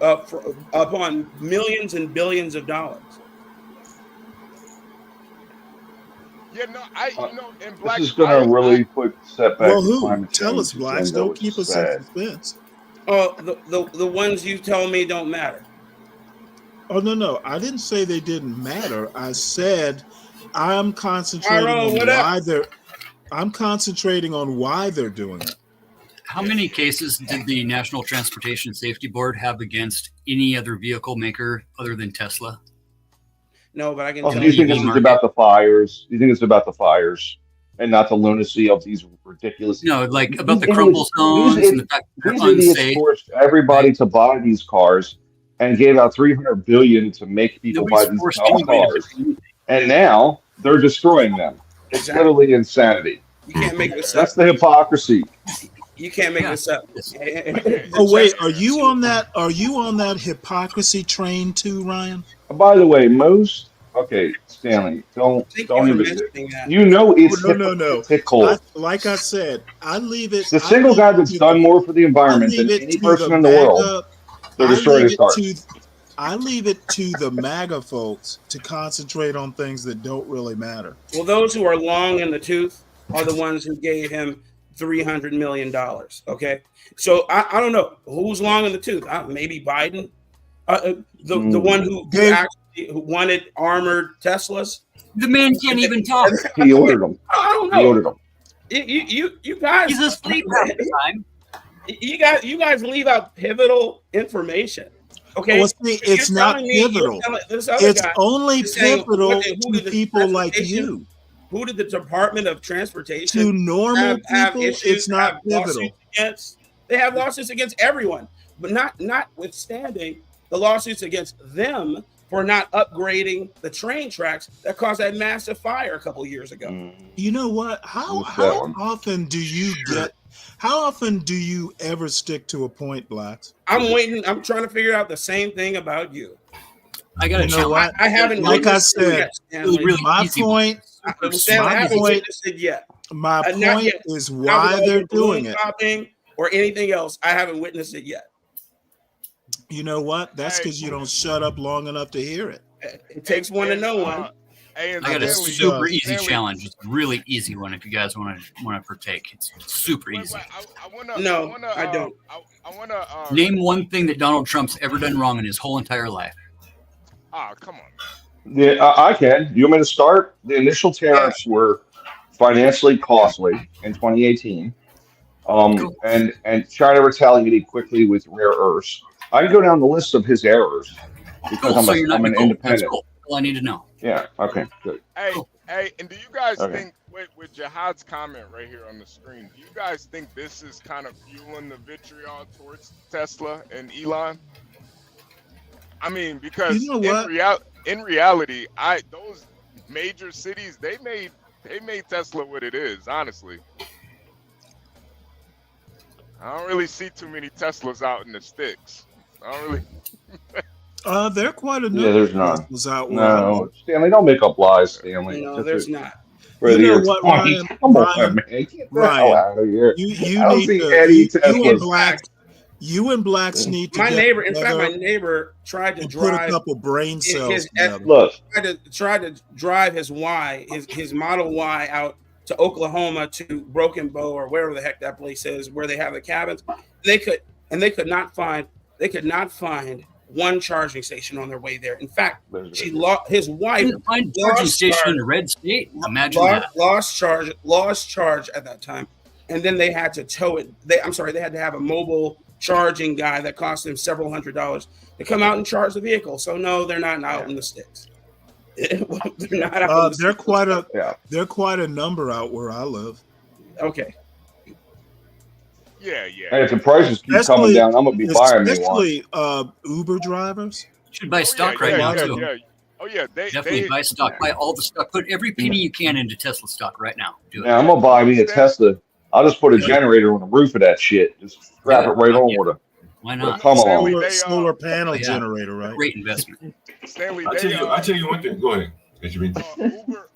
upon millions and billions of dollars? Yeah, no, in Black. This is going to really put setback Well, to who? climate Tell change us, Blacks. agenda, Don't which keep is us in sad. suspense. Oh, the ones you tell me don't matter. Oh no, I didn't say they didn't matter. I said I'm concentrating on why they're. I'm concentrating on why they're doing it. How many cases did the National Transportation Safety Board have against any other vehicle maker other than Tesla? No, but I can Oh, tell do you think this is about the fires? Do you think it's about the fires and not the lunacy of these ridiculous? No, like about the These crumble idiots- zones these and the fact that These they're idiots unsafe. forced everybody to buy these cars and gave out $300 billion to make people Nobody's buy these forced cars. anybody to do And now they're destroying them. It's literally insanity. You can't make this That's up. the hypocrisy. You can't make this up. Oh wait, are you on that? Are you on that hypocrisy train too, Ryan? By the way, Stanley, don't even. mentioning that. You know it's No. hypocritical. Like I said, I leave it. The single guy that's done more for the environment than any person in the world, they're destroying his cars. I leave it to the MAGA folks to concentrate on things that don't really matter. Well, those who are long in the tooth are the ones who gave him $300 million. Okay, so I don't know who's long in the tooth. Maybe Biden, the one who wanted armored Teslas. The man can't even talk. He ordered them. I don't He know. ordered them. You guys. He's asleep half the time. You guys leave out pivotal information. Okay, Well, see, it's not pivotal. This other It's guy only is saying, pivotal who to did the people like transportation- you. Who did the Department of Transportation To normal have people, issues, it's not have pivotal. lawsuits against? They have lawsuits against everyone, but notwithstanding the lawsuits against them for not upgrading the train tracks that caused that massive fire a couple of years ago. You know what? How often do you get? How often do you ever stick to a point, Blacks? I'm waiting. I'm trying to figure out the same thing about you. I got You know what? I haven't. Like I witnessed it said, yet, Stanley. my point. Stanley, I haven't witnessed it yet. My Not point yet. is Not with why all they're the balloon doing it. popping or anything else. I haven't witnessed it yet. You know what? That's because you don't shut up long enough to hear it. It takes one to know one. I got a super easy challenge. It's a really easy one if you guys want to partake. It's super easy. I don't. I want to Name one thing that Donald Trump's ever done wrong in his whole entire life. Come on. Yeah, I can. You want me to start? The initial tariffs were financially costly in 2018. And China retaliated quickly with rare earths. I can go down the list of his errors because Cool. So you're not I'm an Nicole. That's independent. cool. All I need to know. Yeah. Okay. Good. Hey, and do you guys Okay. think with Jihad's comment right here on the screen, do you guys think this is kind of fueling the vitriol towards Tesla and Elon? I mean, because You know what? in reality, those major cities they made Tesla what it is. Honestly, I don't really see too many Teslas out in the sticks. I don't really. There are quite a number. Yeah, there's of none. Teslas out No, Stanley, don't make up lies, Stanley. No, Just there's to- not. For You the know year what, 20. Ryan? Come on, Ryan, man. Get the Ryan, hell out of here. You I don't need see to. any You and Teslas. blacks need to. My get neighbor, in fact, together my neighbor tried to and put a drive couple brain cells his together. Look. tried to drive his his Model Y out to Oklahoma to Broken Bow or wherever the heck that place is where they have the cabins. They could not find one charging station on their way there. In fact, his wife Couldn't find a charging station in a red state. Imagine that. lost charge at that time, and then they had to tow it. They had to have a mobile charging guy that cost them several $100s to come out and charge the vehicle. So no, they're not out in the sticks. They're not out. They're quite a number out where I live. Okay. Yeah. Hey, if the prices keep coming down, I'm gonna be buying me one. Especially Uber drivers. Should buy stock right now too. Yeah. Oh yeah, Definitely buy stock. Buy all the stock. Put every penny you can into Tesla stock right now. Do it. Yeah, I'm gonna buy me a Tesla. I'll just put a generator on the roof of that shit. Just strap it right on with a. Why with a not? come on. Solar panel generator, right? Great investment. Stanley, I tell you one thing. Go ahead.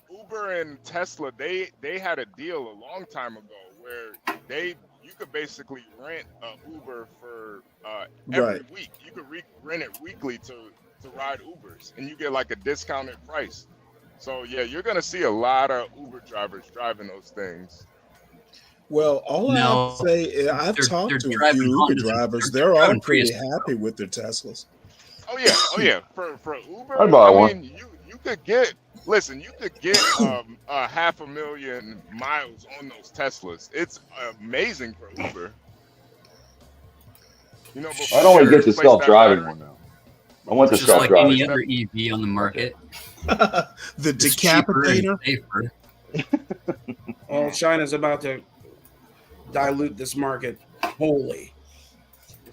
Uber and Tesla, they had a deal a long time ago where you could basically rent an Uber for every week. You could rent it weekly to ride Ubers, and you get like a discounted price. So yeah, you're gonna see a lot of Uber drivers driving those things. Well, all I have to say is I've talked to a few Uber drivers. They're all pretty happy with their Teslas. Oh yeah. For Uber, I'd buy one. I mean, you could get. Listen, you could get 500,000 miles on those Teslas. It's amazing for Uber. You know, I'd only get the self-driving one though. I want the Just like self-driving. any other EV on the market. The It's cheaper and decapitator. safer. Oh, China's about to dilute this market wholly.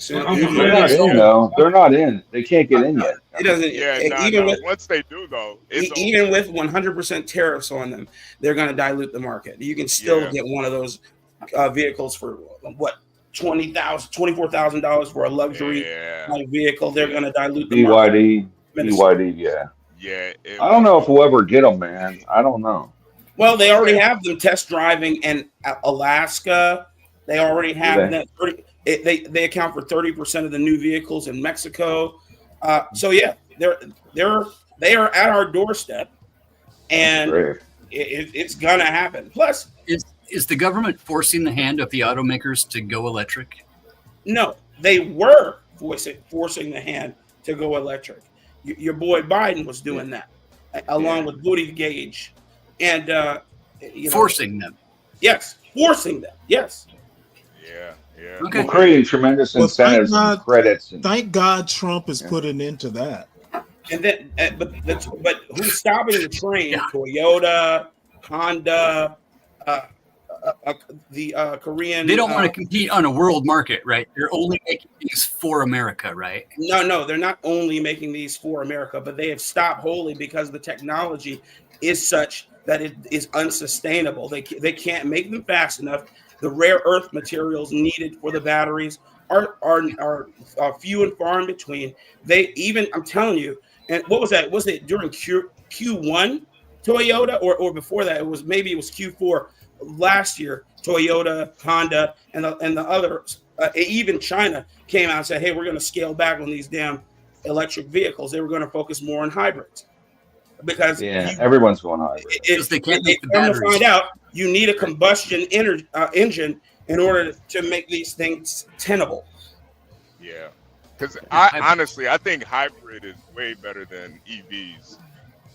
So They're not in though. They're not in. They can't get in yet. it doesn't. Yeah, with once they do though, it's even with 100% tariffs on them, they're going to dilute the market. You can still get one of those vehicles for what $24,000 for a luxury vehicle. They're going to dilute the market. BYD, yeah. Yeah. I don't know if we'll ever get them, man. I don't know. Well, they already have them test driving in Alaska. They already have them. They account for 30% of the new vehicles in Mexico. So yeah, they are at our doorstep, and it's gonna happen. Plus, is the government forcing the hand of the automakers to go electric? No, they were forcing the hand to go electric. Your boy Biden was doing that, along with Buttigieg, and forcing them. Yes, forcing them. Yes. Yeah. Okay. We're creating tremendous Well, incentives and credits. And, thank God Trump has put an end to that. And then, but who's stopping the train? Toyota, Honda, uh, the Korean. They don't want to compete on a world market, right? They're only making things for America, right? No, they're not only making these for America, but they have stopped wholly because the technology is such that it is unsustainable. They can't make them fast enough. The rare earth materials needed for the batteries are few and far in between. I'm telling you, and what was that? Was it during Q1 Toyota or before that? It was Q4 last year. Toyota, Honda, and the others, even China came out and said, "Hey, we're going to scale back on these damn electric vehicles. They were going to focus more on hybrids because everyone's going hybrid. Because they can't make the come to batteries. find out, you need a combustion engine in order to make these things tenable." Yeah, because I think hybrid is way better than EVs,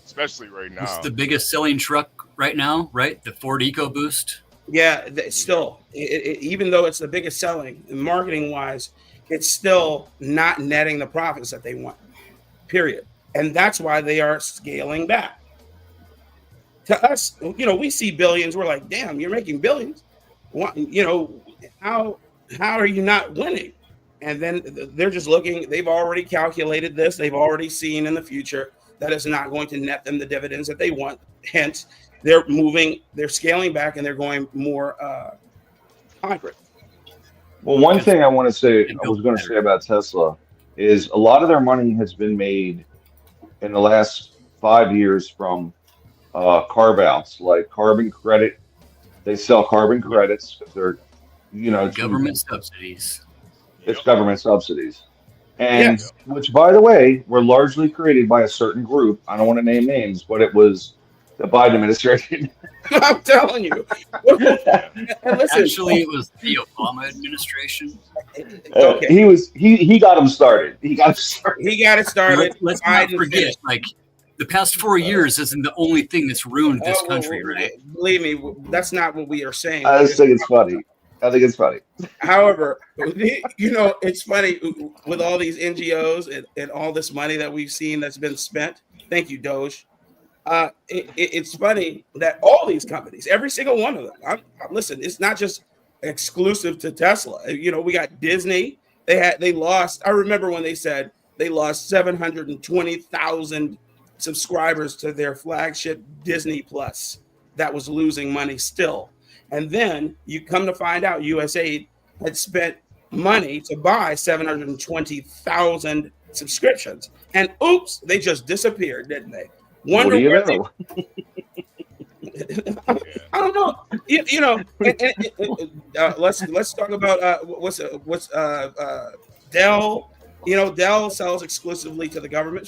especially right now. It's the biggest selling truck right now, right? The Ford EcoBoost. Yeah, still, even though it's the biggest selling, marketing wise, it's still not netting the profits that they want. Period. And that's why they are scaling back. To us, we see billions. We're like, damn, you're making billions. How are you not winning? And then they're just looking. They've already calculated this. They've already seen in the future that it's not going to net them the dividends that they want. Hence, they're scaling back, and they're going more hybrid. Well, one thing I was going to say about Tesla is a lot of their money has been made in the last 5 years from carve outs, like carbon credit. They sell carbon credits because they're, Government subsidies. It's government subsidies. And which, by the way, were largely created by a certain group. I don't want to name names, but it was the Biden administration. I'm telling you. And listen, Actually, it was the Obama administration. He got him started. He got it started. Let's not forget, like, the past 4 years isn't the only thing that's ruined this country, right? Believe me, that's not what we are saying. I just think it's funny. However, it's funny with all these NGOs and all this money that we've seen that's been spent. Thank you, Doge. It's funny that all these companies, every single one of them, listen, it's not just exclusive to Tesla. We got Disney. They lost. I remember when they said they lost 720,000 subscribers to their flagship Disney Plus. That was losing money still. And then you come to find out USAID had spent money to buy 720,000 subscriptions. And oops, they just disappeared, didn't they? What do you know? I don't know. Let's talk about what's Dell. Dell sells exclusively to the government.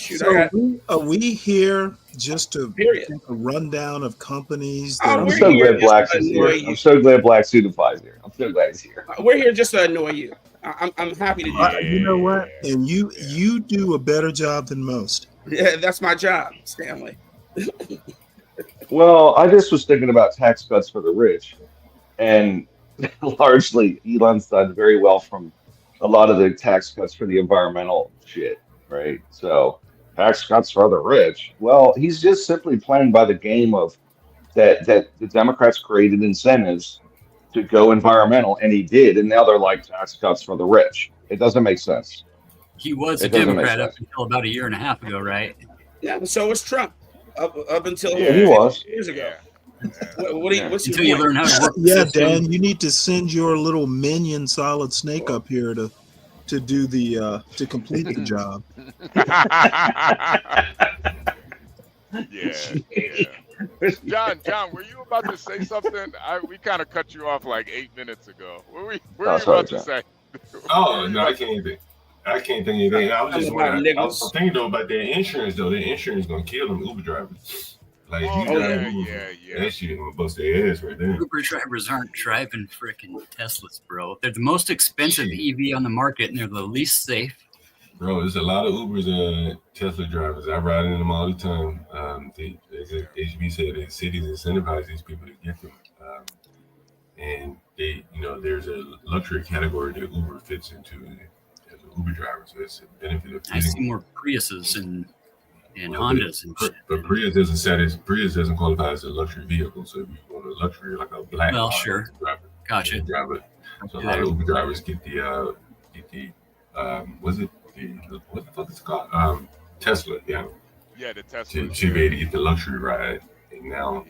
Are we here just to take a rundown of companies? I'm so glad Black's is here. I'm so glad Black Suitified is here. I'm so glad he's here. We're here just to annoy you. I'm happy to do that. You know what? And you do a better job than most. Yeah, that's my job, Stanley. Well, I just was thinking about tax cuts for the rich, and largely Elon's done very well from a lot of the tax cuts for the environmental shit, right? So tax cuts for the rich. Well, he's just simply playing by the game of that the Democrats created incentives to go environmental, and he did, and now they're like tax cuts for the rich. It doesn't make sense. He was a Democrat up until about a year and a half ago, right? Yeah, and so was Trump up until he was years ago. What's until you learn how to work. Yeah, Dan, you need to send your little minion Solid Snake up here to do the to complete the job. Yeah. John, were you about to say something? We kind of cut you off like 8 minutes ago. What were you about to say? Oh no, I can't think of anything. I was just wondering. I was thinking though about their insurance though. Their insurance gonna kill them Uber drivers. Like you drive Uber, that shit gonna bust their ass right there. Uber drivers aren't driving freaking Teslas, bro. They're the most expensive EV on the market, and they're the least safe. Bro, there's a lot of Ubers, Tesla drivers. I ride in them all the time. HB said that cities incentivize these people to get them, and there's a luxury category that Uber fits into as an Uber driver. So that's a benefit of I getting. see more Priuses and Hondas and shit. But Prius doesn't qualify as a luxury vehicle. So if you want a luxury like a black Well, car, sure. Gotcha. drive it. So a lot of Uber drivers get the what the fuck is it called? Tesla, yeah. Yeah, the Tesla. To be able to get the luxury ride, and now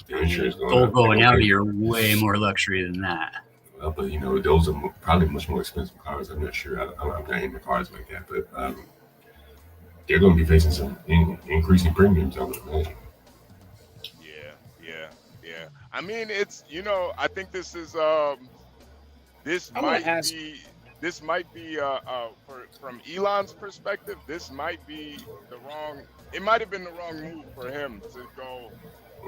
the insurance going up. Volvo and Audi are way more luxury than that. Well, but those are probably much more expensive cars. I'm not sure. I'm not into cars like that, but they're going to be facing some increasing premiums, I would imagine. Yeah. I mean, it's I think this is this might be from Elon's perspective, this might be it might have been the wrong move for him to go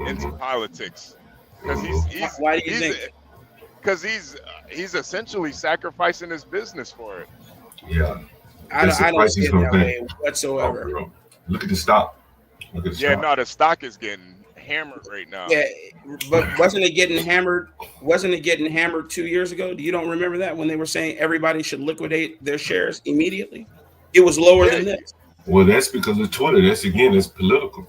into politics, because why do you think? Because he's essentially sacrificing his business for it. Yeah, I don't see it that way whatsoever. Oh, look at the stock. No, the stock is getting hammered right now. Yeah, but wasn't it getting hammered? Wasn't it getting hammered 2 years ago? Do you don't remember that when they were saying everybody should liquidate their shares immediately? It was lower than this. Well, that's because of Twitter. That's political.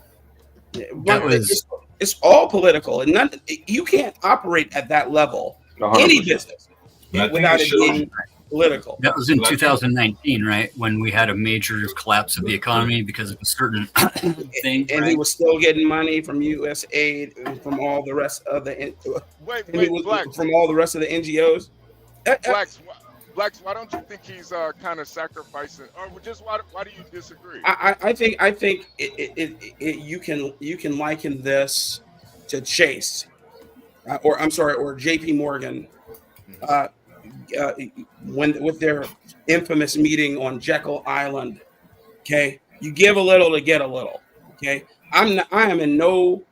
It's all political, and you can't operate at that level. 100%. Any business without it being political. That was in 2019, right? When we had a major collapse of the economy because of a certain thing. And he was still getting money from U.S. aid and from all the rest of the from all the rest of the NGOs. Blacks, why don't you think he's kind of sacrificing, or just why do you disagree? I think you can liken this to Chase, or J.P. Morgan, when with their infamous meeting on Jekyll Island. Okay, you give a little to get a little. Okay, I am in no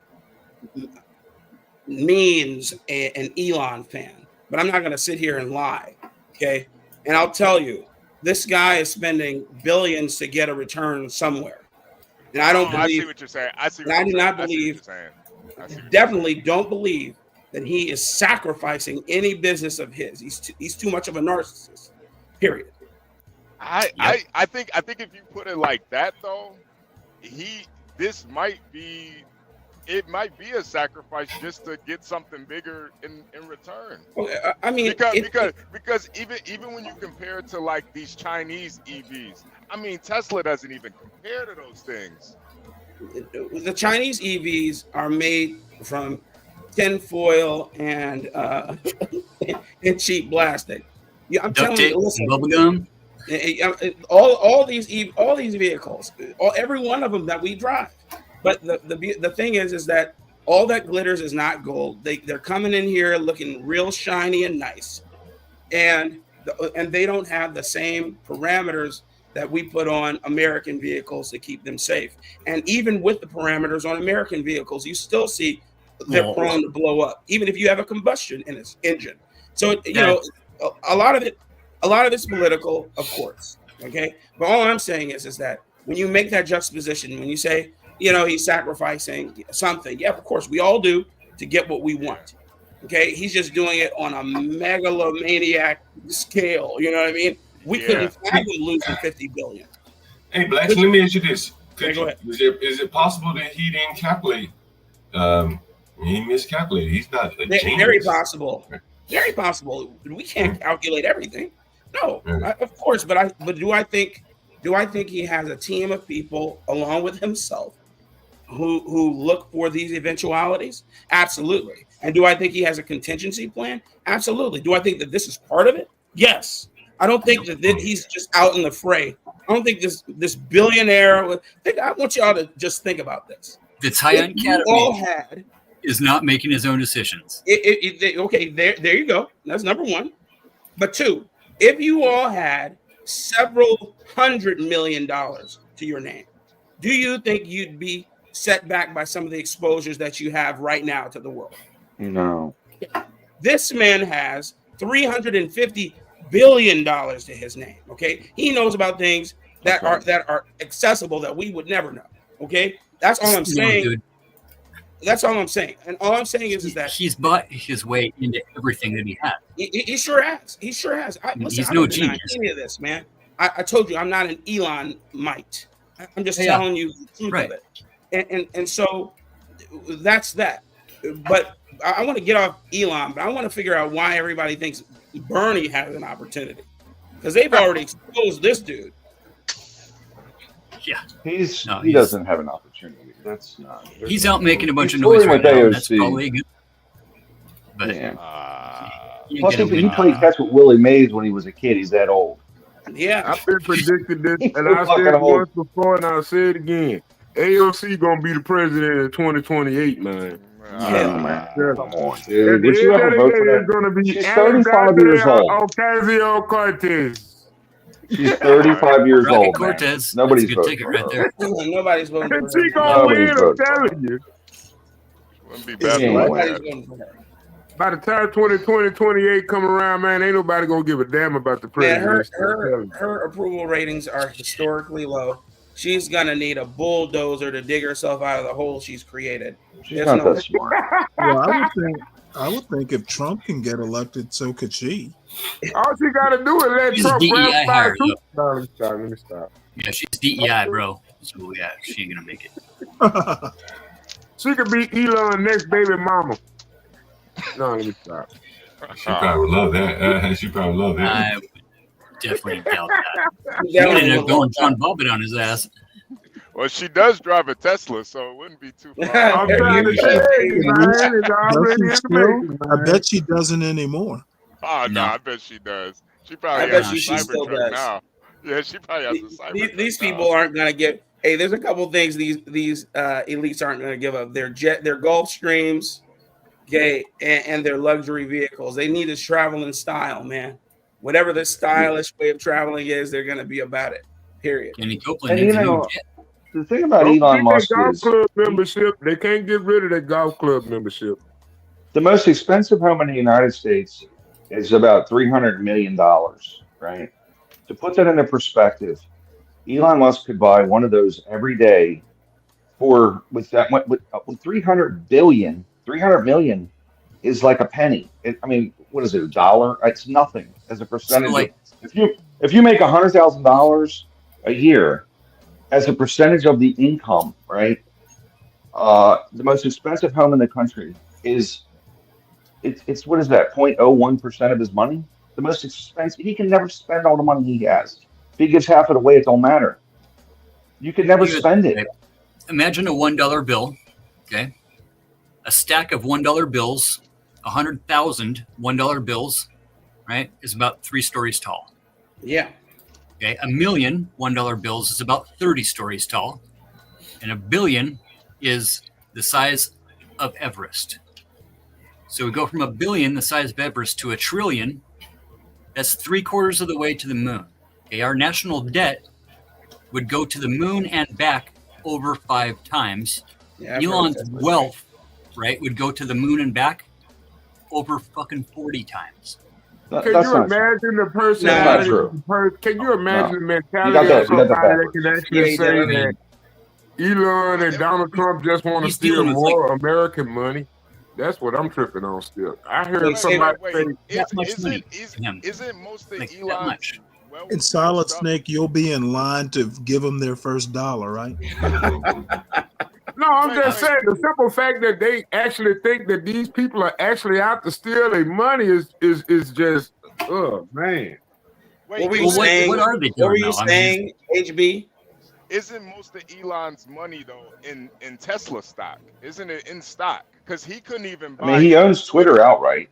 means an Elon fan, but I'm not going to sit here and lie. Okay, and I'll tell you, this guy is spending billions to get a return somewhere, and I don't believe. I see what you're saying. I do not believe. Definitely don't believe that he is sacrificing any business of his. He's too much of a narcissist. Period. I think if you put it like that, though, this might be a sacrifice just to get something bigger in return. I mean, because even when you compare it to like these Chinese EVs, I mean, Tesla doesn't even compare to those things. The Chinese EVs are made from tinfoil and cheap plastic. Yeah, I'm telling you, listen, bubblegum. All these vehicles, every one of them that we drive. But the thing is that all that glitters is not gold. They're coming in here looking real shiny and nice, and they don't have the same parameters that we put on American vehicles to keep them safe. And even with the parameters on American vehicles, you still see they're prone to blow up, even if you have a combustion in its engine. So a lot of it's political, of course. Okay, but all I'm saying is that when you make that juxtaposition, when you say, he's sacrificing something, yeah, of course we all do to get what we want. Okay, he's just doing it on a megalomaniac scale. You know what I mean? We couldn't fathom losing $50 billion. Hey, Blacks, let me ask you this: go ahead. Is it possible that he didn't calculate? He miscalculated. He's not a genius. Very possible. Very possible. We can't calculate everything. No, of course. But do I think he has a team of people along with himself who look for these eventualities? Absolutely. And do I think he has a contingency plan? Absolutely. Do I think that this is part of it? Yes. I don't think that he's just out in the fray. I don't think this billionaire. I want y'all to just think about this. The Taiwan Academy is not making his own decisions. Okay, there you go. That's number one. But two, if you all had several $100 million to your name, do you think you'd be set back by some of the exposures that you have right now to the world? No. This man has $350 billion to his name. Okay, he knows about things that are accessible that we would never know. Okay, that's all I'm saying. That's all I'm saying. And all I'm saying is that he's bought his way into everything that he has. He sure has. He sure has. Listen, He's I no don't deny genius. any of this, man. I told you I'm not an Elon mite. I'm just Yeah. telling you the truth Right. of it. And so that's that. But I want to get off Elon, but I want to figure out why everybody thinks Bernie has an opportunity. Because they've already exposed this dude. Yeah. He doesn't have an opportunity. That's not. He's out making a bunch He's of noise touring right with now. And that's AOC. probably good. But Yeah. you Plus, get he him played catch with Willie Mays when he was a kid. He's that old. Yeah. I've been predicting this, He's and so I fucking said it old. once before, and I'll say it again. AOC gonna be the president in 2028, man. Oh, man. Yeah. Come on, At dude. the Would you end ever of the vote day, for it's that? gonna be She's 35 years Alexandria old. Ocasio-Cortez. She's 35 years Rocky old, man. Cortez. Nobody's That's a good voting ticket for right her. there. Nobody's voting for She her. gonna Nobody's win, I'm voting for her. telling you. Wouldn't be She bad ain't to look winning. Nobody's at. voting for her. By the time 2028 come around, man, ain't nobody gonna give a damn about the Man, presidency. I'm telling you. her approval ratings are historically low. She's gonna need a bulldozer to dig herself out of the hole she's created. She's There's not no that smart. Well, I would think if Trump can get elected, so could she. All she gotta do is let She's a Trump DEI grab hire, too. though. Let me stop. Yeah, she's DEI, bro. So yeah, she ain't gonna make it. She could be Elon next baby mama. No, let me stop. She probably would love that. She probably love that. I would definitely doubt that. Yeah, He ended up going John Bobbitt on his ass. Well, she does drive a Tesla, so it wouldn't be too far. I'm trying to say, man, it's Does already she in the still? making, I man. bet she doesn't anymore. Oh, no, No. I bet she does. She probably I bet has you a she still Cybertruck does. now. Yeah, she probably has a Cybertruck These now. people aren't gonna give. Hey, there's a couple things these elites aren't gonna give up. Their Gulfstreams, okay, and their luxury vehicles. They need to travel in style, man. Whatever the stylish way of traveling is, they're gonna be about it. Period. Kenny Copeland And needs you a new know, jet. the thing about Don't Elon forget Musk that golf is club membership. They can't get rid of that golf club membership. the most expensive home in the United States is about $300 million, right? To put that into perspective, Elon Musk could buy one of those every day for with 300 million is like a penny. I mean, what is it, $1? It's nothing as a percentage So, like, of if you make $100,000 a year as a percentage of the income, right? The most expensive home in the country is it's what is that, 0.01% of his money? The most expensive. He can never spend all the money he has. If he gives half of it away, it don't matter. You can never spend it. Imagine a $1 bill, okay? A stack of $1 bills, 100,000 $1 bills, right, is about 3 stories tall. Yeah. Okay, a million $1 bills is about 30 stories tall, and a billion is the size of Everest. So we go from a billion, the size of Everest, to a trillion. That's 3/4 of the way to the moon. Okay, our national debt would go to the moon and back over 5 times. Yeah, Elon's wealth, right, would go to the moon and back over fucking 40 times. Can you imagine the personality? Can you imagine the mentality of somebody that can actually say that Elon and Donald Trump just want to steal more American money? That's what I'm tripping on still. I heard somebody say Isn't most of Elon's wealth In Solid Snake, you'll be in line to give them their first dollar, right? No, I'm just saying the simple fact that they actually think that these people are actually out to steal their money is just, oh man. What were you saying? What were you saying, HB? Isn't most of Elon's money though in Tesla stock? Isn't it in stock? Because he couldn't even buy. I mean, he owns Twitter outright.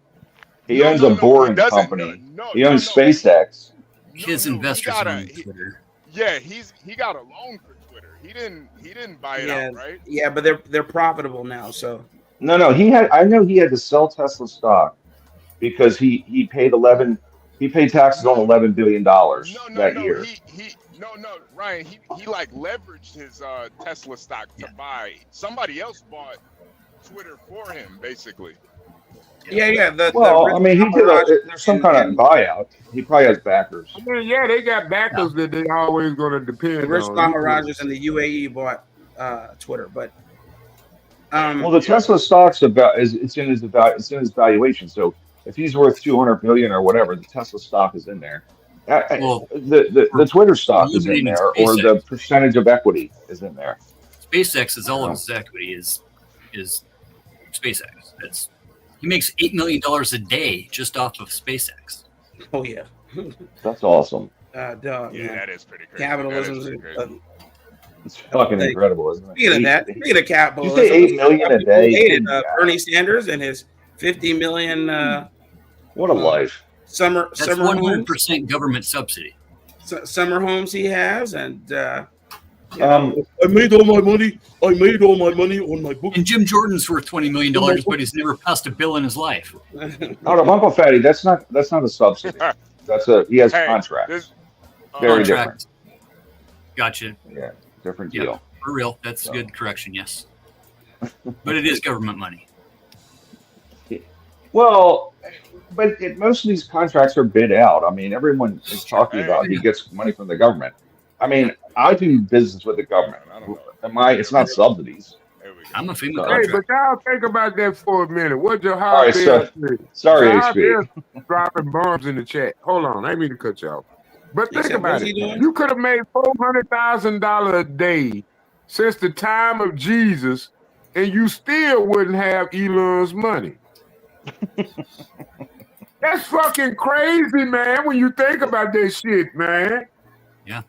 He owns a boring company. He owns SpaceX. His investors own Twitter. Yeah, he got a loan for Twitter. He didn't buy it out, right? Yeah, but they're profitable now, so. No, I know he had to sell Tesla stock because he paid taxes on $11 billion that year. No, Ryan, he like leveraged his Tesla stock to buy. Somebody else bought Twitter for him, basically. Yeah. I mean, he did. There's some kind of buyout. He probably has backers. I mean, yeah, they got backers that they always going to depend Rich on. Maharaj's in the UAE bought Twitter, but Well, the Tesla stock's about it's in his valuation. So if he's worth 200 billion or whatever, the Tesla stock is in there. Well, The Twitter stock is in eliminating there, or SpaceX. the percentage of equity is in there. SpaceX is all of his equity is SpaceX. He makes $8 million a day just off of SpaceX. Oh yeah. That's awesome. Dog, Yeah, man. that is pretty crazy. Capitalism is It's fucking incredible, isn't it? Speaking of that, speaking of capitalism, Did you say 8 million a day? Hated, Good Bernie Sanders and his 50 million. What a life! Summer That's summer 100% government subsidy. summer homes he has, and Um, I made all my money. I made all my money on my book. And Jim Jordan's worth $20 million, but he's never passed a bill in his life. No, Uncle Fatty, that's not a subsidy. He has a contract. Very different. Gotcha. Yeah, different deal. For real. That's a good correction, yes. But it is government money. Well, but most of these contracts are bid out. I mean, everyone is talking about he gets money from the government. I mean, I do business with the government. It's not subsidies. I'm a FEMA So- Hey, but y'all think about that for a minute. What your All right, hot so- sorry, HB. dropping bombs in the chat. Hold on, I didn't mean to cut you off. But He think said, about what's it. he doing? You could have made $400,000 a day since the time of Jesus, and you still wouldn't have Elon's money. That's fucking crazy, man. When you think about that shit, man. Yeah.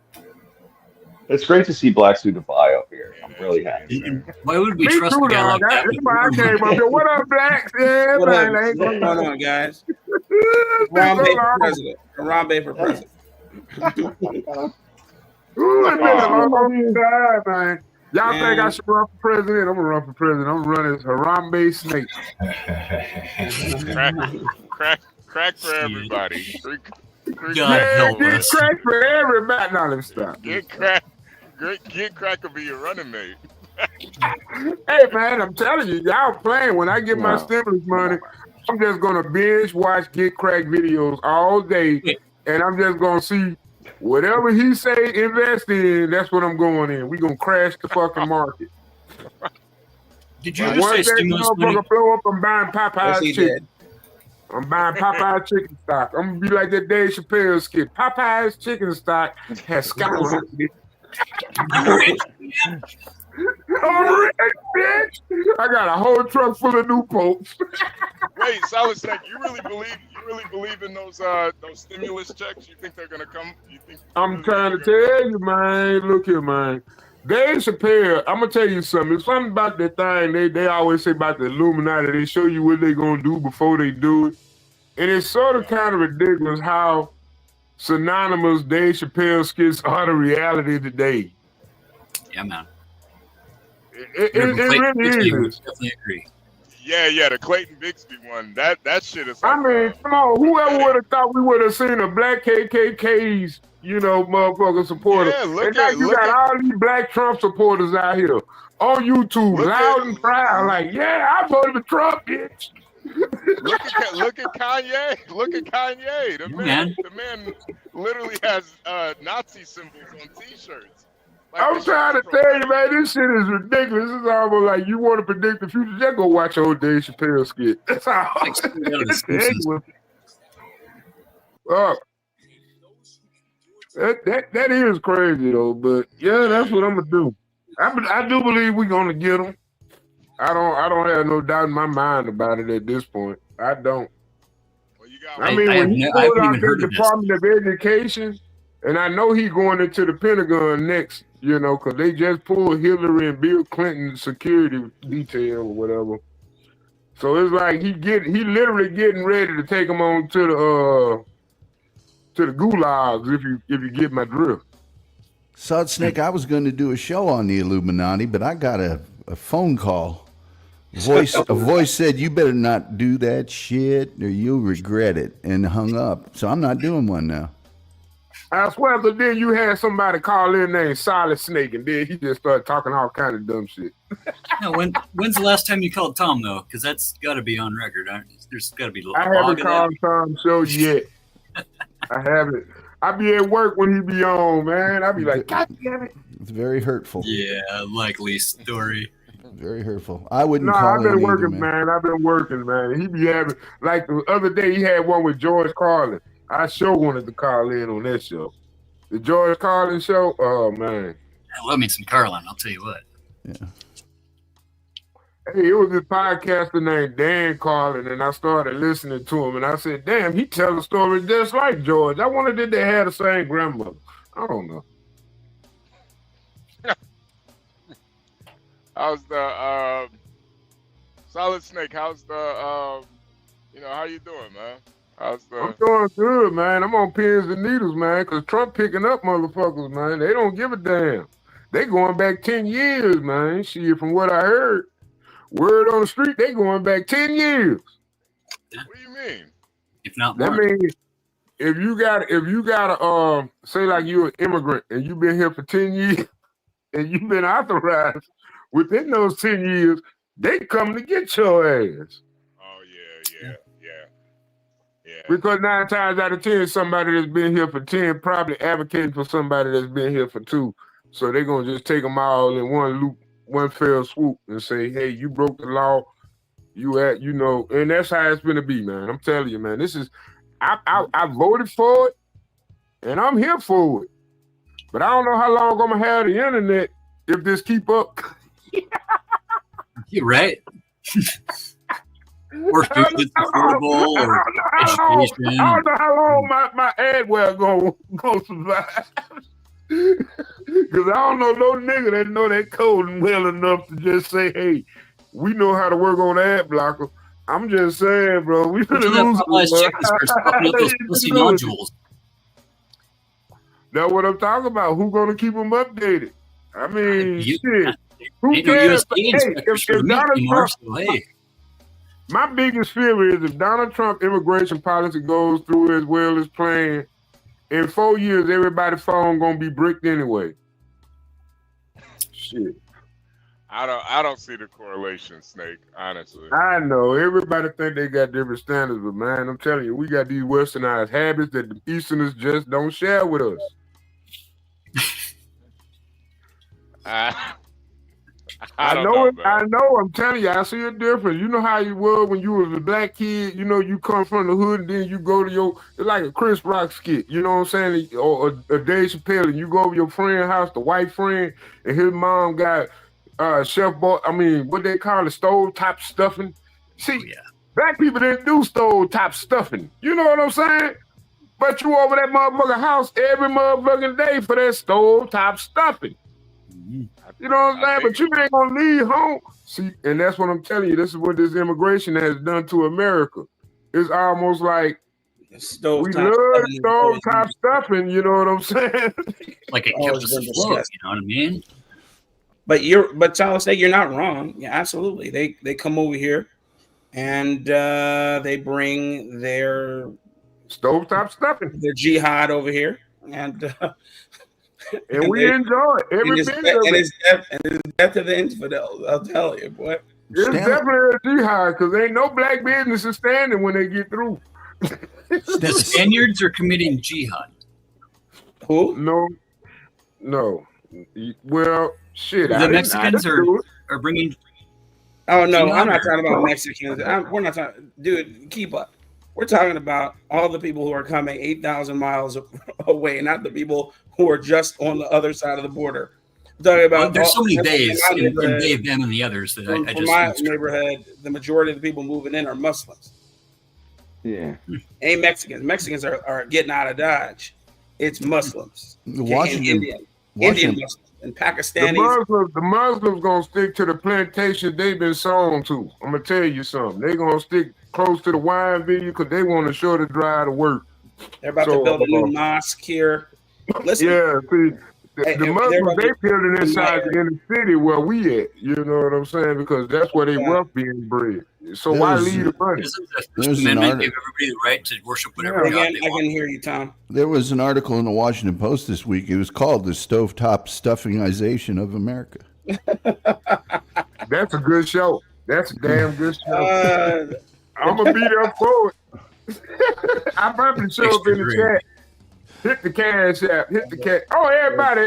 It's great to see Black Suit Defy up here. I'm really happy. Why would we Me trust too, a guy dog. like that? That's why I came up here. What up, Blacks? Yeah, What man. up? I ain't What's gonna going on, guys? Harambe for president. Harambe for president. Ooh, it's been a long time, man. Y'all think I Man. should run for president? I'm gonna run for president. I'm gonna run as Harambe Snake. Crack for everybody. Three Yeah, get crack for everybody. Now let me stop. Get crack will be your running mate. Hey man, I'm telling you, y'all playing. When I get my stimulus money, I'm just gonna binge watch Get Crack videos all day, and I'm just gonna see whatever he say invest in. That's what I'm going in. We gonna crash the fucking market. Did you Once just say that stimulus money? motherfucker blow up, I'm buying Yes, Popeye's he chicken. did. I'm buying Popeye's chicken stock. I'm gonna be like that Dave Chappelle skit. Popeye's chicken stock has skyrocketed. I'm rich, bitch. I got a whole truck full of new popes. Wait, Solid Snake, you really believe in those stimulus checks? You think they're gonna come? You think? I'm trying to tell you, man. Look here, man. Dave Chappelle, I'm gonna tell you something. It's something about that thing they always say about the Illuminati. They show you what they're gonna do before they do it. And it's sort of kind of ridiculous how synonymous Dave Chappelle skits are to reality today. Yeah, man. It really is. Definitely agree. Yeah, the Clayton Bigsby one. That shit is. I Like, mean, come on, whoever would have thought we would have seen a black KKK's, motherfucker supporter. Yeah, and now you got all these black Trump supporters out here on YouTube, loud and proud, like, yeah, I voted for Trump, bitch. Look at Kanye. Look at Kanye. The man literally has Nazi symbols on T-shirts. Like, I'm trying to tell you, man, this shit is ridiculous. It's almost like you want to predict the future. Just go watch old Dave Chappelle skit. That's all. That is crazy though, but yeah, that's what I'm gonna do. I do believe we're gonna get them. I don't have no doubt in my mind about it at this point. I don't. I mean, when he pulled out the Department of Education, and I know he's going into the Pentagon next, because they just pulled Hillary and Bill Clinton's security detail or whatever. So it's like he literally getting ready to take them on to the gulags, if you get my drift. Sod Snake, I was going to do a show on the Illuminati, but I got a phone call. A voice said, "You better not do that shit or you'll regret it," and hung up. So I'm not doing one now. I swear, but then you had somebody call in named Solid Snake, and then he just started talking all kind of dumb shit. No, when's the last time you called Tom though? Because that's got to be on record. There's got to be. I haven't called Tom show yet. I haven't. I be at work when he be on, man. I be like, God damn it. It's very hurtful. Yeah, likely story. Very hurtful. I wouldn't No, call I've been in either, working, man. I've been working, man. He be having, like the other day, he had one with George Carlin. I sure wanted to call in on that show. The George Carlin show? Oh, man. I love me some Carlin, I'll tell you what. Yeah. Hey, it was this podcaster named Dan Carlin, and I started listening to him, and I said, damn, he tells a story just like George. I wonder did they have the same grandmother? I don't know. How's the Solid Snake? How's the how you doing, man? How's the? I'm doing good, man. I'm on pins and needles, man, because Trump picking up motherfuckers, man. They don't give a damn. They going back 10 years, man. Shit, from what I heard, word on the street, they going back 10 years. What do you mean? If not more. That means if you got say like you're an immigrant and you've been here for 10 years and you've been authorized within those 10 years, they come to get your ass. Oh yeah. Because 9 times out of 10, somebody that's been here for 10 probably advocating for somebody that's been here for 2. So they're gonna just take them all in one loop, one fell swoop, and say, "Hey, you broke the law. And that's how it's gonna be, man. I'm telling you, man. This is, I voted for it, and I'm here for it. But I don't know how long I'm gonna have the internet if this keep up." You're right. Or food that's affordable, or education. I don't know how long my adware gonna survive. Because I don't know no nigga that know that code well enough to just say, "Hey, we know how to work on the ad blocker." I'm just saying, bro. We finna lose. That's what I'm talking about. Who gonna keep them updated? I mean, shit. Who cares? My biggest fear is if Donald Trump immigration policy goes through as well as planned, in 4 years, everybody's phone gonna be bricked anyway. Shit. I don't see the correlation, Snake, honestly. I know. Everybody think they got different standards, but man, I'm telling you, we got these westernized habits that the Easterners just don't share with us. I know. I'm telling you, I see a difference. You know how you were when you was a black kid. You know, you come from the hood and then you go to it's like a Chris Rock skit. You know what I'm saying? Or a Dave Chappelle, and you go over your friend's house, the white friend, and his mom got what they call it, stove top stuffing. See, black people didn't do stove top stuffing. You know what I'm saying? But you over that motherfucking house every motherfucking day for that stove top stuffing. You know what I'm saying? But you ain't gonna leave home. See, and that's what I'm telling you. This is what this immigration has done to America. It's almost like we love stove-top stuffing. You know what I'm saying? Like it kept us afloat. You know what I mean? But Solid Snake, you're not wrong. Yeah, absolutely. They come over here and they bring their stove-top stuffing, their jihad over here, and we enjoy it. Every bit of it. And it's death to the infidels. I'll tell you, boy. It's definitely a jihad because ain't no black businesses standing when they get through. The Spaniards are committing jihad. Who? No. Well, shit. The Mexicans are bringing. Oh no, I'm not talking about Mexicans. We're not talking, dude. Keep up. We're talking about all the people who are coming 8,000 miles away, not the people who are just on the other side of the border. I'm talking about there's so many days, and they, them, and the others that I just. My neighborhood, the majority of the people moving in are Muslims. Yeah. Ain't Mexicans. Mexicans are getting out of Dodge. It's Muslims. Indian Muslims and Pakistanis. The Muslims gonna stick to the plantation they've been sown to. I'm gonna tell you something. They're gonna stick close to the wine vineyard because they want to show the drive to work. They're about to build a new mosque here. Listen, yeah, see, the Muslims, they building inside the inner city where we at. You know what I'm saying? Because that's where they wealth being bred. So why leave the money? First Amendment gave everybody the right to worship whatever God they want. I can hear you, Tom. There was an article in the Washington Post this week. It was called "The Stovetop Stuffingization of America." That's a good show. That's a damn good show. I'm gonna be there for it. I probably show up in the chat. Hit the cash app. Hit the cash. Oh, everybody.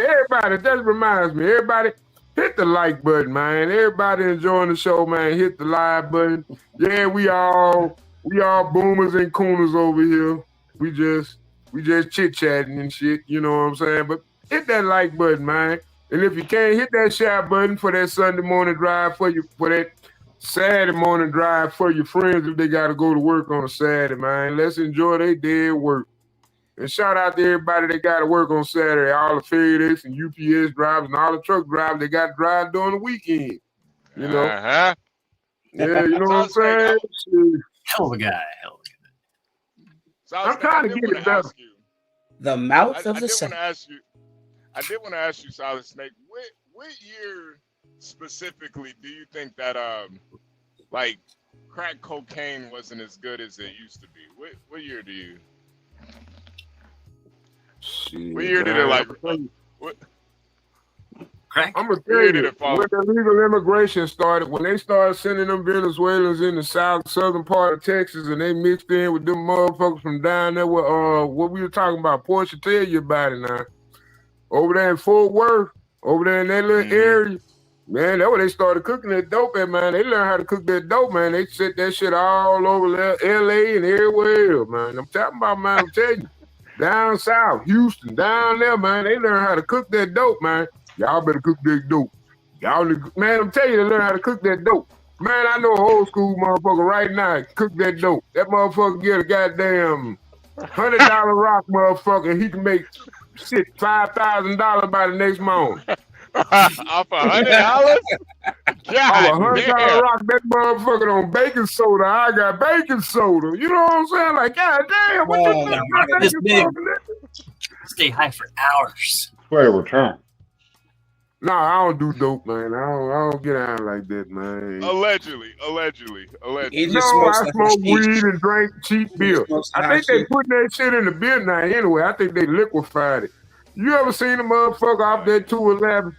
That reminds me. Everybody, hit the like button, man. Everybody enjoying the show, man. Hit the like button. Yeah, we all boomers and cooners over here. We just chit chatting and shit. You know what I'm saying? But hit that like button, man. And if you can't hit that share button for that Sunday morning drive for that Saturday morning drive for your friends if they got to go to work on a Saturday, man. Let's enjoy their day at work. And shout out to everybody that got to work on Saturday, all the FedEx and UPS drivers and all the truck drivers that got to drive during the weekend. You know? Uh-huh. Yeah, you know what I'm saying? Hell of a guy. So I'm trying to get it better. The mouth of I the did South. want to ask you, Solid Snake, what year specifically do you think that like crack cocaine wasn't as good as it used to be? What year do you? What year did it like? What? Crack? I'm gonna tell you, when the legal immigration started, when they started sending them Venezuelans in the southern part of Texas, and they mixed in with them motherfuckers from down there with what we were talking about, Portia tell you about it now. Over there in Fort Worth, over there in that little area, man, that's where they started cooking that dope at, man. They learned how to cook that dope, man. They set that shit all over there, LA and everywhere else, man. I'm talking about, man, I'm telling you. Down south, Houston, down there, man, they learn how to cook that dope, man. Y'all better cook that dope. Man, I'm telling you, they learn how to cook that dope. Man, I know an old school motherfucker right now cook that dope. That motherfucker get a goddamn $100 rock motherfucker. He can make shit $5,000 by the next morning. Off $100? Off God $100 damn. rock, that motherfucker on baking soda. I got baking soda. You know what I'm saying? Like, god damn, what you think about This that? big. Stay high for hours. Where return? No, I don't do dope, man. I don't get out like that, man. Allegedly. He No, just smokes I the smoke hashish. weed and drink cheap beer. smokes the I think they hashish. putting that shit in the beer now anyway. I think they liquefied it. You ever seen a motherfucker off that 211?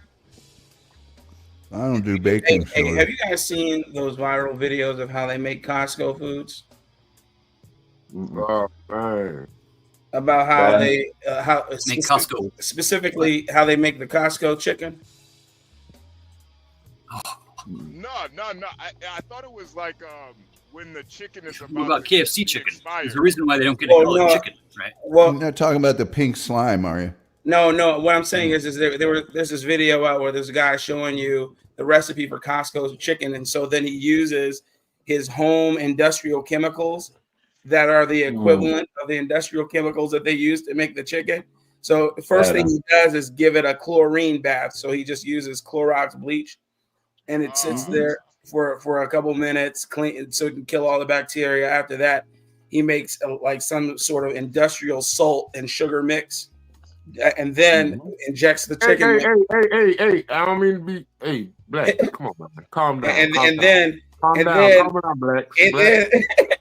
I don't do baking Hey, soda. have you guys seen those viral videos of how they make Costco foods? Oh, man. About how Right. they Make Costco. specifically how they make the Costco chicken. No. I thought it was like when the chicken is What about about to KFC chicken? expire. There's a reason why they don't get Well, it called no. chicken, right? Well, You're not talking about the pink slime, are you? No. What I'm saying is there's this video out where there's a guy showing you the recipe for Costco's chicken, and so then he uses his home industrial chemicals that are the equivalent of the industrial chemicals that they use to make the chicken. So the first thing he does is give it a chlorine bath. So he just uses Clorox bleach, and it sits there for a couple minutes, clean, so it can kill all the bacteria. After that, he makes like some sort of industrial salt and sugar mix, and then injects the chicken. Hey! I don't mean to be. Hey, Black, come on, man. Calm down. And calm then down, Black.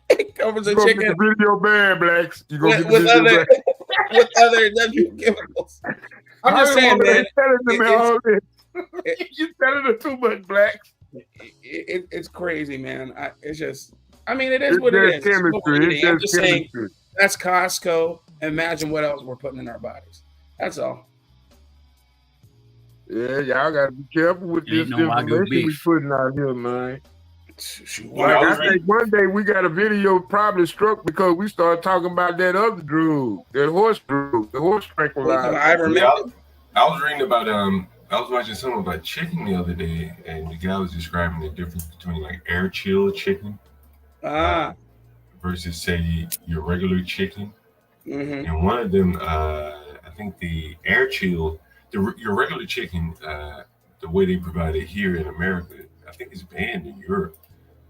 it covers the You gonna chicken get the video bad, Blacks. You gonna get the with video other bad. with other industrial chemicals. I'm just saying, man. Telling them all this. You telling them too much, Blacks. It's crazy, man. It's just. I mean, it is It's what it just is. It's chemistry. what we're It's eating. I'm just just saying chemistry. that's Costco. Imagine what else we're putting in our bodies. That's all. Yeah, y'all gotta be careful with It ain't this no Wagyu information we beef. putting out here, man. Well, Like, I think one day we got a video probably struck because we started talking about that other drug, that horse drug, the horse tranquilizer. I remember. Yeah, I was reading about I was watching something about chicken the other day, and the guy was describing the difference between like air chilled chicken versus say your regular chicken. And one of them, I think the air chill, your regular chicken, the way they provide it here in America, I think it's banned in Europe,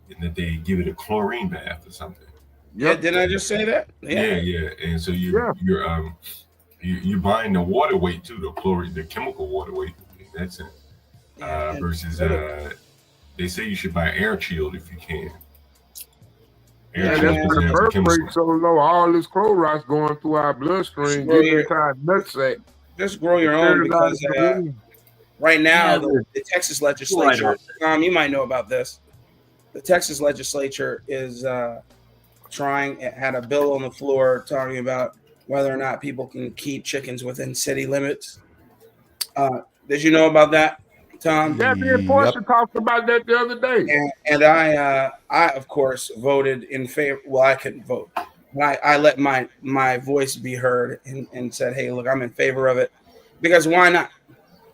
in that they give it a chlorine bath or something. Yeah, didn't I just say that? Yeah. And so you're buying the water weight too, the chlorine, the chemical water weight. That's it. Versus they say you should buy air chilled if you can. That's why the birth rate so low. All this Clorox going through our bloodstream, getting into our nutsack. Just grow your own because right now the Texas legislature, you might know about this. The Texas legislature is had a bill on the floor talking about whether or not people can keep chickens within city limits. Did you know about that? Tom. Yeah, me and Portia talked about that the other day. And I of course voted in favor. Well, I couldn't vote. I let my voice be heard and said, hey, look, I'm in favor of it, because why not?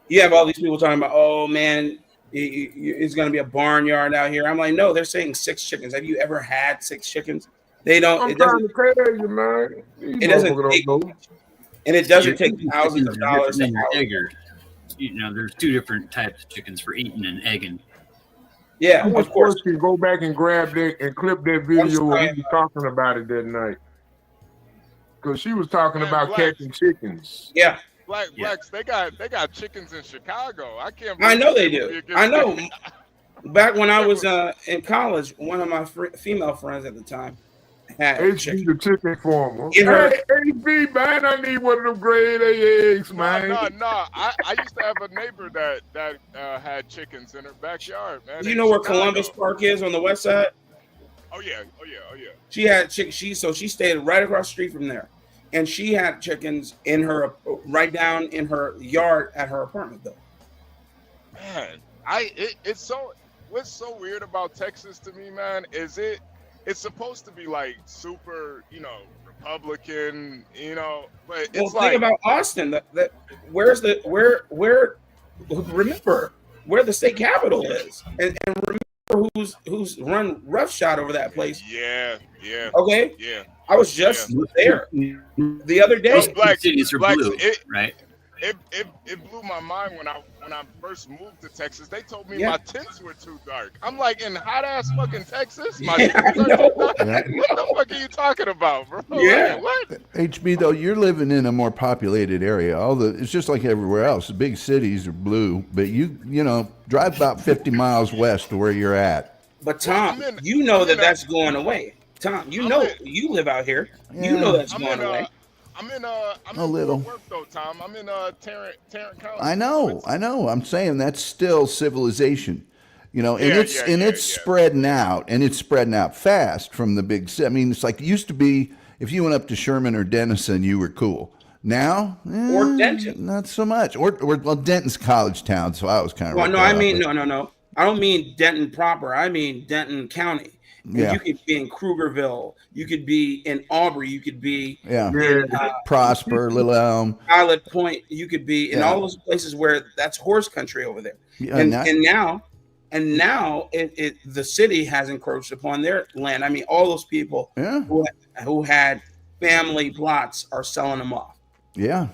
You have all these people talking about, oh man, it's going to be a barnyard out here. I'm like, no, they're saying 6 chickens. Have you ever had 6 chickens? They don't. I'm it trying doesn't. to tell you, man. It doesn't take, and it doesn't take thousands of dollars to house. Eggers. You know, there's 2 different types of chickens for eating and egging. Yeah, I wish of course. Portia could go back and grab that and clip that video where we were talking about it that night. Because she was talking about catching chickens. Yeah. Blacks, they got chickens in Chicago. I can't. I know they do. I know. Back when I was in college, one of my female friends at the time had HB the chicken farmer. In her- Hey, HB, man, I need one of them grade A eggs, man. No. I used to have a neighbor that had chickens in her backyard, man. Do you know where Columbus Park is on the west side? Oh yeah. She had so she stayed right across the street from there, and she had chickens in her right down in her yard at her apartment though. Man, it's so. What's so weird about Texas to me, man, is it's supposed to be like super, Republican, but it's think about Austin. That where remember where the state capital is, and remember who's run roughshod over that place. Yeah. Okay. Yeah. I was just there the other day. Those blacks, cities are blue, right? It blew my mind when I first moved to Texas. They told me my tints were too dark. I'm like, in hot ass fucking Texas, my tints are too dark. What the fuck are you talking about, bro? Yeah. Like, what? HB though, you're living in a more populated area. It's just like everywhere else. The big cities are blue, but you drive about 50 miles west to where you're at. But Tom, that's going away. Tom, you live out here. Yeah. You know that's going away. I'm in A little. Fort Worth though, Tom. I'm in Tarrant County. I know. I'm saying that's still civilization, and it's spreading out, and it's spreading out fast from the big city. I mean, it's like it used to be. If you went up to Sherman or Denison, you were cool. Now, or Denton, not so much. Or Denton's college town, so I was kind of. Well, no, I mean no. I don't mean Denton proper. I mean Denton County. Yeah. You could be in Krugerville. You could be in Aubrey. You could be in Prosper, Little Elm, Pilot Point. You could be in all those places where that's horse country over there. Yeah, and now the city has encroached upon their land. I mean, all those people who had family plots are selling them off. Yeah,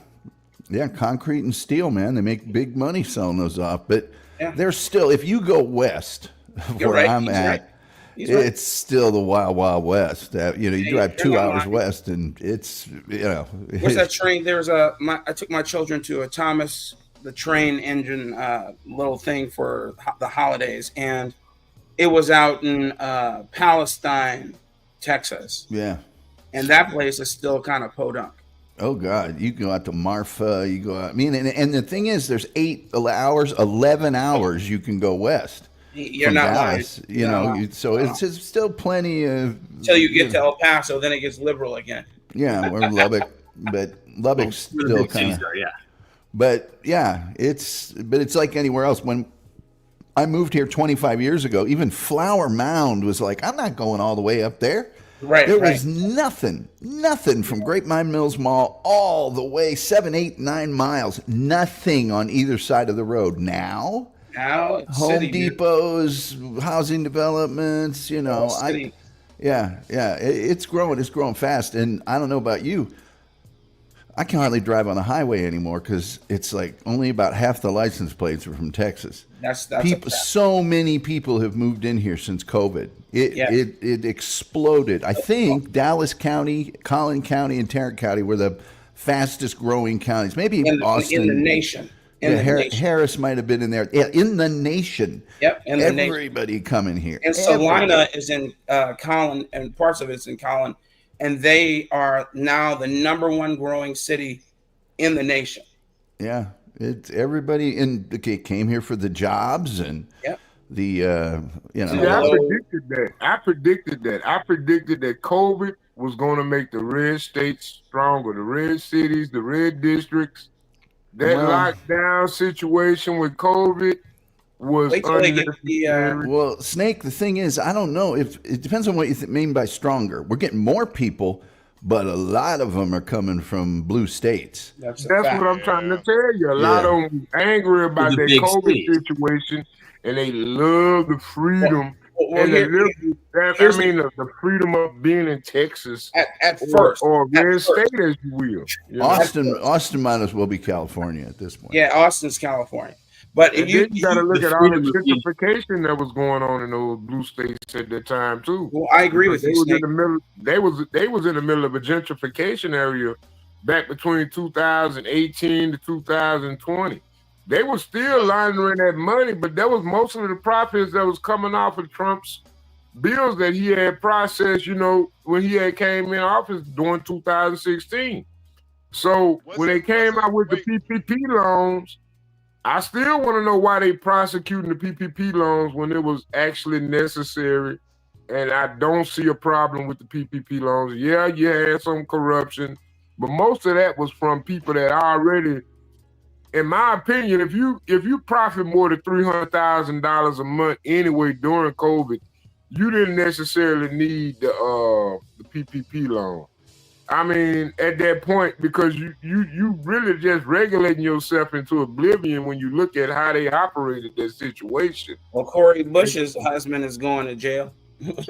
concrete and steel, man. They make big money selling those off. But they're still, if you go west of where I'm at. It's still the wild, wild west. You drive 2 hours west, and it's What's that train? I took my children to a Thomas the Train Engine little thing for the holidays, and it was out in Palestine, Texas. Yeah, and that place is still kind of podunk. Oh God, you go out to Marfa, you go out. I mean, and the thing is, there's 11 hours you can go west. You're not Dallas, lying. So it's still plenty of until you get to El Paso, then it gets liberal again. Yeah, or Lubbock, but Lubbock's still kind of. But it's like anywhere else. When I moved here 25 years ago, even Flower Mound was like, I'm not going all the way up there. Right. There was nothing from Grapevine Mills Mall all the way 7, 8, 9 miles. Nothing on either side of the road. Now it's Home city, Depots, housing developments, it's growing fast. And I don't know about you, I can hardly drive on the highway anymore because it's like only about half the license plates are from Texas. That's so many people have moved in here since COVID. It exploded. I think Dallas County, Collin County, and Tarrant County were the fastest growing counties. Maybe Austin in the nation. Harris might have been in there. Yeah, in the nation. Yep, in the everybody nation. Coming here. And Salina is in Collin, and parts of it's in Collin, and they are now the #1 growing city in the nation. Yeah, it's everybody came here for the jobs and the I predicted that COVID was going to make the red states stronger, the red cities, the red districts. That lockdown situation with COVID was Wait till they get unnecessary. Well, Snake, the thing is, I don't know if it depends on what you mean by stronger. We're getting more people, but a lot of them are coming from blue states. That's what I'm trying to tell you. A lot of them angry about the that big COVID cities. situation, and they love the freedom and the freedom of being in Texas at first, or red state, as you will. You know? Austin might as well be California at this point. Yeah, Austin's California. But and you then you got to look at all the freedom of speech. gentrification that was going on in those blue states at that time too. Well, I agree with they you, was in Snake. the middle. They was in the middle of a gentrification area back between 2018 to 2020. They were still laundering that money, but that was most of the profits that was coming off of Trump's bills that he had processed, you know, when he had came in office during 2016. So when they came out with the PPP loans, I still want to know why they prosecuting the PPP loans when it was actually necessary. And I don't see a problem with the PPP loans. Yeah, you had some corruption, but most of that was from people that already, in my opinion, if you profit more than $300,000 a month anyway during COVID, you didn't necessarily need the PPP loan. I mean, at that point, because you really just regulating yourself into oblivion when you look at how they operated that situation. Well, Corey Bush's husband is going to jail because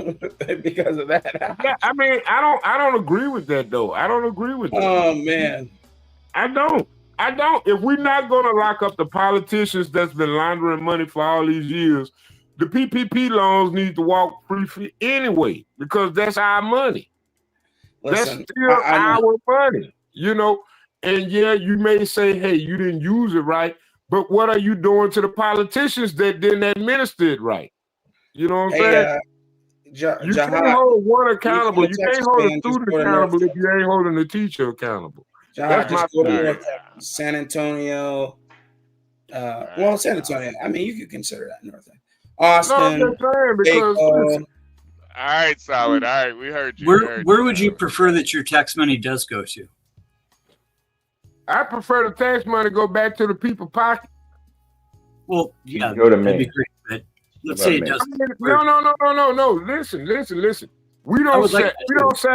of that. Yeah, I mean, I don't agree with that though. I don't agree with that. Oh man, I don't. If we're not going to lock up the politicians that's been laundering money for all these years, the PPP loans need to walk free anyway because that's our money. Listen, that's still our money, you know. And yeah, you may say, hey, you didn't use it right, but what are you doing to the politicians that didn't administer it right? You know what I'm saying? You can't hold one accountable. You can't hold a student accountable if you ain't holding the teacher accountable. That's my point. San Antonio. Well, San Antonio. I mean, you could consider that North End. Austin. No, I'm just saying because. All right, Solid. All right, we heard you. Where would you prefer that your tax money does go to? I prefer the tax money go back to the people's pocket. Well, yeah, go to that'd me. be great, but let's say it does. No. Listen. We don't sat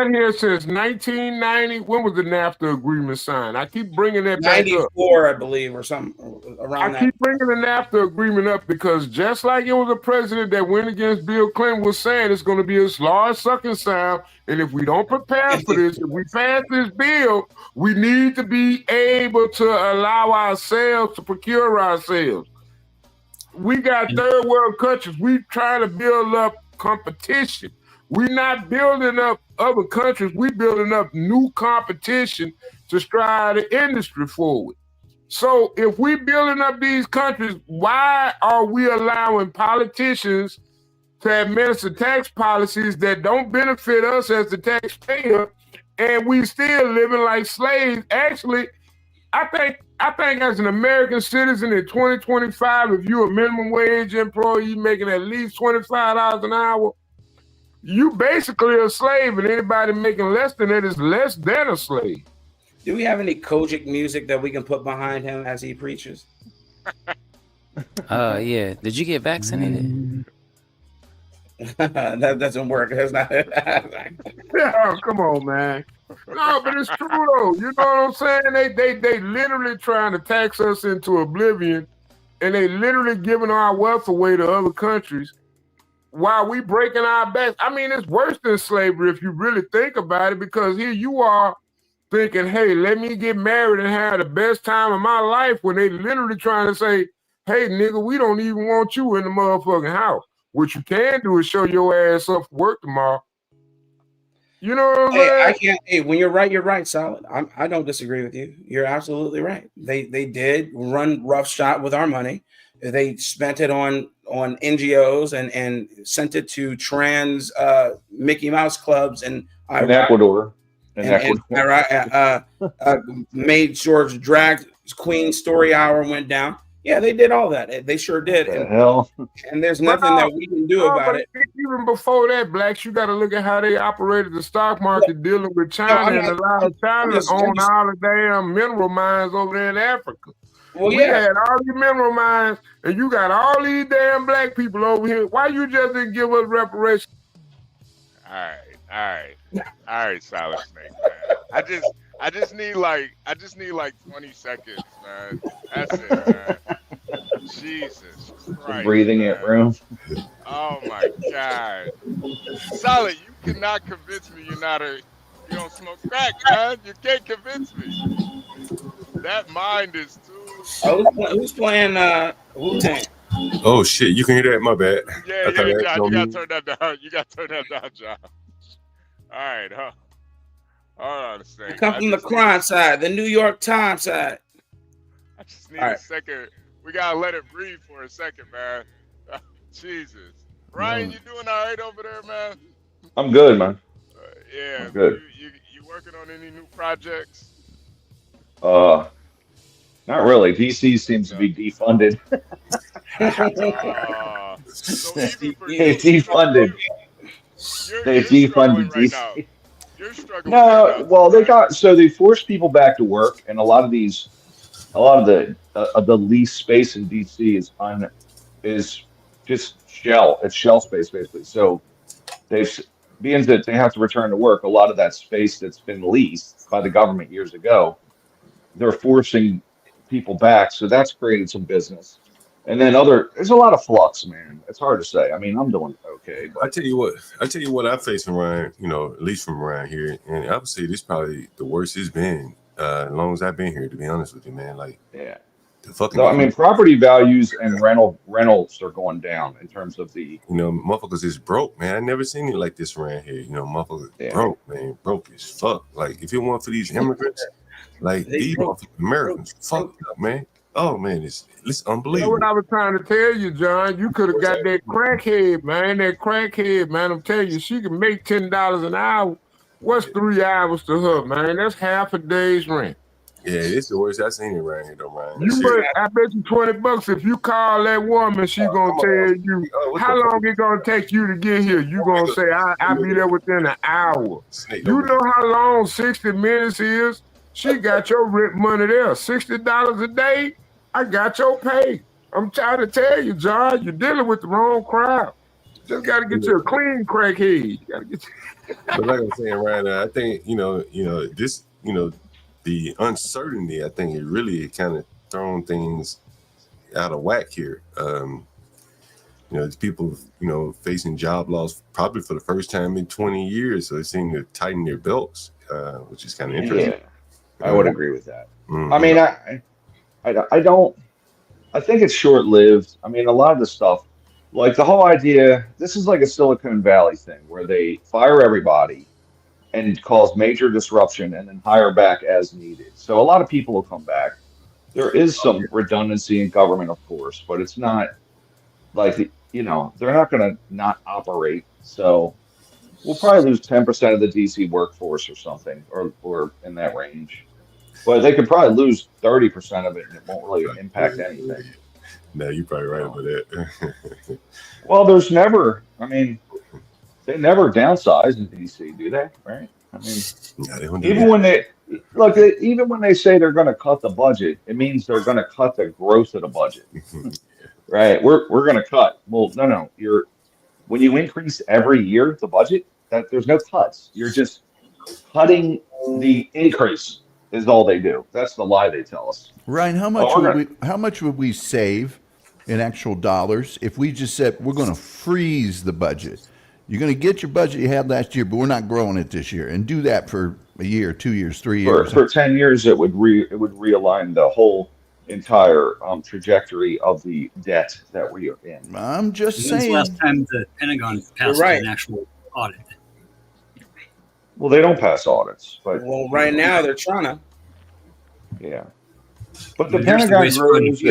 here since 1990. When was the NAFTA agreement signed? I keep bringing that back up. 94, I believe, or something around that. I keep bringing the NAFTA agreement up because just like it was a president that went against Bill Clinton was saying it's going to be a large sucking sound, and if we don't prepare for this, if we pass this bill, we need to be able to allow ourselves to procure ourselves. We got third world countries. We trying to build up competition. We're not building up other countries. We're building up new competition to drive the industry forward. So if we're building up these countries, why are we allowing politicians to administer tax policies that don't benefit us as the taxpayer, and we still living like slaves? Actually, I think as an American citizen in 2025, if you're a minimum wage employee making at least $25 an hour, you basically a slave, and anybody making less than that is less than a slave. Do we have any Kojic music that we can put behind him as he preaches? Yeah. Did you get vaccinated? That doesn't work. That's not. Oh, come on, man. No, but it's true though. You know what I'm saying? They literally trying to tax us into oblivion, and they literally giving our wealth away to other countries. While we breaking our backs. I mean, it's worse than slavery if you really think about it, because here you are thinking, hey, let me get married and have the best time of my life, when they literally trying to say, hey, nigga, we don't even want you in the motherfucking house. What you can do is show your ass up for work tomorrow. You know what I'm saying? Hey, when you're right, Solid. I don't disagree with you. You're absolutely right. They did run roughshod with our money. They spent it on NGOs and sent it to trans Mickey Mouse clubs in Ecuador. Made sure drag queen story hour went down. Yeah, they did all that. They sure did. And there's nothing that we can do about it. Even before that, blacks, you got to look at how they operated the stock market dealing with China and allow China to own all the damn mineral mines over there in Africa. Well, we had all these mineral mines, and you got all these damn black people over here. Why you just didn't give us reparations? All right, Silent Snake, man. I just need like 20 seconds, man. That's it, man. Jesus Some Christ, breathing man. room. Oh my God, Solid, you cannot convince me you don't smoke crack, man. You can't convince me. That mind is too. Who's playing Wu-Tang? Oh shit, you can hear that? My bad. Yeah, John, you gotta turn that down. You gotta turn that down, John. All right, huh? Hold on a second. You come from the crime side, the New York Times side. I just need a second. We gotta let it breathe for a second, man. Jesus, Ryan, you doing all right over there, man? I'm good, man. Yeah, I'm good. You working on any new projects? Not really. DC seems to be defunded. So even for They've defunded. They've defunded right DC. now. You're struggling. No, well, they forced people back to work, and a lot of the lease space in DC is just shell. It's shell space basically. So being that they have to return to work, a lot of that space that's been leased by the government years ago, they're forcing people back. So that's created some business. And then there's a lot of flux, man. It's hard to say. I mean, I'm doing okay. But I tell you what I face from around, at least from around here, and I would say this probably the worst it's been as long as I've been here. To be honest with you, man, like yeah, the fucking. So, I mean, property values and rentals are going down in terms of the. Motherfuckers is broke, man. I never seen it like this around here. Motherfuckers broke, man, broke as fuck. Like if it weren't for these immigrants, like these Americans, fucked up, man. Oh man, it's unbelievable. That's what I was trying to tell you, John. You could have got that crackhead, man. That crackhead, man. I'm telling you, she can make $10 an hour. What's 3 hours to her, man? That's half a day's rent. Yeah, it's the worst I've seen it around here, though, man. I bet you $20 if you call that woman, she gonna tell you how long it gonna take you to get here. You gonna say I'll be there within an hour. You know how long 60 minutes is? She got your rent money there, $60 a day. I got your pay. I'm trying to tell you, John, you're dealing with the wrong crowd. Just got to get you a clean crackhead. You got to get. But like I'm saying, Ryan, I think this, the uncertainty. I think it really kind of thrown things out of whack here. People, facing job loss probably for the first time in 20 years. So they seem to tighten their belts, which is kind of interesting. Yeah, I would agree with that. I mean, I think it's short-lived. I mean, a lot of the stuff, like the whole idea, this is like a Silicon Valley thing where they fire everybody and cause major disruption and then hire back as needed. So a lot of people will come back. There is some redundancy in government, of course, but it's not like, they're not going to not operate. So we'll probably lose 10% of the DC workforce or something, or in that range. But they could probably lose 30% of it, and it won't really impact anything. No, you're probably right about that. Well, they never downsize in DC, do they? Right? I mean, even when they say they're going to cut the budget, it means they're going to cut the growth of the budget. Right? We're going to cut. Well, no. When you increase every year the budget, there's no cuts. You're just cutting the increase. Is all they do. That's the lie they tell us. Ryan, how much would we save in actual dollars if we just said we're going to freeze the budget? You're going to get your budget you had last year, but we're not growing it this year, and do that for a year, 2 years, 3 years. For 10 years, it would realign the whole entire trajectory of the debt that we are in. I'm just saying. When's the last time the Pentagon passed an actual audit? Well, they don't pass audits, but right now they're trying to. Yeah, but the Pentagon grows.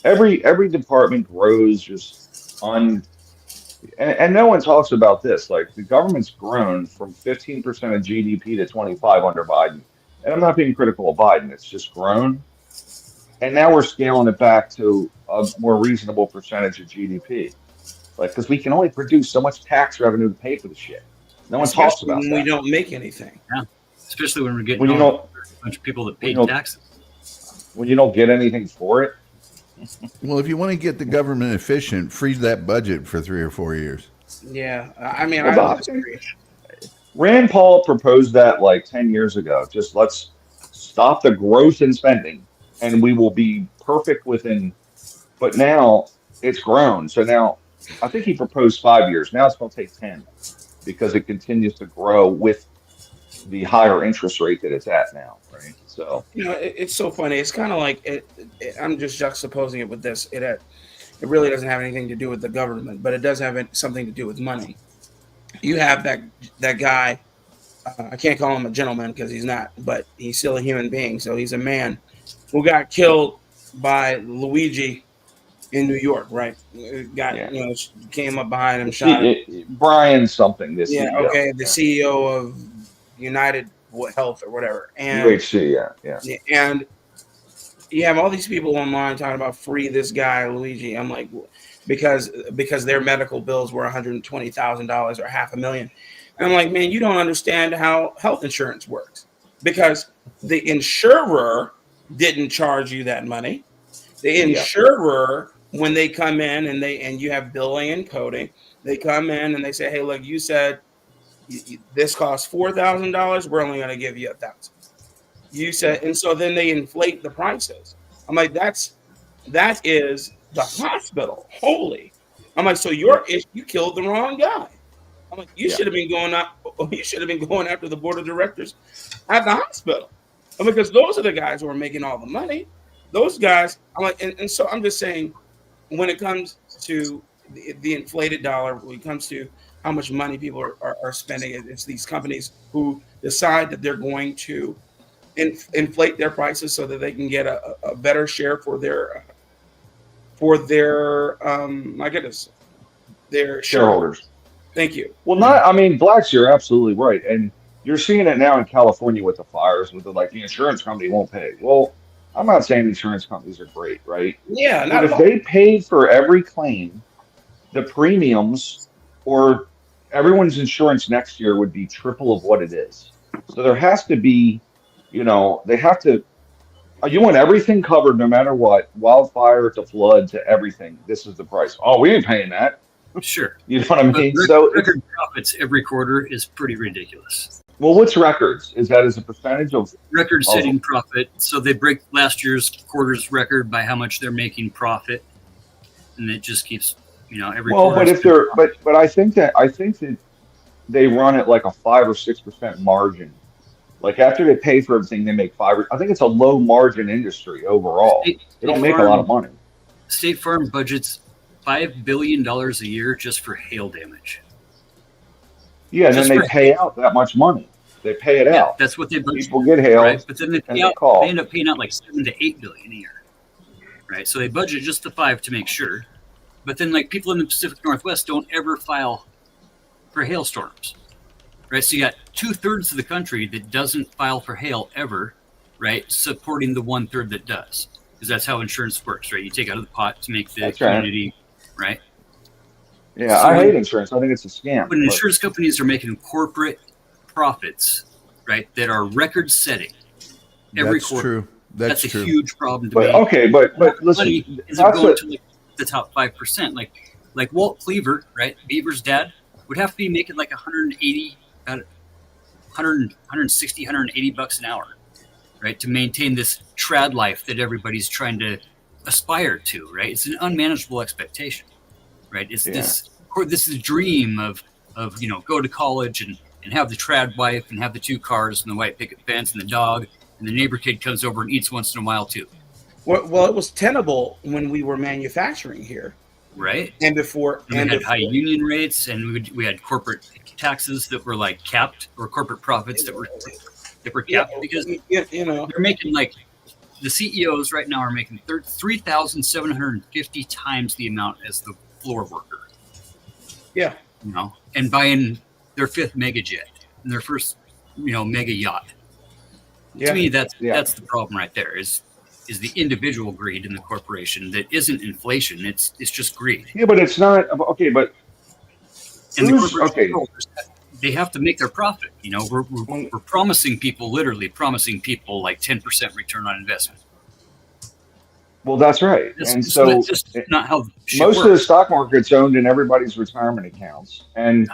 Every department grows just and no one talks about this. Like the government's grown from 15% of GDP to 25% under Biden, and I'm not being critical of Biden. It's just grown, and now we're scaling it back to a more reasonable percentage of GDP. Like because we can only produce so much tax revenue to pay for the shit. No one talks about when that. we don't make anything. Yeah, especially when we're getting a bunch of people that pay taxes. when you don't get anything for it. Well, if you want to get the government efficient, freeze that budget for 3 or 4 years. Yeah, I mean, Well, I don't disagree. Rand Paul proposed that like 10 years ago. Just let's stop the growth in spending and we will be perfect within. But now it's grown. So now I think he proposed 5 years. Now it's going to take 10 because it continues to grow with the higher interest rate that it's at now. Right. So, It's so funny. It's kind of like I'm just juxtaposing it with this. It really doesn't have anything to do with the government, but it does have something to do with money. You have that guy. I can't call him a gentleman because he's not, but he's still a human being. So he's a man who got killed by Luigi in New York, right? Came up behind him, shot him. Brian something. This CEO. Okay, the CEO of United Health or whatever, and UHC, yeah. And you have all these people online talking about free this guy Luigi. I'm like, because their medical bills were $120,000 or $500,000. And I'm like, man, you don't understand how health insurance works, because the insurer didn't charge you that money. The insurer, when they come in and you have billing and coding, they come in and they say, hey, look, you said this costs $4,000. We're only going to give you $1,000. You said, and so then they inflate the prices. I'm like, that is the hospital. Holy. I'm like, so you killed the wrong guy. I'm like, you should have been going up. You should have been going after the board of directors at the hospital, because those are the guys who are making all the money. Those guys. I'm like, and so I'm just saying, when it comes to the inflated dollar, when it comes to how much money people are spending, it's these companies who decide that they're going to inflate their prices so that they can get a better share for their my goodness, their shareholders. Thank you. Well, Blacks, you're absolutely right. And you're seeing it now in California with the fires, with the insurance company won't pay. Well, I'm not saying insurance companies are great, right? Yeah. But if they paid for every claim, the premiums or everyone's insurance next year would be triple of what it is. So there has to be, they have to, you want everything covered no matter what, wildfire to flood to everything. This is the price. Oh, we ain't paying that. Sure. You know what I mean? Record profits every quarter is pretty ridiculous. Well, what's records? Is that as a percentage of record-setting profit? So they break last year's quarter's record by how much they're making profit, and it just keeps, every. Well, but if they're, but I think that they run at like a 5 or 6% margin. Like after they pay for everything, they make 5. I think it's a low margin industry overall. They don't make a lot of money. State Farm budgets $5 billion a year just for hail damage. Yeah, and then they pay out that much money. They pay it out. That's what they budget. People get hail, right? But then they end up paying out like $7 to $8 billion a year, right? So they budget just the 5 to make sure. But then, like, people in the Pacific Northwest don't ever file for hailstorms, right? So you got 2/3 of the country that doesn't file for hail ever, right? Supporting the 1/3 that does, because that's how insurance works, right? You take out of the pot to make the community, right? Yeah, so I hate insurance. I think it's a scam. When insurance companies are making corporate profits, right, that are record-setting every quarter, true. That's a huge problem to me. Okay, but listen, money isn't going to like the top 5%. Like Walt Cleaver, right, Beaver's dad, would have to be making like $160, $180 an hour, right, to maintain this trad life that everybody's trying to aspire to, right? It's an unmanageable expectation, right? It's this dream of go to college and have the trad wife and have the 2 cars and the white picket fence and the dog, and the neighbor kid comes over and eats once in a while too. Well, it was tenable when we were manufacturing here, right? And before, we had high union rates, and we had corporate taxes that were like capped, or corporate profits that were capped, because they're making like the CEOs right now are making 3,750 times the amount as the floor worker. Yeah, and buying their 5th mega jet and their first, mega yacht. Yeah. To me, that's the problem right there. Is the individual greed in the corporation that isn't inflation? It's just greed. Yeah, but it's not okay. But and they have to make their profit. We're promising people, literally promising people, like 10% return on investment. Well, that's right. And so not how most of the stock market's owned in everybody's retirement accounts. And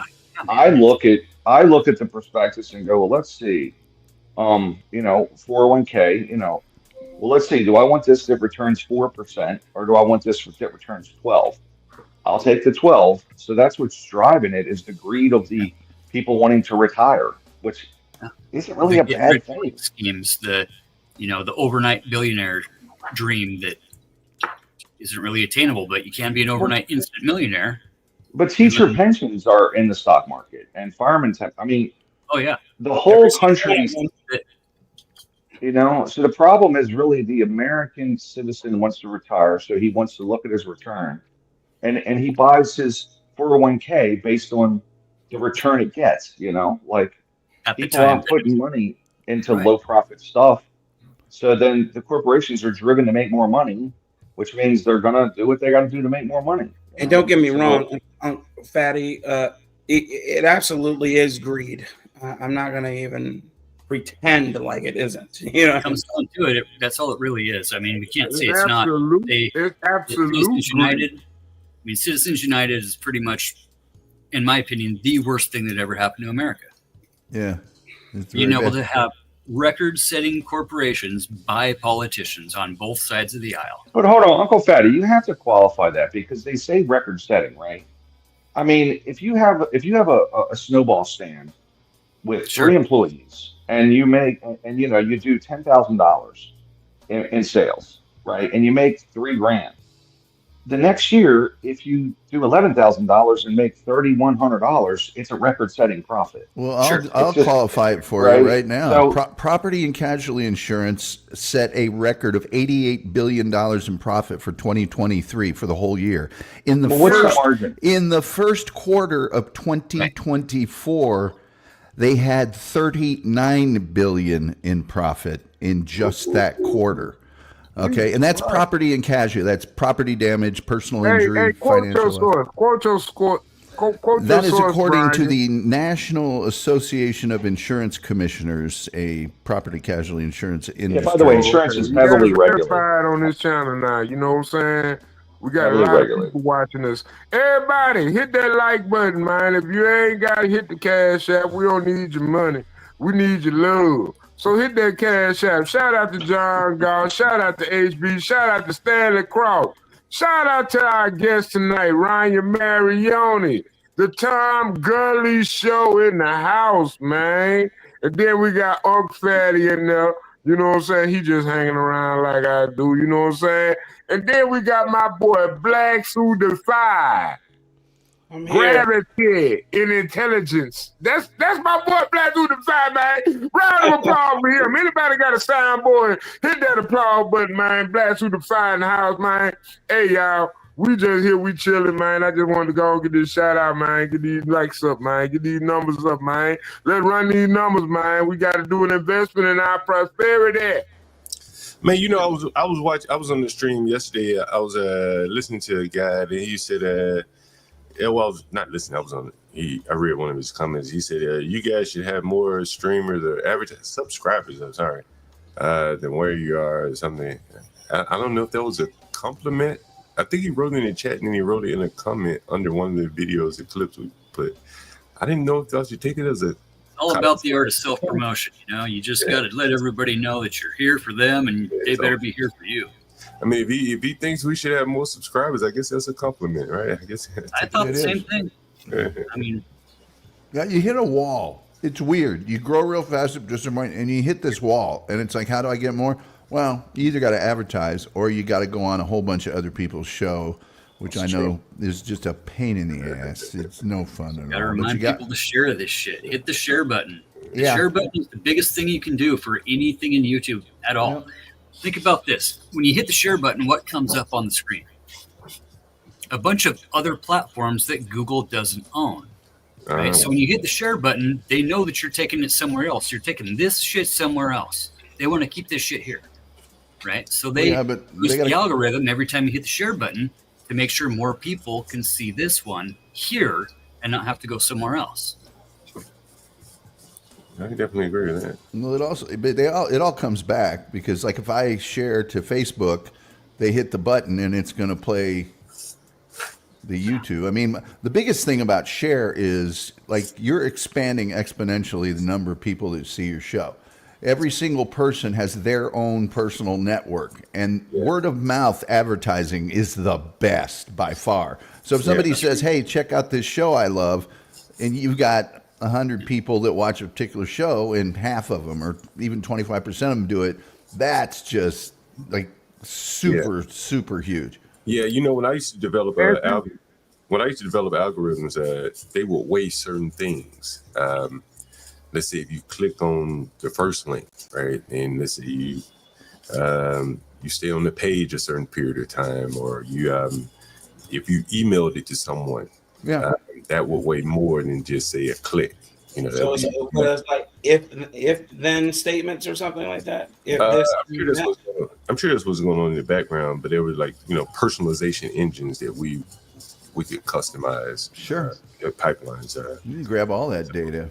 I look at the prospectus and go, well, let's see. 401k, well, let's see, do I want this that returns 4% or do I want this that returns 12? I'll take the 12. So that's what's driving it, is the greed of the people wanting to retire, which isn't really a bad thing. Schemes, the overnight billionaire dream that isn't really attainable, but you can be an overnight instant millionaire. But teacher pensions are in the stock market, and firemen. Oh yeah, the whole country. So the problem is really the American citizen wants to retire, so he wants to look at his return, and he buys his 401k based on the return it gets. Like people aren't putting money into low profit stuff, so then the corporations are driven to make more money, which means they're gonna do what they got to do to make more money. And don't get me wrong, Fatty, it absolutely is greed. I'm not going to even pretend like it isn't. It comes down to it. That's all it really is. I mean, we can't say it's not. It's absolute. Citizens United is pretty much, in my opinion, the worst thing that ever happened to America. Yeah. Being able to have record-setting corporations by politicians on both sides of the aisle. But hold on, Uncle Fatty, you have to qualify that because they say record-setting, right? I mean, if you have a snowball stand with 3 employees and you do $10,000 in sales, right? And you make $3,000. The next year, if you do $11,000 and make $3,100, it's a record-setting profit. Well, I'll qualify it for you right now. Property and casualty insurance set a record of $88 billion in profit for 2023 for the whole year. In the first quarter of 2024, they had $39 billion in profit in just that quarter. Okay, and that's property and casualty. That's property damage, personal injury, financial. Quote your score. That is according to the National Association of Insurance Commissioners, a property casualty insurance industry. Yeah, by the way, insurance is heavily regulated on this channel now. You know what I'm saying? We got a lot of people watching us. Everybody, hit that like button, man. If you ain't got to hit the Cash App, we don't need your money. We need your love. So hit that Cash App. Shout out to John Goss. Shout out to HB. Shout out to Stanley Croft. Shout out to our guest tonight, Ryan Marioni. The Tom Gurley Show in the house, man. And then we got Unc Fatty in there. You know what I'm saying? He just hanging around like I do. You know what I'm saying? And then we got my boy Blacks Who Defy. Gravity in intelligence. That's my boy Black Who Defy, man. Round of applause for him. Anybody got a soundboard? Hit that applause button, man. Black Who Defy in the house, man. Hey, y'all. We just here, we chilling, man. I just wanted to go and get this shout out, man. Get these likes up, man. Get these numbers up, man. Let's run these numbers, man. We got to do an investment in our prosperity. Man, I was on the stream yesterday. I was listening to a guy, and he said, I was not listening. I read one of his comments. He said, "You guys should have more streamers or subscribers. I'm sorry, than where you are or something." I don't know if that was a compliment. I think he wrote it in the chat and then he wrote it in a comment under one of the videos, the clips we put. I didn't know if I should take it as a. All about the art of self-promotion. You just got to let everybody know that you're here for them and they better be here for you. I mean, if he thinks we should have more subscribers, I guess that's a compliment, right? I thought the same thing. I mean, yeah, you hit a wall. It's weird. You grow real fast at just a point, and you hit this wall, and it's like, how do I get more? Well, you either got to advertise or you got to go on a whole bunch of other people's show, which I know is just a pain in the ass. It's no fun at all. Got to remind people to share this shit. Hit the share button. The share button is the biggest thing you can do for anything in YouTube at all. Yep. Think about this. When you hit the share button, what comes up on the screen? A bunch of other platforms that Google doesn't own. Right? So when you hit the share button, they know that you're taking it somewhere else. You're taking this shit somewhere else. They want to keep this shit here. Right? So they boost the algorithm every time you hit the share button to make sure more people can see this one here and not have to go somewhere else. I definitely agree with that. Well, it all comes back because, like, if I share to Facebook, they hit the button and it's going to play the YouTube. I mean, the biggest thing about share is like you're expanding exponentially the number of people that see your show. Every single person has their own personal network, and word of mouth advertising is the best by far. So if somebody says, "Hey, check out this show I love," and you've got 100 people that watch a particular show, and half of them, or even 25% of them, do it, that's just like super huge. Yeah, when I used to develop algorithms, they would weigh certain things. Let's say if you click on the first link, right, and let's say you stay on the page a certain period of time, or if you emailed it to someone, that would weigh more than just say a click. So it's like if then statements or something like that. I'm sure that's what's going on in the background, but there were like personalization engines that we could customize. Sure. Pipelines. You can grab all that data,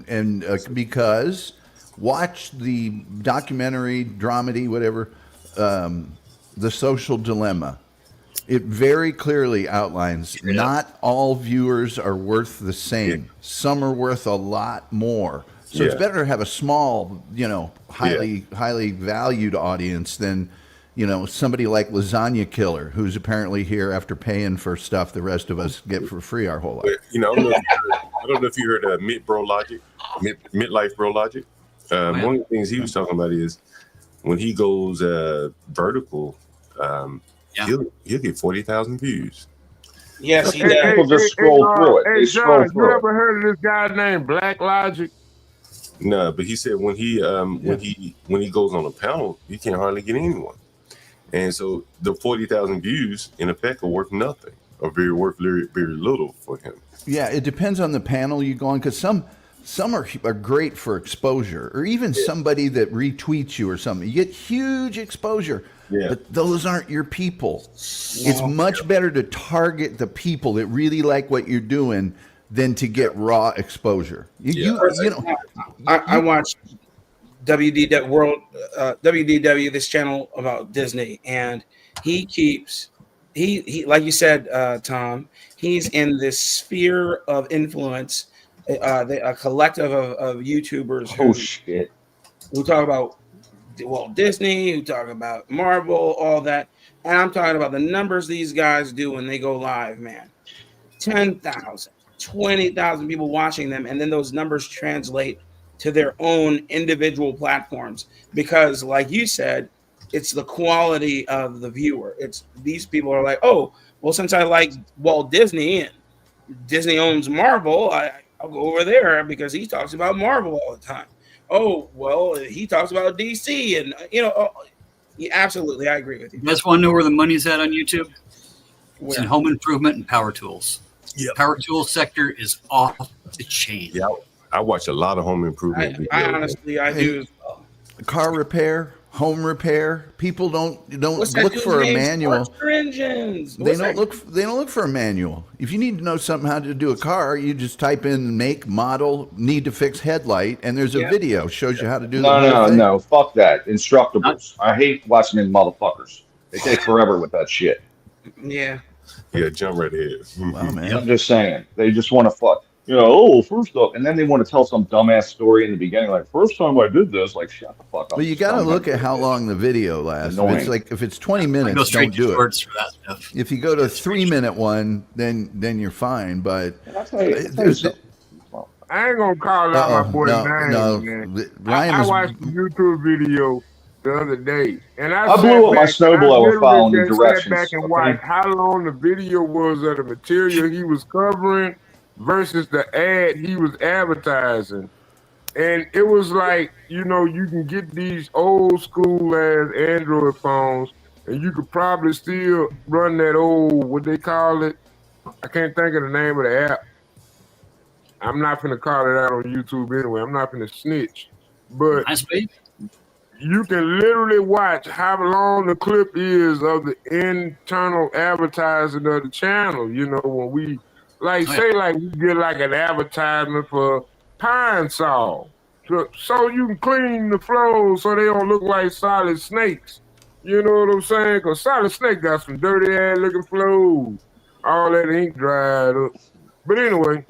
and because watch the documentary, dramedy, whatever, The Social Dilemma. It very clearly outlines not all viewers are worth the same. Some are worth a lot more. So it's better to have a small, highly valued audience than, somebody like Lasagna Killer, who's apparently here after paying for stuff the rest of us get for free our whole life. I don't know if you heard Midlife Bro Logic. One of the things he was talking about is when he goes vertical, he'll get 40,000 views. Yes, he does. People just scroll through it. Hey, John, you ever heard of this guy named Black Logic? No, but he said when he goes on a panel, he can't hardly get anyone, and so the 40,000 views in effect are worth nothing, or very little for him. Yeah, it depends on the panel you go on, because some are great for exposure, or even somebody that retweets you or something. You get huge exposure, but those aren't your people. It's much better to target the people that really like what you're doing than to get raw exposure. I watched WDW, this channel about Disney, and he like you said, Tom, he's in this sphere of influence, a collective of YouTubers who talk about Walt Disney, who talk about Marvel, all that. And I'm talking about the numbers these guys do when they go live, man. 10,000. 20,000 people watching them, and then those numbers translate to their own individual platforms, because like you said, it's the quality of the viewer. It's these people are like, oh, well, since I like Walt Disney and Disney owns Marvel, I'll go over there because he talks about Marvel all the time. Oh, well, he talks about DC, and absolutely, I agree with you. You guys want to know where the money's at on YouTube? It's in home improvement and power tools. Yep. Power tool sector is off the chain. Yeah, I watch a lot of home improvement. I honestly do as well. Car repair, home repair. People don't look for a manual. Engines. They don't look for a manual. If you need to know something how to do a car, you just type in make, model, need to fix headlight, and there's a video shows you how to do No, fuck that. Instructables. I hate watching them motherfuckers. They take forever with that shit. Yeah. Yeah, jump right ahead. Wow, man. I'm just saying. They just want to fuck. First off, and then they want to tell some dumbass story in the beginning, like, first time I did this, like, shut the fuck up. But you got to look at how long the video lasts. If it's 20 minutes, don't do it. For that stuff. If you go to a 3-minute one, then you're fine. But I ain't gonna call out my boy name, man. I watched the YouTube video the other day, and I blew up my snowblower following the directions. Sat back and watched how long the video was of the material he was covering versus the ad he was advertising. And it was like, you can get these old school ass Android phones, and you could probably still run that old, what they call it, I can't think of the name of the app. I'm not gonna call it out on YouTube anyway. I'm not gonna snitch. But you can literally watch how long the clip is of the internal advertising of the channel. When we we get like an advertisement for Pine Sol. So you can clean the floors so they don't look like solid snakes. You know what I'm saying? Because Solid Snake got some dirty ass looking flows. All that ink dried up. But anyway.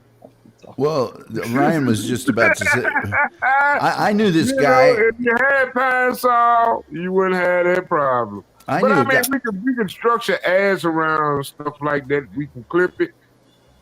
Well, Ryan was just about to say, I knew this You know, guy. if you had Pine Sol, you wouldn't have that problem. I But knew I a mean, guy. we can structure ads around stuff like that. We can clip it,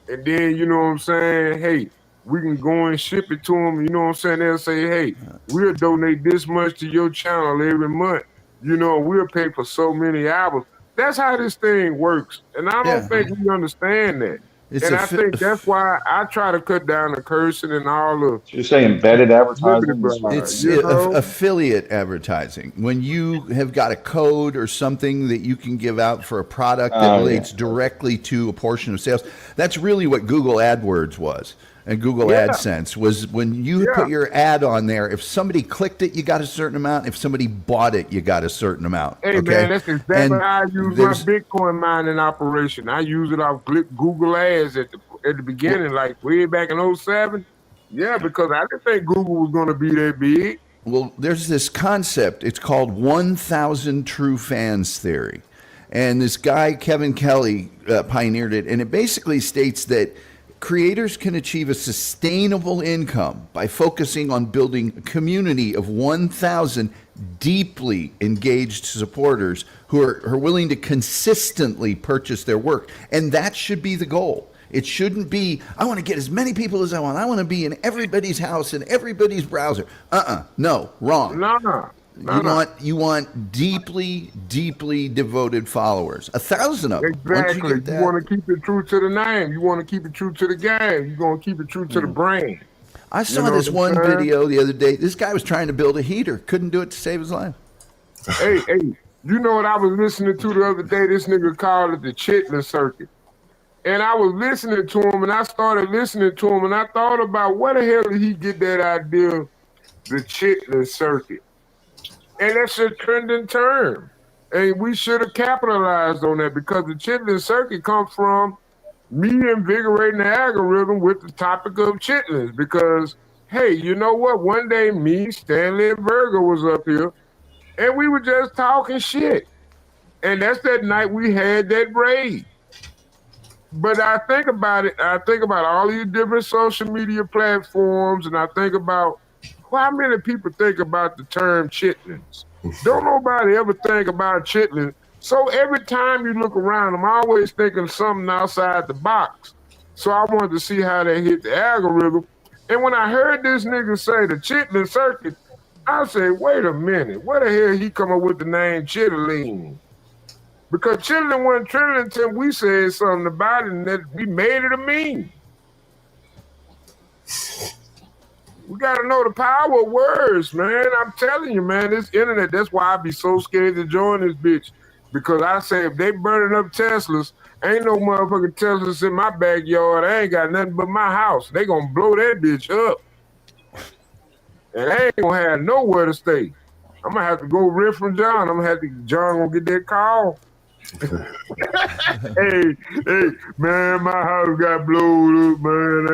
and then you know what I'm saying. Hey, we can go and ship it to them. You know what I'm saying? They'll say, hey, we'll donate this much to your channel every month. You know, we'll pay for so many hours. That's how this thing works, and I don't Yeah. think we understand that. It's And a I think that's why I try to cut down the cursing and all the. So you're saying embedded advertising is It's You know? affiliate advertising. When you have got a code or something that you can give out for a product that relates directly to a portion of sales, that's really what Google AdWords was. And Google Yeah. AdSense was when you put your ad on there. If somebody clicked it, you got a certain amount. If somebody bought it, you got a certain amount. Hey okay? man, that's exactly And how I use my Bitcoin mining operation. I use it off Google Ads at the beginning, like way back in 07. Yeah, because I didn't think Google was going to be that big. Well, there's this concept. It's called 1,000 True Fans Theory. And this guy, Kevin Kelly, pioneered it. And it basically states that creators can achieve a sustainable income by focusing on building a community of 1,000 deeply engaged supporters who are willing to consistently purchase their work. And that should be the goal. It shouldn't be, I want to get as many people as I want. I want to be in everybody's house and everybody's browser. No, wrong. You want deeply, deeply devoted followers. 1,000 of them. Exactly. You want to keep it true to the name. You want to keep it true to the game. You're going to keep it true to the brand. I saw this one video the other day. This guy was trying to build a heater. Couldn't do it to save his life. Hey, you know what I was listening to the other day? This nigga called it the Chitlin Circuit. And I was listening to him, and I started listening to him, and I thought about where the hell did he get that idea, the Chitlin Circuit? And that's a trending term. And we should have capitalized on that because the Chitlin Circuit comes from me invigorating the algorithm with the topic of chitlins. Because, hey, you know what? One day me, Stanley, and Virgo was up here, and we were just talking shit. And that's that night we had that raid. But I think about it, I think about all these different social media platforms, and I think about how many people think about the term chitlins. Don't nobody ever think about chitlins. So every time you look around, I'm always thinking something outside the box. So I wanted to see how they hit the algorithm. And when I heard this nigga say the Chitlin Circuit, I said, wait a minute, where the hell he come up with the name Chitlin? Because chitlin wasn't trending until we said something about it and that we made it a meme. We got to know the power of words, man. I'm telling you, man, this internet, that's why I be so scared to join this bitch. Because I say if they burning up Teslas, ain't no motherfucking Teslas in my backyard. I ain't got nothing but my house. They gonna blow that bitch up. And I ain't gonna have nowhere to stay. I'm gonna have to go riff from John. John gonna get that call. hey, man, my house got blown up, man.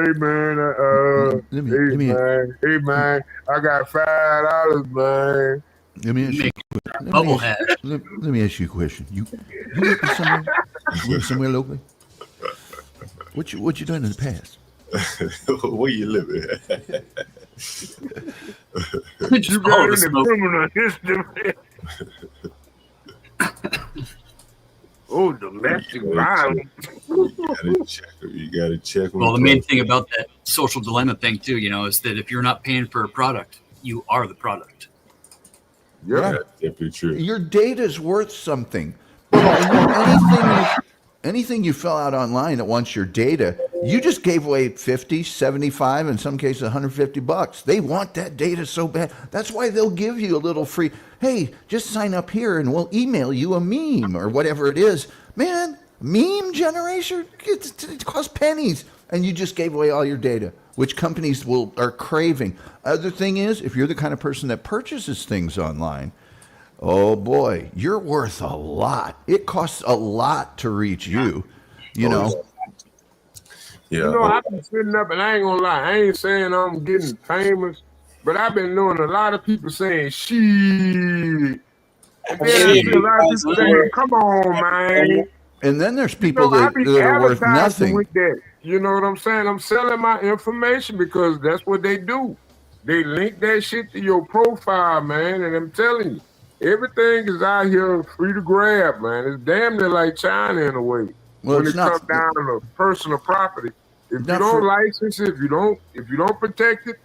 Hey, man, I got $5, man. Let me ask you a question. You working somewhere? You working somewhere locally? What you done in the past? Where you living? You got in the criminal history. Oh, domestic violence. You gotta check. Well, the main thing about that social dilemma thing too, is that if you're not paying for a product, you are the product. Yeah, definitely true. Your data's worth something. Anything you fill out online that wants your data, you just gave away 50, 75, in some cases $150. They want that data so bad. That's why they'll give you a little free, hey, just sign up here and we'll email you a meme or whatever it is. Man, meme generation, it costs pennies. And you just gave away all your data, which companies are craving. Other thing is, if you're the kind of person that purchases things online, oh boy, you're worth a lot. It costs a lot to reach you, know. Yeah. I've been sitting up, and I ain't gonna lie, I ain't saying I'm getting famous, but I've been knowing a lot of people saying, shit, And then I feel like you saying, come on, man. And then there's You people know, I that, be that are worth advertising nothing. with that. You know what I'm saying? I'm selling my information because that's what they do. They link that shit to your profile, man. And I'm telling you, everything is out here free to grab, man. It's damn near like China in a way. Well, When it's it comes not down to personal property, if you not don't for license it, if you don't protect it,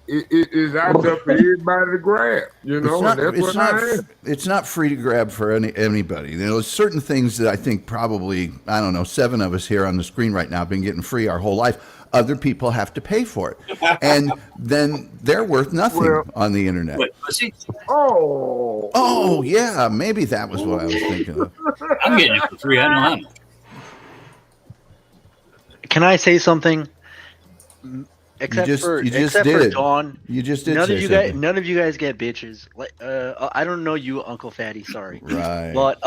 it is out there for everybody to grab. You know, and that's what I am. it's not free to grab for anybody. There's certain things that I think probably, I don't know, 7 of us here on the screen right now have been getting free our whole life. Other people have to pay for it, and then they're worth nothing on the internet. What, pussy? Oh yeah, maybe that was what I was thinking of. I'm getting it for free. I know how much. Can I say something? Except just for did. Dawn, You just did None say of you guys, something. none of you guys get bitches. Like, I don't know you, Uncle Fatty. Sorry, Right. but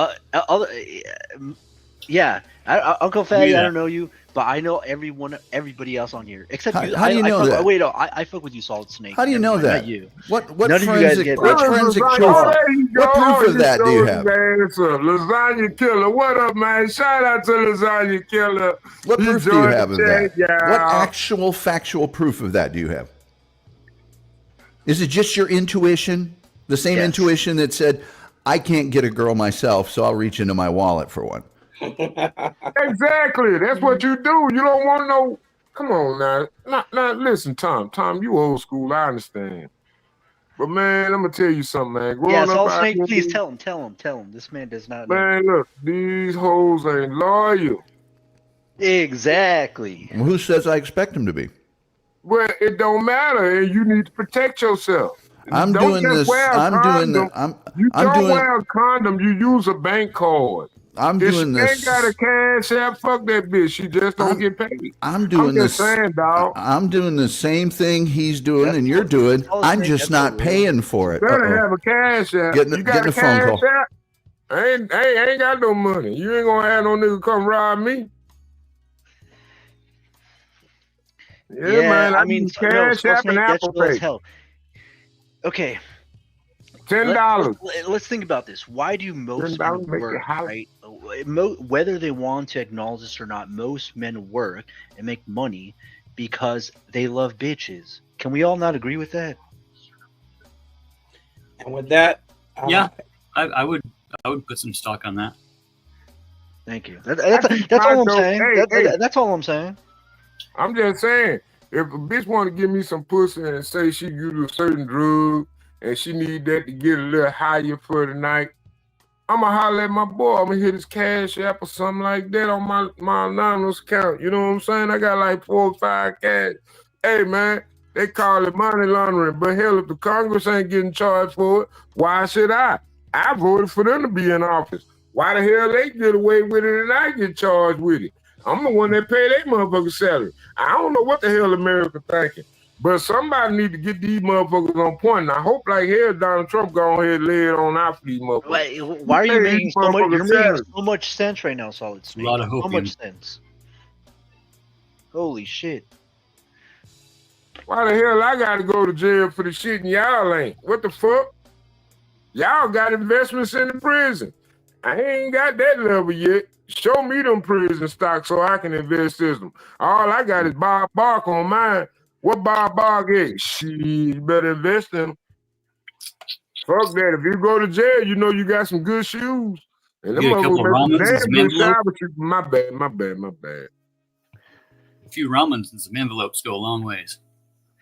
yeah, Uncle Fatty, I Yeah. don't know you, but I know everybody else on here except you. How do you know that? Wait, no, I fuck with you, Solid Snake. How do you Never know mind, that? Not you. What None of you guys forensic get what bitches. forensic Oh, proof? there you go. What proof of that do you showed have? his answer. Lasagna Killer. What up, man? Shout out to Lasagna Killer. What He proof do you joined have the of that? chat, What y'all. actual factual proof of that do you have? Is it just your intuition? The same intuition that said, I can't get a girl myself, so I'll reach into my wallet for one. Exactly. That's what you do. You don't want to know. Come on now. Now, listen, Tom. Tom, you old school. I understand. But man, I'm gonna tell you something, man. Yeah, Growing up Solid out Snake, here, please tell him. This man does not know. man, look, these hoes ain't loyal. Exactly. Well, who says I expect him to be? Well, it don't matter, and you need to protect yourself. I'm Don't doing just this. wear a I'm doing condom. the. You I'm don't doing. wear a condom. You use a bank card. I'm If doing she ain't got a this. cash app, fuck that bitch. She just don't get paid. I'm doing just this. saying, dog. I'm doing the same thing he's doing and you're doing. I'm just not paying for it. Better Uh-oh. have a cash app. Getting You got a a phone cash call. app? I ain't got no money. You ain't gonna have no nigga come rob me. Yeah, man. I mean, cash app and Apple that's Pay. hell. Okay. $10. Let's think about this. Why do most $10 men make work, your house. right? Whether they want to acknowledge this or not, most men work and make money because they love bitches. Can we all not agree with that? And with that, Yeah, I would put some stock on that. Thank you. That's all I'm saying. That's all I'm saying. I'm just saying, if a bitch want to give me some pussy and say she use a certain drug and she need that to get a little higher for the night, I'ma holler at my boy. I'ma hit his cash app or something like that on my anonymous account. You know what I'm saying? I got like 4 or 5 cash. Hey man, they call it money laundering, but hell, if the Congress ain't getting charged for it, why should I? I voted for them to be in office. Why the hell they get away with it and I get charged with it? I'm the one that pay their motherfucking salary. I don't know what the hell America thinking, but somebody need to get these motherfuckers on point. And I hope like hell Donald Trump go ahead and lay it on out for these motherfuckers. Wait, why are you making so much? You're making so much sense right now, Solid Snake. A lot of So hope. much sense. Holy shit! Why the hell I gotta go to jail for the shit and y'all ain't? What the fuck? Y'all got investments in the prison. I ain't got that level yet. Show me them prison stocks so I can invest in them. All I got is Bob Bark on mine. What Bob Bark is? Shit, you better invest in them. Fuck that. If you go to jail, you know you got some good shoes. And them You get a couple of motherfuckers make ramens and some some damn good envelopes. shower shoes. My bad. A few ramens and some envelopes go a long ways.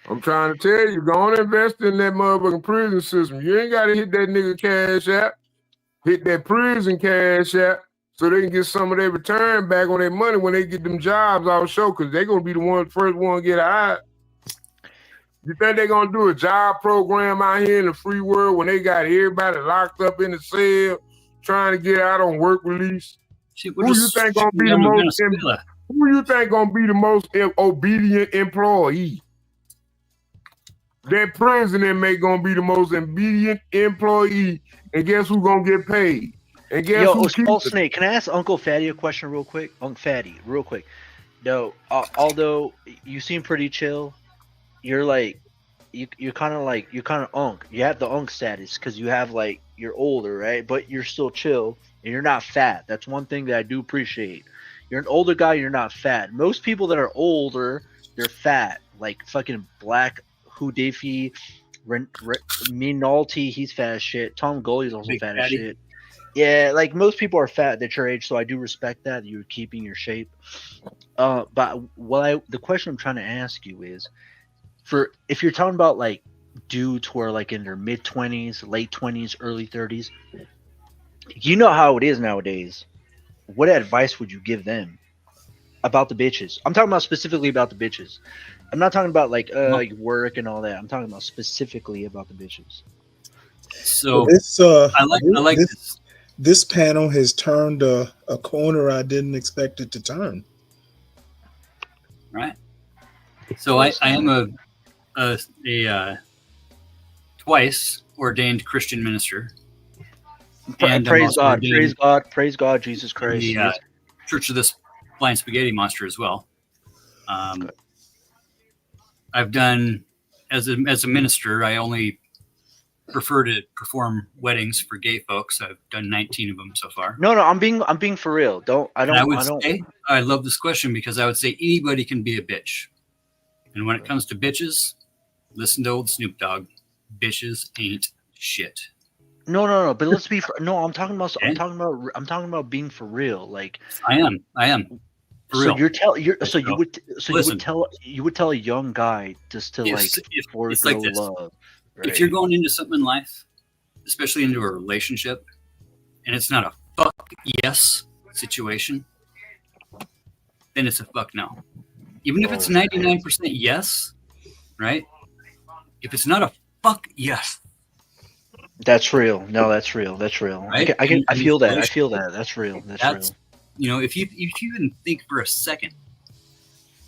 I'm trying to tell you, go on and invest in that motherfucking prison system. You ain't got to hit that nigga cash app. Hit that prison cash app so they can get some of their return back on their money when they get them jobs out show, because they're going to be the first one to get hired. You think they're going to do a job program out here in the free world when they got everybody locked up in the cell trying to get out on work release? Who you think going to be the most? Who you think going to be the most obedient employee? That prison inmate gonna be the most obedient employee, and guess who's gonna get paid? And guess who keeps Paul it? Snake, can I ask Uncle Fatty a question real quick? Uncle Fatty, real quick. No, although you seem pretty chill, you're like, you're kind of unk. You have the unk status because you have like you're older, right? But you're still chill and you're not fat. That's one thing that I do appreciate. You're an older guy. You're not fat. Most people that are older, they're fat. Like fucking Black Hudefi, Minalty, he's fat as shit. Tom Goley's also Big fat fatty. as shit. Yeah, like most people are fat at your age, so I do respect that you're keeping your shape. But the question I'm trying to ask you is, for if you're talking about like dudes who are like in their mid-20s, late 20s, early 30s, you know how it is nowadays. What advice would you give them about the bitches? I'm talking about specifically about the bitches. I'm not talking about like work and all that. I'm talking about specifically about the bitches. So this I like this. This panel has turned a corner I didn't expect it to turn. Right. So I am a twice ordained Christian minister. And Praise God, praise God, praise God, Jesus Christ. The Church of the Flying Spaghetti Monster as well. I've done as a minister. I only prefer to perform weddings for gay folks. I've done 19 of them so far. No, I'm being for real. I love this question because I would say anybody can be a bitch. And when it comes to bitches, listen to old Snoop Dogg. Bitches ain't shit. No. But let's be. I'm talking about. Okay? I'm talking about being for real. Like I am. For real. You would tell a young guy just to it's like this. Love. Right? If you're going into something in life, especially into a relationship, and it's not a fuck yes situation, then it's a fuck no. Even if it's 99% yes, right? If it's not a fuck yes. That's real. No, that's real. That's real. Right? I feel that. I feel that. That's real. That's real. You know, if you even think for a second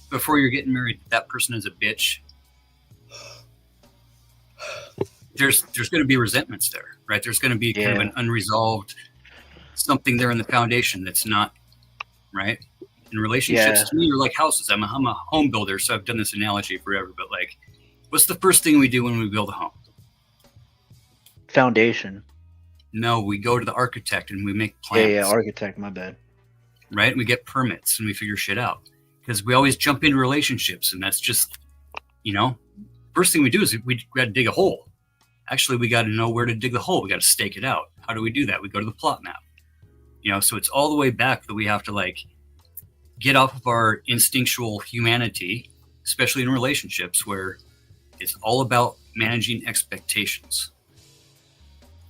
before you're getting married, that person is a bitch. There's going to be resentments there, right? There's going to be kind of an unresolved something there in the foundation that's not right. And relationships to me are like houses. I'm a home builder, so I've done this analogy forever. But like, what's the first thing we do when we build a home? Foundation. No, we go to the architect and we make plans. Yeah, architect. My bad. Right, and we get permits and we figure shit out because we always jump into relationships, and that's just, first thing we do is we got to dig a hole. Actually, we got to know where to dig the hole. We got to stake it out. How do we do that? We go to the plot map. So it's all the way back that we have to like get off of our instinctual humanity, especially in relationships where it's all about managing expectations.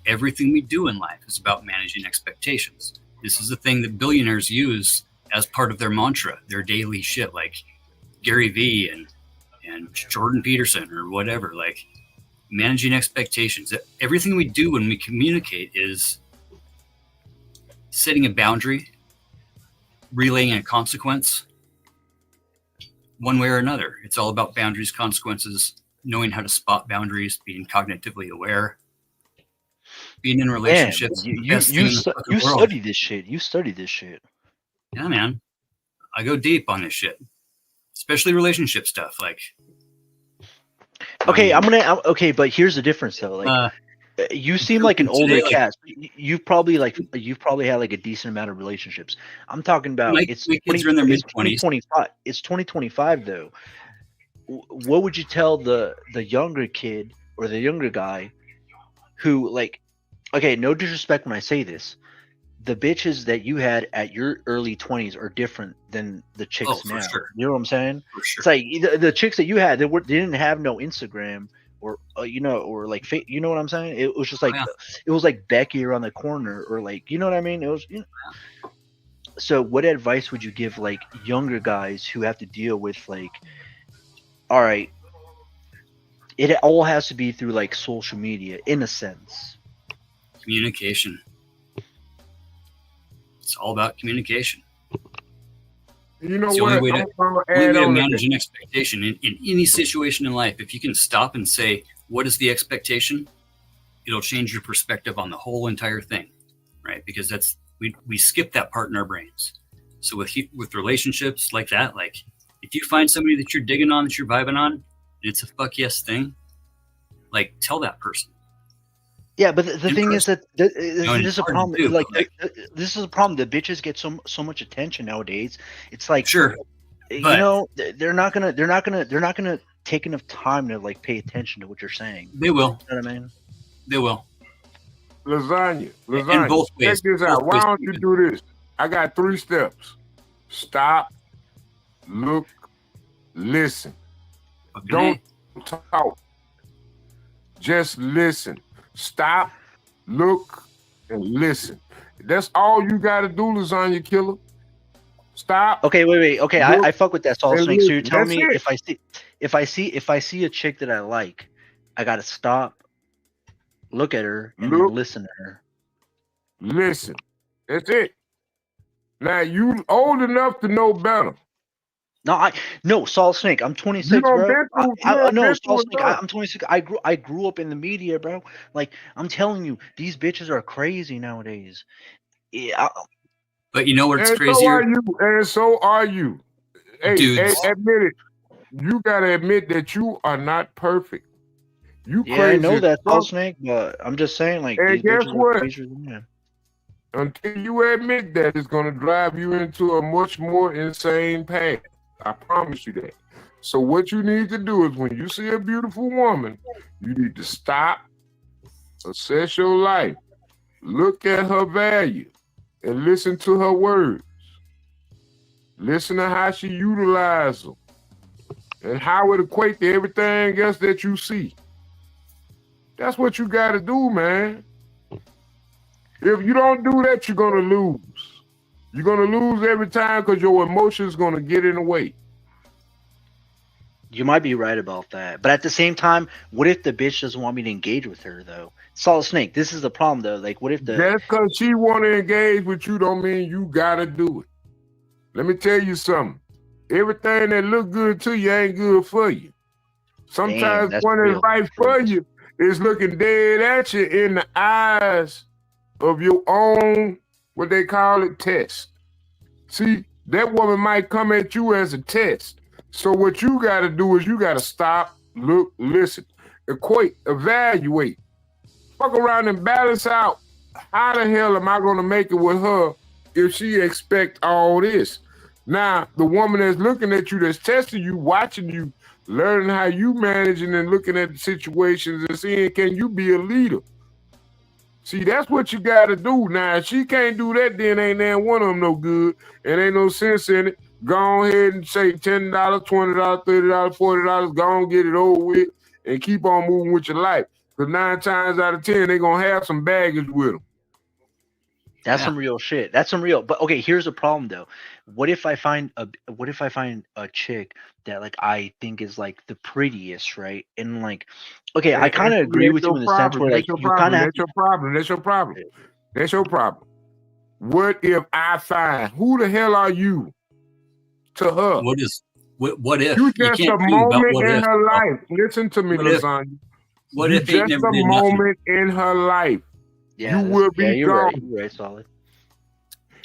Everything we do in life is about managing expectations. This is the thing that billionaires use as part of their mantra, their daily shit, like Gary Vee and Jordan Peterson or whatever, like managing expectations. Everything we do when we communicate is setting a boundary, relaying a consequence, one way or another. It's all about boundaries, consequences, knowing how to spot boundaries, being cognitively aware, being in relationships. Man, you study this shit. You study this shit. Yeah, man. I go deep on this shit, especially relationship stuff. Like, okay, but here's the difference though. Like, you seem like an older cat. You've probably had like a decent amount of relationships. I'm talking about my kids are in their mid-20s. It's 2025 though. What would you tell the younger kid or the younger guy who like? Okay, no disrespect when I say this. The bitches that you had at your early 20s are different than the chicks now. Sure. You know what I'm saying? For sure. It's like the chicks that you had, they didn't have no Instagram or or like, you know what I'm saying? It was just like it was like Becky around the corner, or like, you know what I mean? It was. So, what advice would you give like younger guys who have to deal with like, all right, it all has to be through like social media in a sense. Communication. It's all about communication. You know it's the what? only way to manage an expectation in any situation in life. If you can stop and say, what is the expectation? It'll change your perspective on the whole entire thing, right? Because we skip that part in our brains. So with relationships like that, like if you find somebody that you're digging on, that you're vibing on, and it's a fuck yes thing, like tell that person. Yeah, but the thing is that this and is a it's hard to problem. do, Like but, this is a problem. The bitches get so much attention nowadays. It's like sure, you but know, they're not gonna take enough time to like pay attention to what you're saying. they will. You know what I mean? They will. Lasagna. In both ways. Check this out. Why don't you do this? I got 3 steps. Stop, look, listen. Don't talk. Just listen. Stop, look, and listen. That's all you got to do, Lasagna Killer. Stop. Okay, wait. Okay, I fuck with that, Salt Snake. So you're telling me That's it. if I see a chick that I like, I gotta stop, look at her, and then listen to her. Listen. That's it. Now you old enough to know better. No, Salt Snake. I'm 26, bro. No, Salt Snake. I'm 26. I grew up in the media, bro. Like I'm telling you, these bitches are crazy nowadays. Yeah. But you know what's and crazier? So are you. Hey, Dudes. admit it. You gotta admit that you are not perfect. You Yeah, crazy. I know that, Salt Salt Snake, but I'm just saying, like, And these guess bitches what? are crazier than me. Until you admit that, it's gonna drive you into a much more insane path. I promise you that. So what you need to do is when you see a beautiful woman, you need to stop, assess your life, look at her value, and listen to her words. Listen to how she utilizes them and how it equates to everything else that you see. That's what you got to do, man. If you don't do that, you're going to lose. You're going to lose every time because your emotions going to get in the way. You might be right about that, but at the same time, what if the bitch doesn't want me to engage with her though? Solid Snake, this is the problem though. Like, what if the just because she want to engage with you don't mean you gotta do it. Let me tell you something. Everything that look good to you ain't good for you. Sometimes one that's right for you is looking dead at you in the eyes of your own, what they call it, test. See, that woman might come at you as a test. So what you got to do is you got to stop, look, listen, equate, evaluate. Fuck around and balance out. How the hell am I going to make it with her if she expect all this? Now, the woman that's looking at you, that's testing you, watching you, learning how you managing and looking at the situations and seeing, can you be a leader? See, that's what you got to do. Now, if she can't do that, then ain't that one of them no good. And ain't no sense in it. Go ahead and say $10, $20, $30, $40, go on, get it over with, and keep on moving with your life. Because 9 times out of 10, they're going to have some baggage with them. That's some real shit. That's some real. But okay, here's a problem though. What if I find a chick that like I think is like the prettiest, right? And like, okay, I kind of agree with you in the sense where like you kind of That's your problem. What if I find, who the hell are you to her? What if? You just a moment in her life. Listen to me, Lasagna. What you if just a moment in her life? Yeah, you will be you're gone. right. You're right, solid.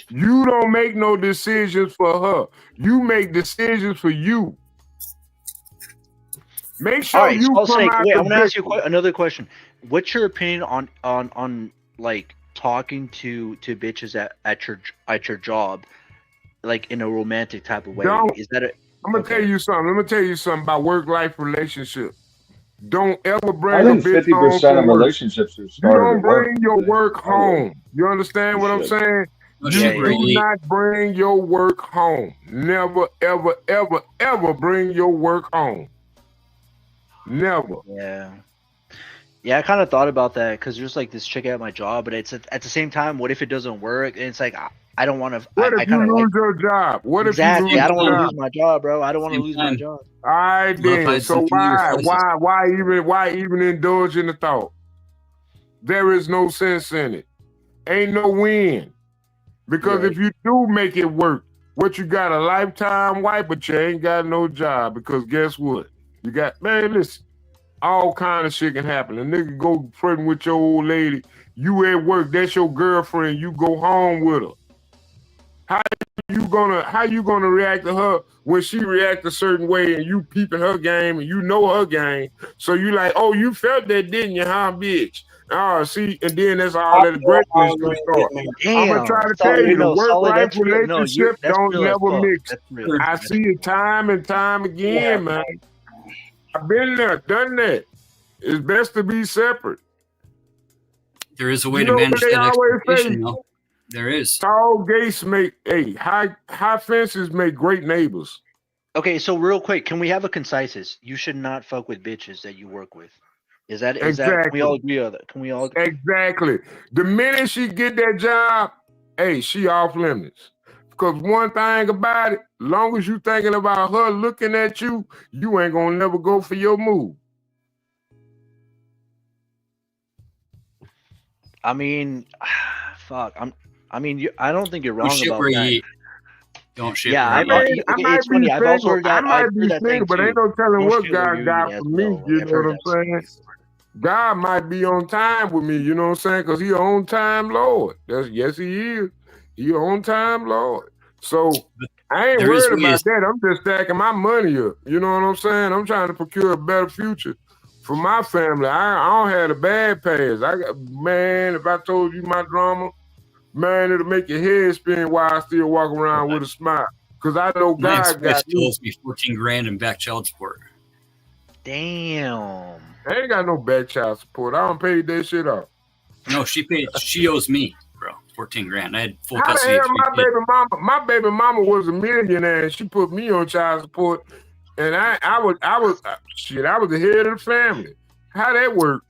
You don't make no decisions for her. You make decisions for you. Make sure you come out. Wait, I'm gonna ask you another question. What's your opinion on like talking to bitches at your job, like in a romantic type of way? Is that I'm gonna tell you something. Let me tell you something about work-life relationship. Don't ever bring I think a bitch 50% home of from work. relationships are You started don't at work. bring your work home. You understand what I'm saying? You do not bring your work home. Never, ever, ever, ever bring your work home. Never. Yeah, I kind of thought about that because there's like this chick at my job, but it's at the same time, what if it doesn't work? And it's like I don't want to. What if you lose your job? What if you lose I don't want your to job? lose my job, bro. I don't want to lose my job. All right, then. So why even indulge in the thought? There is no sense in it. Ain't no win. Because if you do make it work, what you got a lifetime wife, but you ain't got no job. Because guess what? You got, man, listen, all kind of shit can happen. A nigga go flirting with your old lady. You at work, that's your girlfriend. You go home with her. How how you gonna react to her when she react a certain way and you peeping her game and you know her game? So you like, oh, you felt that, didn't you, huh, bitch? Oh, see, and then that's all that greatness to start. I'm gonna try to tell you, the work-life relationship don't never mix. I see it time and time again, man. I've been there, done that. It's best to be separate. There is a way to manage that expectation, though. There is. Tall gates make high fences make great neighbors. Okay, so real quick, can we have a concisus? You should not fuck with bitches that you work with. Is that can we all agree on that? Can we all Exactly. The minute she get that job, hey, she off limits. Because one thing about it, long as you thinking about her looking at you, you ain't gonna never go for your move. I mean, fuck. I don't think you're wrong about that. Don't shit. Yeah, it's funny. I've also heard that. I might be single, but ain't no telling what God got for me. You know what I'm saying? God might be on time with me. You know what I'm saying? Because He an on time Lord. Yes, He is. He an on time Lord. So I ain't worried about that. I'm just stacking my money up. You know what I'm saying? I'm trying to procure a better future for my family. I don't have a bad past. Man, if I told you my drama, man, it'll make your head spin while I still walk around with a smile. Because I know God got me. Owes me $14,000 in back child support. Damn. I ain't got no back child support. I don't pay that shit off. No, she owes me, bro, $14,000. I had full How custody. The hell my baby mama was a millionaire and she put me on child support, and I was the head of the family. How that work?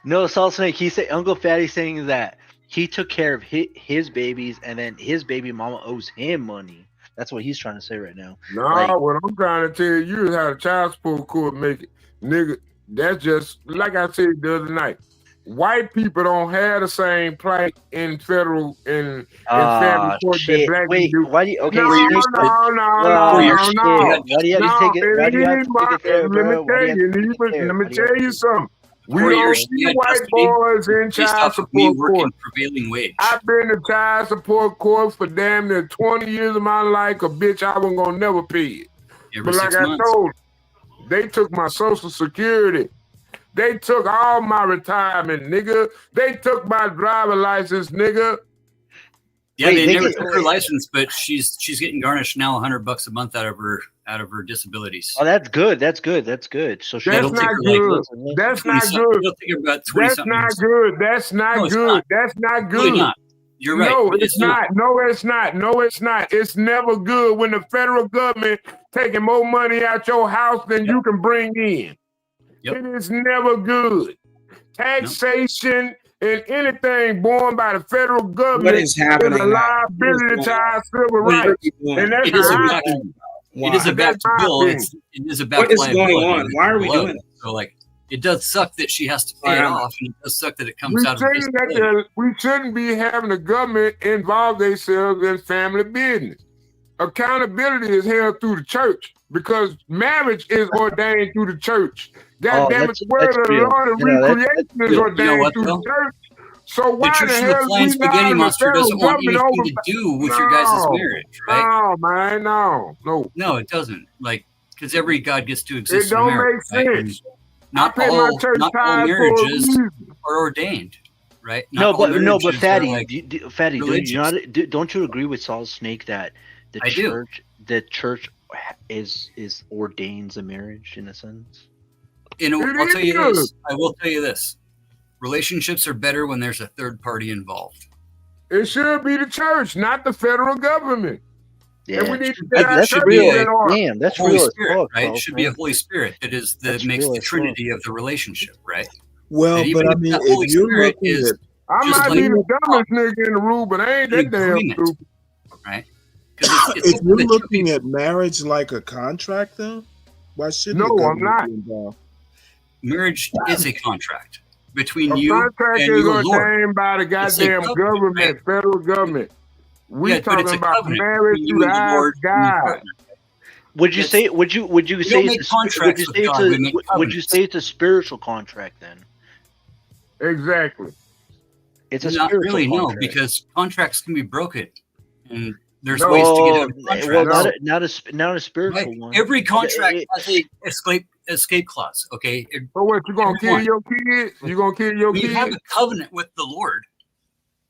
No, Salt Snake. He said Uncle Fatty's saying that he took care of his babies, and then his baby mama owes him money. That's what he's trying to say right now. No, what I'm trying to tell you is how the child support court make it. Nigga, that's just, like I said the other night, white people don't have the same plight in federal and family court that black people do. Why do you, okay, no. Why do you have to take it? Why do you have to take it there, bro? Let me tell you something. We don't see white boys in child support court. Prevailing wage. I've been in child support court for damn near 20 years of my life. A bitch, I wasn't gonna never pay it. But like I told you, they took my Social Security. They took all my retirement, nigga. They took my driver license, nigga. Yeah, they never took her license, but she's getting garnished now $100 a month out of her disabilities. Oh, that's good. That's good. That's good. So that's not good. That's not good. That's not good. That's not good. That's not good. Really not. You're right. No, it's not. No, it's not. No, it's not. It's never good when the federal government taking more money out your house than you can bring in. It is never good. Taxation and anything borne by the federal government is a liability to our civil rights. And that's it is a back to bill. It is a back. What is going on? Why are we doing it? So like, it does suck that she has to pay it off, and it does suck that it comes out of we shouldn't be having the government involve themselves in family business. Accountability is held through the church because marriage is ordained through the church. God damn it, the word of the Lord and recreation is ordained through the church. So why the hell the flying spaghetti monster doesn't want anything to do with your guys' marriage, right? No, man, no, it doesn't. Like, because every God gets to exist. It don't in marriage, make right? sense. Not all marriages are ordained, right? Not but Fatty, Fatty, don't you agree with Salt Snake that the church is ordains a marriage in a sense? I'll tell you this. I will tell you this. Relationships are better when there's a third party involved. It should be the church, not the federal government. Yeah, and we need to that's real. Damn, that's Holy real. Spirit, right? It should be a Holy Spirit that makes the Trinity of the relationship, right? Well, but I mean, if you're looking at, I might be the dumbest nigga in the room, but I ain't that damn stupid, right? If you're looking at marriage like a contract, though, why shouldn't no, I'm not. Be involved? Marriage is a contract between you and your Lord. Ordained by the goddamn government, right? Federal government. We talking about marriage to the eyes of God. Would you say it's a spiritual contract then? Exactly. It's a not spiritual really contract. no, because contracts can be broken, and there's ways to get out of contracts. Not a spiritual one. Every contract has a escape clause. Okay. So what? You gonna kill your kids? You gonna kill your kids? You have a covenant with the Lord.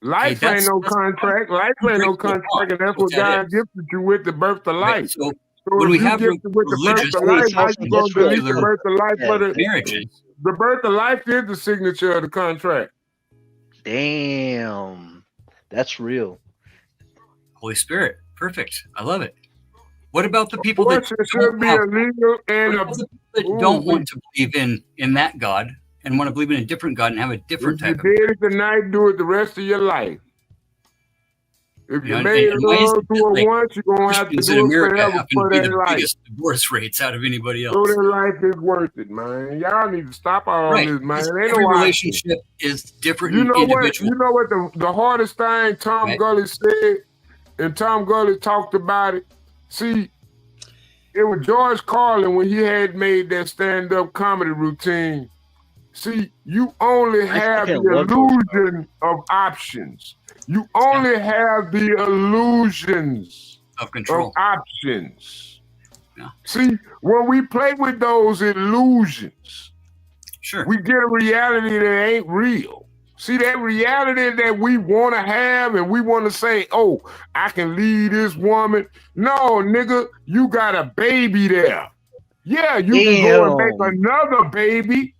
Life ain't no contract. Life ain't no contract, and that's what God gifted you with, the birth of life. So when we have with the birth of life, how you gonna delete the birth of life for the marriages? The birth of life is the signature of the contract. Damn, that's real. Holy Spirit, perfect. I love it. What about the people that don't want to believe in that God and want to believe in a different God and have a different type of? If you did it tonight, do it the rest of your life. If you made love to her once, you're gonna have to do it forever for that life. Biggest divorce rates out of anybody else. So that life is worth it, man. Y'all need to stop all this, man. Every relationship is different. You know what? You know what? The hardest thing Tom Gully said, and Tom Gully talked about it. See, it was George Carlin when he had made that stand-up comedy routine. See, you only have the illusion of options. You only have the illusions of control, of options. Yeah. See, when we play with those illusions, we get a reality that ain't real. See, that reality that we want to have and we want to say, oh, I can lead this woman. No, nigga, you got a baby there. Yeah, you can go and make another baby.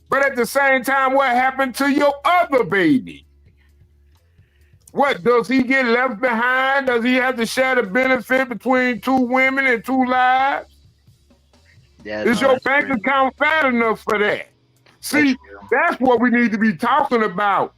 But at the same time, what happened to your other baby? What, does he get left behind? Does he have to share the benefit between two women and two lives? Is your bank account fat enough for that? See, that's what we need to be talking about.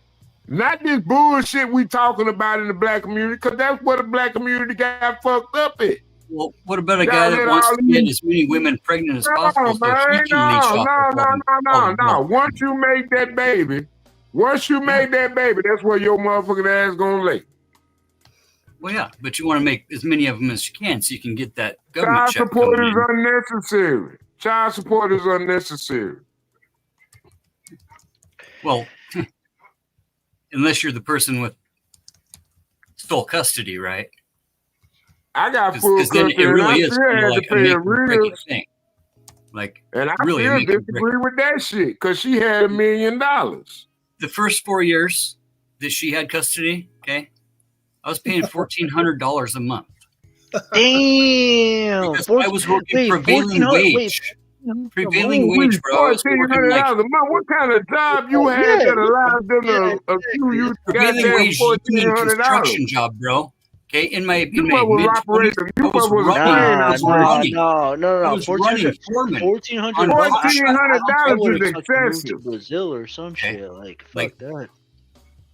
Not this bullshit we talking about in the black community, because that's what the black community got fucked up in. Well, what about a guy that wants to get as many women pregnant as possible so he can leech off? No. Once you make that baby, that's where your motherfucking ass gonna lay. Well, yeah, but you want to make as many of them as you can so you can get that government check. Child support is unnecessary. Child support is unnecessary. Well, unless you're the person with sole custody, right? I got full custody. It really is like a make-or-breaking thing. Like, and I really still disagree with that shit because she had $1 million. The first 4 years that she had custody, okay, I was paying $1,400 a month. Damn, because I was working prevailing wage. Prevailing wage, bro. $1,400 a month. What kind of job you had that allowed them to accrue you to prevailing wage? Construction job, bro. Okay, in my mid-20s, I was running. $1,400 is excessive. Brazil or some shit like that.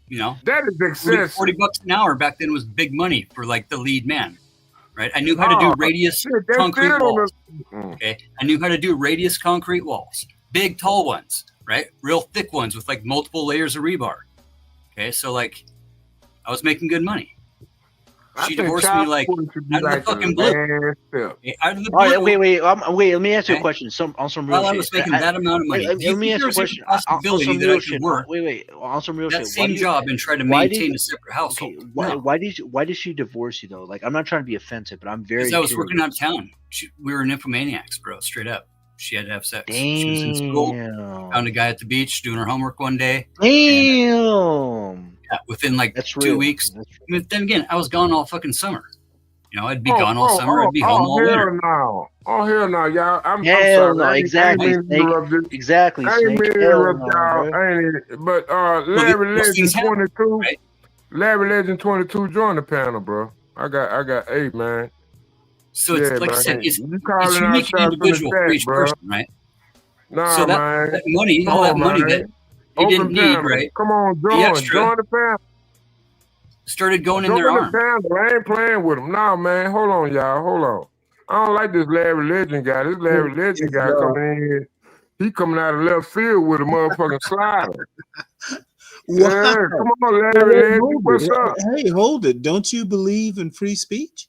You know, that is excessive. $40 an hour back then was big money for like the lead man, right? I knew how to do radius concrete walls. Okay, I knew how to do radius concrete walls, big tall ones, right? Real thick ones with like multiple layers of rebar. Okay, so like I was making good money. She divorced me like out of the fucking blue. Out of the blue. Wait. Let me ask you a question. On some real shit. While I was making that amount of money, let me ask you a question. Possibility that I could work on some real that shit. Same job and try to maintain a separate household. Why did she divorce you though? Like, I'm not trying to be offensive, but I'm very. Because I was working out of town. We were nymphomaniacs, bro. Straight up. She had to have sex. Damn. She was in school. Found a guy at the beach doing her homework one day. Damn. Within like 2 weeks. But then again, I was gone all fucking summer. You know, I'd be gone all summer. I'd be home all winter. Oh, hell no, y'all. I'm sorry. No, exactly. Exactly. I ain't mean to interrupt y'all. But Larry Legend 22. Right? Larry Legend 22 joined the panel, bro. I got 8, man. So it's like I said, it's unique individual for each person, right? Nah, so man. that money, all that money that you didn't need, right? Come on, join the panel. Started going in their arm. I ain't playing with them. Nah, man. Hold on, y'all. Hold on. I don't like this Larry Legend guy. This Larry Legend guy coming in here. He coming out of left field with a motherfucking slider. Yeah, come on, Larry Legend. What's up? Hey, hold it. Don't you believe in free speech?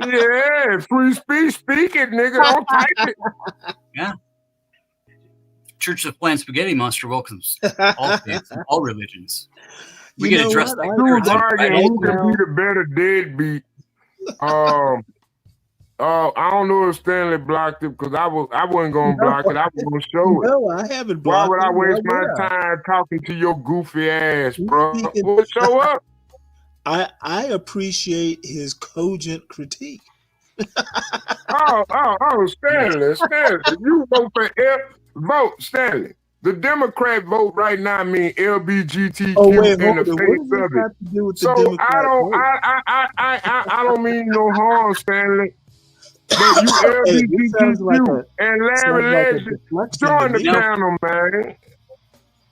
Yeah, free speech. Speak it, nigga. Don't type it. Yeah. Church of the Flying Spaghetti Monster welcomes all faiths and all religions. We get addressed like parents, right? Who can be the better deadbeat? I don't know if Stanley blocked it because I wasn't gonna block it. I was gonna show it. No, I haven't Why blocked would I it. waste Why my would I? time talking to your goofy ass, bro? Well, show up. I appreciate his cogent critique. Stanley, you vote for vote Stanley. The Democrat vote right now mean LBGTQ in the face of it. So I don't mean no harm, Stanley. But you LBGTQ and Larry Legend, join the panel, man.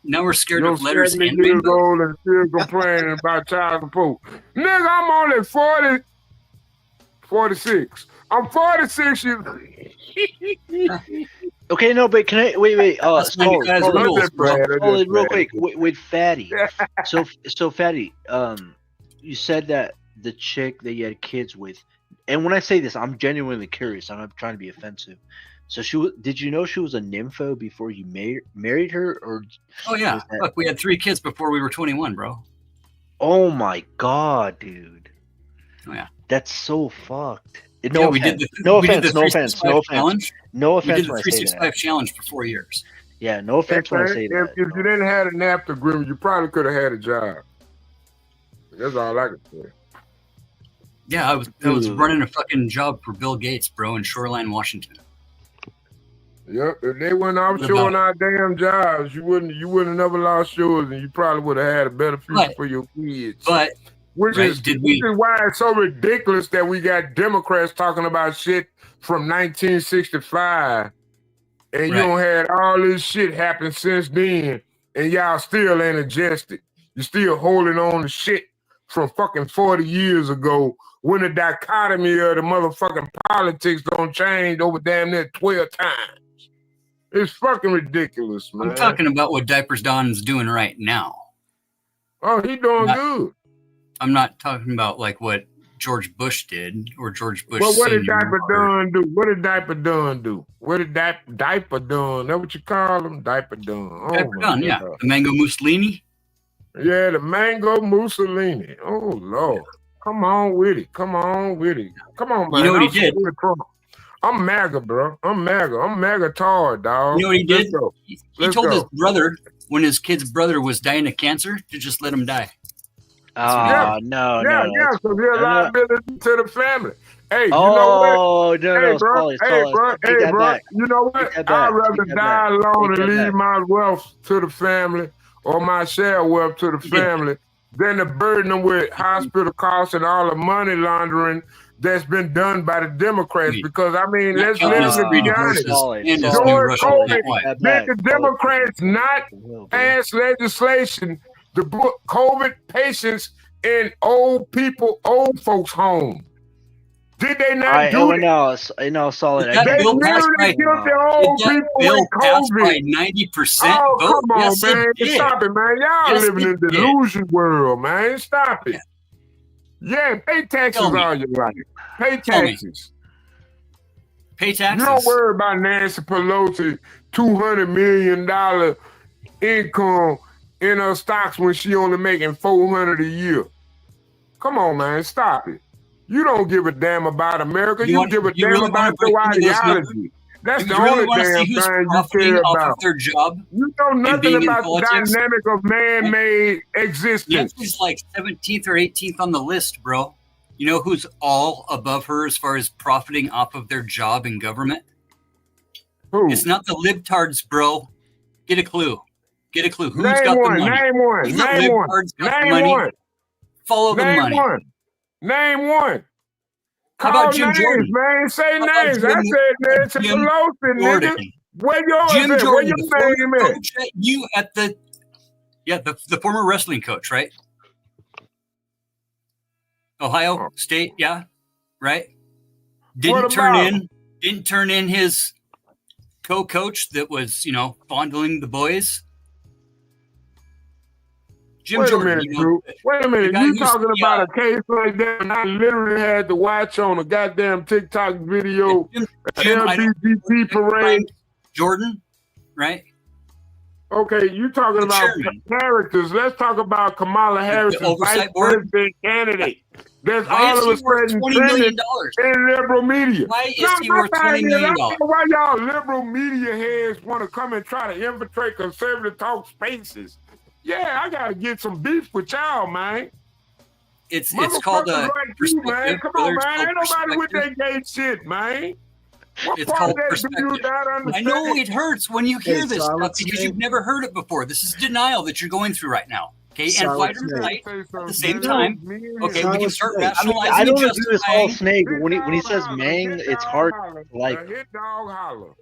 Now we're scared of letters 70 and years rainbows. old and still complaining about child support. Nigga, I'm only 46. I'm 46 years. Okay, no, but can I wait? Solid, real quick with Fatty. So Fatty, you said that the chick that you had kids with, and when I say this, I'm genuinely curious. I'm not trying to be offensive. So did you know she was a nympho before you married her, or? Oh yeah, look, we had 3 kids before we were 21, bro. Oh my god, dude. Oh yeah, that's so fucked. No offense. No offense. No offense. We did the 365 challenge for 4 years. Yeah, no offense when I say that. If you didn't have a NAFTA agreement, you probably could have had a job. That's all I can say. Yeah, I was running a fucking job for Bill Gates, bro, in Shoreline, Washington. Yep, if they went offshore on our damn jobs, you wouldn't have never lost yours, and you probably would have had a better future for your kids. But which is why it's so ridiculous that we got Democrats talking about shit from 1965, and you don't had all this shit happen since then, and y'all still ain't adjusted. You're still holding on to shit from fucking 40 years ago when the dichotomy of the motherfucking politics don't change over damn near 12 times. It's fucking ridiculous, man. I'm talking about what Diapers Don's doing right now. Oh, he doing good. I'm not talking about like what George Bush did or George Bush. Well, what did Sr. Diaper Don do? What did Diaper Don do? What did Diaper Don? That what you call him? Diaper Don. Diaper Don, yeah. The mango Mussolini. Yeah, the mango Mussolini. Oh Lord, come on with it. Come on with it. Come on, man. You know what he did? I'm MAGA, bro. I'm MAGA. I'm MAGA tard, dog. You know what he did? He told his brother when his kid's brother was dying of cancer to just let him die. No. So there's liability to the family. Hey, you know what? Hey, bro. You know what? I'd rather die alone and leave my wealth to the family or my share wealth to the family than to burden them with hospital costs and all the money laundering that's been done by the Democrats. Because I mean, let's literally be honest. During COVID, did the Democrats not pass legislation to put COVID patients in old folks' homes? Did they not do it? No, solid. That bill passed by 90% Oh, vote. come on, Yes, man. it did. Stop it, man. Y'all Yes, living in it did. delusion world, man. Stop it. Yeah, pay taxes all your life. Pay taxes. Pay taxes. You don't worry about Nancy Pelosi $200 million income in her stocks when she only making $400 a year. Come on, man. Stop it. You don't give a damn about America. You give a damn about your ideology. That's the only damn thing you care about. Their job. You know nothing about the dynamic of man-made existence. She's like 17th or 18th on the list, bro. You know who's all above her as far as profiting off of their job in government? Who? It's not the libtards, bro. Get a clue. Get a clue. Who's Name got one, the money? name one, Who's the name one, libtards got the name money? one. Follow the Name money. one. Name one. How Call about Jim names, Jordan? man. Say How about names. I Jim- said Nancy Jim Pelosi, Jordan? nigga. Where yours Jim at? Where Jordan, your the former name at? coach at you at the former wrestling coach, right? Ohio State, yeah, right. Didn't turn in his co-coach that was, fondling the boys. Jim Wait Jordan, a minute, Drew. Wait a minute. guy You who's- talking about a case like that, and I literally had to watch on a goddamn TikTok video Jim, I don't- LGBT parade. Jordan, right? Okay, you talking about characters. Let's talk about Kamala Harris, vice president candidate. That's all of a sudden trending in liberal media. Why is he worth $20 million? I don't know why y'all liberal media heads want to come and try to infiltrate conservative talk spaces. Yeah, I gotta get some beef with y'all, man. It's called like you, man. Come on, man. Ain't nobody with that gay shit, man. It's called perspective. I know it hurts when you hear this stuff because you've never heard it before. This is denial that you're going through right now. Okay, and fight or flight at the same time. Okay, we can start rationalizing. I don't agree with Saul Snake. When he says Mang, it's hard to like. Hit dog holler.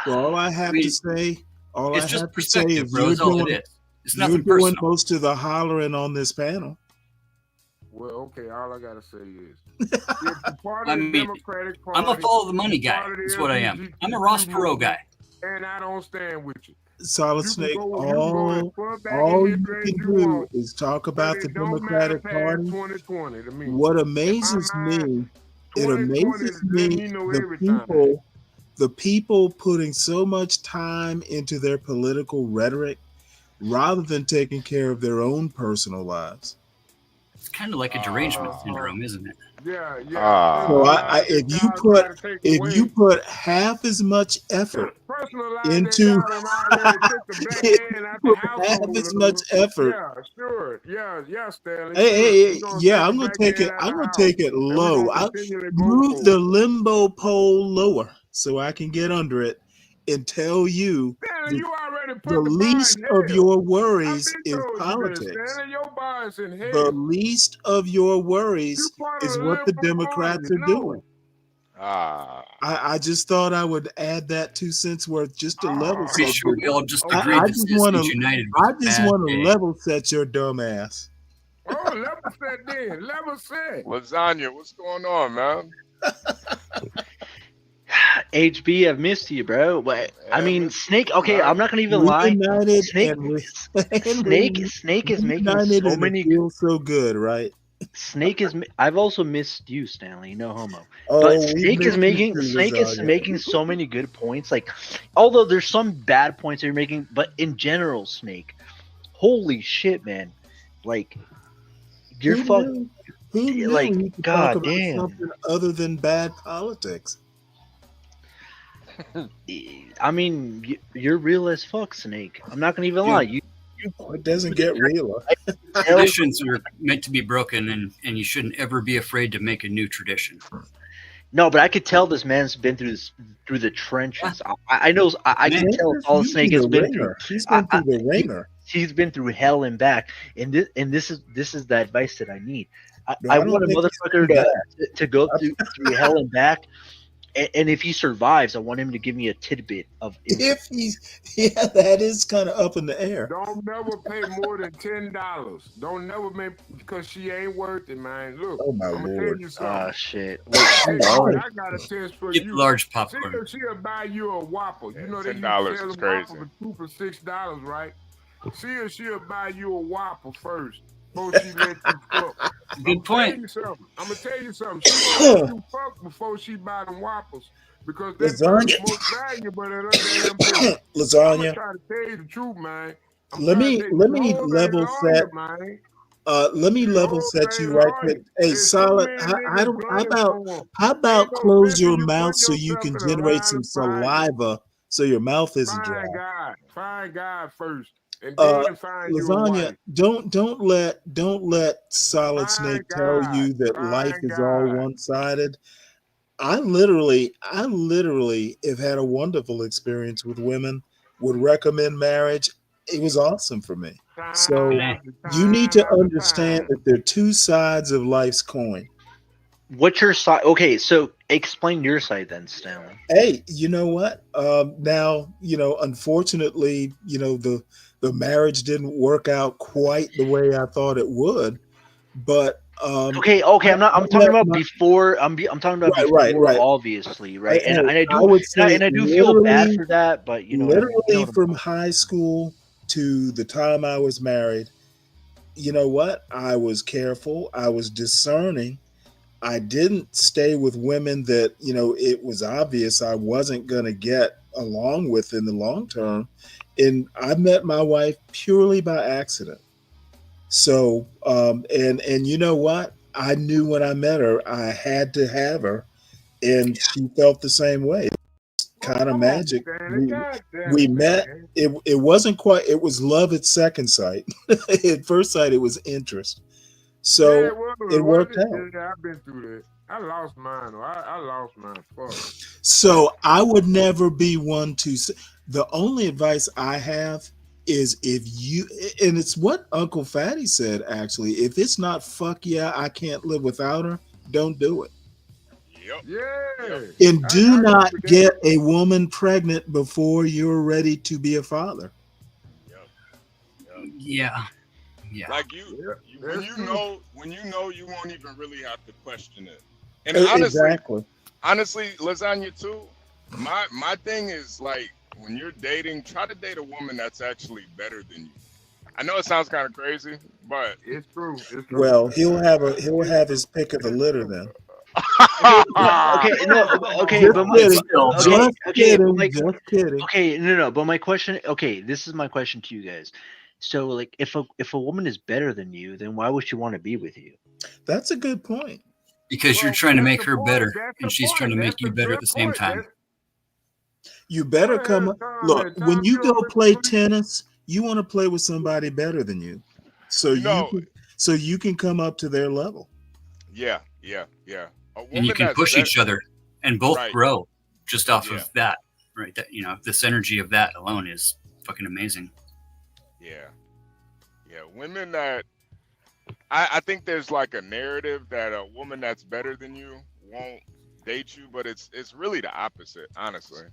Well, all I have to say, it's just perspective, bro. That's all it is. It's nothing you're doing personal. most of the hollering on this panel. Well, okay, all I gotta say is, I mean, I'm a follow the money guy. That's what I am. I'm a Ross Perot guy. And I don't stand with you. Solid Snake, all you can do is talk about the Democratic Party. What amazes me, it amazes me the people putting so much time into their political rhetoric rather than taking care of their own personal lives. It's kind of like a derangement syndrome, isn't it? Yeah. So if you put half as much effort into Yeah, sure. Yeah, Stanley. Hey, I'm gonna take it low. I move the limbo pole lower so I can get under it and tell you the least of your worries is politics. The least of your worries is what the Democrats are doing. I just thought I would add that 2 cents worth just to level set. Sure we all just agree I just want to level set your dumb ass. Oh, level set then. Level set. Lasagna, what's going on, man? HB, I've missed you, bro. But I mean, Snake. Okay, I'm not gonna even lie. Snake is making so many. Feels so good, right? Snake is. I've also missed you, Stanley. No homo. Oh, but Snake is making so many good points. Like, although there's some bad points that you're making, but in general, Snake, holy shit, man! Like, you're fucking. Like, god damn. Something other than bad politics. I mean, you're real as fuck, Snake. I'm not gonna even lie. It doesn't get realer. Traditions are meant to be broken, and you shouldn't ever be afraid to make a new tradition. No, but I could tell this man's been through the trenches. I know. I can tell Solid Snake has been through. He's been through the ringer. He's been through hell and back, and this is the advice that I need. I want a motherfucker to go through hell and back. And if he survives, I want him to give me a tidbit of. If that is kind of up in the air. Don't never pay more than $10. Don't never make because she ain't worth it, man. Look, oh my I'm gonna tell you something. Ah, shit. I got a test for Get you. large popcorn. She'll buy you a Whopper. You know they $10 is crazy. For $2 for $6, right? She'll buy you a Whopper first. Before she let you fuck. Good point. I'm gonna tell you something. She let you fuck before she buy them Whoppers because that's the most valuable in her damn business. Lasagna. I'm trying to tell you the truth, man. Let me level set. Let me level set you right quick. Hey, Solid. How about close your mouth so you can generate some saliva so your mouth isn't dry. Find God first. Lasagna, don't let Solid Snake tell you that life is all one-sided. I literally have had a wonderful experience with women. Would recommend marriage. It was awesome for me. So you need to understand that there are two sides of life's coin. What's your side? Okay, so explain your side then, Stanley. Hey, you know what? Now, unfortunately, the marriage didn't work out quite the way I thought it would. But okay. I'm talking about before. I'm talking about before, obviously, right? And I do feel bad for that, but literally from high school to the time I was married, you know what? I was careful. I was discerning. I didn't stay with women that, it was obvious I wasn't going to get along with in the long term. And I met my wife purely by accident. So, and you know what? I knew when I met her, I had to have her, and she felt the same way. Kind of magic. We met. It wasn't quite. It was love at second sight. At first sight, it was interest. So it worked out. Yeah, I've been through that. I lost mine. I lost mine. Fuck. So I would never be one to say. The only advice I have is if you, and it's what Uncle Fatty said actually. If it's not fuck yeah, I can't live without her. Don't do it. Yeah. And do not get a woman pregnant before you're ready to be a father. Yeah. Like when you know, you won't even really have to question it. And honestly, lasagna too. My thing is like when you're dating, try to date a woman that's actually better than you. I know it sounds kind of crazy, but it's true. Well, he'll have his pick of the litter then. But my question, this is my question to you guys. So, like, if a woman is better than you, then why would she want to be with you? That's a good point. Because you're trying to make her better, and she's trying to make you better at the same time. You better come up. Look, when you go play tennis, you want to play with somebody better than you, so you can come up to their level. Yeah. And you can push each other and both grow just off of that, right? That this energy of that alone is fucking amazing. Yeah. Women that I think there's like a narrative that a woman that's better than you won't date you, but it's really the opposite, honestly.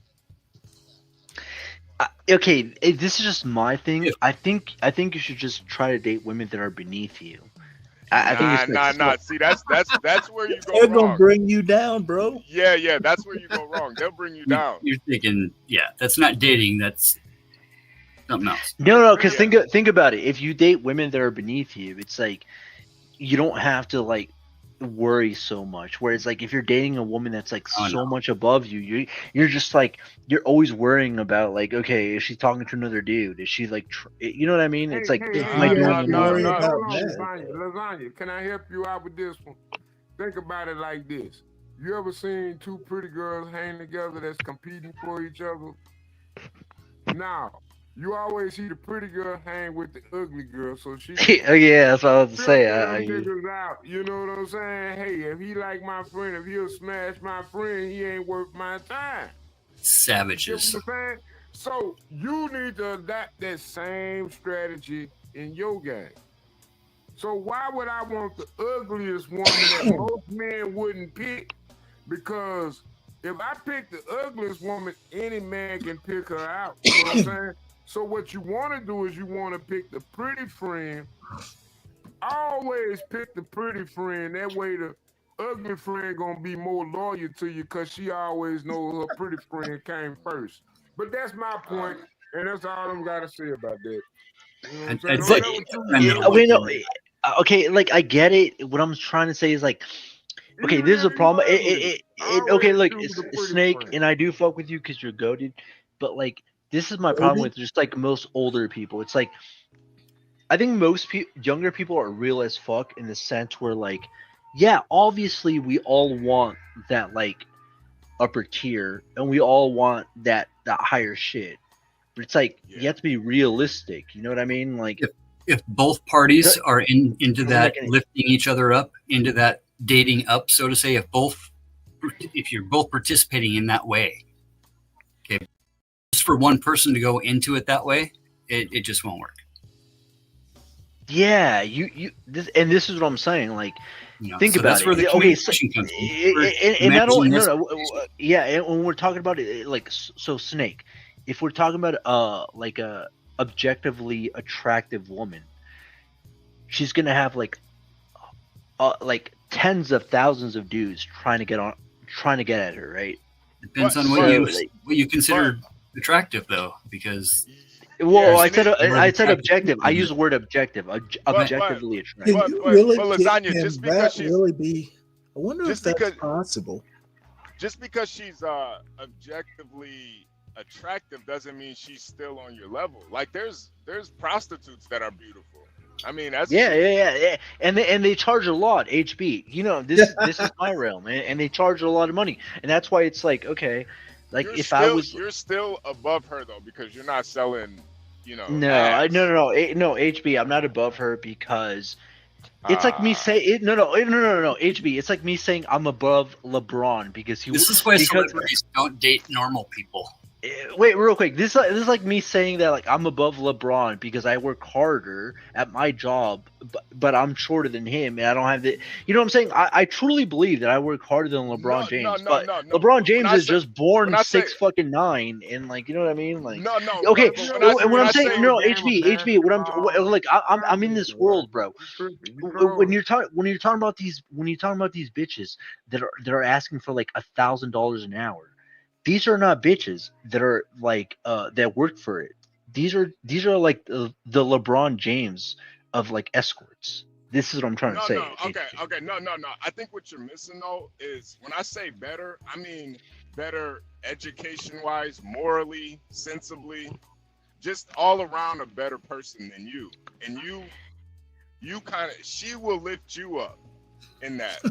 This is just my thing. I think you should just try to date women that are beneath you. I think nah. See, that's where you go They're wrong. gonna bring you down, bro. Yeah, that's where you go wrong. They'll bring you down. You're thinking, that's not dating. That's something else. No, because think about it. If you date women that are beneath you, it's like you don't have to like worry so much. Whereas like if you're dating a woman that's like much above you, you're just like you're always worrying about like, okay, is she talking to another dude? Is she like you know what I mean? It's like Lasagna, can I help you out with this one? Think about it like this. You ever seen two pretty girls hang together that's competing for each other? Now, you always see the pretty girl hang with the ugly girl, so she. Yeah, that's what I was to say. Figures out, you know what I'm saying? Hey, if he like my friend, if he'll smash my friend, he ain't worth my time. Savages. You know what I'm saying? So you need to adapt that same strategy in your game. So why would I want the ugliest woman that most men wouldn't pick? Because if I pick the ugliest woman, any man can pick her out. You know what I'm saying? So what you want to do is you want to pick the pretty friend. Always pick the pretty friend. That way the ugly friend gonna be more loyal to you because she always knows her pretty friend came first. But that's my point, and that's all I'm gotta say about that. You know what I'm saying? Okay, like I get it. What I'm trying to say is like, okay, this is a problem. Okay, look, Snake, and I do fuck with you because you're goated, but like. This is my problem with just like most older people. It's like, I think most younger people are real as fuck in the sense where like, yeah, obviously we all want that like upper tier and we all want that higher shit. But it's like, you have to be realistic. You know what I mean? Like if both parties are into that lifting each other up, into that dating up, so to say, if you're both participating in that way, okay. Just for one person to go into it that way, it just won't work. Yeah, this is what I'm saying. Like, think about that's it. Where the communication comes and not only and when we're talking about it, like so, Snake, if we're talking about like a objectively attractive woman, she's gonna have like tens of thousands of dudes trying to get at her, right? Depends on what you consider attractive, though, because I said objective. I use the word objective. Objectively attractive. But lasagna, just because she's really be, I wonder if that's possible. Just because she's objectively attractive doesn't mean she's still on your level. Like there's prostitutes that are beautiful. I mean, that's Yeah. And they charge a lot, HB. You know, this is my realm, and they charge a lot of money. And that's why it's like, okay, like you're still above her though, because you're not selling, no, ass. no, HB, I'm not above her because it's like me saying no, HB. It's like me saying I'm above LeBron because This is why celebrities don't date normal people. Wait, real quick. This is like me saying that like I'm above LeBron because I work harder at my job, but I'm shorter than him, and I don't have the. You know what I'm saying? I truly believe that I work harder than LeBron James. But LeBron James is just born 6'9", and like you know what I mean? Like okay. And what I'm saying, HB. What I'm in this world, bro. When you're talking about these bitches that are asking for like $1,000 an hour. These are not bitches that are like that work for it. These are like the LeBron James of like escorts. This is what I'm trying to say. Okay. No. I think what you're missing though is when I say better, I mean better education-wise, morally, sensibly, just all around a better person than you. And she will lift you up in that.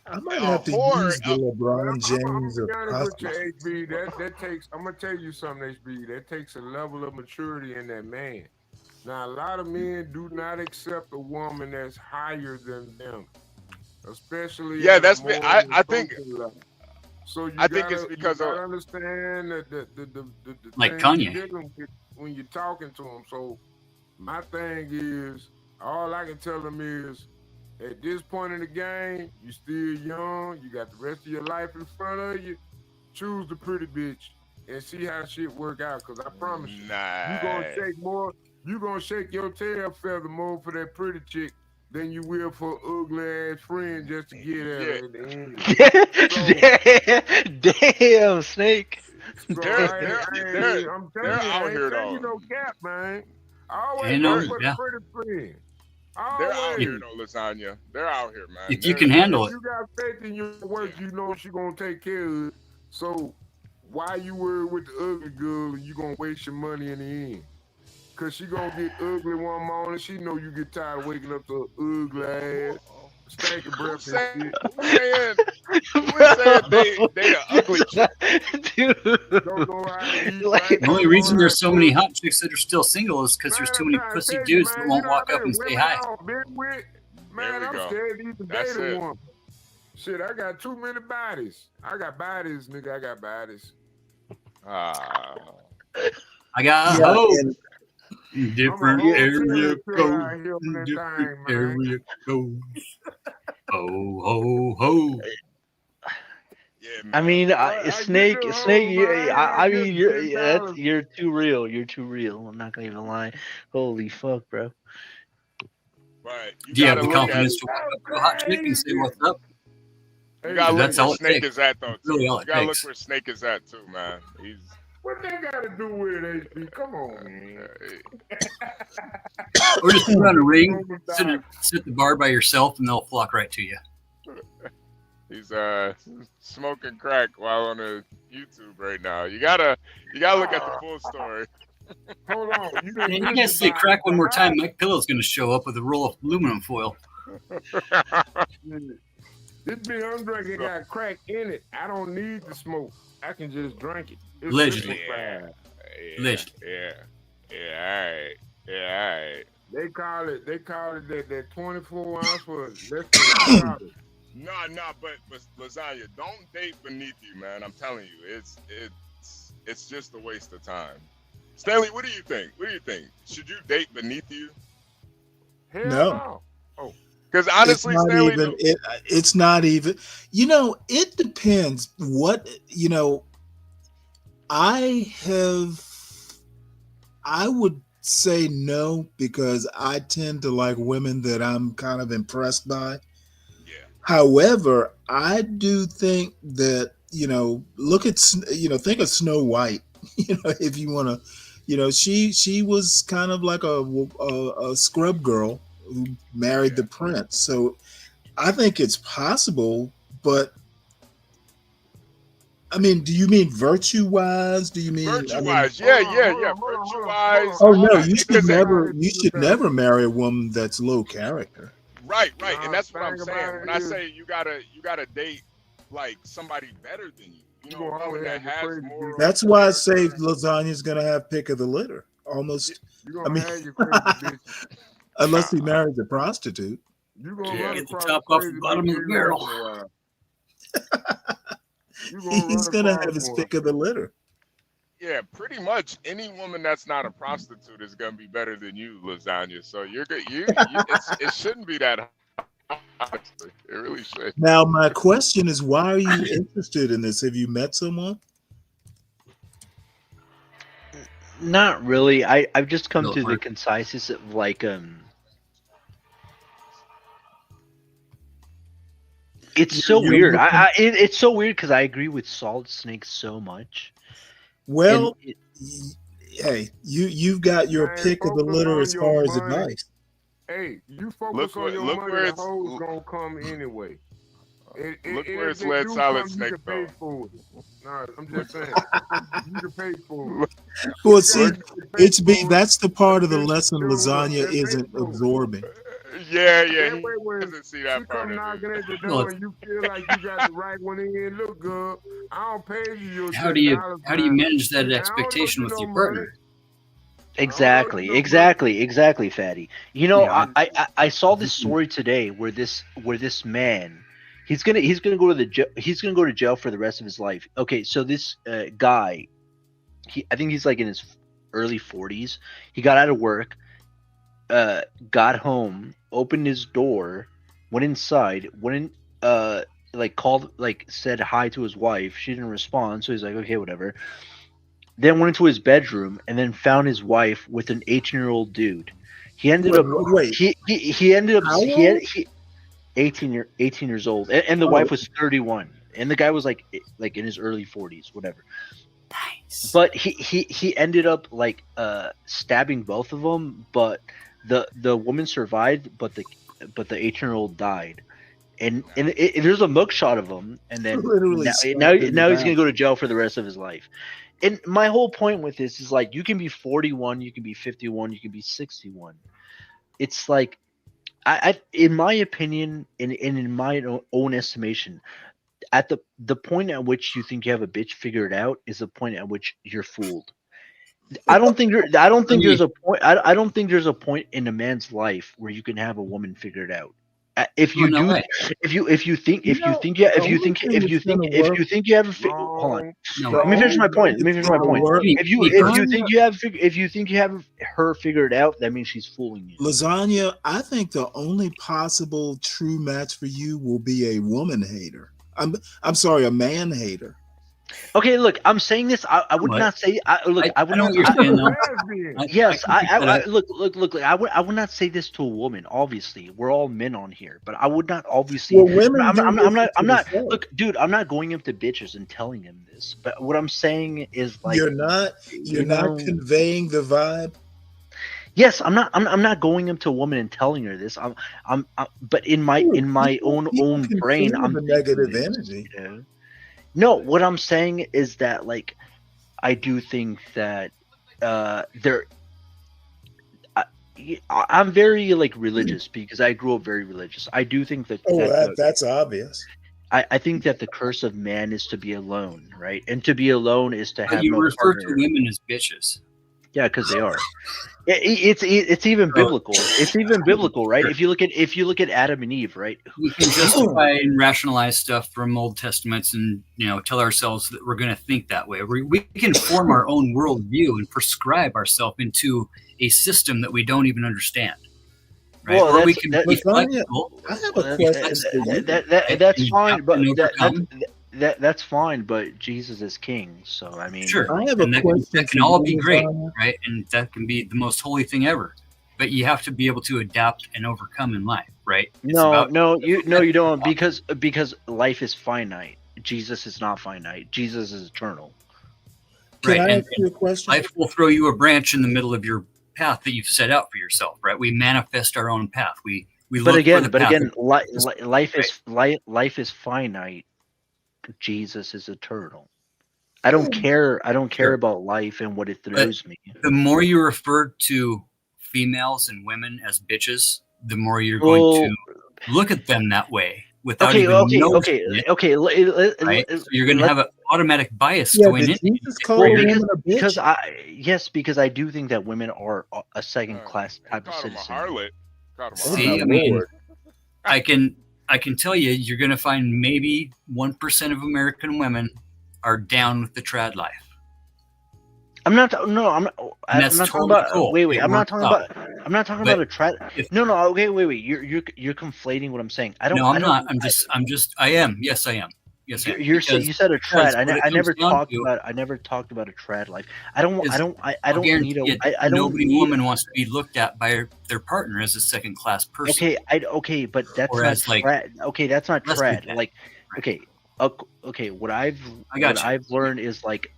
I might have to use the LeBron James of HB. That takes. I'm gonna tell you something, HB. That takes a level of maturity in that man. Now, a lot of men do not accept a woman that's higher than them, especially. I think. So you I think it's because I understand that the like Kanye when you're talking to him. So my thing is, all I can tell them is. At this point in the game, you still young. You got the rest of your life in front of you. Choose the pretty bitch and see how shit work out. Cause I promise you, you gonna shake your tail feather more for that pretty chick than you will for ugly ass friend just to get at her. Damn, Snake. They're out here though. No cap, man. Always go for the pretty friend. They're out here though, Lasagna. They're out here, man. If you can handle it. You got faith in your work, you know she gonna take care of it. So why you worried with the ugly girl and you gonna waste your money in the end? Cause she gonna get ugly one morning. She know you get tired of waking up to her ugly ass, stinking breath and shit. Who saying they the ugly chick? The only reason there's so many hot chicks that are still single is because there's too many pussy dudes that won't walk up and say hi. Man, I'm scared to even date a woman. Shit, I got too many bodies. I got bodies, nigga. I got bodies. I got hope. Different area code. Different area code. Ho, ho, ho. I mean, Snake. I mean, you're too real. You're too real. I'm not gonna even lie. Holy fuck, bro. Right. Do you have the confidence to walk up to a hot chick and say what's up? You gotta look That's all where it Snake takes. is at though. Really all You it gotta look takes. where Snake is at too, man. What they got to do with it, HB? Come on, man. Or just put on a ring, sit at the bar by yourself, and they'll flock right to you. He's smoking crack while on the YouTube right now. You gotta look at the full story. Hold on. You can't say crack one more time. Mike Pillow's going to show up with a roll of aluminum foil. This beer I'm drinking got crack in it. I don't need to smoke. I can just drink it. It's Allegedly. simplified. Yeah. All right. They call it that 24 ounce for less than $1. No, but Lasagna, don't date beneath you, man. I'm telling you, it's just a waste of time. Stanley, what do you think? Should you date beneath you? Hell No. Oh. Because honestly, Stanley, it's not even. You know, it depends. What I would say no because I tend to like women that I'm kind of impressed by. Yeah. However, I do think that look at think of Snow White. If you want to, she was kind of like a scrub girl who married the prince. So I think it's possible, but I mean, do you mean virtue wise? Do you mean Virtue I mean? wise, yeah. Virtue wise, Oh all no, that. you should Because never. You should never marry a woman that's low character. right, and that's what I'm saying. When I say you gotta date like somebody better than you. You know, a woman that has more. That's why I say lasagna's gonna have pick of the litter. Almost. I mean, unless he marries a prostitute. You gonna get the top off the bottom of the barrel. He's gonna have his pick of the litter. Yeah, pretty much any woman that's not a prostitute is gonna be better than you, lasagna. So you're good. It shouldn't be that hard. It really should. Now, my question is, why are you interested in this? Have you met someone? Not really. I've just come to the conciseness of like it's so weird. It's so weird because I agree with Solid Snake so much. Well, hey, you've got your pick of the litter as far as advice. Hey, you focus on your money, the hoes gonna come anyway. Look where it's led Solid Snake though. Nah, I'm just saying. You can pay for it. Well, see, HB, that's the part of the lesson lasagna isn't absorbing. Yeah, he doesn't see that part. Knocking at the door and you feel like you got the right one in, look good. I don't pay you. How do you manage that expectation with your partner? Exactly, Fatty. You know, I saw this story today where this man, he's gonna go to jail for the rest of his life. Okay, so this guy, I think he's like in his early 40s. He got out of work, got home, opened his door, went inside, said hi to his wife. She didn't respond, so he's like, okay, whatever. Then went into his bedroom and then found his wife with an 18-year-old dude. He ended up 18 years old, and the wife was 31, and the guy was like in his early 40s, whatever. Nice. But he ended up stabbing both of them, but the woman survived, but the 18-year-old died. And there's a mugshot of him, and then now he's gonna go to jail for the rest of his life. And my whole point with this is like, you can be 41, you can be 51, you can be 61. It's like, I in my opinion, and in my own estimation, at the point at which you think you have a bitch figured out is the point at which you're fooled. I don't think there's a point in a man's life where you can have a woman figured out. If you think you have hold on. Let me finish my point. If you think you have her figured out, that means she's fooling you. Lasagna, I think the only possible true match for you will be a woman hater. I'm sorry, a man hater. Okay, look, I'm saying this. I would not say. I would not. Yes, I would not say this to a woman. Obviously, we're all men on here, but I would not obviously. Well, women. I'm not. Look, dude, I'm not going up to bitches and telling them this. But what I'm saying is like you're not conveying the vibe. Yes, I'm not going up to a woman and telling her this. But in my own brain, I'm the negative energy. You know? No, what I'm saying is that like I do think that I'm very like religious because I grew up very religious. I do think that that's obvious. I think that the curse of man is to be alone, right? And to be alone is to have. You no refer partner. to women as bitches. Yeah, because they are. It's even biblical. It's even biblical, right? If you look at Adam and Eve, right? We can justify and rationalize stuff from Old Testaments, and tell ourselves that we're going to think that way. We can form our own worldview and prescribe ourselves into a system that we don't even understand. Right? Well, or we can be flexible. I have a question. That's fine, but that's fine. But Jesus is king, so I mean, sure. I have a question. That can all be great, right? And that can be the most holy thing ever. But you have to be able to adapt and overcome in life, right? No, you don't, because life is finite. Jesus is not finite. Jesus is eternal. Can right. I ask you a question? Life will throw you a branch in the middle of your path that you've set out for yourself, right? We manifest our own path. We But look again, for the path. life is finite. Jesus is eternal. I don't care. I don't care about life and what it throws me. The more you refer to females and women as bitches, the more you're going to look at them that way without even noticing it. Right? So you're going to have an automatic bias going in. Because I do think that women are a second class type of citizen. See, I mean, I can tell you, you're going to find maybe 1% of American women are down with the trad life. I'm not talking about. Cool. Wait. I'm not talking about a trad. No. Okay, wait. You're conflating what I'm saying. I don't. No, I'm not. I am. Yes, I am. Yes, you said a trad. I never talked about a trad life. I don't need a. Nobody woman wants to be looked at by their partner as a second class person. Okay, but that's not trad. Okay, that's not trad. Like, okay. What I've learned is like.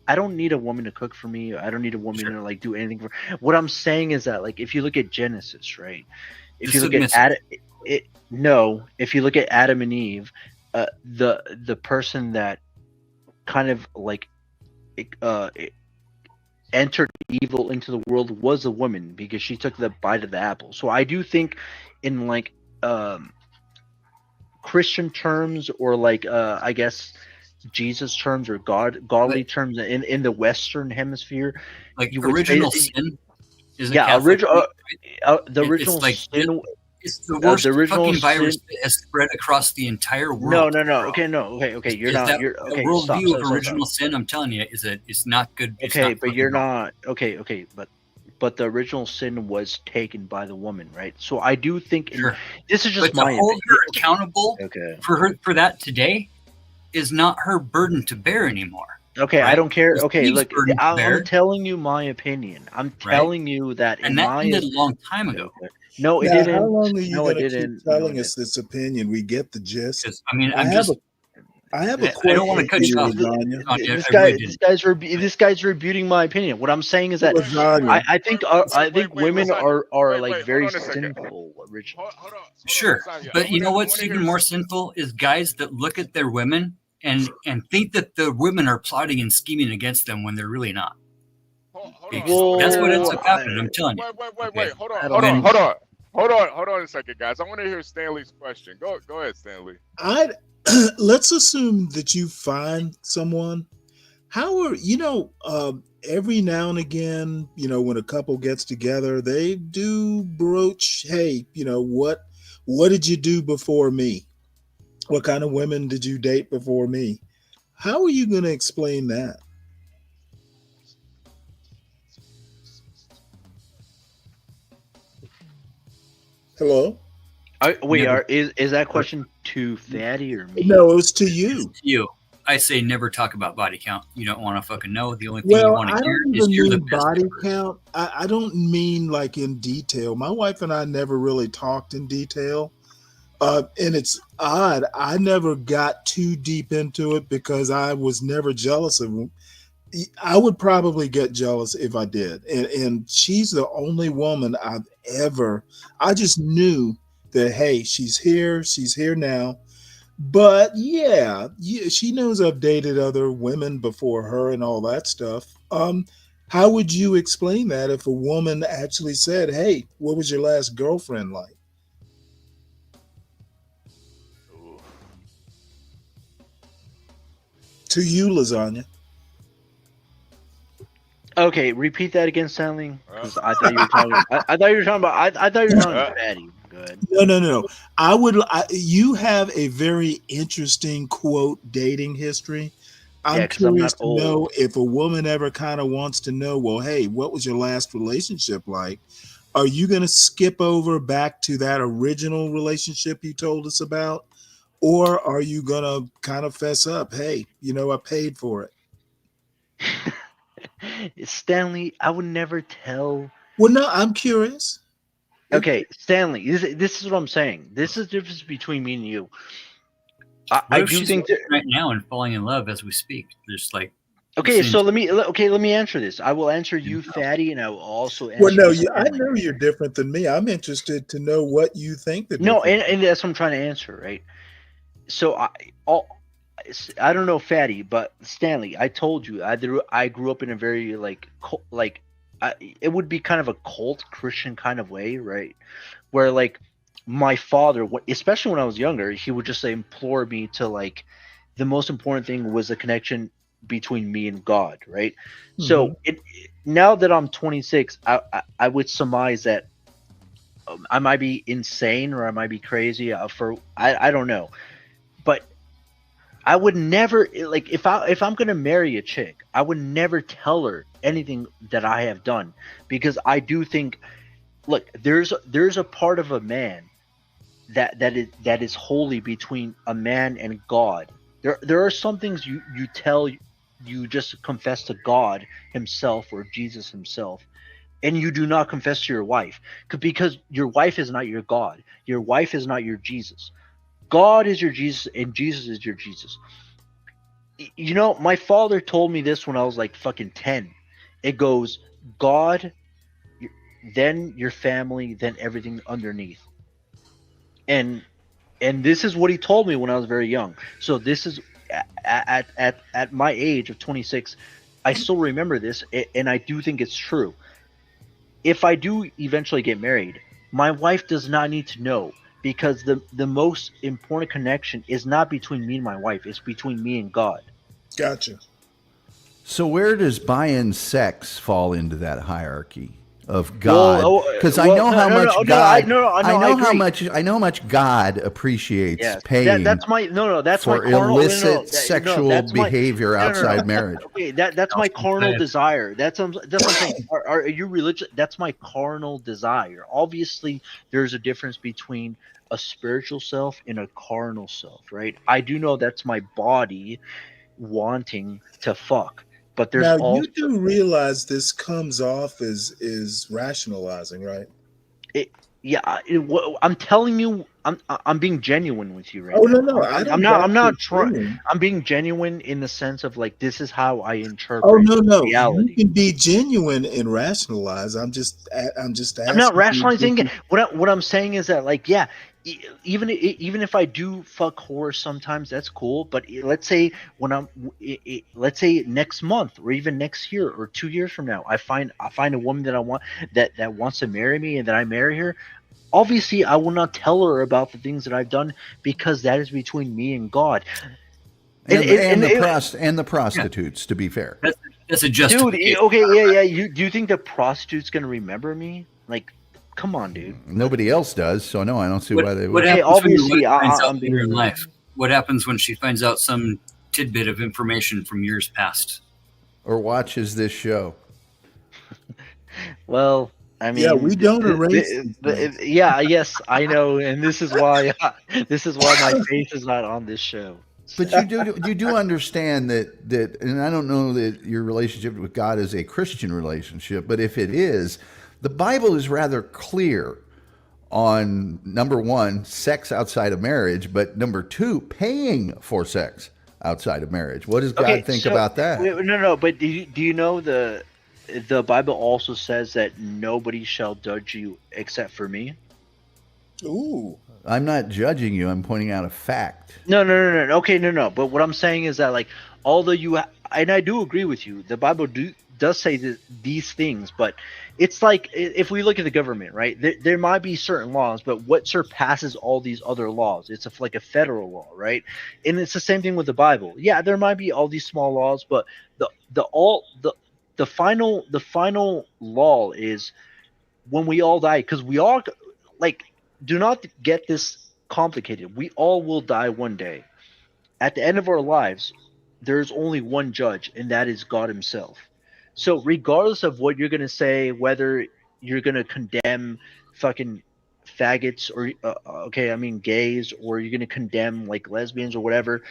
I don't need a woman to cook for me. I don't need a woman to like do anything for. What I'm saying is that like if you look at Genesis, right? If you look at Adam, if you look at Adam and Eve, the person that kind of like entered evil into the world was a woman because she took the bite of the apple. So I do think in like Christian terms or like I guess Jesus terms or godly terms in the Western hemisphere, like original sin. The original sin. It's the worst fucking virus that has spread across the entire world. No. Okay. You're not. You're okay. The worldview of original sin. I'm telling you, it's not good. Okay, but you're not. Okay, but the original sin was taken by the woman, right? So I do think this is just my to hold her accountable for that today is not her burden to bear anymore. Okay, right? I don't care. Okay, look, I'm telling you my opinion. I'm telling you that, and that ended a long time ago. No, it didn't. How long are you going to keep telling us this opinion? We get the gist. I mean, I have a question. I don't want to cut you off. This guy's rebuting my opinion. What I'm saying is that I think women are like very sinful originally. Sure, but you know what's even more sinful is guys that look at their women and think that the women are plotting and scheming against them when they're really not. That's what ends up happening. I'm telling you. Wait. Hold on a second, guys. I want to hear Stanley's question. Go ahead, Stanley. Let's assume that you find someone. How are every now and again, when a couple gets together, they do broach, hey, what did you do before me? What kind of women did you date before me? How are you going to explain that? Hello? Is that question to Fatty or me? No, it was to you. You. I say never talk about body count. You don't want to fucking know. The only thing you want to hear is you're the best. Body count. I don't mean like in detail. My wife and I never really talked in detail. And it's odd. I never got too deep into it because I was never jealous of him. I would probably get jealous if I did. And she's the only woman I just knew that, hey, she's here now. But yeah, she knows I've dated other women before her and all that stuff. How would you explain that if a woman actually said, hey, what was your last girlfriend like? To you, Lasagna. Okay, repeat that again, Stanley. Because I thought you were talking. I thought you were talking about Fatty. Good. No. You have a very interesting quote dating history. I'm curious to know if a woman ever kind of wants to know, well, hey, what was your last relationship like? Are you going to skip over back to that original relationship you told us about? Or are you going to kind of fess up? Hey, I paid for it. Stanley, I would never tell. Well, no, I'm curious. Okay, Stanley, this is what I'm saying. This is the difference between me and you. I do think that right now and falling in love as we speak. There's like okay, so let me answer this. I will answer you, Fatty, and I will also answer. Well, no, I know you're different than me. I'm interested to know what you think. And that's what I'm trying to answer, right? So I don't know, Fatty, but Stanley, I told you I grew up in a very it would be kind of a cult Christian kind of way, right? Where like my father, especially when I was younger, he would just implore me to like the most important thing was the connection between me and God, right? So now that I'm 26, I would surmise that I might be insane or I might be crazy I don't know, but I would never like if I'm gonna marry a chick, I would never tell her anything that I have done because I do think, look, there's a part of a man that is holy between a man and God. There are some things you just confess to God Himself or Jesus Himself, and you do not confess to your wife because your wife is not your God. Your wife is not your Jesus. God is your Jesus and Jesus is your Jesus. You know, my father told me this when I was like fucking 10. It goes, God, then your family, then everything underneath. And this is what he told me when I was very young. So this is at my age of 26, I still remember this, and I do think it's true. If I do eventually get married, my wife does not need to know because the most important connection is not between me and my wife, it's between me and God. Gotcha. So where does buying sex fall into that hierarchy of God? Because I know how much God. I know how much God appreciates paying. That's my That's my for carnal illicit sexual behavior outside marriage. Okay, that's my carnal desire. That's what I'm saying. Are you religious? That's my carnal desire. Obviously, there's a difference between a spiritual self and a carnal self, right? I do know that's my body wanting to fuck, but there's now also you do realize this comes off as is rationalizing, right? I'm telling you, I'm being genuine with you right Oh now. no, I'm not trying. I'm being genuine in the sense of like this is how I interpret Oh no, reality. you can be genuine and rationalize. I'm just asking. I'm not you rationalizing it. What I'm saying is that like even if I do fuck whores sometimes, that's cool. But let's say let's say next month or even next year or 2 years from now, I find a woman that I want that wants to marry me and that I marry her. Obviously, I will not tell her about the things that I've done because that is between me and God. And the prostitutes, to be fair. That's a justification. Dude, okay, yeah. Do you think the prostitute's gonna remember me? Like, come on, dude. Nobody else does, so no, I don't see why they would. What happens when your wife finds out later in life? What happens when she finds out some tidbit of information from years past? Or watches this show? Well, I mean, yeah, we don't erase. Yes, I know, and this is why my face is not on this show. But you do understand that, and I don't know that your relationship with God is a Christian relationship, but if it is, the Bible is rather clear on number one, sex outside of marriage, but number two, paying for sex outside of marriage. What does God think about that? No, but do you know the Bible also says that nobody shall judge you except for me? Ooh. I'm not judging you. I'm pointing out a fact. No. Okay, no. But what I'm saying is that, like, although and I do agree with you, the Bible does say these things, but it's like if we look at the government, right? There might be certain laws, but what surpasses all these other laws? It's like a federal law, right? And it's the same thing with the Bible. Yeah, there might be all these small laws, but the final law is when we all die, because we all like. Do not get this complicated. We all will die one day. At the end of our lives, there's only one judge, and that is God Himself. So regardless of what you're going to say, whether you're going to condemn fucking faggots or gays, or you're going to condemn like lesbians or whatever,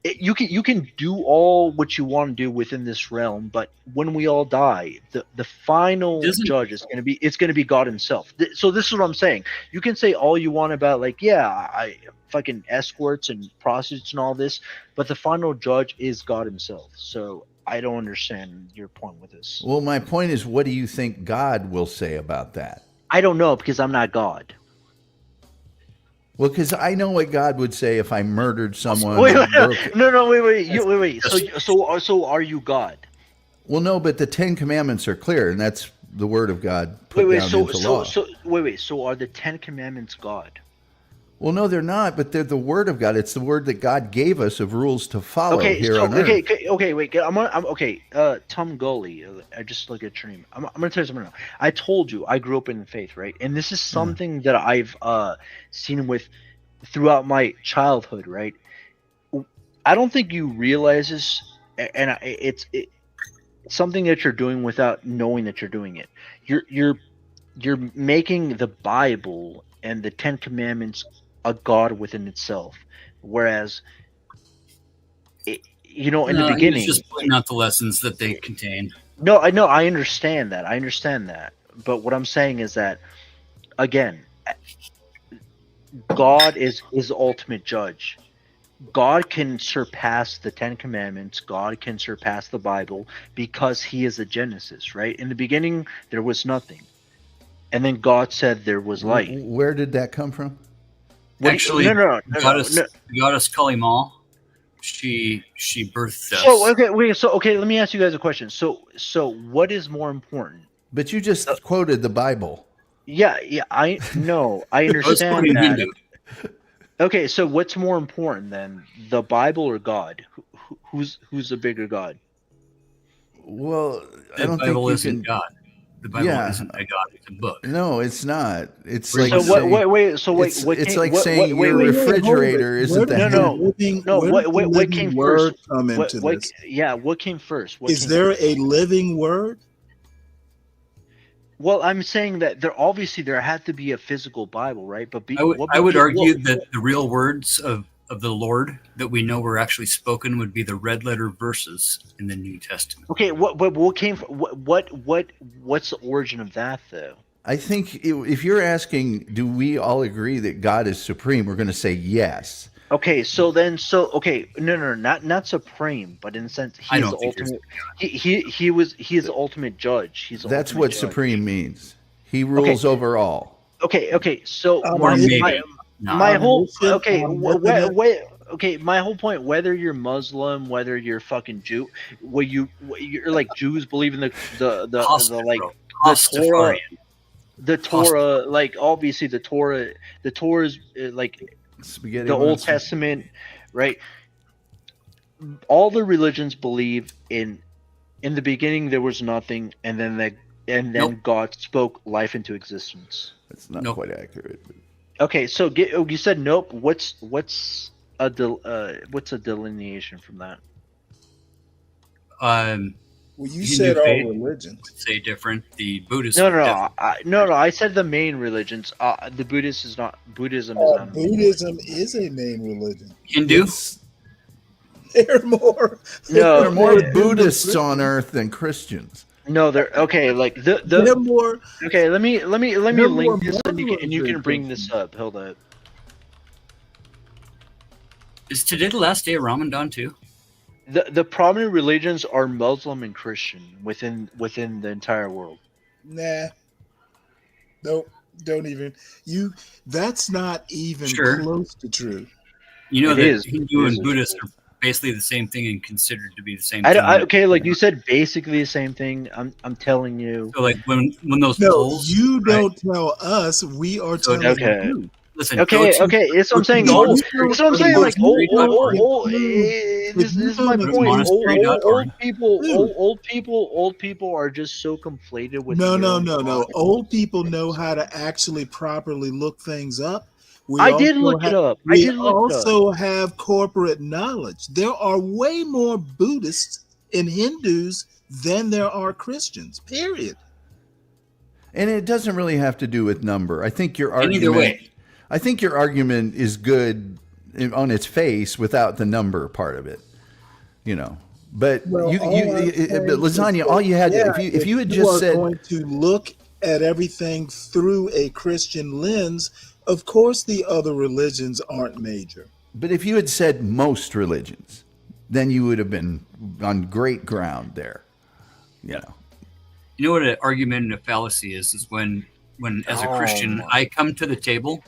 you can do all what you want to do within this realm, but when we all die, the final judge is going to be God Himself. So this is what I'm saying. You can say all you want about like, I fucking escorts and prostitutes and all this, but the final judge is God Himself. So I don't understand your point with this. Well, my point is, what do you think God will say about that? I don't know, because I'm not God. Well, because I know what God would say if I murdered someone. Wait, broke wait. So are you God? Well, no, but the 10 Commandments are clear, and that's the word of God put down into law. So are the 10 Commandments God? Well, no, they're not, but they're the word of God. It's the word that God gave us of rules to follow Okay, here so on earth. wait. Tom Gully. I just look at your name. I'm gonna tell you something now. I told you I grew up in the faith, right? And this is something that I've seen with throughout my childhood, right? I don't think you realize this, and it's something that you're doing without knowing that you're doing it. You're making the Bible and the 10 Commandments a God within itself, whereas in the beginning, it's just pointing out the lessons that they contain. No, I know, I understand that. But what I'm saying is that, again, God is the ultimate judge. God can surpass the 10 Commandments. God can surpass the Bible because He is a Genesis, right? In the beginning, there was nothing, and then God said there was light. Where did that come from? Actually, no. Goddess Kali Ma, she birthed us. So let me ask you guys a question. So what is more important? But you just quoted the Bible. Yeah, I know, I understand that. Okay, so what's more important then, the Bible or God? Who's the bigger God? Well, I The don't Bible think isn't God. The Bible isn't a God; it's a book. No, it's not. It's So like it's like saying your refrigerator isn't the What came word first? come into this? What came first? Is there a living word? Well, I'm saying that there had to be a physical Bible, right? But I would argue that the real words of the Lord that we know were actually spoken would be the red letter verses in the New Testament. Okay, what came? What's the origin of that, though? I think if you're asking, do we all agree that God is supreme? We're going to say yes. Okay, no, not supreme, but in the sense he is the ultimate. He is the ultimate judge. That's what supreme means. He rules over all. Okay. So my whole point, whether you're Muslim, whether you're fucking Jew, you're like Jews believe in the Torah. The Torah, like obviously the Torah is like the Old Testament, right? All the religions believe in the beginning there was nothing, and then God spoke life into existence. It's not quite accurate. Okay, so you said nope. What's a delineation from that? Well, you said all religions. Say different. The Buddhists. No. I said the main religions. The Buddhism is not. Buddhism is a main religion. Hindu. Yes. There are more. There are more Buddhists on earth than Christians. No, they're okay. Like the more. Okay, let me link this, and you can bring this up. Hold up. Is today the last day of Ramadan too? The prominent religions are Muslim and Christian within the entire world. Nah. Nope. Don't even. That's not even close to true. You know that Hindu and Buddhist are basically the same thing and considered to be the same thing. Okay, like you said, basically the same thing. I'm telling you. So like when those no, polls, you don't tell us. We are telling you. Listen, okay. It's what I'm saying. That's what I'm saying. Like this is my point. Old people are just so conflated with. No. Old people know how to actually properly look things up. I did look it up. We also have corporate knowledge. There are way more Buddhists and Hindus than there are Christians. Period. And it doesn't really have to do with number. I think your argument. Either way. I think your argument is good on its face without the number part of it, But but Lasagna, all you had if you had just said going to look at everything through a Christian lens, of course the other religions aren't major. But if you had said most religions, then you would have been on great ground there. You know what an argument and a fallacy is when as a Christian I come to the table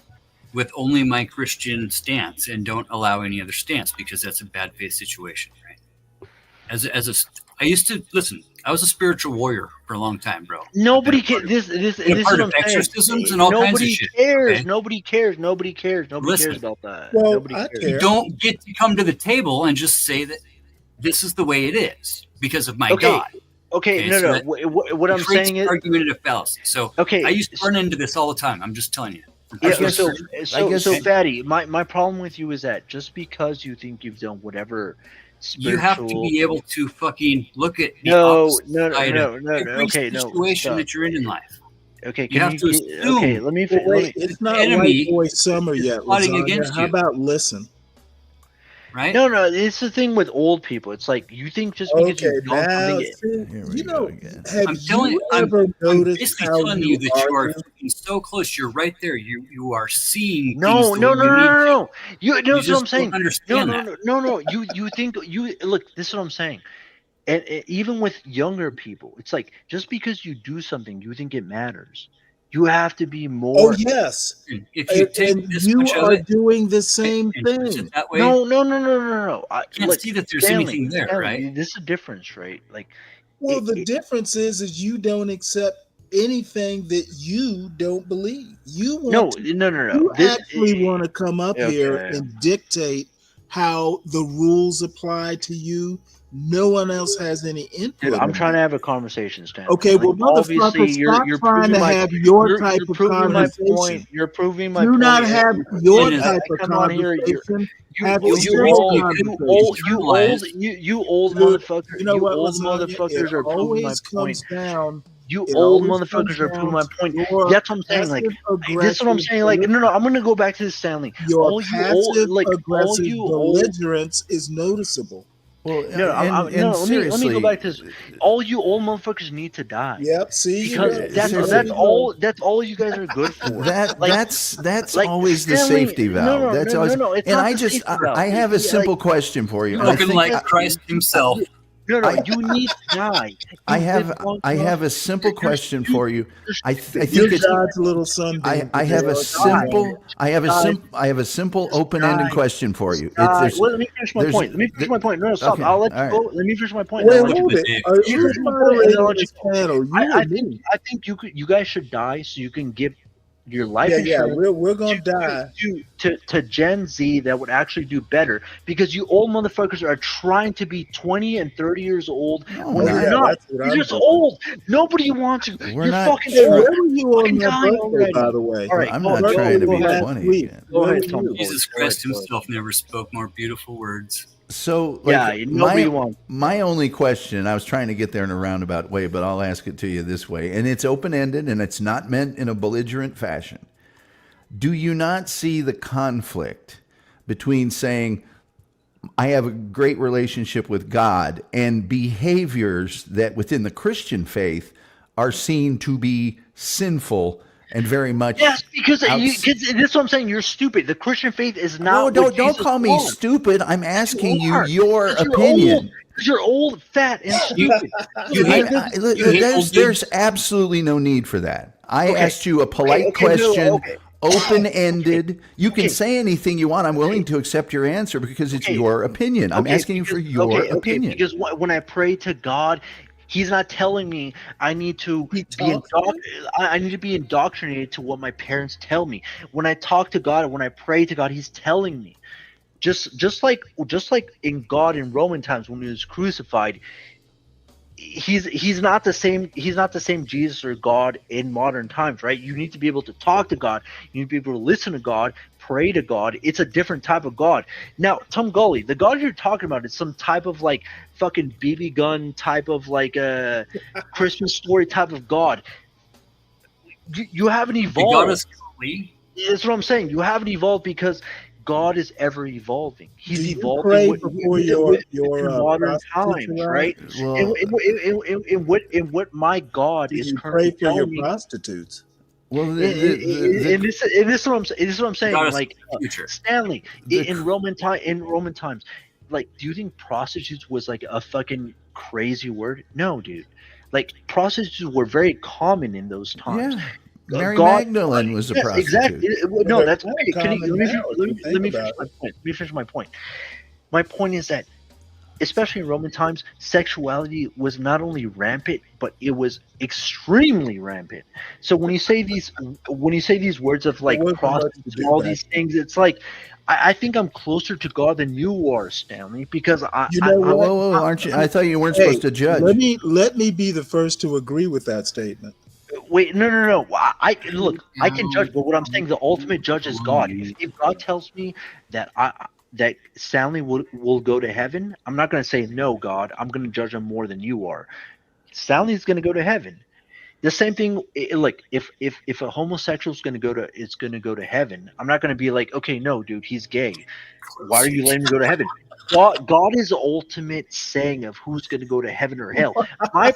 with only my Christian stance and don't allow any other stance because that's a bad faith situation, right? I used to listen. I was a spiritual warrior for a long time, bro. Nobody cares. This is part what of I'm saying. exorcisms and all kinds of shit. Cares. Okay? Nobody cares. Nobody cares Listen, about that. Well, Nobody I cares. care. You don't get to come to the table and just say that this is the way it is because of my God. Okay, no. So What I'm saying is argumentative fallacy. So I used to run into this all the time. I'm just telling you. Yeah, so Fatty, my problem with you is that just because you think you've done whatever spiritual, you have to be able to fucking look at the no, every situation that you're in life. Okay, you have to assume. Okay, let me. Wait, it's not White Boy Summer yet, plotting Lasagna. against How you. about listen? Right? No, it's the thing with old people. It's like you think just because you've done something. You know, I'm telling you, I'm basically how telling you that you are argue? fucking so close. You're right there. You are seeing No. things the way you need to. You know what I'm just saying? don't understand that. No. You think you look. This is what I'm saying. And even with younger people, it's like just because you do something, you think it matters. You have to be more. Oh yes, if you take and this you much of are it doing the same and push thing. it that way, No. I can't see that there's anything there, right? This is a difference, right? Like, Well, the difference is you don't accept anything that you don't believe. You want no. You actually want to come up here and dictate how the rules apply to you. No one else has any input. Dude, I'm in trying that. to have a conversation, Stanley. Okay, well, obviously, motherfucker, you're stop trying proving to my, have your you're, type you're of proving my conversation. point. You're proving my Do point. not have your type of come on here. conversation. You Have old Dude, motherfucker. You know what, old Lasagna? motherfuckers It are proving my always point. comes down. You It old always comes motherfuckers are proving my down point. to your That's what I'm saying. Like, this is what I'm passive-aggressive saying. Like, no. I'm gonna go back to this, Stanley. Your All you old, like, all passive-aggressive you old. belligerence is noticeable. Well, Let me go back to this. All you old motherfuckers need to die. Yep. See, because that's all you guys are good for. That's always the Stanley, safety valve. That's always. It's and not I the just safety valve. I have a simple question for you. Looking like Christ himself. No, you need to die. I have a simple question for you. I think You're it's God's little son. I have a simple open-ended question for you. Let me finish my point. No, stop. Okay, I'll let you all go. right. Let me finish my point. Wait, hold it. Who's moderating this panel? I think you guys should die so you can give your life insurance. We're gonna die to Gen Z that would actually do better, because you old motherfuckers are trying to be 20 and 30 years old when you're not. You're just old. Nobody wants you. You're fucking old. Where were you on my dying birthday, already. by the way? All right, I'm not trying to be last 20 week. again. Go ahead, Tom. Jesus Christ himself never spoke more beautiful words. So, my only question, I was trying to get there in a roundabout way, but I'll ask it to you this way, and it's open-ended, and it's not meant in a belligerent fashion. Do you not see the conflict between saying, I have a great relationship with God, and behaviors that within the Christian faith are seen to be sinful and very much because this is what I'm saying. You're stupid. The Christian faith is not. No, don't call me stupid. I'm asking you your opinion. Because you're old, fat, and stupid. There's absolutely no need for that. I asked you a polite question, open-ended. You can say anything you want. I'm willing to accept your answer because it's your opinion. I'm asking you for your opinion. Because when I pray to God, He's not telling me I need to be indoctrinated to what my parents tell me. When I talk to God, when I pray to God, He's telling me. Just like in God in Roman times when He was crucified, he's not the same Jesus or God in modern times, right? You need to be able to talk to God. You need to be able to listen to God, pray to God. It's a different type of God. Now, Tom Gully, the God you're talking about is some type of like fucking BB gun type of like a Christmas story type of God. You haven't evolved. God is complete. That's what I'm saying. You haven't evolved because God is ever evolving. He's evolving pray with modern times, right? Well, in what my God is currently pray for your telling me. prostitutes. Well, This is what I'm saying. God is Like the future. Stanley in Roman times, like, do you think prostitutes was like a fucking crazy word? No, dude. Like, prostitutes were very common in those times. Mary God, Magdalene was a yeah, prostitute. exactly. No, they're that's kind okay. of common now, if you Let think me finish about my it. point. Let me finish my point. My point is that, especially in Roman times, sexuality was not only rampant, but it was extremely rampant. So when you say these words of There like wasn't much to prostitutes and do all back these then. things, it's like I think I'm closer to God than you are, Stanley, because You know Whoa, what? whoa, aren't you? I thought you weren't Hey, supposed to judge. let me be the first to agree with that statement. wait, no. I look, I can judge, but what I'm saying, the ultimate judge is God. If God tells me that that Stanley will go to heaven, I'm not going to say no, God. I'm going to judge him more than you are. Stanley's going to go to heaven. The same thing, like if a homosexual is going to go to heaven, I'm not going to be like, okay, no, dude, he's gay. Why are you letting him go to heaven? God is the ultimate saying of who's going to go to heaven or hell. My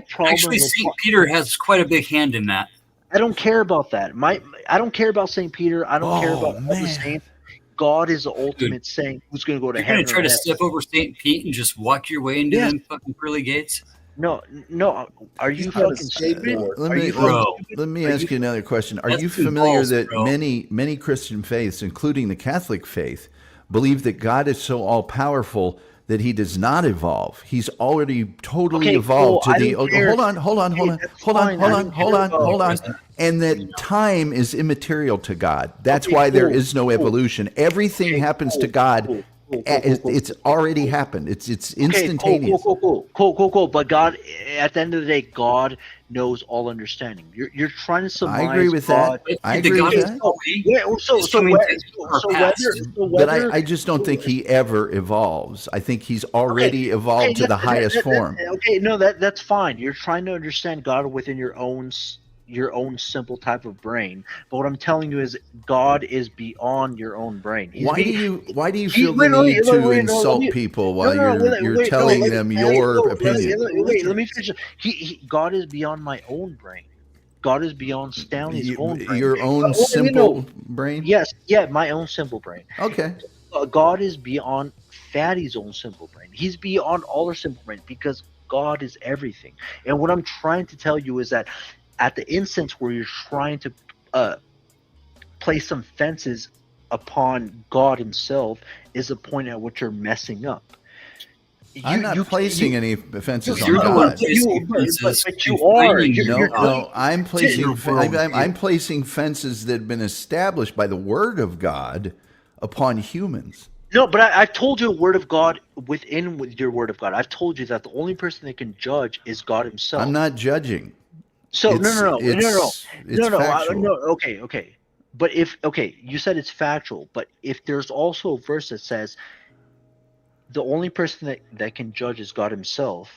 problem Actually, with St. Peter has quite a big hand in that. I don't care about that. I don't care about St. Peter. I don't care about all the man. saints. God is the Dude, ultimate saying who's going to go to you're going heaven to try or to hell. step over St. Pete and just walk your way into Yes. them fucking pearly gates? No. Are you He's got a fucking stupid? skateboard. Let Are me you fucking Bro. stupid? let me Are ask you another question. Are That's you big familiar balls, that bro. many Christian faiths, including the Catholic faith, believe that God is so all powerful that he does not evolve? He's already totally Okay, evolved cool. to I the. don't care. Hold on, Okay, that's fine. I don't care about and that time is immaterial to God. That's Okay, why there cool, is no cool. evolution. Everything Okay, happens to cool, God. cool. It's already happened. It's Okay, instantaneous. cool. But God, at the end of the day, God knows all understanding. You're trying to I agree surmise with God. that. I agree with that. But I just don't think he ever evolves. I think he's already evolved to the highest form. No, that's fine. You're trying to understand God within your own simple type of brain. But what I'm telling you is God is beyond your own brain. Why do you feel the need to insult people while you're telling them your opinion? Let me finish. God is beyond my own brain. God is beyond Stanley's own brain. Your own simple brain? Yes, yeah, my own simple brain. Okay. God is beyond Fatty's own simple brain. He's beyond all our simple brain because God is everything. And what I'm trying to tell you is that at the instance where you're trying to place some fences upon God himself is the point at which you're messing up. I'm not placing any fences on You're God. but you are. No, I'm placing fences that have been established by the Word of God upon humans. No, but I've told you a word of God within your word of God. I've told you that the only person that can judge is God himself. I'm not judging. So It's factual. Okay. But you said it's factual, but if there's also a verse that says the only person that can judge is God himself,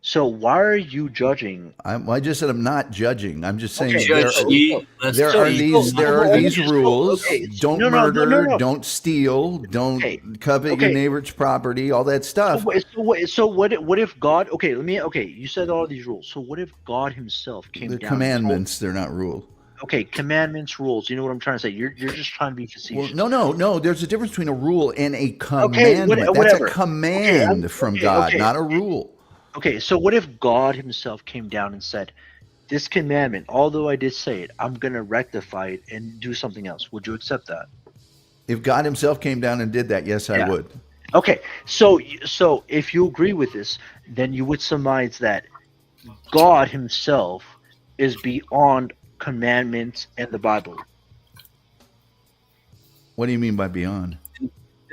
so why are you judging? I just said I'm not judging. I'm just saying Okay, there are these rules. Don't murder, don't steal, don't covet your neighbor's property, all that stuff. So what if God? You said all these rules. So what if God himself came They're down? commandments. They're not rules. Okay, commandments, rules. You know what I'm trying to say? You're just trying to be facetious. Well, no. There's a difference between a rule and a commandment. That's a command from God, not a rule. Okay, so what if God himself came down and said, this commandment, although I did say it, I'm going to rectify it and do something else. Would you accept that? If God himself came down and did that, yes, I would. Okay, so if you agree with this, then you would surmise that God himself is beyond commandments and the Bible. What do you mean by beyond?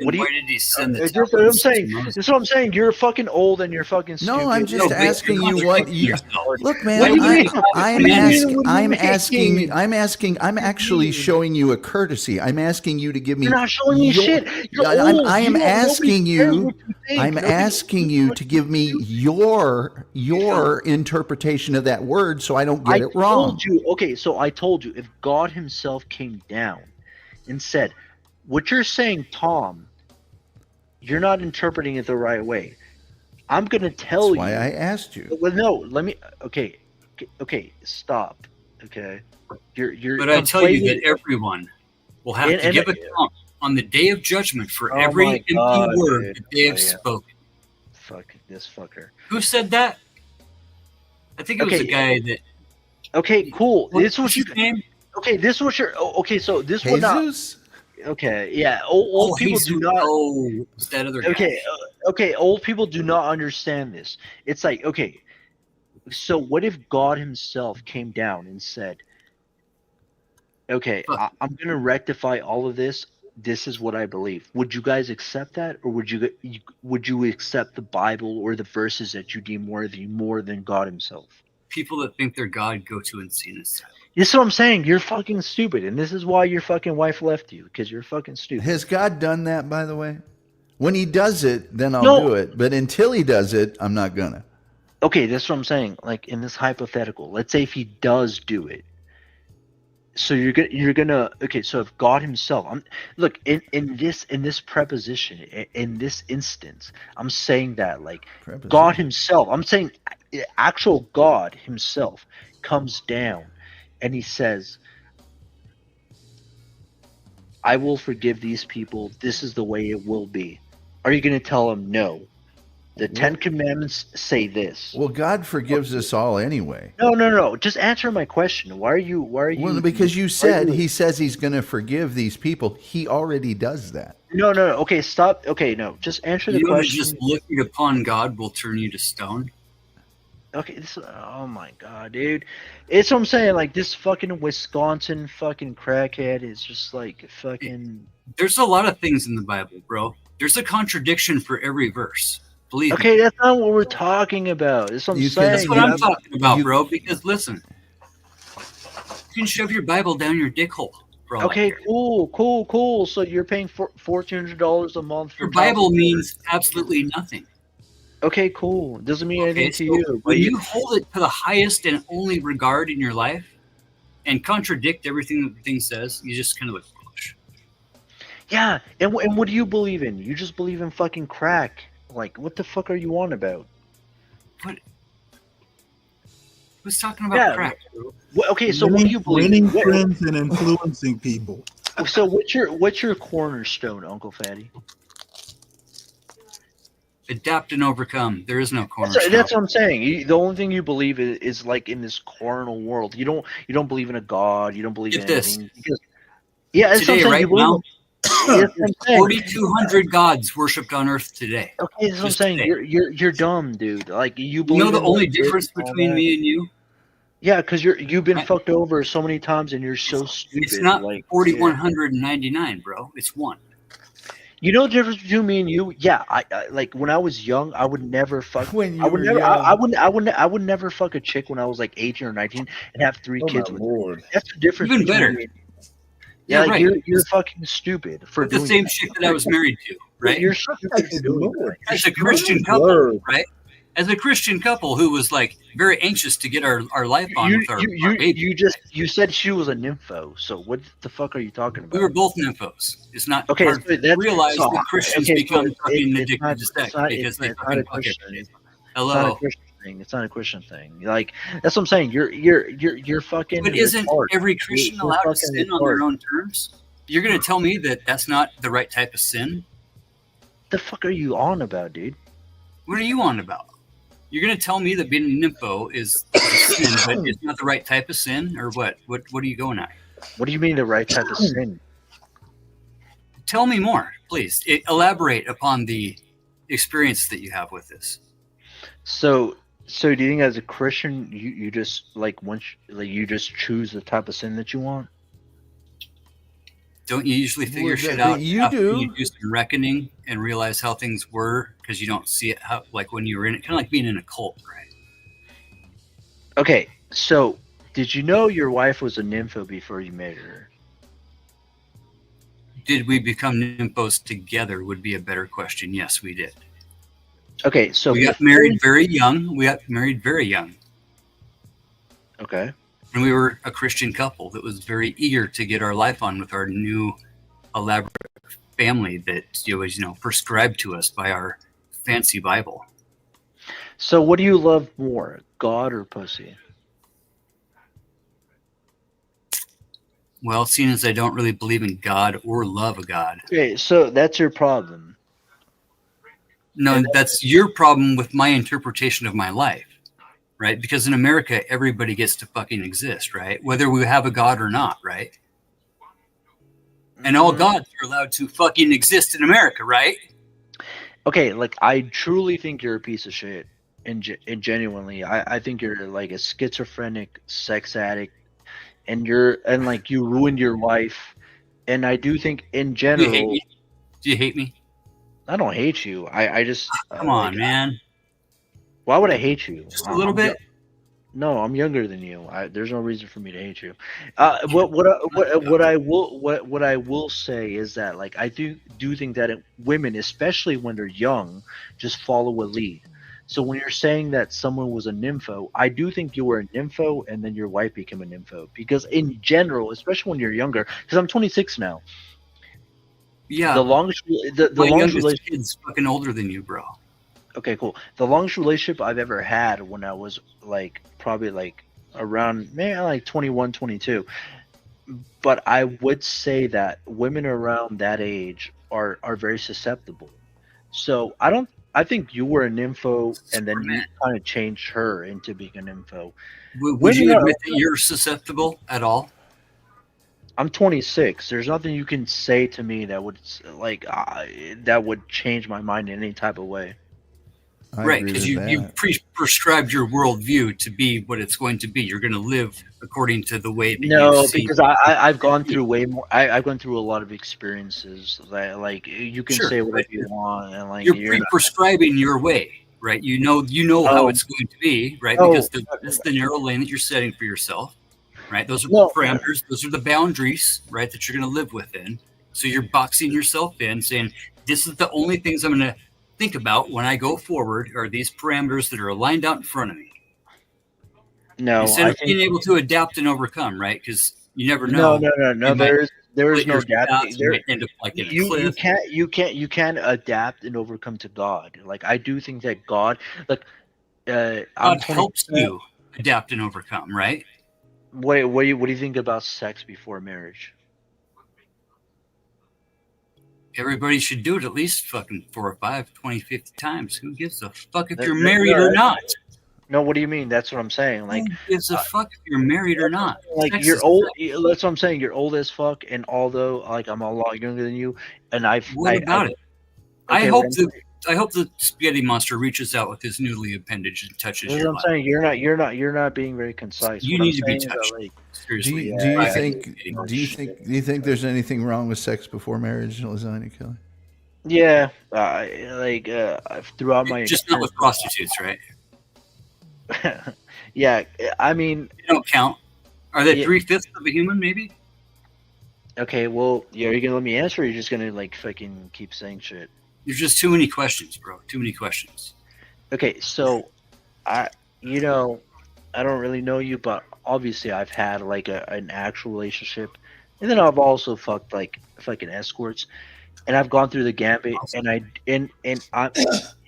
Why did he send the That's what I'm saying. That's what I'm saying. You're fucking old and you're fucking stupid. No, I'm just asking you what you look, man. What do you mean? I'm actually showing you a courtesy. I'm asking you to give me. You're not showing me shit. I am asking you. I'm asking you to give me your interpretation of that word, so I don't get it wrong. So I told you, if God himself came down and said, what you're saying, Tom, you're not interpreting it the right way. I'm going to tell you. That's why I asked you. Well, no, let me. Okay, stop. Okay, you're. But I tell you that everyone will have to give account on the day of judgment for every empty word that they have spoken. Fuck this fucker. Who said that? I think it was a guy that Okay, cool. What- This was what's your his name? okay. This was your okay. So this would Jesus? not. Okay, yeah. Old people do Jesus. not. Oh, it's that other guy. Okay, okay. Old people do not understand this. It's like okay. So what if God Himself came down and said, "Okay, I'm going to rectify all of this. This is what I believe." Would you guys accept that, or would you accept the Bible or the verses that you deem worthy more than God Himself? People that think they're God go to insane asylum. This is what I'm saying. You're fucking stupid, and this is why your fucking wife left you, because you're fucking stupid. Has God done that, by the way? When He does it, then I'll No. do it. But until He does it, I'm not gonna. Okay, that's what I'm saying. Like in this hypothetical, let's say if He does do it, so you're gonna okay. So if God Himself, look in this preposition in this instance, I'm saying that like God Himself, I'm saying actual God Himself comes down, and He says, "I will forgive these people. This is the way it will be." Are you gonna tell Him no? The Ten Commandments say this. Well, God forgives us all anyway. No. Just answer my question. Why are you? Well, because you said He says He's going to forgive these people. He already does that. No. Okay, stop. Okay, no. Just answer the You know that question. just looking upon God will turn you to stone. Okay, oh my god, dude. It's what I'm saying. Like this fucking Wisconsin fucking crackhead is just like fucking. There's a lot of things in the Bible, bro. There's a contradiction for every verse. Believe me. Okay, that's not what we're talking about. That's what I'm saying. That's what I'm talking about, bro. Because listen, you can shove your Bible down your dick hole, bro. Okay, cool. So you're paying $1,400 a month for Your Bible means absolutely nothing. Okay, cool. Doesn't mean anything to so you. When you hold it to the highest and only regard in your life, and contradict everything that the thing says, you just kind of look foolish. Yeah, and what do you believe in? You just believe in fucking crack. Like, what the fuck are you on about? What? Who's talking about crack? Well, okay, so what do you believe? Winning friends and influencing people. So what's your cornerstone, Uncle Fatty? Adapt and overcome. There is no cornerstone. That's what I'm saying. The only thing you believe is like in this carnal world. You don't believe in a god. You don't believe in anything. Because, yeah, that's today, what I'm saying. right now, Yes, 4,200 gods worshipped on Earth today. Okay, that's what I'm Just saying. today. You're dumb, dude. Like you believe. You know the in only like difference this and all between that. me and you? Yeah, because you've been fucked over so many times and you're so stupid. It's not like 4,199, bro. It's one. You know the difference between me and you? Yeah, I like when I was young, I would never fuck. When you I would were never. young. I would never fuck a chick when I was like 18 or 19 and have 3 kids with her. Lord. That's the difference. Even between better. me and you. Yeah, like right. you're fucking stupid for With the doing same that. chick that I was married to, right? You're stupid for doing that. As a Christian couple, right? As a Christian couple who was like very anxious to get our life on with our baby. You said she was a nympho. So what the fuck are you talking about? We were both nymphos. It's not Okay, hard so to that's realize so- that Christians okay, so become fucking it's addicted not- to it's sex not- because it's they not a fucking fuck Christian everybody. thing. It's not a Hello. Christian thing. It's not a Christian thing. Like that's what I'm saying. You're fucking. But isn't retarded. every Christian You're allowed to fucking sin on their retarded. own terms? You're going to tell me that that's not the right type of sin? The fuck are you on about, dude? What are you on about? You're going to tell me that being a nympho is a sin, but it's not the right type of sin, or what? What are you going at? What do you mean the right type of sin? Tell me more, please. Elaborate upon the experience that you have with this. So do you think as a Christian you just like you just choose the type of sin that you want? Don't you usually figure Well, shit that out you after do. you do some reckoning and realize how things were because you don't see it how, like when you were in it, kind of like being in a cult, right? Okay, so did you know your wife was a nympho before you married her? Did we become nymphos together would be a better question. Yes, we did. Okay, so we got married very young. Okay. And we were a Christian couple that was very eager to get our life on with our new elaborate family that was, prescribed to us by our fancy Bible. So what do you love more, God or pussy? Well, seeing as I don't really believe in God or love a God. Okay, so that's your problem. No, that's your problem with my interpretation of my life. right? Because in America, everybody gets to fucking exist, right? Whether we have a god or not, right? And all gods are allowed to fucking exist in America, right? Okay, like I truly think you're a piece of shit, and genuinely, I think you're like a schizophrenic sex addict, and like you ruined your life, and I do think in Do you hate general, me? Do you hate me? I don't hate you. I just Come on, man. Why would I hate you? Just a little bit. No, I'm younger than you. There's no reason for me to hate you. What I will say is that like I do think that women, especially when they're young, just follow a lead. So when you're saying that someone was a nympho, I do think you were a nympho and then your wife became a nympho. Because in general, especially when you're younger, because I'm 26 now. Yeah. The longest kid's fucking older than you, bro. Okay, cool. The longest relationship I've ever had when I was like probably like around maybe like 21, 22. But I would say that women around that age are very susceptible. So I think you were a nympho and then you kind of changed her into being a nympho. Would you admit that you're susceptible at all? I'm 26. There's nothing you can say to me that would that would change my mind in any type of way. Right, because you prescribed your worldview to be what it's going to be. You're going to live according to the way that you see. Because I've gone through way more. I've gone through a lot of experiences that like you can say whatever you want, and like you're prescribing your way, right? You know how it's going to be, right? Because that's the narrow lane that you're setting for yourself, right? Those are the parameters. Those are the boundaries, right? That you're going to live within. So you're boxing yourself in, saying this is the only things I'm going to think about when I go forward are these parameters that are lined out in front of me. No, instead of being able to adapt and overcome, right? Because you never know. No. There is no adapting. End up like in a You cliff. can't adapt and overcome to God. Like I do think that God, like, God helps you adapt and overcome, right? What do you think about sex before marriage? Everybody should do it at least fucking 4 or 5, 20, 50 times. Who gives a fuck if you're married or not? No, what do you mean? That's what I'm saying. Like, who gives a fuck if you're married or not? Like Sex you're is old. sex. That's what I'm saying. You're old as fuck, and although like I'm a lot younger than you, and What about it? I hope the spaghetti monster reaches out with his noodly appendage and touches That's your what I'm saying. You're not being very concise. You What need I'm to be saying is that, touched. like, Seriously. Do you think there's anything wrong with sex before marriage, Lasagna Kelly? Yeah, throughout my just not with prostitutes, right? Yeah, I mean, they don't count. Are they Yeah. 3/5 of a human? Maybe. okay, well, yeah, are you gonna let me answer? Or are you just gonna like fucking keep saying shit? There's just too many questions, bro. Too many questions. Okay, so I don't really know you, but obviously I've had like an actual relationship, and then I've also fucked like fucking escorts, and I've gone through the gambit, and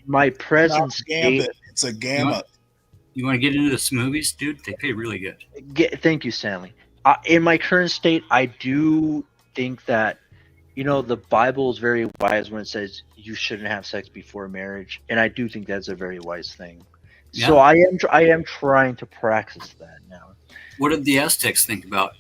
my present state. It's a gamut. You want to get into the smoothies, dude? They pay really good. Thank you, Stanley. In my current state, I do think that, the Bible is very wise when it says you shouldn't have sex before marriage, and I do think that's a very wise thing. Yeah. So I am trying to practice that now. What did the Aztecs think about?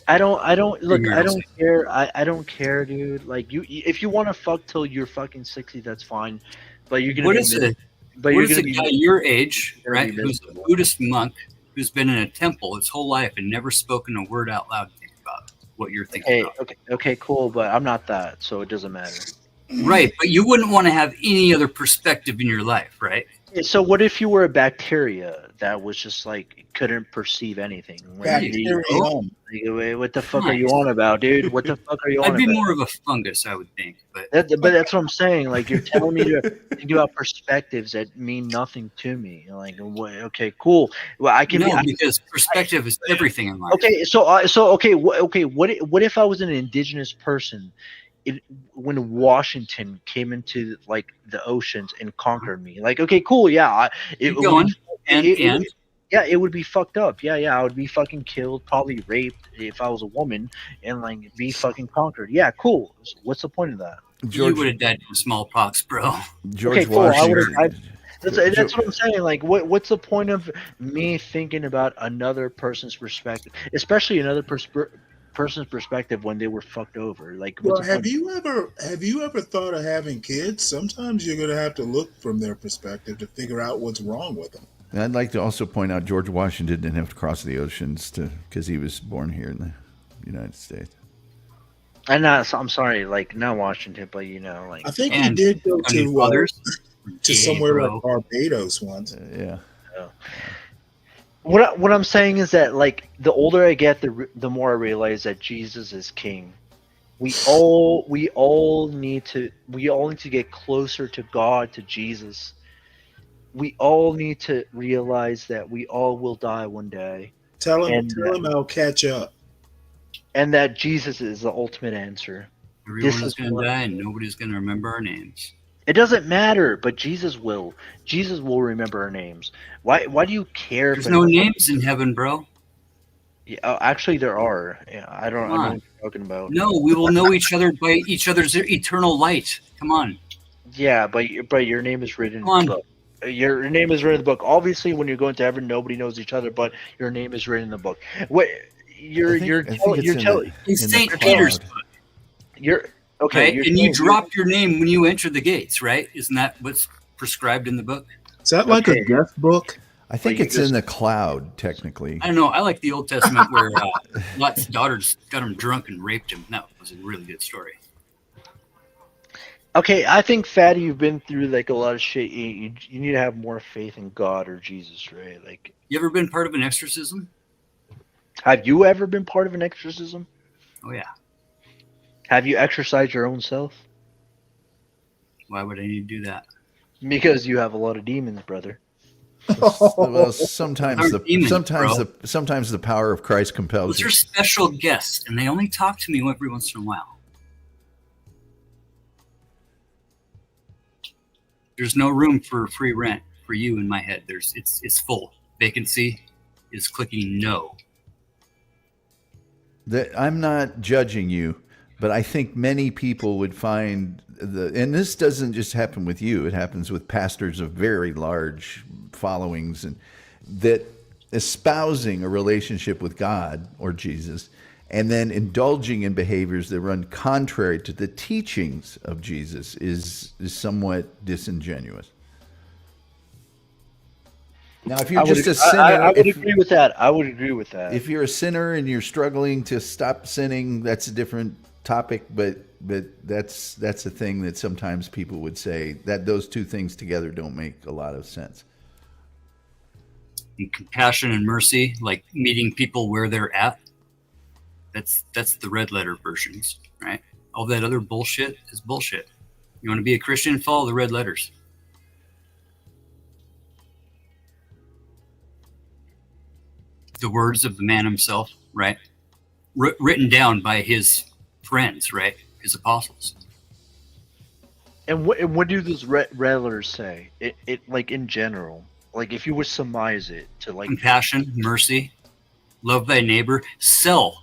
I don't look. I Marriage. don't care. I don't care, dude. Like if you want to fuck till you're fucking 60, that's fine. But you're gonna. What be is mis- it? But What you're is gonna a be guy your age, you're gonna right, be who's a Buddhist monk who's been in a temple his whole life and never spoken a word out loud to think about what you're thinking about? Okay, cool. But I'm not that, so it doesn't matter. Right, but you wouldn't want to have any other perspective in your life, right? So what if you were a bacteria that was just like couldn't perceive anything? Bacterium. What the fuck are you on about, dude? What the fuck are you on I'd be about? more of a fungus, I would think. But But that's what I'm saying. Like you're telling me to think about perspectives that mean nothing to me. Like, okay, cool. Well, I can. no, because perspective is everything in life. Okay, what if I was an indigenous person? When Washington came into like the oceans and conquered me, like, okay, cool, yeah, Keep going. yeah, it would be fucked up. Yeah, I would be fucking killed, probably raped if I was a woman, and like be fucking conquered. Yeah, cool. What's the point of that? You would have died from smallpox, bro. George Okay, cool. Washington. That's what I'm saying. Like, what's the point of me thinking about another person's perspective, especially another person's perspective when they were fucked over? Like, what's Well, the have point? you ever thought of having kids? Sometimes you're going to have to look from their perspective to figure out what's wrong with them. And I'd like to also point out George Washington didn't have to cross the oceans because he was born here in the United States. I'm sorry, like not Washington, but like I think he did go to somewhere like Barbados once. Yeah. What I'm saying is that like the older I get, the more I realize that Jesus is King. We all need to get closer to God, to Jesus. We all need to realize that we all will die one day. Tell him I'll catch up. And that Jesus is the ultimate answer. Everyone is going to die, and nobody's going to remember our names. It doesn't matter, but Jesus will. Jesus will remember our names. Why do you care? There's no names in heaven, bro. Yeah, actually, there are. Yeah, I don't know what you're talking about. No, we will know each other by each other's eternal light. Come on. Yeah, but your name is written in the book. Your name is written in the book. Obviously, when you're going to heaven, nobody knows each other, but your name is written in the book. What you're telling in St. Peter's book. You're okay, right? And you drop your name when you enter the gates, right? Isn't that what's prescribed in the book? Is that like a death book? I think it's in the cloud, technically. I don't know. I like the Old Testament where Lot's daughters got him drunk and raped him. That was a really good story. Okay, I think, Fatty, you've been through like a lot of shit. You need to have more faith in God or Jesus, right? Like, you ever been part of an exorcism? Have you ever been part of an exorcism? Oh yeah. Have you exorcised your own self? Why would I need to do that? Because you have a lot of demons, brother. Well, sometimes the power of Christ compels Those you. are special guests, and they only talk to me every once in a while. There's no room for free rent for you in my head. It's full. Vacancy is clicking no. I'm not judging you, but I think many people would find and this doesn't just happen with you. It happens with pastors of very large followings, and that espousing a relationship with God or Jesus and then indulging in behaviors that run contrary to the teachings of Jesus is somewhat disingenuous. Now, if you're just a sinner, I would agree with that. I would agree with that. If you're a sinner and you're struggling to stop sinning, that's a different topic. But that's a thing that sometimes people would say that those two things together don't make a lot of sense. And compassion and mercy, like meeting people where they're at. That's the red letter versions, right? All that other bullshit is bullshit. You want to be a Christian? Follow the red letters. The words of the man himself, right? Written down by his friends, right? His apostles. And what do those red letters say? It like in general, like if you would surmise it to like compassion, mercy, love thy neighbor, sell,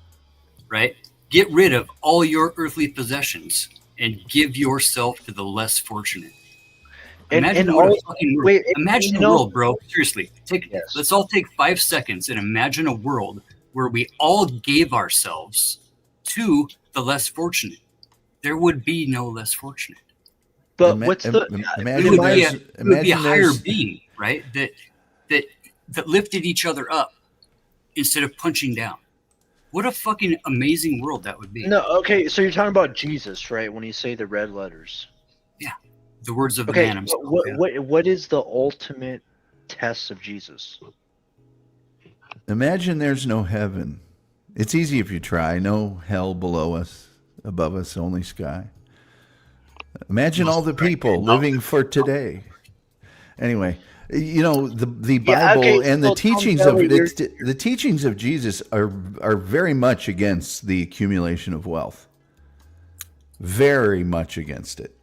right? Get rid of all your earthly possessions and give yourself to the less fortunate. Imagine a world, bro. Seriously, let's all take 5 seconds and imagine a world where we all gave ourselves to the less fortunate. There would be no less fortunate. But what's the imagine it would be a higher being, right? That lifted each other up instead of punching down. What a fucking amazing world that would be. No, okay, so you're talking about Jesus, right? When you say the red letters. Yeah. The words of the man himself. What is the ultimate test of Jesus? Imagine there's no heaven. It's easy if you try. No hell below us, above us, only sky. Imagine all the people living for today. Anyway, you know, the Bible and the teachings of the teachings of Jesus are very much against the accumulation of wealth. Very much against it.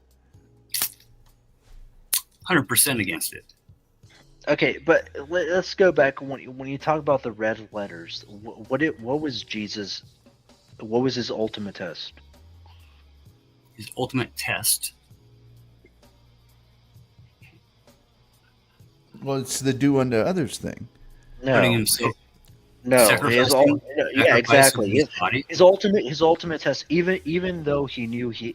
100% against it. Okay, but let's go back when you talk about the red letters. What was Jesus? What was his ultimate test? His ultimate test Well, it's the do unto others thing. Putting himself, No, sacrificing, yeah, sacrificing exactly. his body. His ultimate test. Even though he knew he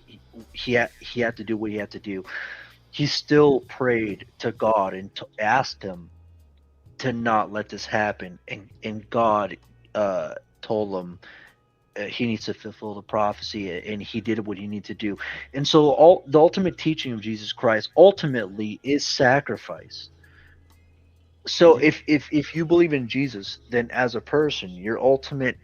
had to do what he had to do, he still prayed to God and asked him to not let this happen. And God told him he needs to fulfill the prophecy, and he did what he needed to do. And so the ultimate teaching of Jesus Christ ultimately is sacrifice. So if you believe in Jesus, then as a person, your ultimate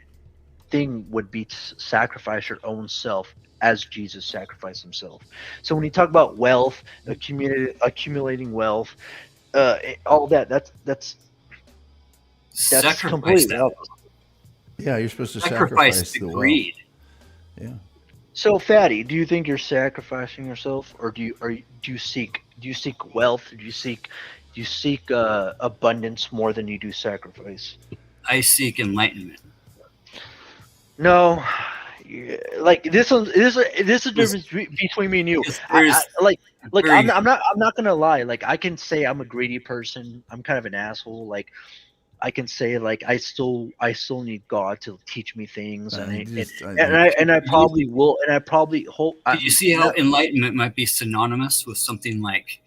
thing would be to sacrifice your own self as Jesus sacrificed himself. So when you talk about wealth, accumulating wealth, all that's Sacrifice completely that. opposite. Yeah, you're supposed to Sacrifice sacrifice the the wealth. greed. Yeah. So Fatty, do you think you're sacrificing yourself, or do you seek wealth? Do you seek abundance more than you do sacrifice? I seek enlightenment. No, like this is the difference between me and you. I'm not gonna lie. Like I can say I'm a greedy person. I'm kind of an asshole. Like I can say like I still need God to teach me things, and I probably will, and I probably hope. Did you see how enlightenment might be synonymous with something like?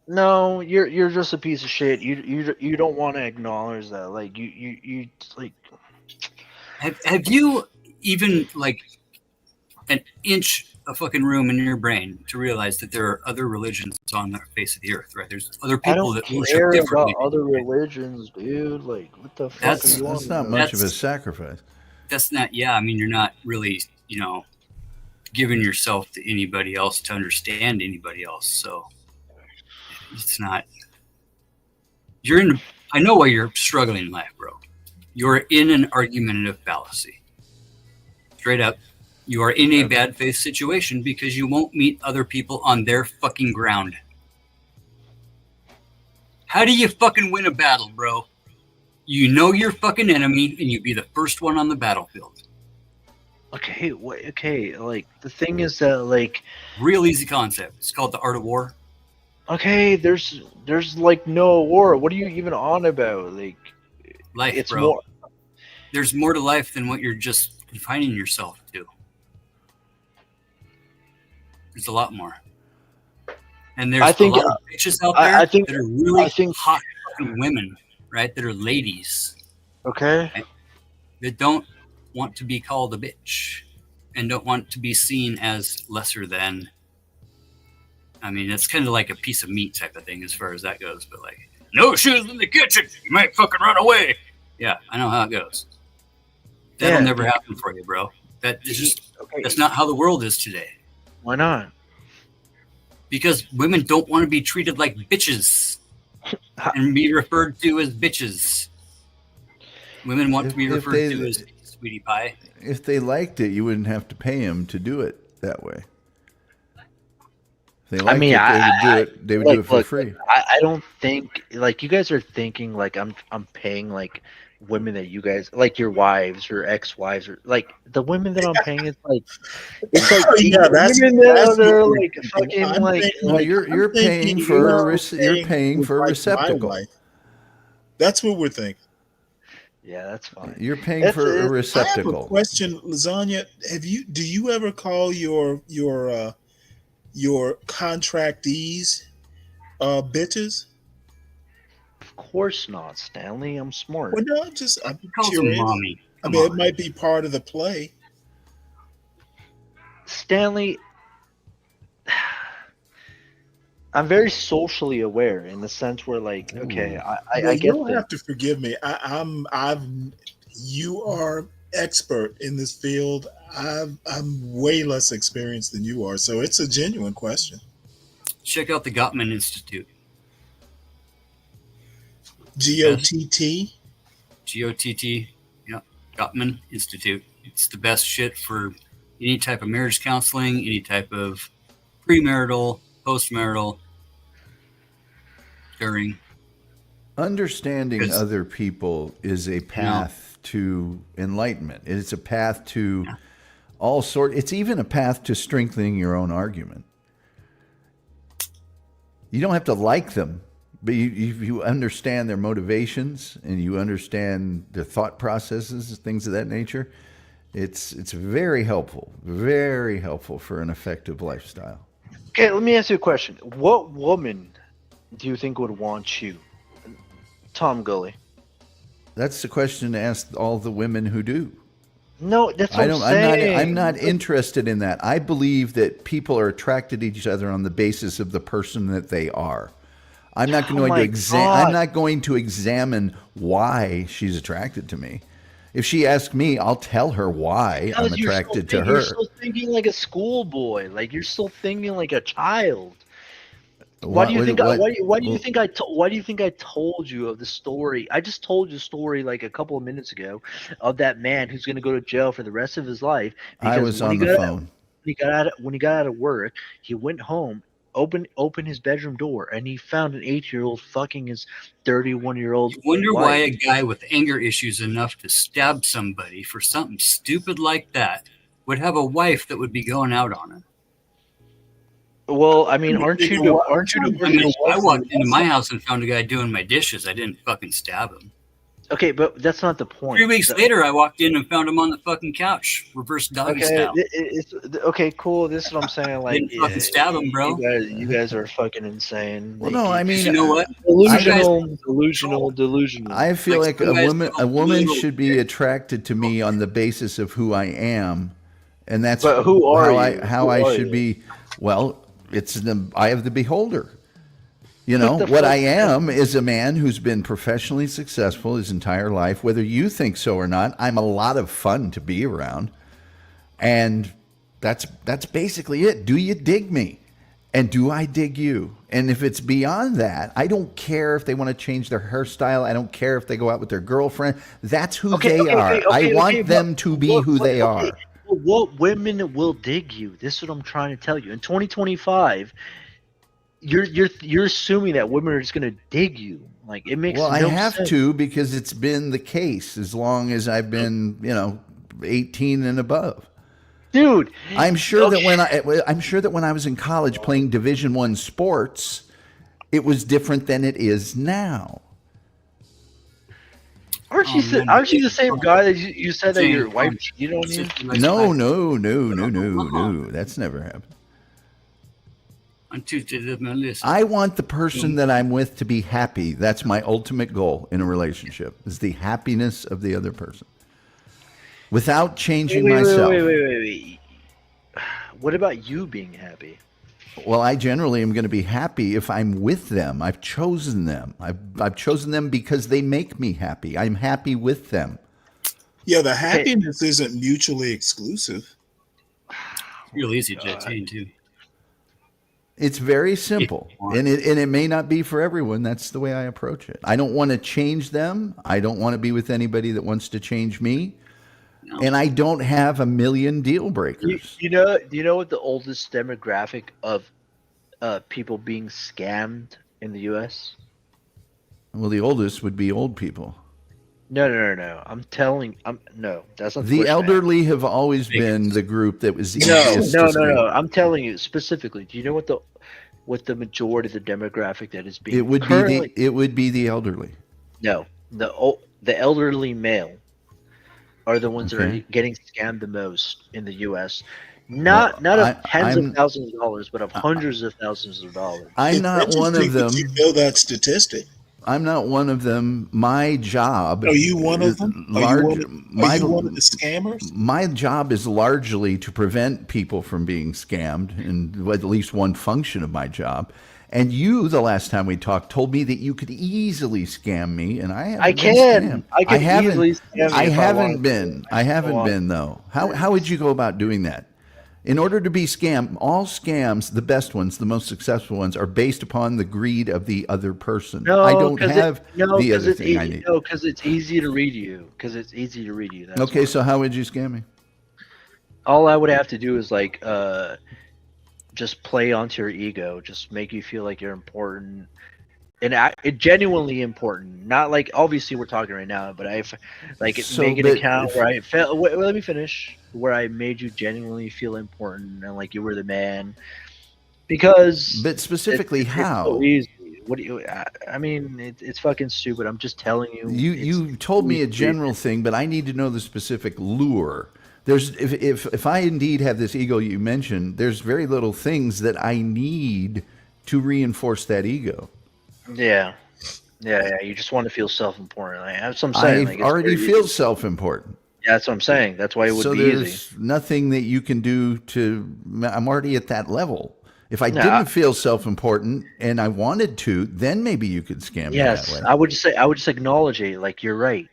No, you're just a piece of shit. You don't want to acknowledge that. Like you like. Have you even like an inch of fucking room in your brain to realize that there are other religions on the face of the earth, right? There's other I people don't that worship care differently. about other religions, dude. Like, what the fuck are you on? That's not much of a sacrifice. That's not. Yeah, I mean, you're not really, giving yourself to anybody else to understand anybody else. So it's not. You're in. I know why you're struggling in life, bro. You're in an argumentative fallacy. Straight up. You are in a bad faith situation because you won't meet other people on their fucking ground. How do you fucking win a battle, bro? You know your fucking enemy and you be the first one on the battlefield. Okay, okay. Like the thing is that like real easy concept. It's called the art of war. Okay, there's like no war. What are you even on about? Like life, it's bro. more. There's more to life than what you're just confining yourself to. There's a lot more. And there's a lot of bitches out there that are really hot fucking women, right? That are ladies. Okay. Right? That don't want to be called a bitch and don't want to be seen as lesser than. I mean, it's kind of like a piece of meat type of thing as far as that goes. But like, no shoes in the kitchen. You might fucking run away. Yeah, I know how it goes. That'll never happen for you, bro. That's not how the world is today. Why not? Because women don't want to be treated like bitches and be referred to as bitches. Women want to be referred to as sweetie pie. If they liked it, you wouldn't have to pay them to do it that way. If they liked they would do it for free. I don't think like you guys are thinking like I'm paying like women that you guys like your wives or ex-wives or like the women that I'm paying it's like yeah, that's women that are like fucking you're paying for a receptacle. That's what we're thinking. Yeah, that's fine. You're paying for a receptacle. I have a question, Lasagna. Do you ever call your contractees bitches? Of course not, Stanley. I'm smart. Well, no, I'm curious. Mommy. I mean, it might be part of the play. Stanley, I'm very socially aware in the sense where, like, okay, I get. You don't have to forgive me. You are expert in this field. I'm way less experienced than you are, so it's a genuine question. Check out the Gottman Institute. GOTT? GOTT, yeah. Gottman Institute. It's the best shit for any type of marriage counseling, any type of premarital, postmarital, during. Understanding other people is a path to enlightenment. It's a path to all sorts. It's even a path to strengthening your own argument. You don't have to like them. But you understand their motivations and you understand their thought processes, things of that nature. It's very helpful for an effective lifestyle. Okay, let me ask you a question. What woman do you think would want you, Tom Gully? That's the question to ask all the women who do. No, that's what I'm saying. I'm not interested in that. I believe that people are attracted to each other on the basis of the person that they are. I'm not going I'm not going to examine why she's attracted to me. If she asks me, I'll tell her why I'm attracted to her. You're still thinking like a schoolboy. Like you're still thinking like a child. Why do you think I told you of the story? I just told you a story like a couple of minutes ago of that man who's going to go to jail for the rest of his life. I was on the phone. When he got out of work, he went home, opened his bedroom door, and he found an 8-year-old fucking his 31-year-old. You wonder why a guy with anger issues enough to stab somebody for something stupid like that would have a wife that would be going out on him. Well, I mean, aren't you? I walked into my house and found a guy doing my dishes. I didn't fucking stab him. Okay, but that's not the point. 3 weeks later, I walked in and found him on the fucking couch, reverse doggy style. Okay, cool. This is what I'm saying. Like, didn't fucking stab him, bro. You guys are fucking insane. Well, no, I mean, you know what? Delusional. I feel like a woman should be attracted to me on the basis of who I am, and that's how I should be. Well, it's in the eye of the beholder. You know, what I am is a man who's been professionally successful his entire life. Whether you think so or not, I'm a lot of fun to be around. And that's basically it. Do you dig me? And do I dig you? And if it's beyond that, I don't care if they want to change their hairstyle. I don't care if they go out with their girlfriend. That's who they are. I want them to be who they are. What women will dig you? This is what I'm trying to tell you. In 2025, you're assuming that women are just going to dig you. Like it makes. Well, no I have sense. to because it's been the case as long as I've been, 18 and above. Dude, I'm sure that when I was in college playing Division I sports, it was different than it is now. Aren't you the same guy that you said that your wife cheated on you? No. That's never happened. I want the person that I'm with to be happy. That's my ultimate goal in a relationship, is the happiness of the other person. Without changing myself. Wait. What about you being happy? Well, I generally am going to be happy if I'm with them. I've chosen them. I've chosen them because they make me happy. I'm happy with them. Yeah, the happiness isn't mutually exclusive. Real easy to attain too. It's very simple, and it may not be for everyone. That's the way I approach it. I don't want to change them. I don't want to be with anybody that wants to change me. No. And I don't have a million deal breakers. Do you know what the oldest demographic of people being scammed in the U.S.? Well, the oldest would be old people. No. No, that's not the elderly have always been the group that was easiest to scam. No. I'm telling you specifically. Do you know what the majority of the demographic that is being? It would be the elderly. No, the elderly male are the ones that are getting scammed the most in the U.S. Not of tens of thousands of dollars, but of hundreds of thousands of dollars. I'm not one of them. You know that statistic. I'm not one of them. My job. Are you one of them? Are you one of the scammers? My job is largely to prevent people from being scammed, and at least one function of my job. And you, the last time we talked, told me that you could easily scam me, and I can easily scam you. I haven't been though. How would you go about doing that? In order to be scammed, all scams, the best ones, the most successful ones, are based upon the greed of the other person. No, I don't have the other thing I need. No, because it's easy to read you. That's okay, so how would you scam me? All I would have to do is just play onto your ego, just make you feel like you're important. And genuinely important, not like obviously we're talking right now, but make an account where I felt. Let me finish. Where I made you genuinely feel important and like you were the man. Because, but specifically, how? It's so easy. What do you? I mean, it's fucking stupid. I'm just telling you. You told me a general thing, but I need to know the specific lure. There's if I indeed have this ego you mentioned, there's very little things that I need to reinforce that ego. Yeah. You just want to feel self-important. That's what I'm saying. I already feel self-important. Yeah, that's what I'm saying. That's why it would be there's easy. nothing that you can do to. I'm already at that level. If I didn't feel self-important and I wanted to, then maybe you could scam me that way. I would just acknowledge it. Like, you're right.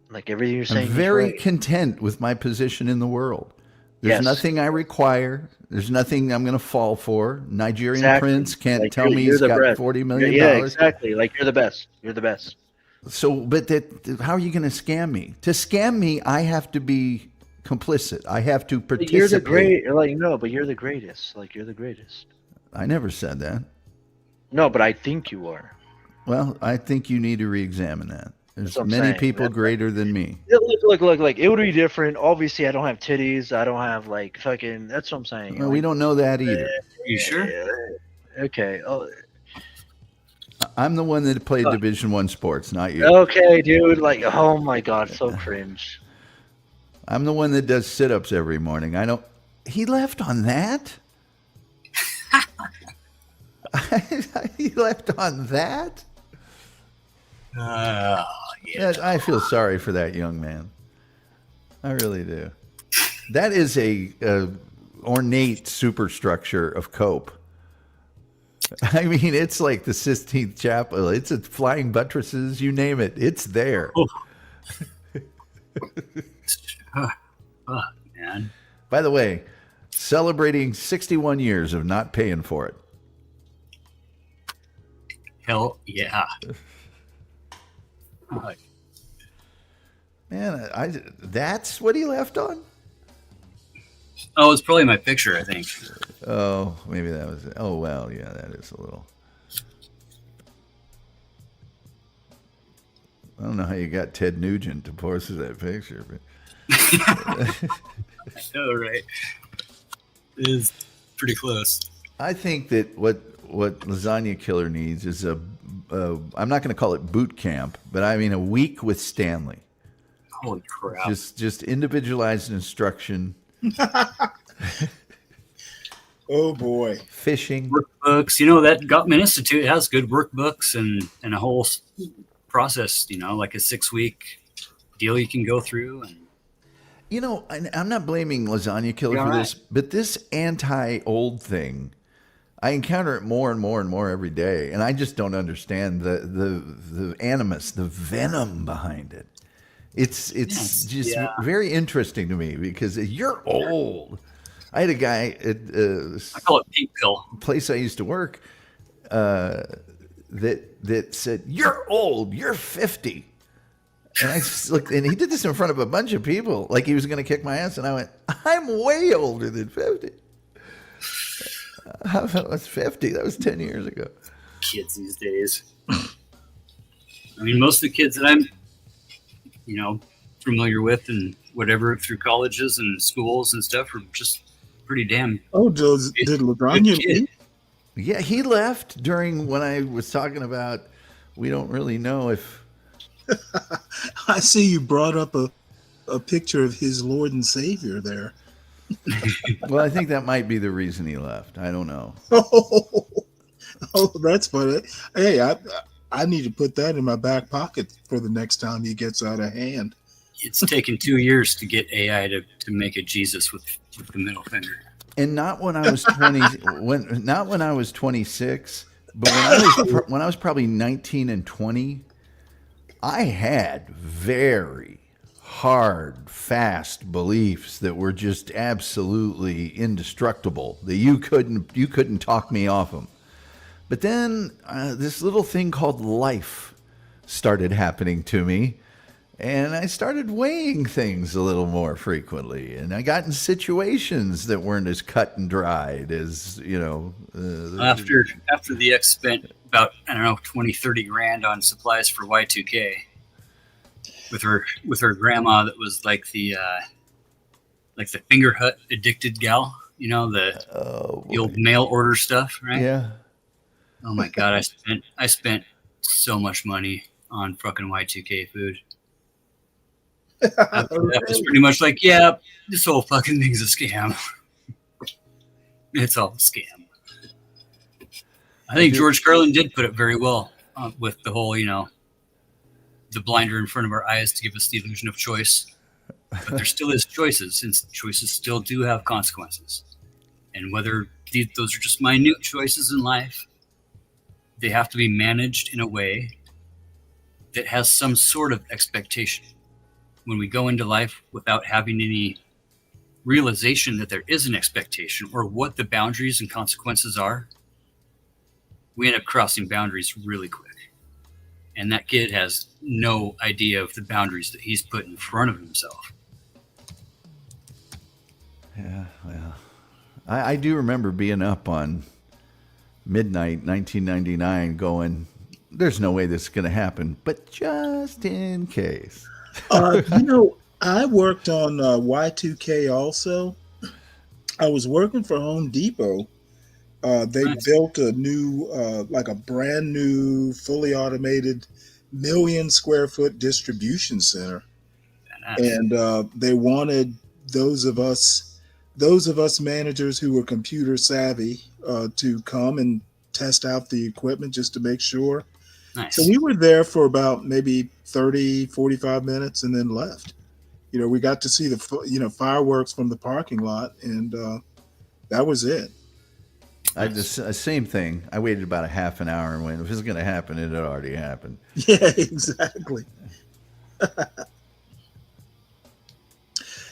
Like, everything you're saying. I'm very is right. content with my position in the world. There's nothing I require. There's nothing I'm going to fall for. Nigerian prince can't tell me he's got $40 million. Yeah, exactly. Like, you're the best. You're the best. So, but how are you going to scam me? To scam me, I have to be complicit. I have to participate. You're the great. Like, no, but you're the greatest. Like, you're the greatest. I never said that. No, but I think you are. Well, I think you need to re-examine that. There's many people greater than me. Look. Like, it would be different. Obviously, I don't have titties. I don't have, like, fucking. That's what I'm saying. Well, we don't know that either. You sure? Okay. Oh. I'm the one that played Division I sports, not you. Okay, dude. Like, oh my god, so cringe. I'm the one that does sit-ups every morning. I don't. He left on that. He left on that. Yeah, I feel sorry for that young man. I really do. That is a ornate superstructure of cope. I mean, it's like the Sistine Chapel. It's a flying buttresses, you name it. It's there. Man. By the way, celebrating 61 years of not paying for it. Hell yeah. Man, that's what he left on? Oh, it's probably my picture, I think. Oh, maybe that was it. Oh, well, yeah, that is a little. I don't know how you got Ted Nugent to post that picture, but. I know, right? It is pretty close. I think that what Lasagna Killer needs is I'm not going to call it boot camp, but I mean a week with Stanley. Holy crap. Just individualized instruction. Oh boy. Fishing. Workbooks. You know, that Gottman Institute has good workbooks and a whole process, you know, like a 6-week deal you can go through. And you know, I'm not blaming Lasagna Killer for this, but this anti-old thing, I encounter it more and more and more every day, and I just don't understand the animus, the venom behind it. It's just very interesting to me because you're old. I had a guy at I call it pink pill. Place I used to work that said, "You're old. You're 50." And I just looked, and he did this in front of a bunch of people, like he was going to kick my ass. And I went, "I'm way older than 50." I was 50. That was 10 years ago. Kids these days. I mean, most of the kids that I'm, you know, familiar with and whatever through colleges and schools and stuff are just pretty damn. Oh, did Lasagna leave? Yeah, he left during when I was talking about we don't really know if. I see you brought up a picture of his Lord and Savior there. Well, I think that might be the reason he left. I don't know. Oh, that's funny. Hey, I need to put that in my back pocket for the next time he gets out of hand. It's taken 2 years to get AI to make a Jesus with the middle finger. And not when I was 20, not when I was 26, but when I was probably 19 and 20, I had very hard, fast beliefs that were just absolutely indestructible. That you couldn't talk me off them. But then this little thing called life started happening to me, and I started weighing things a little more frequently, and I got in situations that weren't as cut and dried as, you know. After the ex spent about, I don't know, 20, 30 grand on supplies for Y2K with her grandma that was like the finger hut addicted gal, you know, the old mail order stuff, right? Yeah. Oh my God, I spent so much money on fucking Y2K food. That was pretty much like, yeah, this whole fucking thing's a scam. It's all a scam. I think George Carlin did put it very well with the whole, the blinder in front of our eyes to give us the illusion of choice. But there still is choices, and choices still do have consequences. And whether those are just minute choices in life, they have to be managed in a way that has some sort of expectation. When we go into life without having any realization that there is an expectation or what the boundaries and consequences are, we end up crossing boundaries really quick. And that kid has no idea of the boundaries that he's put in front of himself. Yeah, well, I do remember being up on midnight 1999 going, there's no way this is going to happen, but just in case. I worked on Y2K also. I was working for Home Depot. They built a new, like a brand new, fully automated 1 million square foot distribution center. And they wanted those of us managers who were computer savvy to come and test out the equipment just to make sure. Nice. So we were there for about maybe 30, 45 minutes and then left. We got to see the, fireworks from the parking lot, and that was it. I just same thing. I waited about a half an hour and went, if it's going to happen, it had already happened. Yeah, exactly.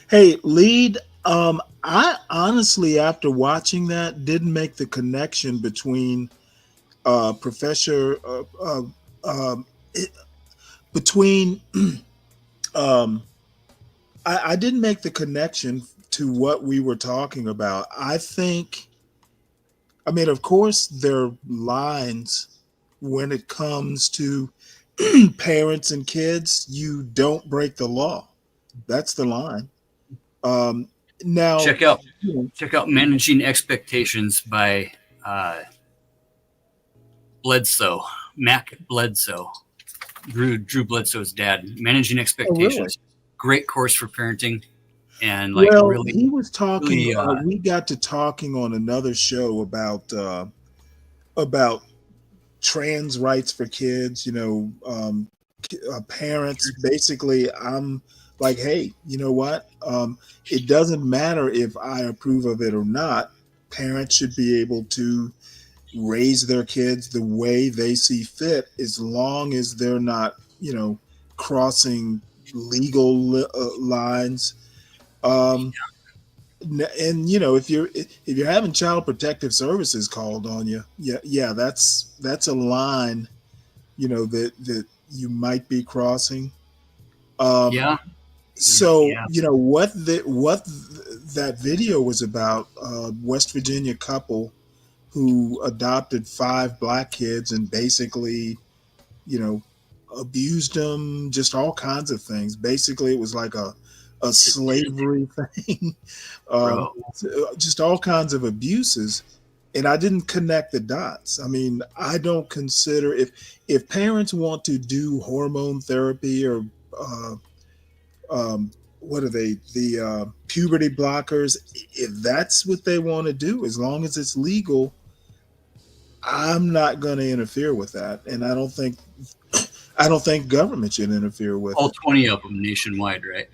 Hey, Lead, I honestly, after watching that, didn't make the connection between I didn't make the connection to what we were talking about. Of course, there are lines when it comes to parents and kids. You don't break the law. That's the line. Now, check out Managing Expectations by Bledsoe, Mac Bledsoe, Drew Bledsoe's dad. Managing Expectations, really? Great course for parenting, and he was talking. Really, we got to talking on another show about trans rights for kids. Parents. Basically, I'm like, hey, you know what? It doesn't matter if I approve of it or not. Parents should be able to raise their kids the way they see fit, as long as they're not, crossing legal lines. And if you're having Child Protective Services called on you, that's a line, that you might be crossing. So what that video was about, West Virginia couple who adopted 5 black kids and basically, abused them, just all kinds of things. Basically, it was like a slavery thing, just all kinds of abuses. And I didn't connect the dots. I don't consider, if parents want to do hormone therapy or what are they, the puberty blockers, if that's what they want to do, as long as it's legal, I'm not going to interfere with that. And I don't think government should interfere with all it. 20 of them nationwide, right?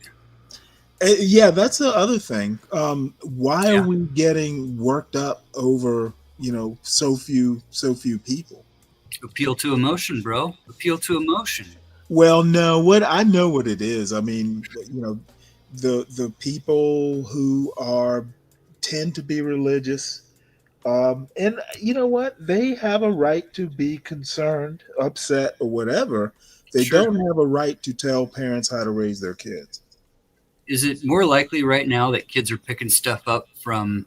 Yeah, that's the other thing. Why are we getting worked up over, so few people? Appeal to emotion, bro. Appeal to emotion. Well, no, I know what it is. The people who tend to be religious, and you know what? They have a right to be concerned, upset, or whatever. They don't have a right to tell parents how to raise their kids. Is it more likely right now that kids are picking stuff up from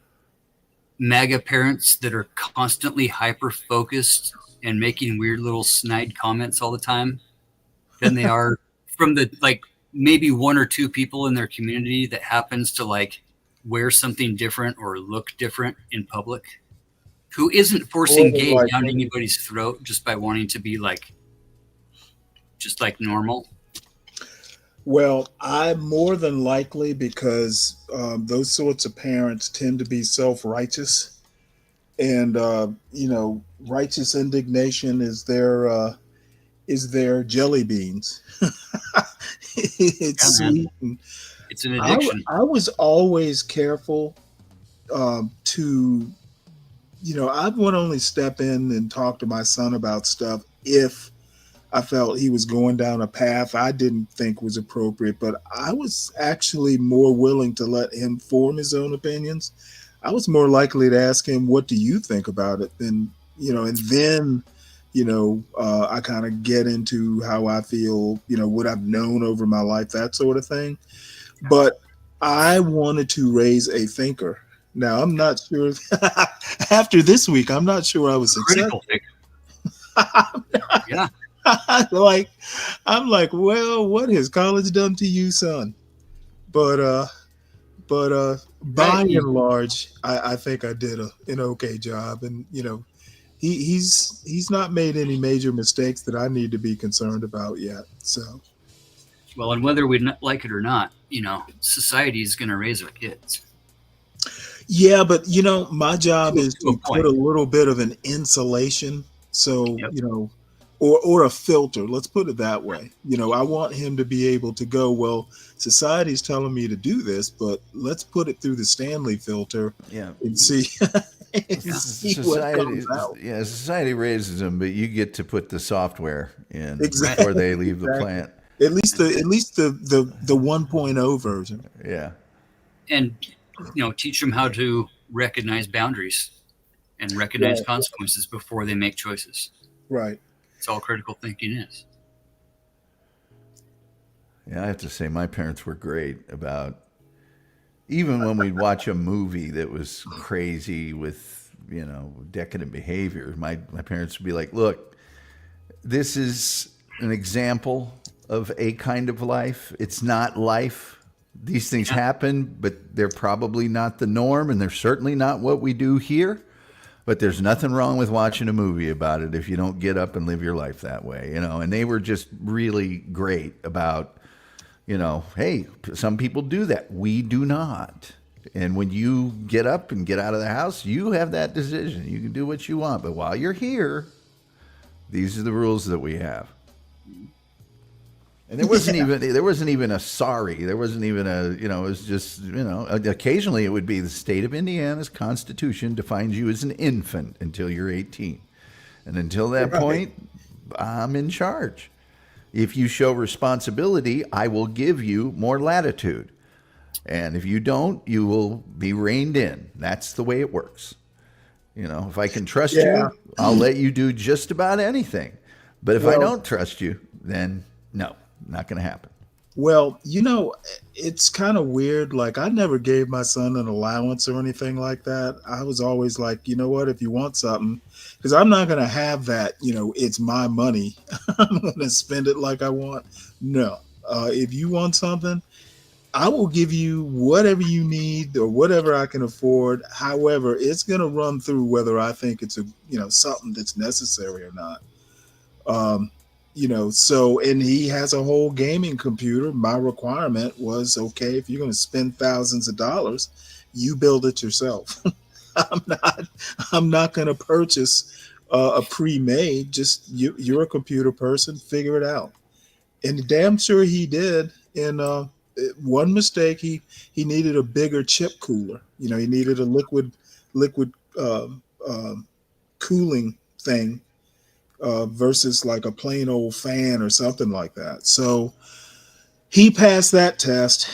MAGA parents that are constantly hyper-focused and making weird little snide comments all the time than they are from the, maybe 1 or 2 people in their community that happens to wear something different or look different in public? Who isn't forcing gay down anybody's throat just by wanting to be just like normal? Well, I more than likely, because those sorts of parents tend to be self-righteous, and righteous indignation is their jelly beans. It's sweet. It's an addiction. I was always careful to, I would only step in and talk to my son about stuff if I felt he was going down a path I didn't think was appropriate, but I was actually more willing to let him form his own opinions. I was more likely to ask him, what do you think about it? And then, I kind of get into how I feel, what I've known over my life, that sort of thing. But I wanted to raise a thinker. Now, I'm not sure after this week, I'm not sure I was successful. Yeah. I'm like, well, what has college done to you, son? But by and large, I think I did an okay job, and he's not made any major mistakes that I need to be concerned about yet. So, well, and whether we like it or not, society is going to raise our kids. Yeah, but my job is to put a little bit of an insulation, so or a filter. Let's put it that way. I want him to be able to go, well, society's telling me to do this, but let's put it through the Stanley filter and see, what comes out. Yeah, society raises them, but you get to put the software in before they leave the plant. At least the 1.0 version. Yeah. And teach them how to recognize boundaries and recognize consequences before they make choices. Right. That's all critical thinking is. Yeah, I have to say my parents were great about, even when we'd watch a movie that was crazy with, decadent behavior, my parents would be like, look, this is an example of a kind of life. It's not life. These things happen, but they're probably not the norm, and they're certainly not what we do here. But there's nothing wrong with watching a movie about it if you don't get up and live your life that way, And they were just really great about, hey, some people do that. We do not. And when you get up and get out of the house, you have that decision. You can do what you want. But while you're here, these are the rules that we have. And there wasn't even a sorry. There wasn't even a, it was just, occasionally it would be the state of Indiana's Constitution defines you as an infant until you're 18. And until that point, I'm in charge. If you show responsibility, I will give you more latitude. And if you don't, you will be reined in. That's the way it works. If I can trust you, I'll let you do just about anything. But if I don't trust you, then no. Not going to happen. Well, it's kind of weird. Like, I never gave my son an allowance or anything like that. I was always like, you know what, if you want something, because I'm not going to have that, it's my money. I'm going to spend it like I want. No. If you want something, I will give you whatever you need or whatever I can afford. However, it's going to run through whether I think it's something that's necessary or not. So, and he has a whole gaming computer. My requirement was, okay, if you're going to spend thousands of dollars, you build it yourself. I'm not going to purchase a pre-made. Just you're a computer person, figure it out. And damn sure he did. And one mistake, he needed a bigger chip cooler. He needed a liquid cooling thing. Versus like a plain old fan or something like that. So he passed that test.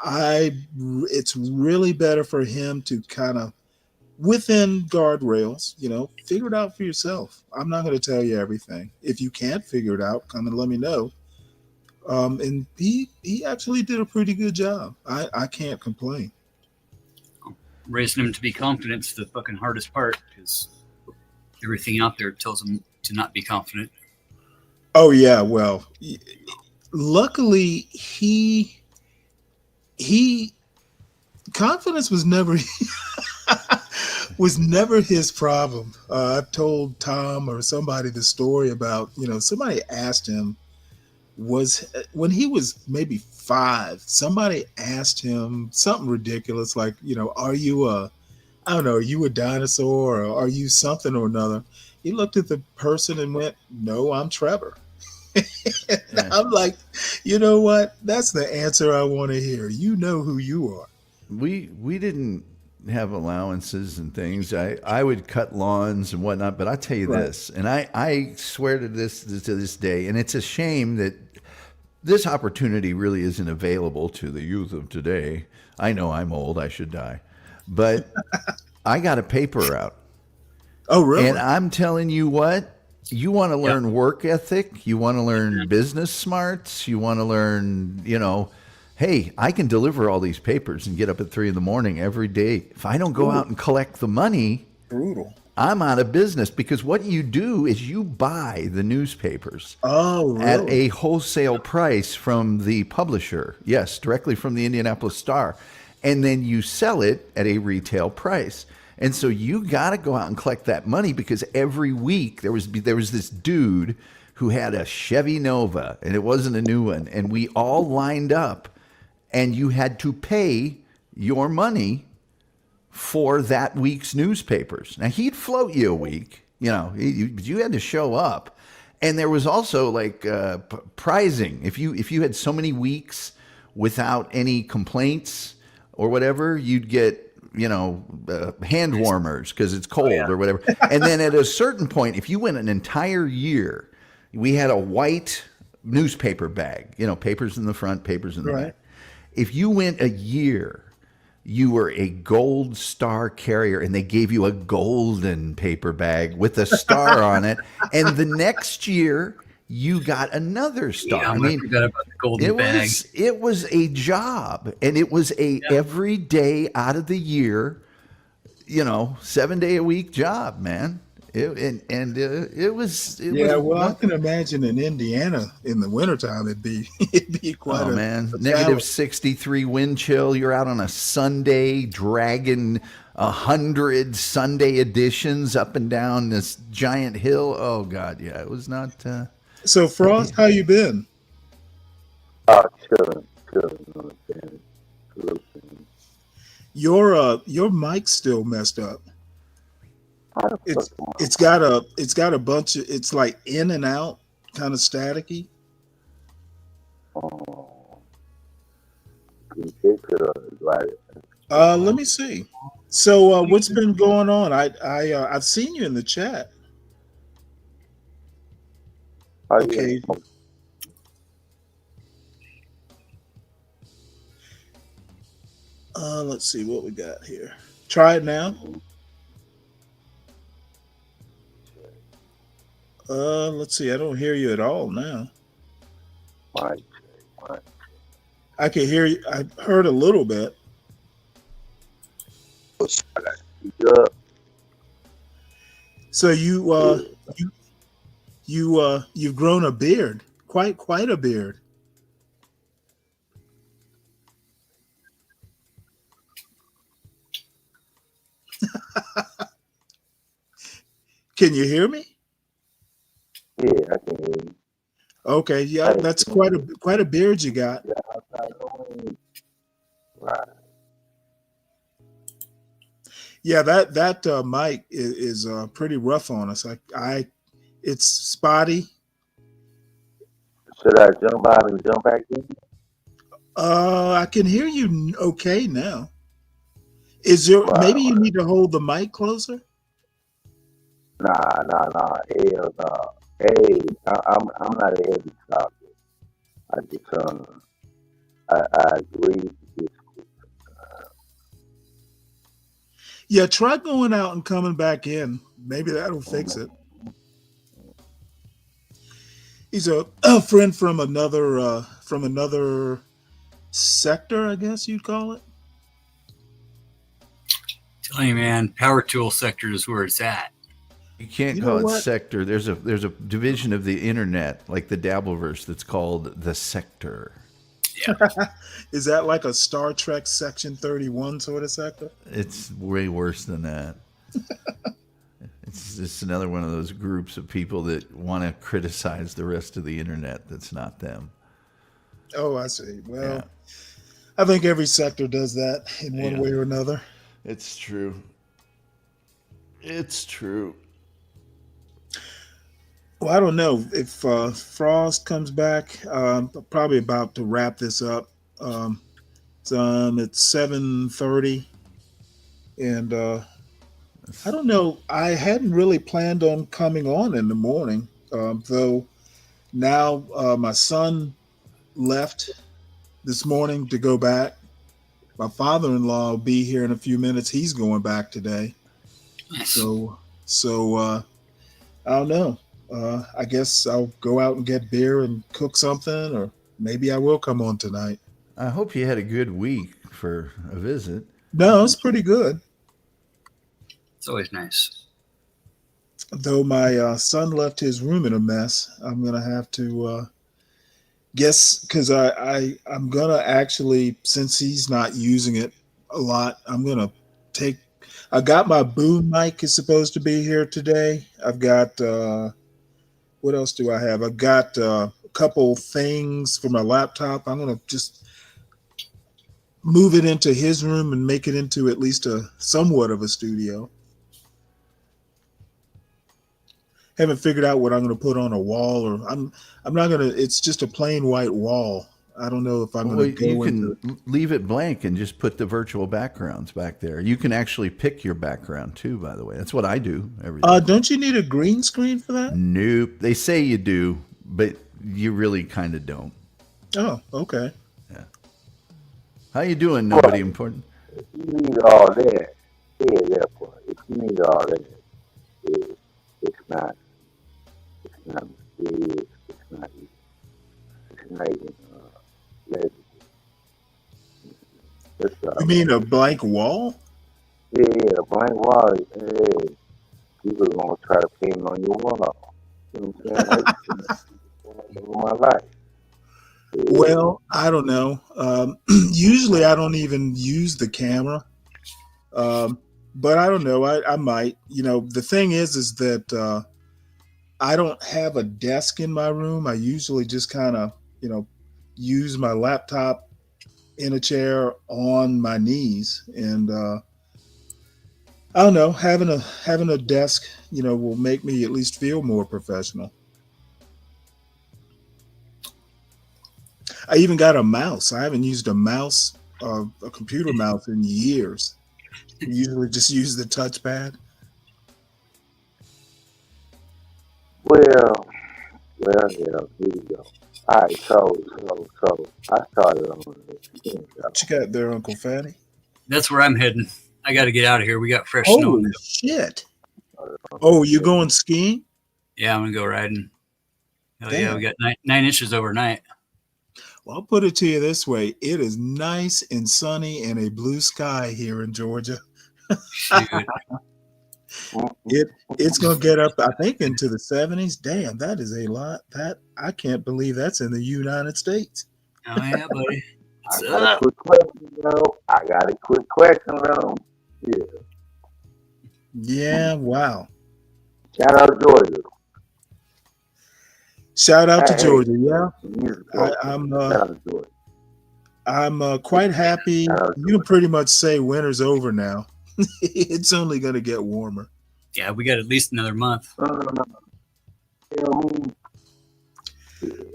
It's really better for him to kind of, within guardrails, figure it out for yourself. I'm not going to tell you everything. If you can't figure it out, come and let me know. And he actually did a pretty good job. I can't complain. Raising him to be confident is the fucking hardest part, because everything out there tells him to not be confident. Oh yeah, well, luckily he confidence was never was never his problem. I've told Tom or somebody the story about, somebody asked him, was when he was maybe 5, somebody asked him something ridiculous like, are you I don't know, are you a dinosaur or are you something or another? He looked at the person and went, no, I'm Trevor. I'm like, you know what? That's the answer I want to hear. You know who you are. We didn't have allowances and things. I would cut lawns and whatnot, but I tell you this, and I swear to this day, and it's a shame that this opportunity really isn't available to the youth of today. I know I'm old, I should die, but I got a paper out. Oh, really? And I'm telling you what, you want to learn work ethic, you want to learn business smarts, you want to learn, hey, I can deliver all these papers and get up at 3 a.m. every day. If I don't go out and collect the money, brutal. I'm out of business, because what you do is you buy the newspapers really? at a wholesale price from the publisher. Yes, directly from the Indianapolis Star. And then you sell it at a retail price. And so you got to go out and collect that money, because every week there was this dude who had a Chevy Nova, and it wasn't a new one. And we all lined up, and you had to pay your money for that week's newspapers. Now, he'd float you a week, but you had to show up. And there was also like pricing. If you had so many weeks without any complaints or whatever, you'd get hand warmers because it's cold or whatever. And then at a certain point, if you went an entire year, we had a white newspaper bag, papers in the front, papers in the back. If you went a year, you were a gold star carrier, and they gave you a golden paper bag with a star on it. And the next year, you got another star. Yeah, I forgot about the golden bag. It was a job, and it was every day out of the year, 7-day-a-week job, man. It was. Well, I can imagine in Indiana in the wintertime, it'd be quite negative 63 wind chill. You're out on a Sunday dragging 100 Sunday editions up and down this giant hill. Oh God, yeah, it was not. So Frost, how you been? Chilling. Your mic's still messed up. It's got a bunch of, it's like in and out, kind of staticky. Let me see. So what's been going on? I've seen you in the chat. Okay. Let's see what we got here. Try it now. Let's see. I don't hear you at all now. I can hear you. I heard a little bit. So you've grown a beard, quite a beard. Can you hear me? Yeah, I can hear you. Okay, yeah, that's quite a beard you got. Right. Yeah, that mic is pretty rough on us. It's spotty. Should I jump out and jump back in? I can hear you okay now. Maybe you need to hold the mic closer? Nah. Hell no. Hey, I'm not a heavy talker. I just I agree with this. Yeah, try going out and coming back in. Maybe that'll fix it. He's a friend from another sector, I guess you'd call it. Tell you, man, power tool sector is where it's at. You can't call it sector. There's a division of the internet, like the Dabbleverse, that's called the sector. Yeah. Is that like a Star Trek Section 31 sort of sector? It's way worse than that. It's just another one of those groups of people that want to criticize the rest of the internet that's not them. Oh, I see. Well, Yeah. I think every sector does that in one Yeah. way or another. It's true. It's true. Well, I don't know if Frost comes back. Probably about to wrap this up. It's 7:30, and I don't know. I hadn't really planned on coming on in the morning, though. Now my son left this morning to go back. My father-in-law will be here in a few minutes. He's going back today. Nice. So I don't know. I guess I'll go out and get beer and cook something, or maybe I will come on tonight. I hope you had a good week for a visit. No, it's pretty good. It's always nice. Though my son left his room in a mess, I'm gonna have to guess because I'm gonna actually, since he's not using it a lot, I'm gonna take. I got my boom mic is supposed to be here today. I've got what else do I have? I've got a couple things for my laptop. I'm gonna just move it into his room and make it into at least a somewhat of a studio. Haven't figured out what I'm going to put on a wall, or I'm not going to. It's just a plain white wall. I don't know if I'm Well, going to you go into. can leave it blank and just put the virtual backgrounds back there. You can actually pick your background too, by the way. That's what I do every day. Don't you need a green screen for that? Nope. They say you do, but you really kind of don't. Oh, okay. Yeah. How you doing? Nobody important. If you need all that, if you need all that, it's not mysterious. It's not even legible. You mean a blank wall? Yeah, a blank wall. Hey, people gonna try to paint on your wall. You know what I'm saying? Like, my life. Well, I don't know. Usually, I don't even use the camera, but I don't know. I might. The thing is that I don't have a desk in my room. I usually just kind of, use my laptop in a chair on my knees, and I don't know. Having a desk, will make me at least feel more professional. I even got a mouse. I haven't used a mouse, a computer mouse, in years. I usually just use the touchpad. Well, here we go. All right, so I started on this. What you got there, Uncle Fatty? That's where I'm heading. I got to get out of here. We got fresh snow. Holy shit! Oh, you going skiing? Yeah, I'm gonna go riding. Oh yeah, we got 9 inches overnight. Well, I'll put it to you this way: it is nice and sunny and a blue sky here in Georgia. It's gonna get up, I think, into the 70s. Damn, that is a lot. That I can't believe that's in the United States. Oh yeah, buddy. I got a quick question, though. Yeah. Yeah. Wow. Shout out Georgia. Shout out to Georgia. Yeah. I'm quite happy. You can pretty much say winter's over now. It's only going to get warmer. Yeah, we got at least another month.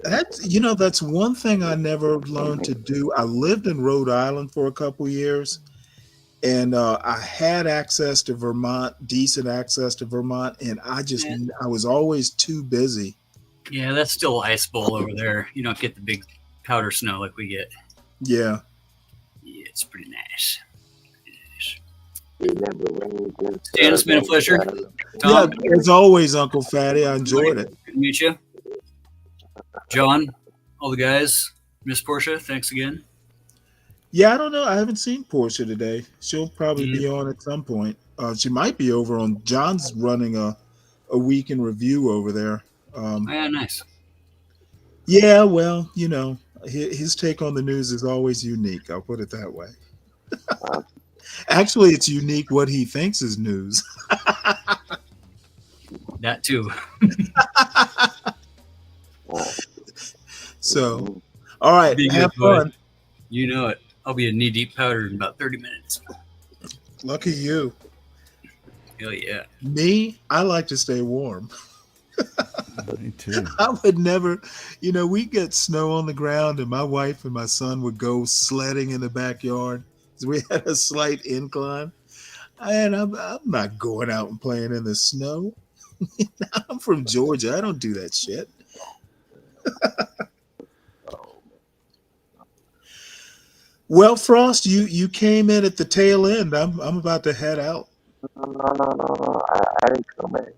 That's one thing I never learned to do. I lived in Rhode Island for a couple years, and I had access to Vermont, decent access to Vermont, and I was always too busy. Yeah, that's still ice bowl over there. You don't get the big powder snow like we get. Yeah. Yeah, it's pretty nice. Dan, it's been a pleasure. Tom, yeah, as always, Uncle Fatty. I enjoyed it. Good to meet you. John, all the guys, Miss Portia, thanks again. Yeah, I don't know. I haven't seen Portia today. She'll probably be on at some point. She might be over on John's running a week in review over there. Yeah, nice. Yeah, well, his take on the news is always unique. I'll put it that way. Actually, it's unique what he thinks is news. That too. So, all right, Be have good, bud. fun. You know it. I'll be a knee-deep powder in about 30 minutes. Lucky you. Hell yeah. Me, I like to stay warm. Me too. I would never, we get snow on the ground, and my wife and my son would go sledding in the backyard. We had a slight incline, and I'm not going out and playing in the snow. I'm from Georgia. I don't do that shit. Well, Frost, you came in at the tail end. I'm about to head out. No. I didn't come in.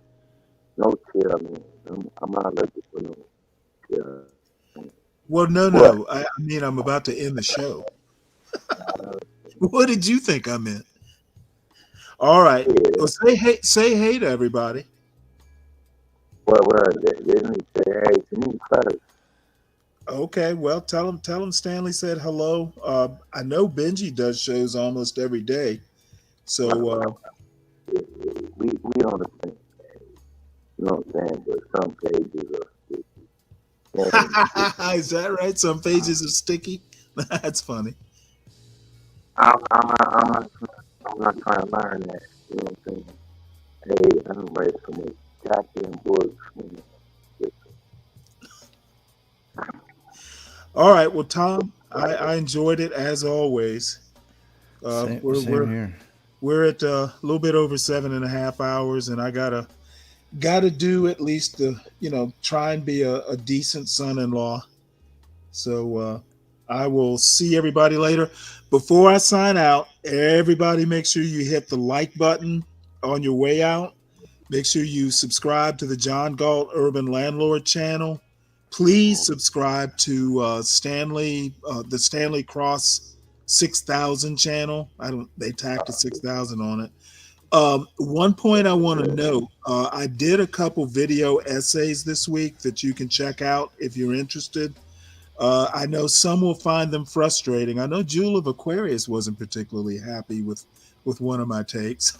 No chill, man. I'm not looking for no chill. Well, no. I mean, I'm about to end the show. What did you think I meant? All right. Well, say hey to everybody. Well, didn't say hey to me first. Okay. Well, tell them Stanley said hello. I know Benji does shows almost every day, so we on the same page. You know what I'm saying? But some pages are Is that right? Some pages are sticky. That's funny. I'm not trying to learn that. You know what I'm saying? Hey, I'm ready for my goddamn books. All right. Well, Tom, I enjoyed it as always. Same here. We're at a little bit over 7.5 hours, and I gotta do at least try and be a decent son-in-law. So I will see everybody later. Before I sign out, everybody make sure you hit the like button on your way out. Make sure you subscribe to the John Galt Urban Landlord channel. Please subscribe to Stanley, the Stanley Cross 6000 channel. They tacked a 6000 on it. One point I want to note, I did a couple video essays this week that you can check out if you're interested. I know some will find them frustrating. I know Jewel of Aquarius wasn't particularly happy with one of my takes.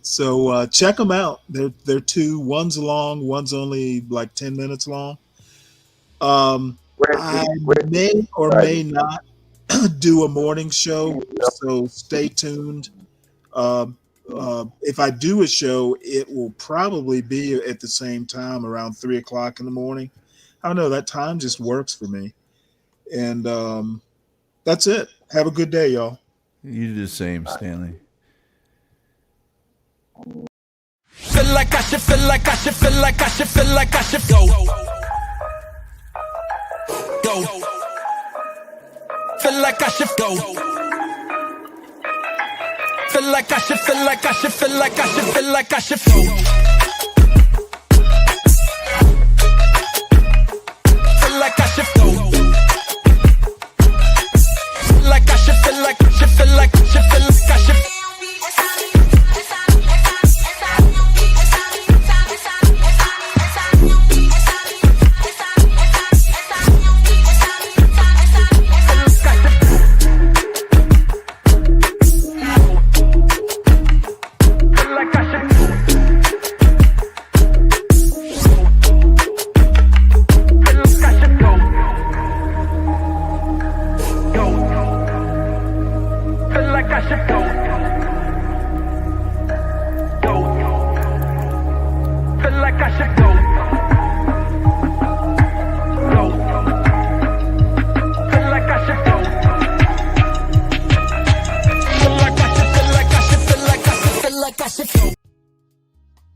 So check them out. They're two. One's long, one's only like 10 minutes long. I may or may not do a morning show, so stay tuned. If I do a show, it will probably be at the same time, around 3:00 in the morning. I don't know, that time just works for me. And that's it. Have a good day, y'all. You do the same, Stanley. Feel like I should go. Feel like I should go. Feel like I should go.